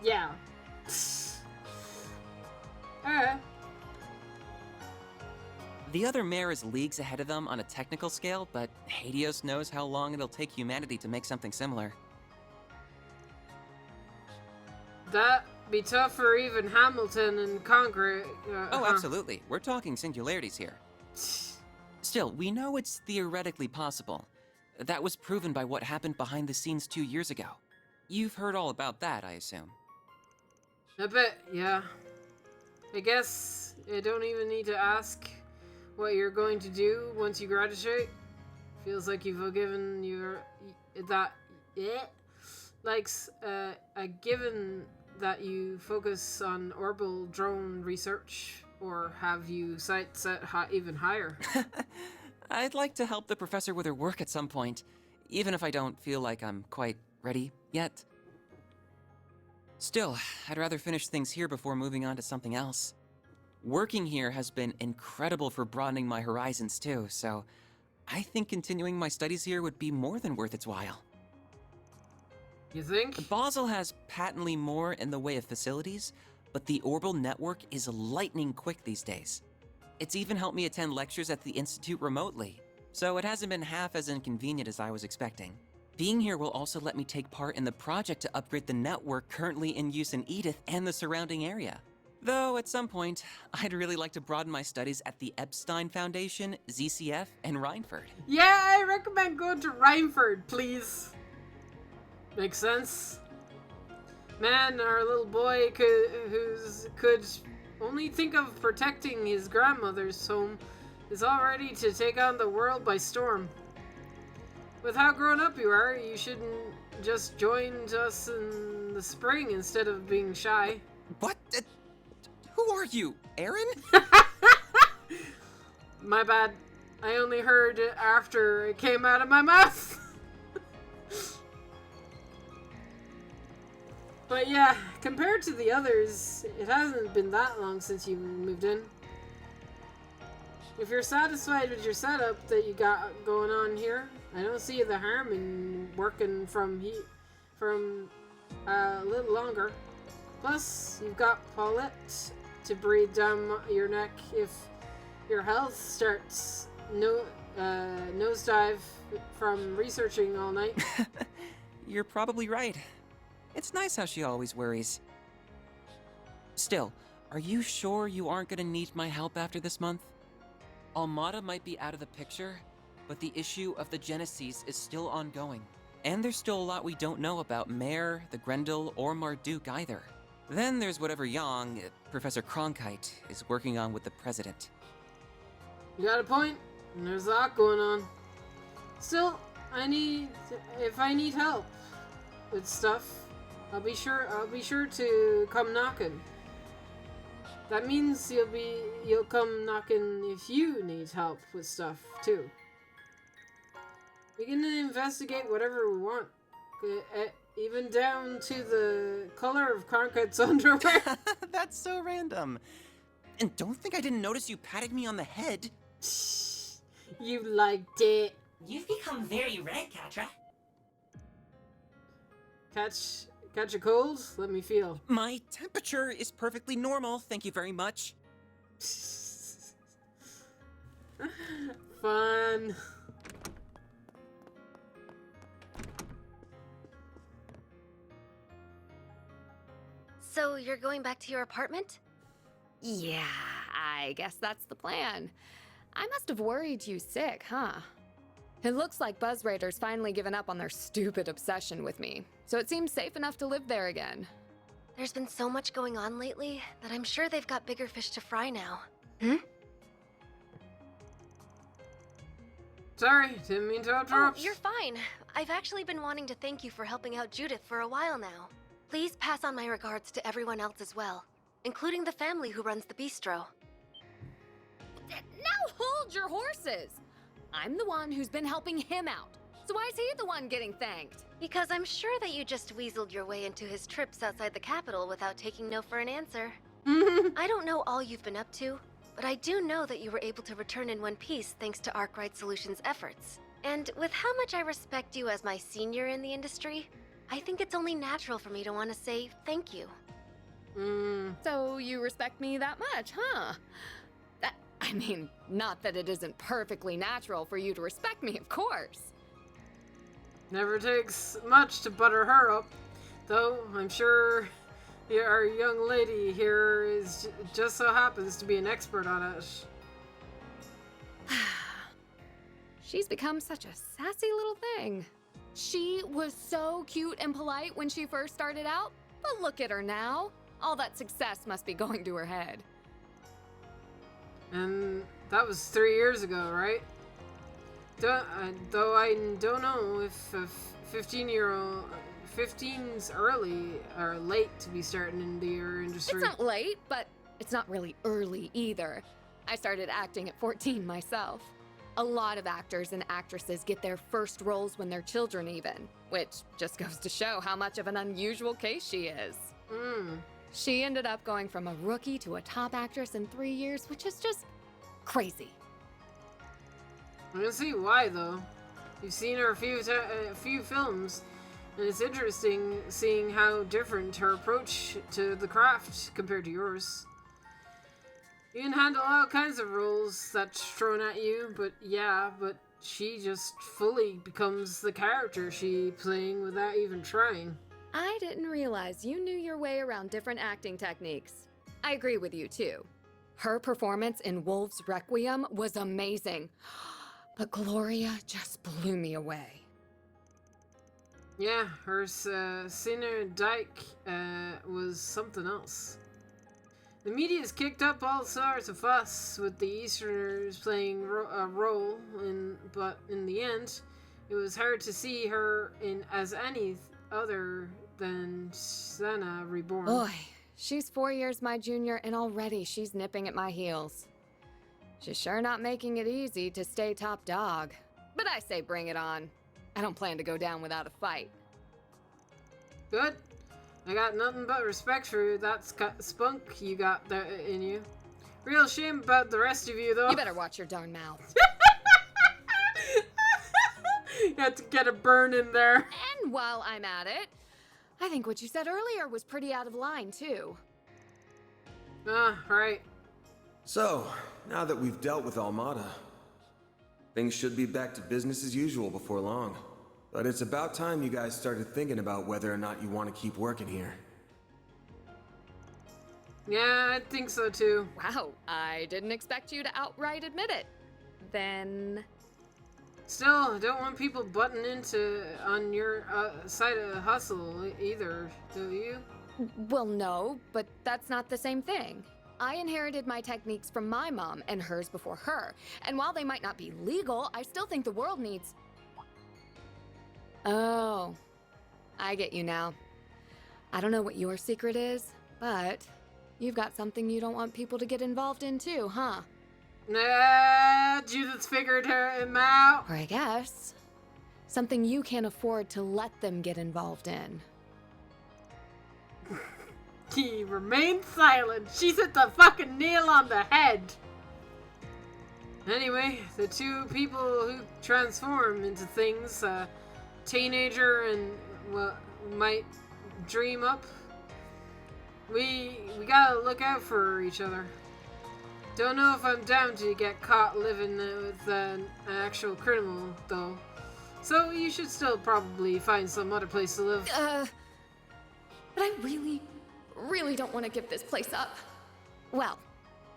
yeah. Alright. The other mare is leagues ahead of them on a technical scale, but Hades knows how long it'll take humanity to make something similar. That'd be tough for even Hamilton and Conquer. Oh, absolutely. We're talking singularities here. Still, we know it's theoretically possible. That was proven by what happened behind the scenes 2 years ago. You've heard all about that, I assume. I bet, yeah. I guess I don't even need to ask what you're going to do once you graduate. Feels like you've given given that you focus on orbital drone research, or have you sights set even higher? I'd like to help the professor with her work at some point, even if I don't feel like I'm quite ready yet. Still, I'd rather finish things here before moving on to something else. Working here has been incredible for broadening my horizons too, so I think continuing my studies here would be more than worth its while. You think? Basel has patently more in the way of facilities, but the orbital network is lightning quick these days. It's even helped me attend lectures at the Institute remotely, so it hasn't been half as inconvenient as I was expecting. Being here will also let me take part in the project to upgrade the network currently in use in Edith and the surrounding area. Though, at some point, I'd really like to broaden my studies at the Epstein Foundation, ZCF, and Rhineford. Yeah, I recommend going to Rhineford, please. Makes sense. Man, our little boy could only think of protecting his grandmother's home is all ready to take on the world by storm. With how grown up you are, you shouldn't just join us in the spring instead of being shy. What? Who are you, Aaron? My bad. I only heard it after it came out of my mouth. But yeah, compared to the others, it hasn't been that long since you moved in. If you're satisfied with your setup that you got going on here, I don't see the harm in working from a little longer. Plus, you've got Paulette to breathe down your neck if your health starts nosedive from researching all night. You're probably right. It's nice how she always worries. Still, are you sure you aren't gonna need my help after this month? Almada might be out of the picture, but the issue of the Genesis is still ongoing. And there's still a lot we don't know about Mare, the Grendel, or Marduk either. Then there's whatever Yang, Professor Cronkite, is working on with the President. You got a point, and there's a lot going on. Still, if I need help with stuff, I'll be sure to come knocking. That means you'll come knocking if you need help with stuff too. We can investigate whatever we want, even down to the color of Cronkite's underwear. That's so random. And don't think I didn't notice you patting me on the head. You liked it. You've become very red, Katra. Catch a cold? Let me feel. My temperature is perfectly normal, thank you very much. Fun. So you're going back to your apartment? Yeah, I guess that's the plan. I must have worried you sick, huh? It looks like Buzz Raiders finally given up on their stupid obsession with me, so it seems safe enough to live there again. There's been so much going on lately that I'm sure they've got bigger fish to fry now. Hmm? Sorry, didn't mean to interrupt. Oh, you're fine. I've actually been wanting to thank you for helping out Judith for a while now. Please pass on my regards to everyone else as well, including the family who runs the bistro. Now hold your horses! I'm the one who's been helping him out, so why is he the one getting thanked? Because I'm sure that you just weaseled your way into his trips outside the capital without taking no for an answer. I don't know all you've been up to, but I do know that you were able to return in one piece thanks to Arkwright Solutions' efforts. And with how much I respect you as my senior in the industry, I think it's only natural for me to want to say thank you. So you respect me that much, huh? I mean, not that it isn't perfectly natural for you to respect me, of course. Never takes much to butter her up, though I'm sure our young lady here is just so happens to be an expert on it. She's become such a sassy little thing. She was so cute and polite when she first started out, but look at her now. All that success must be going to her head. And that was 3 years ago, right? Though I don't know if a 15's early or late to be starting in the industry. It's not late, but it's not really early either. I started acting at 14 myself. A lot of actors and actresses get their first roles when they're children even, which just goes to show how much of an unusual case she is. She ended up going from a rookie to a top actress in 3 years, which is just crazy. I can see why, though. You've seen her a few films, and it's interesting seeing how different her approach to the craft compared to yours. You can handle all kinds of roles that's thrown at you, but she just fully becomes the character she playing without even trying. I didn't realize you knew your way around different acting techniques. I agree with you, too. Her performance in Wolf's Requiem was amazing. But Gloria just blew me away. Yeah, her Sinner Dyke was something else. The media's kicked up all sorts of fuss with the Easterners playing a role, but in the end, it was hard to see her as any other than Senna Reborn. Boy, she's 4 years my junior, and already she's nipping at my heels. She's sure not making it easy to stay top dog. But I say bring it on. I don't plan to go down without a fight. Good. I got nothing but respect for that spunk you got there in you. Real shame about the rest of you, though. You better watch your darn mouth. You had to get a burn in there. And while I'm at it, I think what you said earlier was pretty out of line, too. Right. So, now that we've dealt with Almada, things should be back to business as usual before long. But it's about time you guys started thinking about whether or not you want to keep working here. Yeah, I think so too. Wow, I didn't expect you to outright admit it. Then... Still, I don't want people butting on your side of the hustle either, do you? Well, no, but that's not the same thing. I inherited my techniques from my mom and hers before her. And while they might not be legal, I still think the world needs... Oh, I get you now. I don't know what your secret is, but you've got something you don't want people to get involved in too, huh? Nah, Judith's figured him out. Or I guess, something you can't afford to let them get involved in. He remained silent. She's hit the fucking nail on the head. Anyway, the two people who transform into things, teenager and might dream up. We gotta look out for each other. Don't know if I'm down to get caught living with an actual criminal, though. So you should still probably find some other place to live. But I really don't want to give this place up. Well,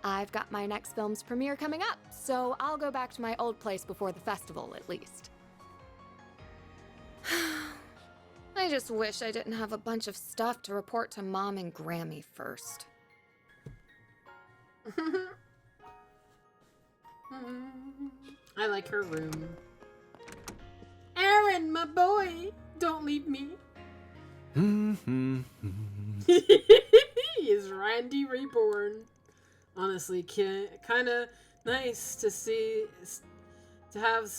I've got my next film's premiere coming up, so I'll go back to my old place before the festival, at least. I just wish I didn't have a bunch of stuff to report to Mom and Grammy first. I like her room. Aaron, my boy, don't leave me. Is Randy Reborn. Honestly, kind of nice to see, to have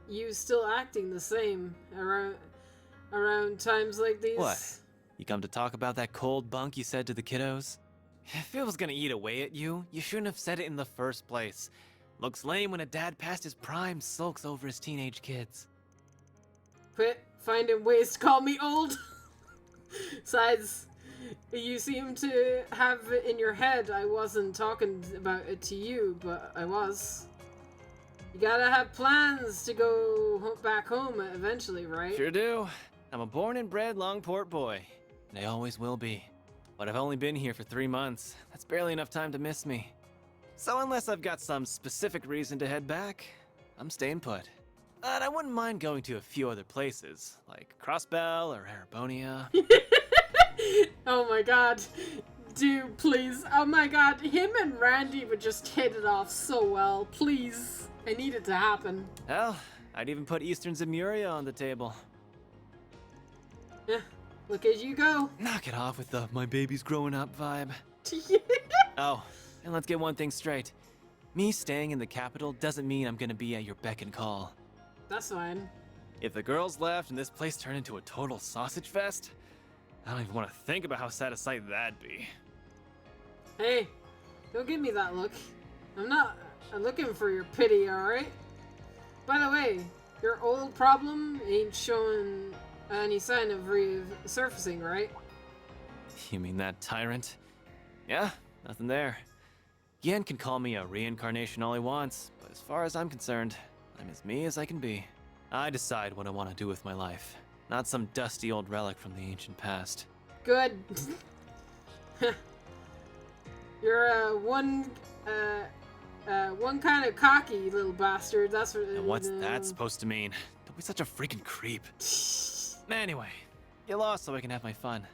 you still acting the same around times like these. What? You come to talk about that cold bunk you said to the kiddos? If it was gonna eat away at you, you shouldn't have said it in the first place. Looks lame when a dad past his prime sulks over his teenage kids. Quit finding ways to call me old. Besides, you seem to have it in your head. I wasn't talking about it to you, but I was. You gotta have plans to go back home eventually, right? Sure do. I'm a born and bred Longport boy, and I always will be. But I've only been here for 3 months. That's barely enough time to miss me. So unless I've got some specific reason to head back, I'm staying put. But I wouldn't mind going to a few other places, like Crossbell or Arabonia. Oh my god. Dude, please. Oh my god. Him and Randy would just hit it off so well. Please. I need it to happen. Hell, I'd even put Eastern Zemuria on the table. Yeah, look as you go. Knock it off with the my baby's growing up vibe. Oh, and let's get one thing straight. Me staying in the capital doesn't mean I'm gonna be at your beck and call. That's fine. If the girls left and this place turned into a total sausage fest, I don't even want to think about how sad a sight that'd be. Hey, don't give me that look. I'm not looking for your pity, alright? By the way, your old problem ain't showing any sign of resurfacing, right? You mean that tyrant? Yeah, nothing there. Yen can call me a reincarnation all he wants, but as far as I'm concerned, I'm as me as I can be. I decide what I want to do with my life, not some dusty old relic from the ancient past. Good. You're one kind of cocky little bastard. That's what. And what's that supposed to mean? Don't be such a freaking creep. Anyway, get lost so I can have my fun.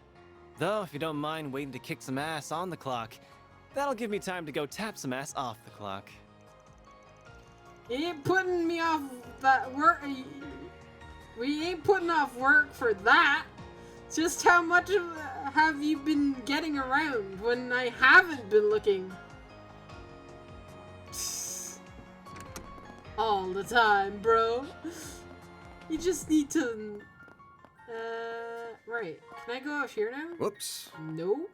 Though, if you don't mind waiting to kick some ass on the clock, that'll give me time to go tap some ass off the clock. You ain't putting me off that work. We ain't putting off work for that. Just how much have you been getting around when I haven't been looking? All the time, bro. You just need to... right. Can I go out here now? Whoops. No.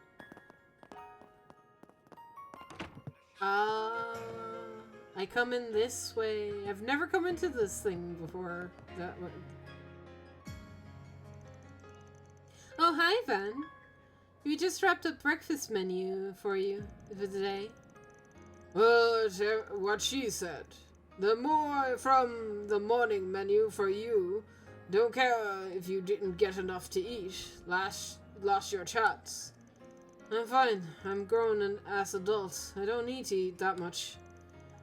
I come in this way. I've never come into this thing before. That way. Oh, hi, Van. We just wrapped up breakfast menu for you for today. Well, it's what she said. The more from the morning menu for you. Don't care if you didn't get enough to eat. Lost your chance. I'm fine. I'm grown and ass adult. I don't need to eat that much.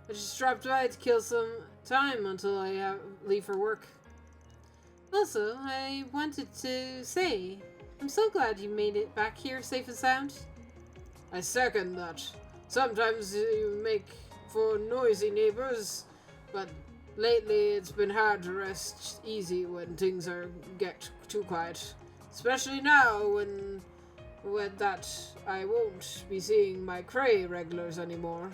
I just dropped by to kill some time until I leave for work. Also, I wanted to say, I'm so glad you made it back here safe and sound. I second that. Sometimes you make for noisy neighbors, but lately it's been hard to rest easy when things get too quiet. Especially now when that I won't be seeing my Cray regulars anymore.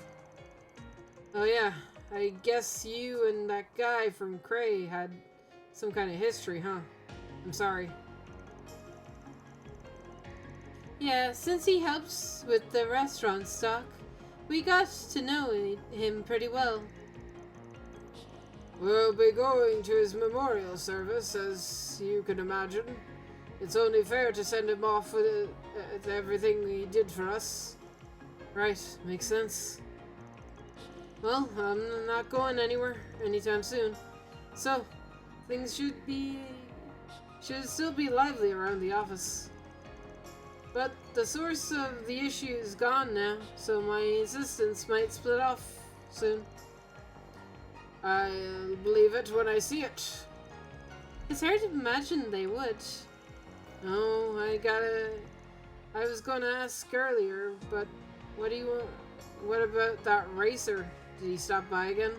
Oh yeah, I guess you and that guy from Cray had some kind of history, huh? I'm sorry. Yeah, since he helps with the restaurant stock, we got to know him pretty well. We'll be going to his memorial service, as you can imagine. It's only fair to send him off with everything he did for us. Right, makes sense. Well, I'm not going anywhere anytime soon. So, things should still be lively around the office. But the source of the issue is gone now, so my assistants might split off soon. I'll believe it when I see it. It's hard to imagine they would. Oh, I was gonna ask earlier, but what about that racer? Did he stop by again?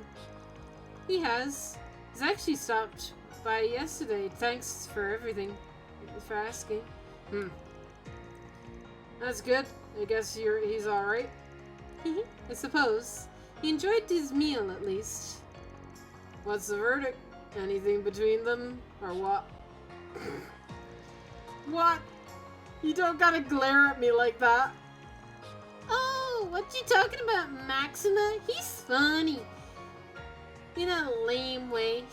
He has. He's actually stopped by yesterday. Thanks for everything. Thanks for asking. That's good. I guess he's alright. I suppose. He enjoyed his meal, at least. What's the verdict? Anything between them? Or what? What? You don't gotta glare at me like that. Oh, what you talking about, Maxima? He's funny. In a lame way.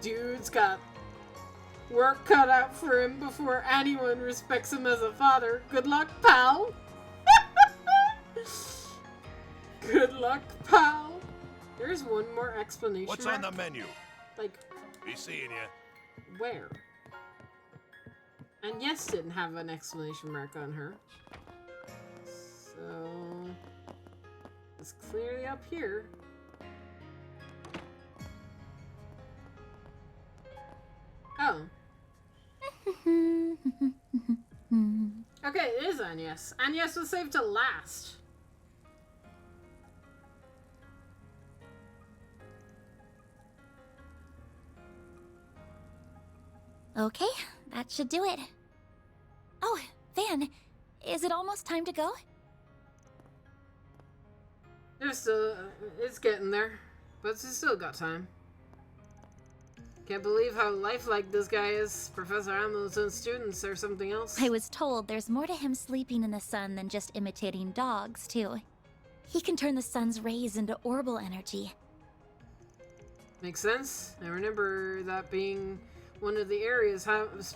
Dude's got work cut out for him before anyone respects him as a father. Good luck, pal. Good luck, pal. There's one more explanation. What's on the menu? Like, Be seeing you. where? And yes, didn't have an exclamation mark on her. So it's clearly up here. Oh. Okay, it is Agnes. Agnes was saved to last. Okay, that should do it. Oh, Van, is it almost time to go? It's getting there, but it's still got time. Can't believe how lifelike this guy is. Professor Hamilton's students or something else. I was told there's more to him sleeping in the sun than just imitating dogs, too. He can turn the sun's rays into orbital energy. Makes sense. I remember that being one of the areas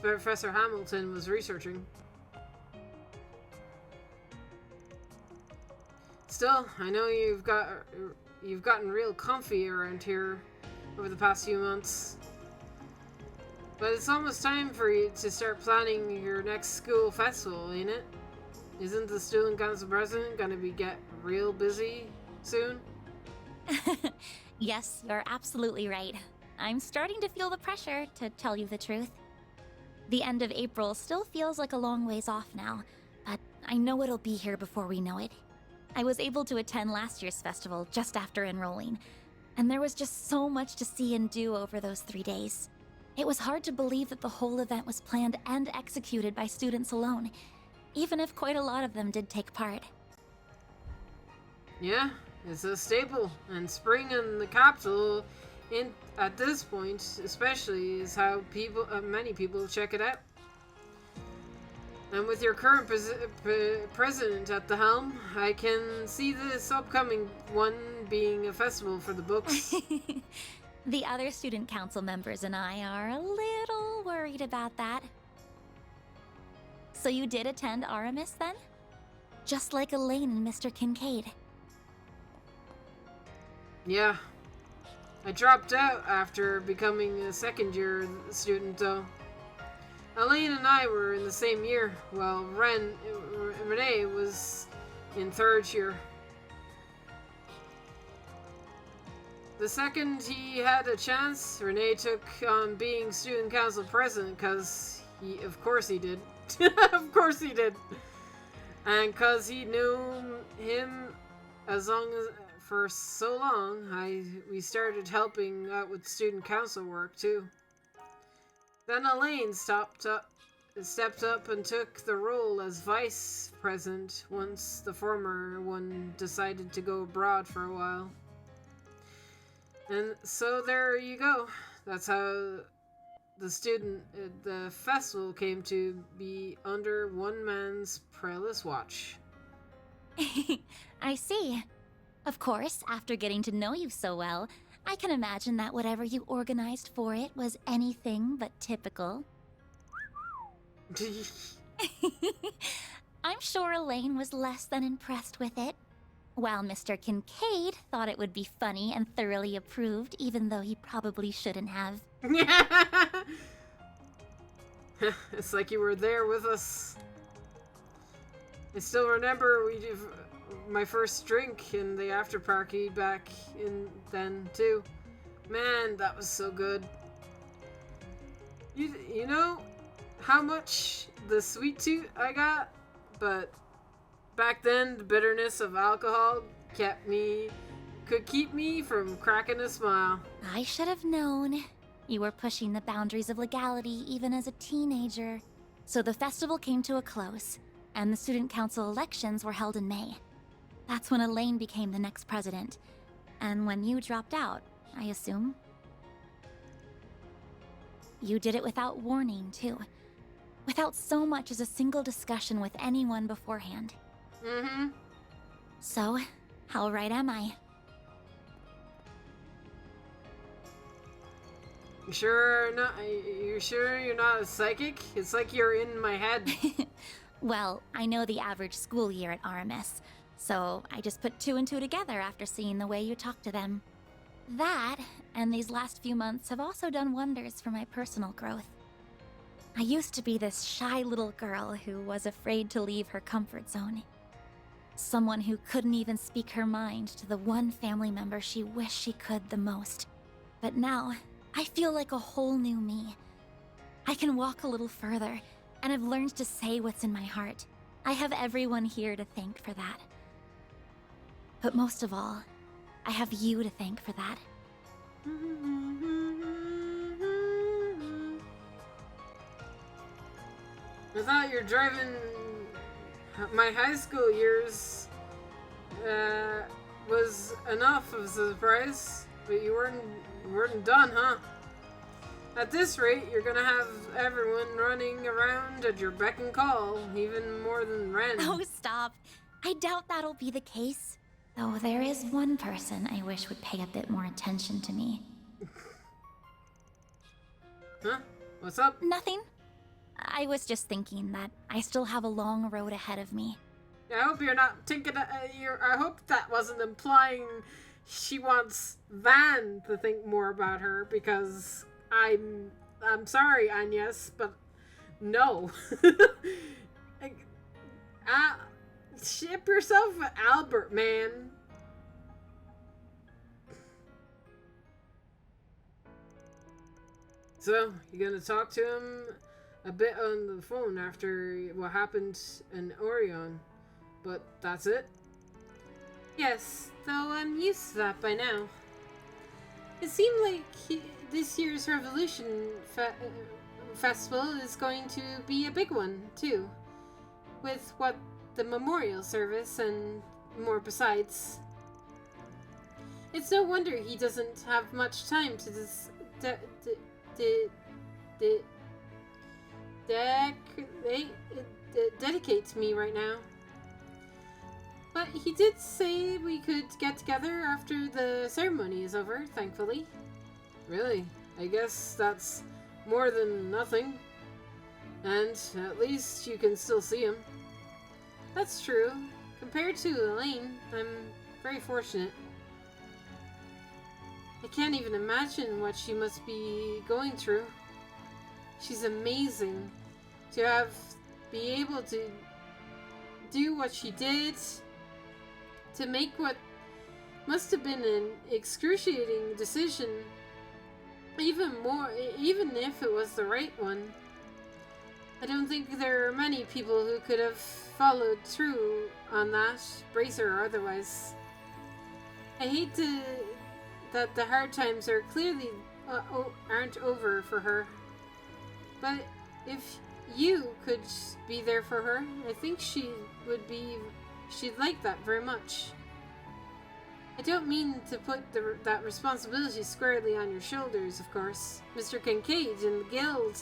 Professor Hamilton was researching. Still, I know you've gotten real comfy around here. over the past few months. But it's almost time for you to start planning your next school festival, ain't it? Isn't the student council president gonna get real busy soon? Yes, you're absolutely right. I'm starting to feel the pressure, to tell you the truth. The end of April still feels like a long ways off now, but I know it'll be here before we know it. I was able to attend last year's festival just after enrolling, and there was just so much to see and do over those 3 days. It was hard to believe that the whole event was planned and executed by students alone, even if quite a lot of them did take part. Yeah, it's a staple, and spring in the capital, at this point, especially, is how many people check it out. And with your current president at the helm, I can see this upcoming one being a festival for the books. The other student council members and I are a little worried about that. So you did attend Aramis then? Just like Elaine and Mr. Kincaid. Yeah. I dropped out after becoming a second-year student, though. Elaine and I were in the same year, while Renee was in third year. The second he had a chance, Renee took on being student council president, because of course he did. Of course he did. And because he knew him for so long, we started helping out with student council work too. Then Elaine stepped up and took the role as vice president once the former one decided to go abroad for a while. And so there you go. That's how the festival came to be under one man's perilous watch. I see. Of course, after getting to know you so well, I can imagine that whatever you organized for it was anything but typical. I'm sure Elaine was less than impressed with it, while Mr. Kincaid thought it would be funny and thoroughly approved, even though he probably shouldn't have. It's like you were there with us. I still remember my first drink in the after party back in then too. Man, that was so good. You know how much the sweet tooth I got? But back then, the bitterness of alcohol could keep me from cracking a smile. I should have known. You were pushing the boundaries of legality even as a teenager. So the festival came to a close, and the student council elections were held in May. That's when Elaine became the next president, and when you dropped out, I assume. You did it without warning, too. Without so much as a single discussion with anyone beforehand. Mm-hmm. So, how right am I? You sure you're not a psychic? It's like you're in my head. Well, I know the average school year at RMS, so I just put 2 and 2 together after seeing the way you talk to them. That, and these last few months have also done wonders for my personal growth. I used to be this shy little girl who was afraid to leave her comfort zone. Someone who couldn't even speak her mind to the one family member she wished she could the most. But now, I feel like a whole new me. I can walk a little further, and I've learned to say what's in my heart. I have everyone here to thank for that. But most of all, I have you to thank for that. I thought you're driving my high school years was enough of a surprise, but you weren't done, huh? At this rate, you're gonna have everyone running around at your beck and call, even more than Ren. Oh, stop. I doubt that'll be the case. Though there is one person I wish would pay a bit more attention to me. Huh? What's up? Nothing. I was just thinking that I still have a long road ahead of me. I hope you're not thinking. I hope that wasn't implying she wants Van to think more about her because I'm sorry, Agnes, but no. Ship yourself with Albert, man. So, you gonna talk to him a bit on the phone after what happened in Orion, but that's it? Yes, though I'm used to that by now. It seemed like this year's Revolution Festival is going to be a big one, too. With the memorial service and more besides. It's no wonder he doesn't have much time to dedicate to me right now. But he did say we could get together after the ceremony is over, thankfully. Really? I guess that's more than nothing. And at least you can still see him. That's true. Compared to Elaine, I'm very fortunate. I can't even imagine what she must be going through. She's amazing to be able to do what she did, to make what must have been an excruciating decision, even if it was the right one. I don't think there are many people who could have followed through on that, bracer or otherwise. I hate that the hard times are clearly aren't over for her. But if you could be there for her, I think she'd like that very much. I don't mean to put that responsibility squarely on your shoulders, of course. Mr. Kincaid and the Guild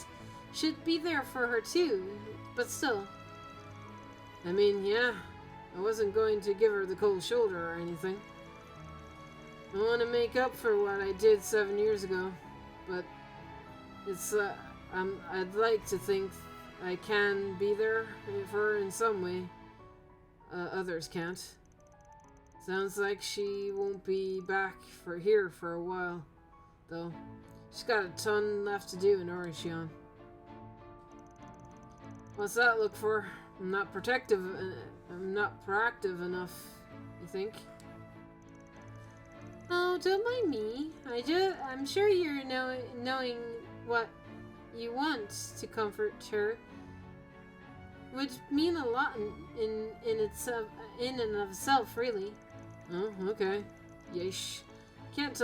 should be there for her too, but still. I mean, yeah, I wasn't going to give her the cold shoulder or anything. I want to make up for what I did 7 years ago, but it's, I'd like to think I can be there for her in some way. Others can't. Sounds like she won't be back here for a while, though. She's got a ton left to do in Orishon. What's that look for? I'm not proactive enough, you think? Oh, don't mind me. I'm sure you're knowing what you want to comfort her would mean a lot in and of itself, really. Oh, okay. Yeesh. Can't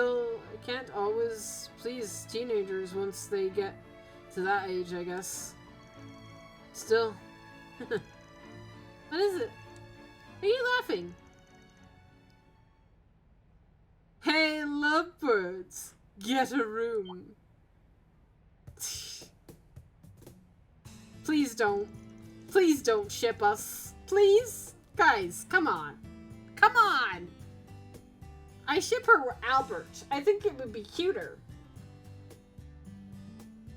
always please teenagers once they get to that age, I guess. Still. What is it? Are you laughing? Hey, lovebirds! Get a room. Please don't. Please don't ship us. Please? Guys, come on. Come on! I ship her with Albert. I think it would be cuter.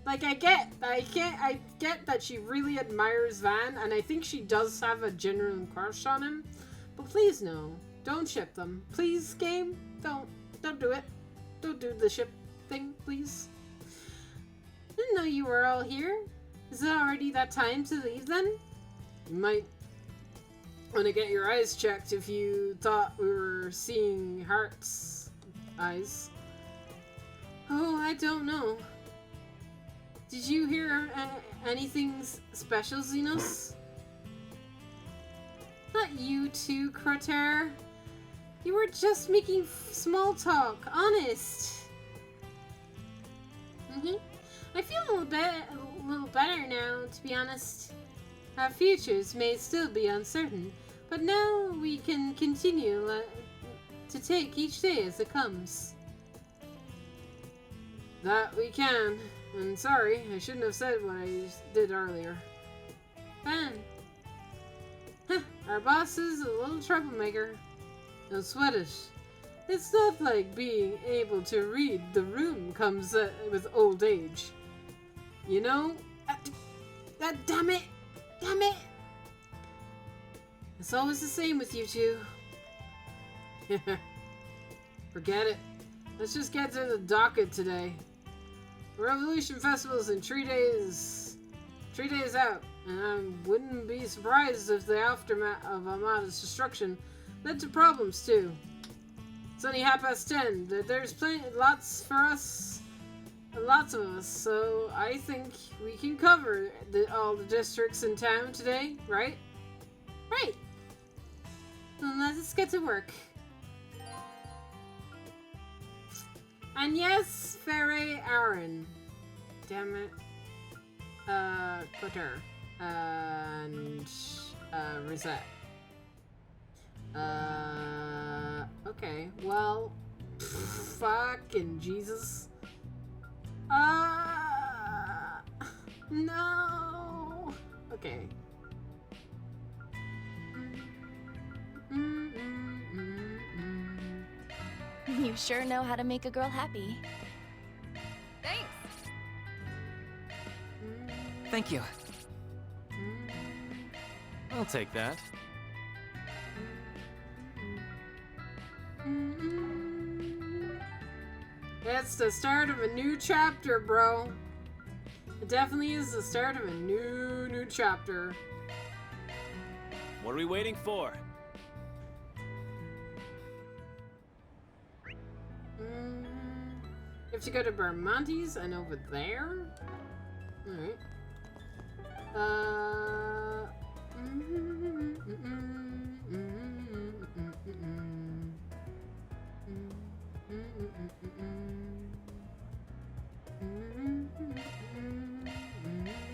Like, I get that she really admires Van, and I think she does have a genuine crush on him. But please, no. Don't ship them. Please, game? Don't do it. Don't do the ship thing, please. Didn't know you were all here. Is it already that time to leave, then? You might want to get your eyes checked if you thought we were seeing Heart's eyes. Oh, I don't know. Did you hear anything special, Xenos? Not you too, Croter. You were just making small talk, honest. I feel a little better now, to be honest. Our futures may still be uncertain, but now we can continue to take each day as it comes. That we can. And sorry, I shouldn't have said what I did earlier. Van. Our boss is a little troublemaker. Don't sweat it. It's not like being able to read the room comes with old age. You know? Damn it! Damn it! It's always the same with you two. Forget it. Let's just get to the docket today. The Revolution Festival's in 3 days. 3 days out, and I wouldn't be surprised if the aftermath of Armada's destruction led to problems too. It's only 10:30. There's lots for us, lots of us, so I think we can cover all the districts in town today, right? Right. Then let's get to work. And yes, Fairy Aaron. Damn it. Cutter. And, Rosette. Okay, well, fucking Jesus. No. Okay. You sure know how to make a girl happy. Thanks. Thank you. I'll take that. It's the start of a new chapter, bro. It definitely is the start of a new chapter. What are we waiting for? You have to go to Bermonti's and over there? Alright.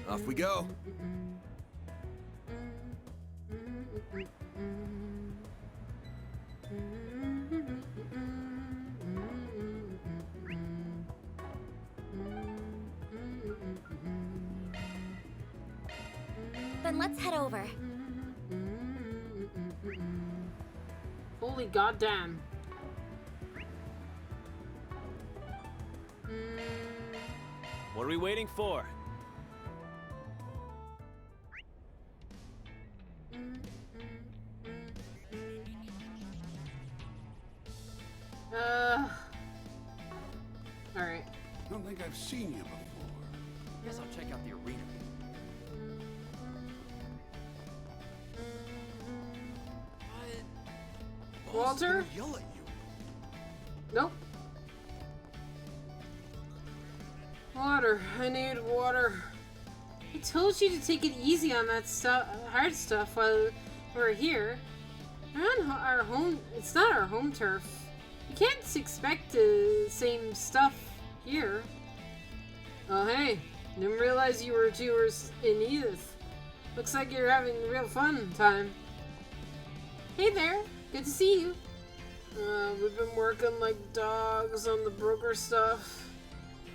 Off we go. Then let's head over. Holy goddamn. What are we waiting for? Alright. Don't think I've seen you before. Guess I'll check out the arena. Walter? Yell at you. Nope. Water. I need water. I told you to take it easy on that hard stuff while we're here. We're on our home. It's not our home turf. You can't expect the same stuff here. Oh hey, didn't realize you were tours in Edith. Looks like you're having a real fun time. Hey there, good to see you. We've been working like dogs on the broker stuff.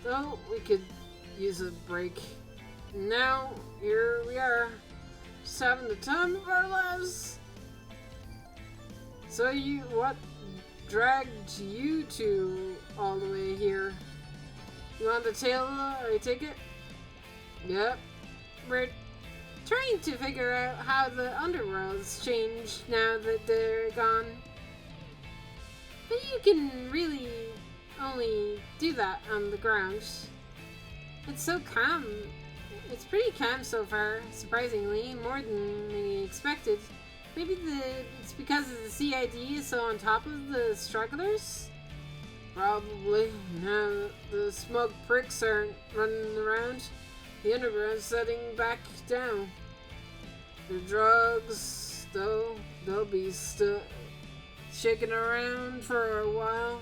Though we could use a break. Now, here we are. Just having the time of our lives. So what dragged you two all the way here? You on the tail, I take it? Yep. We're trying to figure out how the underworld's changed now that they're gone. But you can really only do that on the ground. It's so calm. It's pretty calm so far, surprisingly, more than we expected. Maybe it's because the CID is so on top of the strugglers? Probably. Now that the smug pricks aren't running around, the underground's setting back down. The drugs, though, they'll be still shaking around for a while.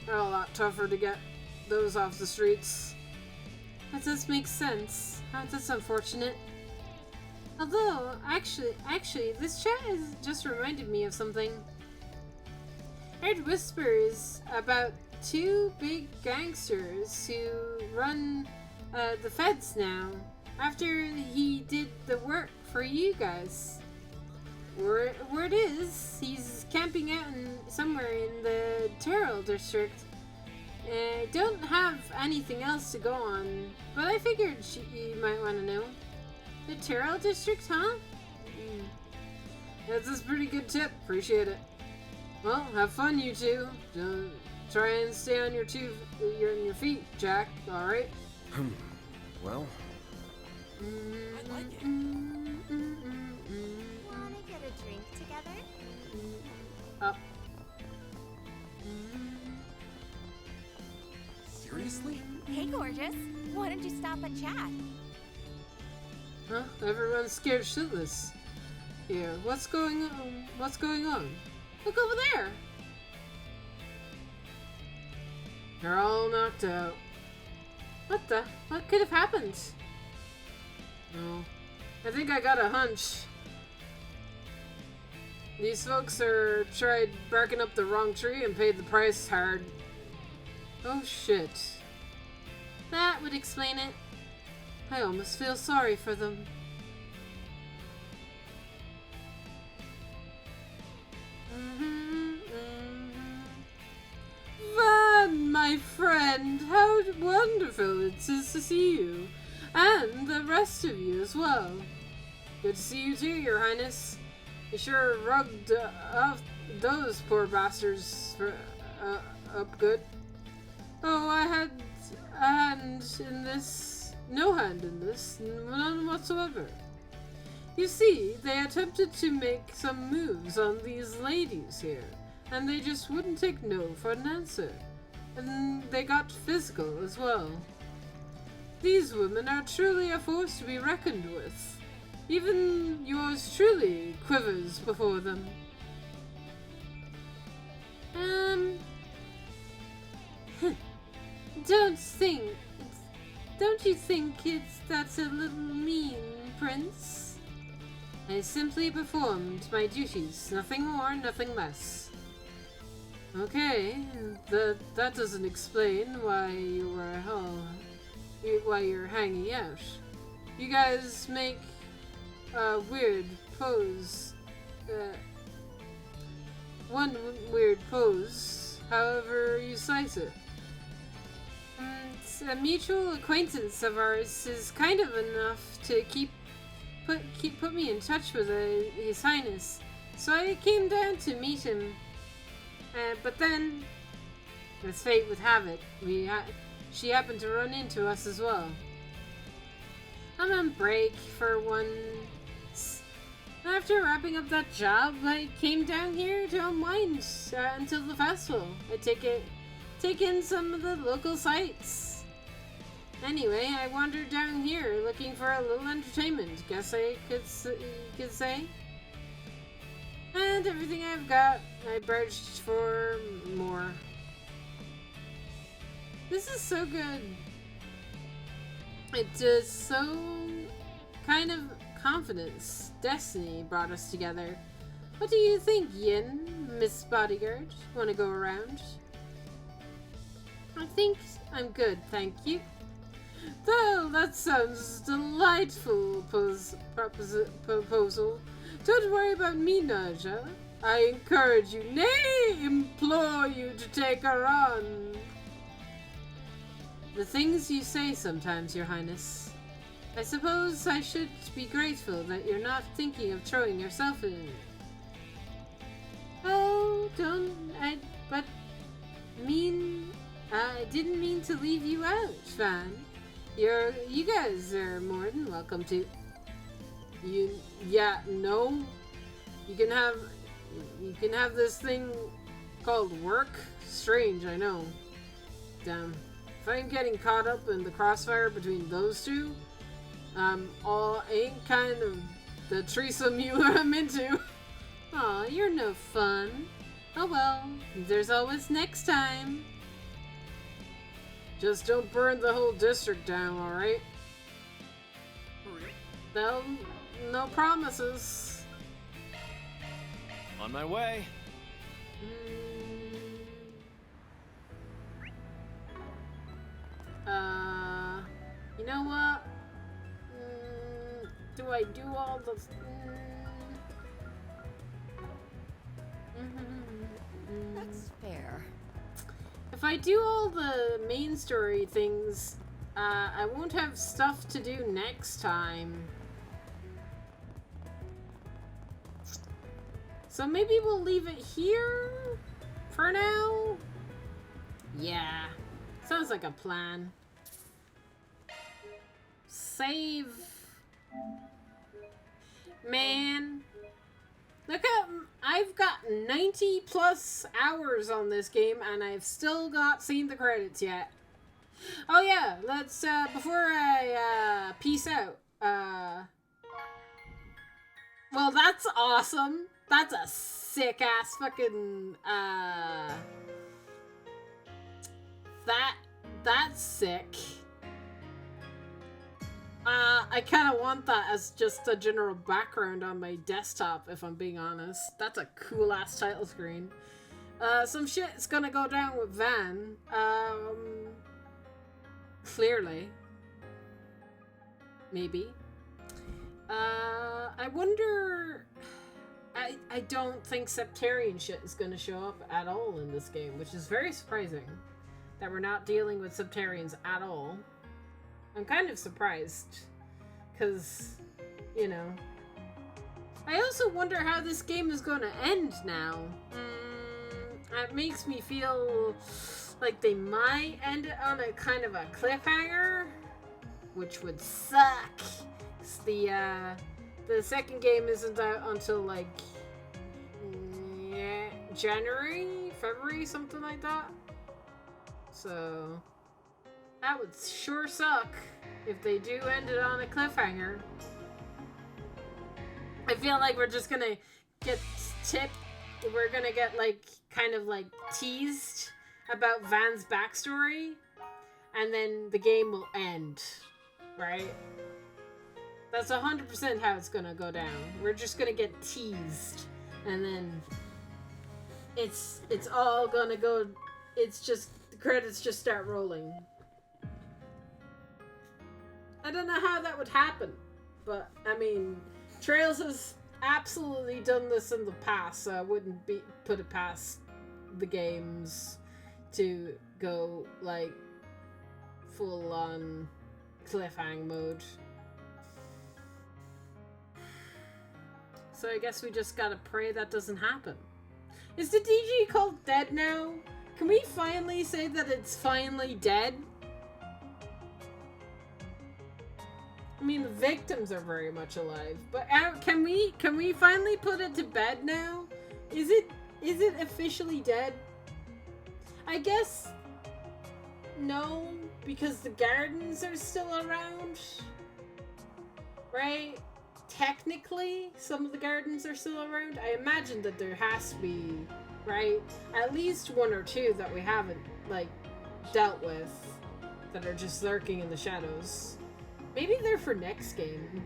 They're a lot tougher to get those off the streets. That does make sense. That's unfortunate. Although, actually, this chat has just reminded me of something. I heard whispers about two big gangsters who run the feds now, after he did the work for you guys. Word is, he's camping out somewhere in the Terrell district. Don't have anything else to go on, but I figured you might want to know. The Terrell district, huh? That's a pretty good tip. Appreciate it. Well, have fun, you two. Try and stay on your your feet, Jack. All right. Well. I like it. Wanna get a drink together? Up. Seriously? Hey, gorgeous. Why don't you stop and chat? Huh? Everyone's scared shitless. Here, what's going on? What's going on? Look over there. They're all knocked out. What could have happened? Oh, I think I got a hunch. These folks tried barking up the wrong tree and paid the price hard. Oh shit. That would explain it. I almost feel sorry for them. Van, my friend, how wonderful it is to see you. And the rest of you as well. Good to see you too, Your Highness. You sure rugged off those poor bastards up good. Oh, I had a hand in this. No hand in this. None whatsoever. You see, they attempted to make some moves on these ladies here, and they just wouldn't take no for an answer. And they got physical as well. These women are truly a force to be reckoned with. Even yours truly quivers before them. Don't you think that's a little mean, Prince? I simply performed my duties, nothing more, nothing less. Okay, that doesn't explain why you're hanging out. You guys make a weird pose. One weird pose, however you slice it. A mutual acquaintance of ours is kind of enough to put me in touch with His Highness. So I came down to meet him. But then, as fate would have it, she happened to run into us as well. I'm on break for once. After wrapping up that job, I came down here to unwind until the festival. I take in some of the local sights. Anyway, I wandered down here looking for a little entertainment, guess I could say. And everything I've got, I barged for more. This is so good. It is so kind of confidence. Destiny brought us together. What do you think, Yin, Miss Bodyguard? Want to go around? I think I'm good, thank you. Well, that sounds delightful proposal. Don't worry about me, Naja. I encourage you, nay, implore you to take her on. The things you say sometimes, Your Highness. I suppose I should be grateful that you're not thinking of throwing yourself in. Oh, I didn't mean to leave you out, Van. You guys are more than welcome to. You can have this thing called work. Strange, I know. Damn. If I'm getting caught up in the crossfire between those two, ain't kind of the threesome I'm into. Aw, you're no fun. Oh well, there's always next time. Just don't burn the whole district down, alright? No promises. On my way. You know what? Do I do all the... That's fair. If I do all the main story things, I won't have stuff to do next time. So maybe we'll leave it here for now. Yeah. Sounds like a plan. Save. Man. Look at, I've got 90 plus hours on this game and I've still not seen the credits yet. Oh yeah, let's, before I, peace out, well, that's awesome. That's a sick ass fucking, that's sick. I kind of want that as just a general background on my desktop, if I'm being honest. That's a cool ass title screen. Some shit's gonna go down with Van. Clearly. Maybe. I wonder... I don't think Septarian shit is gonna show up at all in this game, which is very surprising. That we're not dealing with Septarians at all. I'm kind of surprised. Because, you know. I also wonder how this game is gonna end now. It makes me feel like they might end it on a kind of a cliffhanger, which would suck. The second game isn't out until like January, February, something like that. So that would sure suck if they do end it on a cliffhanger. I feel like we're just gonna get we're gonna get like kind of like teased about Van's backstory, and then the game will end, right? That's 100% how it's gonna go down. We're just gonna get teased, and then it's all gonna go. It's just the credits just start rolling. I don't know how that would happen, but I mean, Trails has absolutely done this in the past, so I wouldn't put it past the games to go like full on cliffhang mode. So I guess we just gotta pray that doesn't happen. Is the DG called dead now? Can we finally say that it's finally dead? I mean, the victims are very much alive, but can we finally put it to bed now? Is it officially dead? I guess no, because the gardens are still around, right? Technically, some of the gardens are still around. I imagine that there has to be, right? At least one or two that we haven't like dealt with that are just lurking in the shadows. Maybe they're for next game.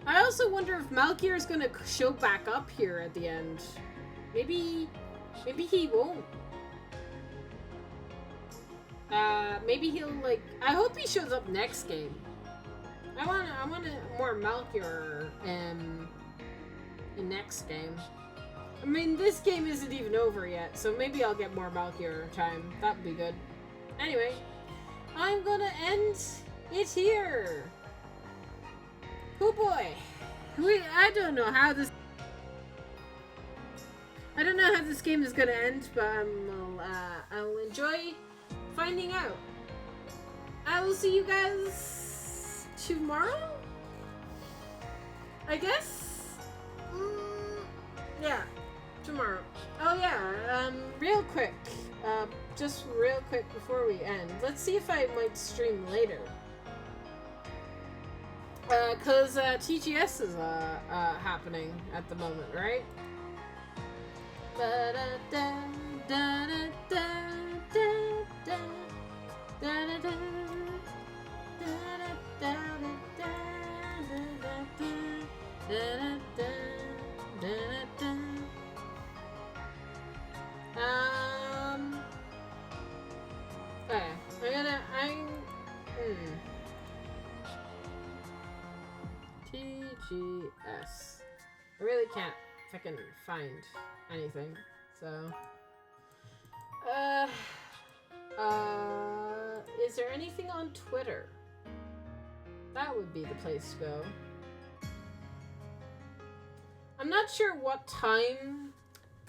I also wonder if Malkier is gonna show back up here at the end. Maybe he won't. Maybe he'll like. I hope he shows up next game. I want more Malkier in next game. I mean, this game isn't even over yet, so maybe I'll get more Malkier time. That would be good. Anyway, I'm gonna end it here. Oh boy. I don't know how this game is gonna end, but I'll enjoy finding out. I will see you guys tomorrow, I guess. Yeah, tomorrow. Oh yeah, real quick, just real quick before we end, let's see if I might stream later. Cause TGS is happening at the moment, right? Okay, TGS. I really can't fucking find anything, so. Is there anything on Twitter? That would be the place to go. I'm not sure what time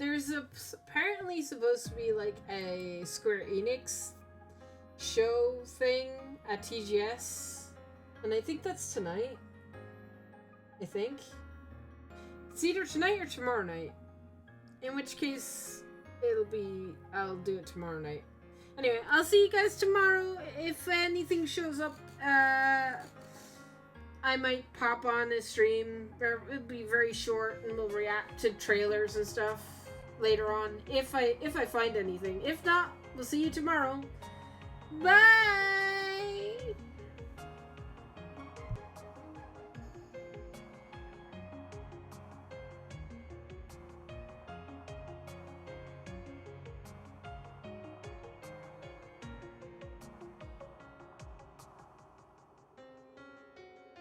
there's apparently supposed to be like a Square Enix show thing at TGS, and I think that's tonight. I think it's either tonight or tomorrow night. In which case, I'll do it tomorrow night. Anyway, I'll see you guys tomorrow. If anything shows up, I might pop on a stream. It'll be very short, and we'll react to trailers and stuff later on if I find anything. If not, we'll see you tomorrow. Bye.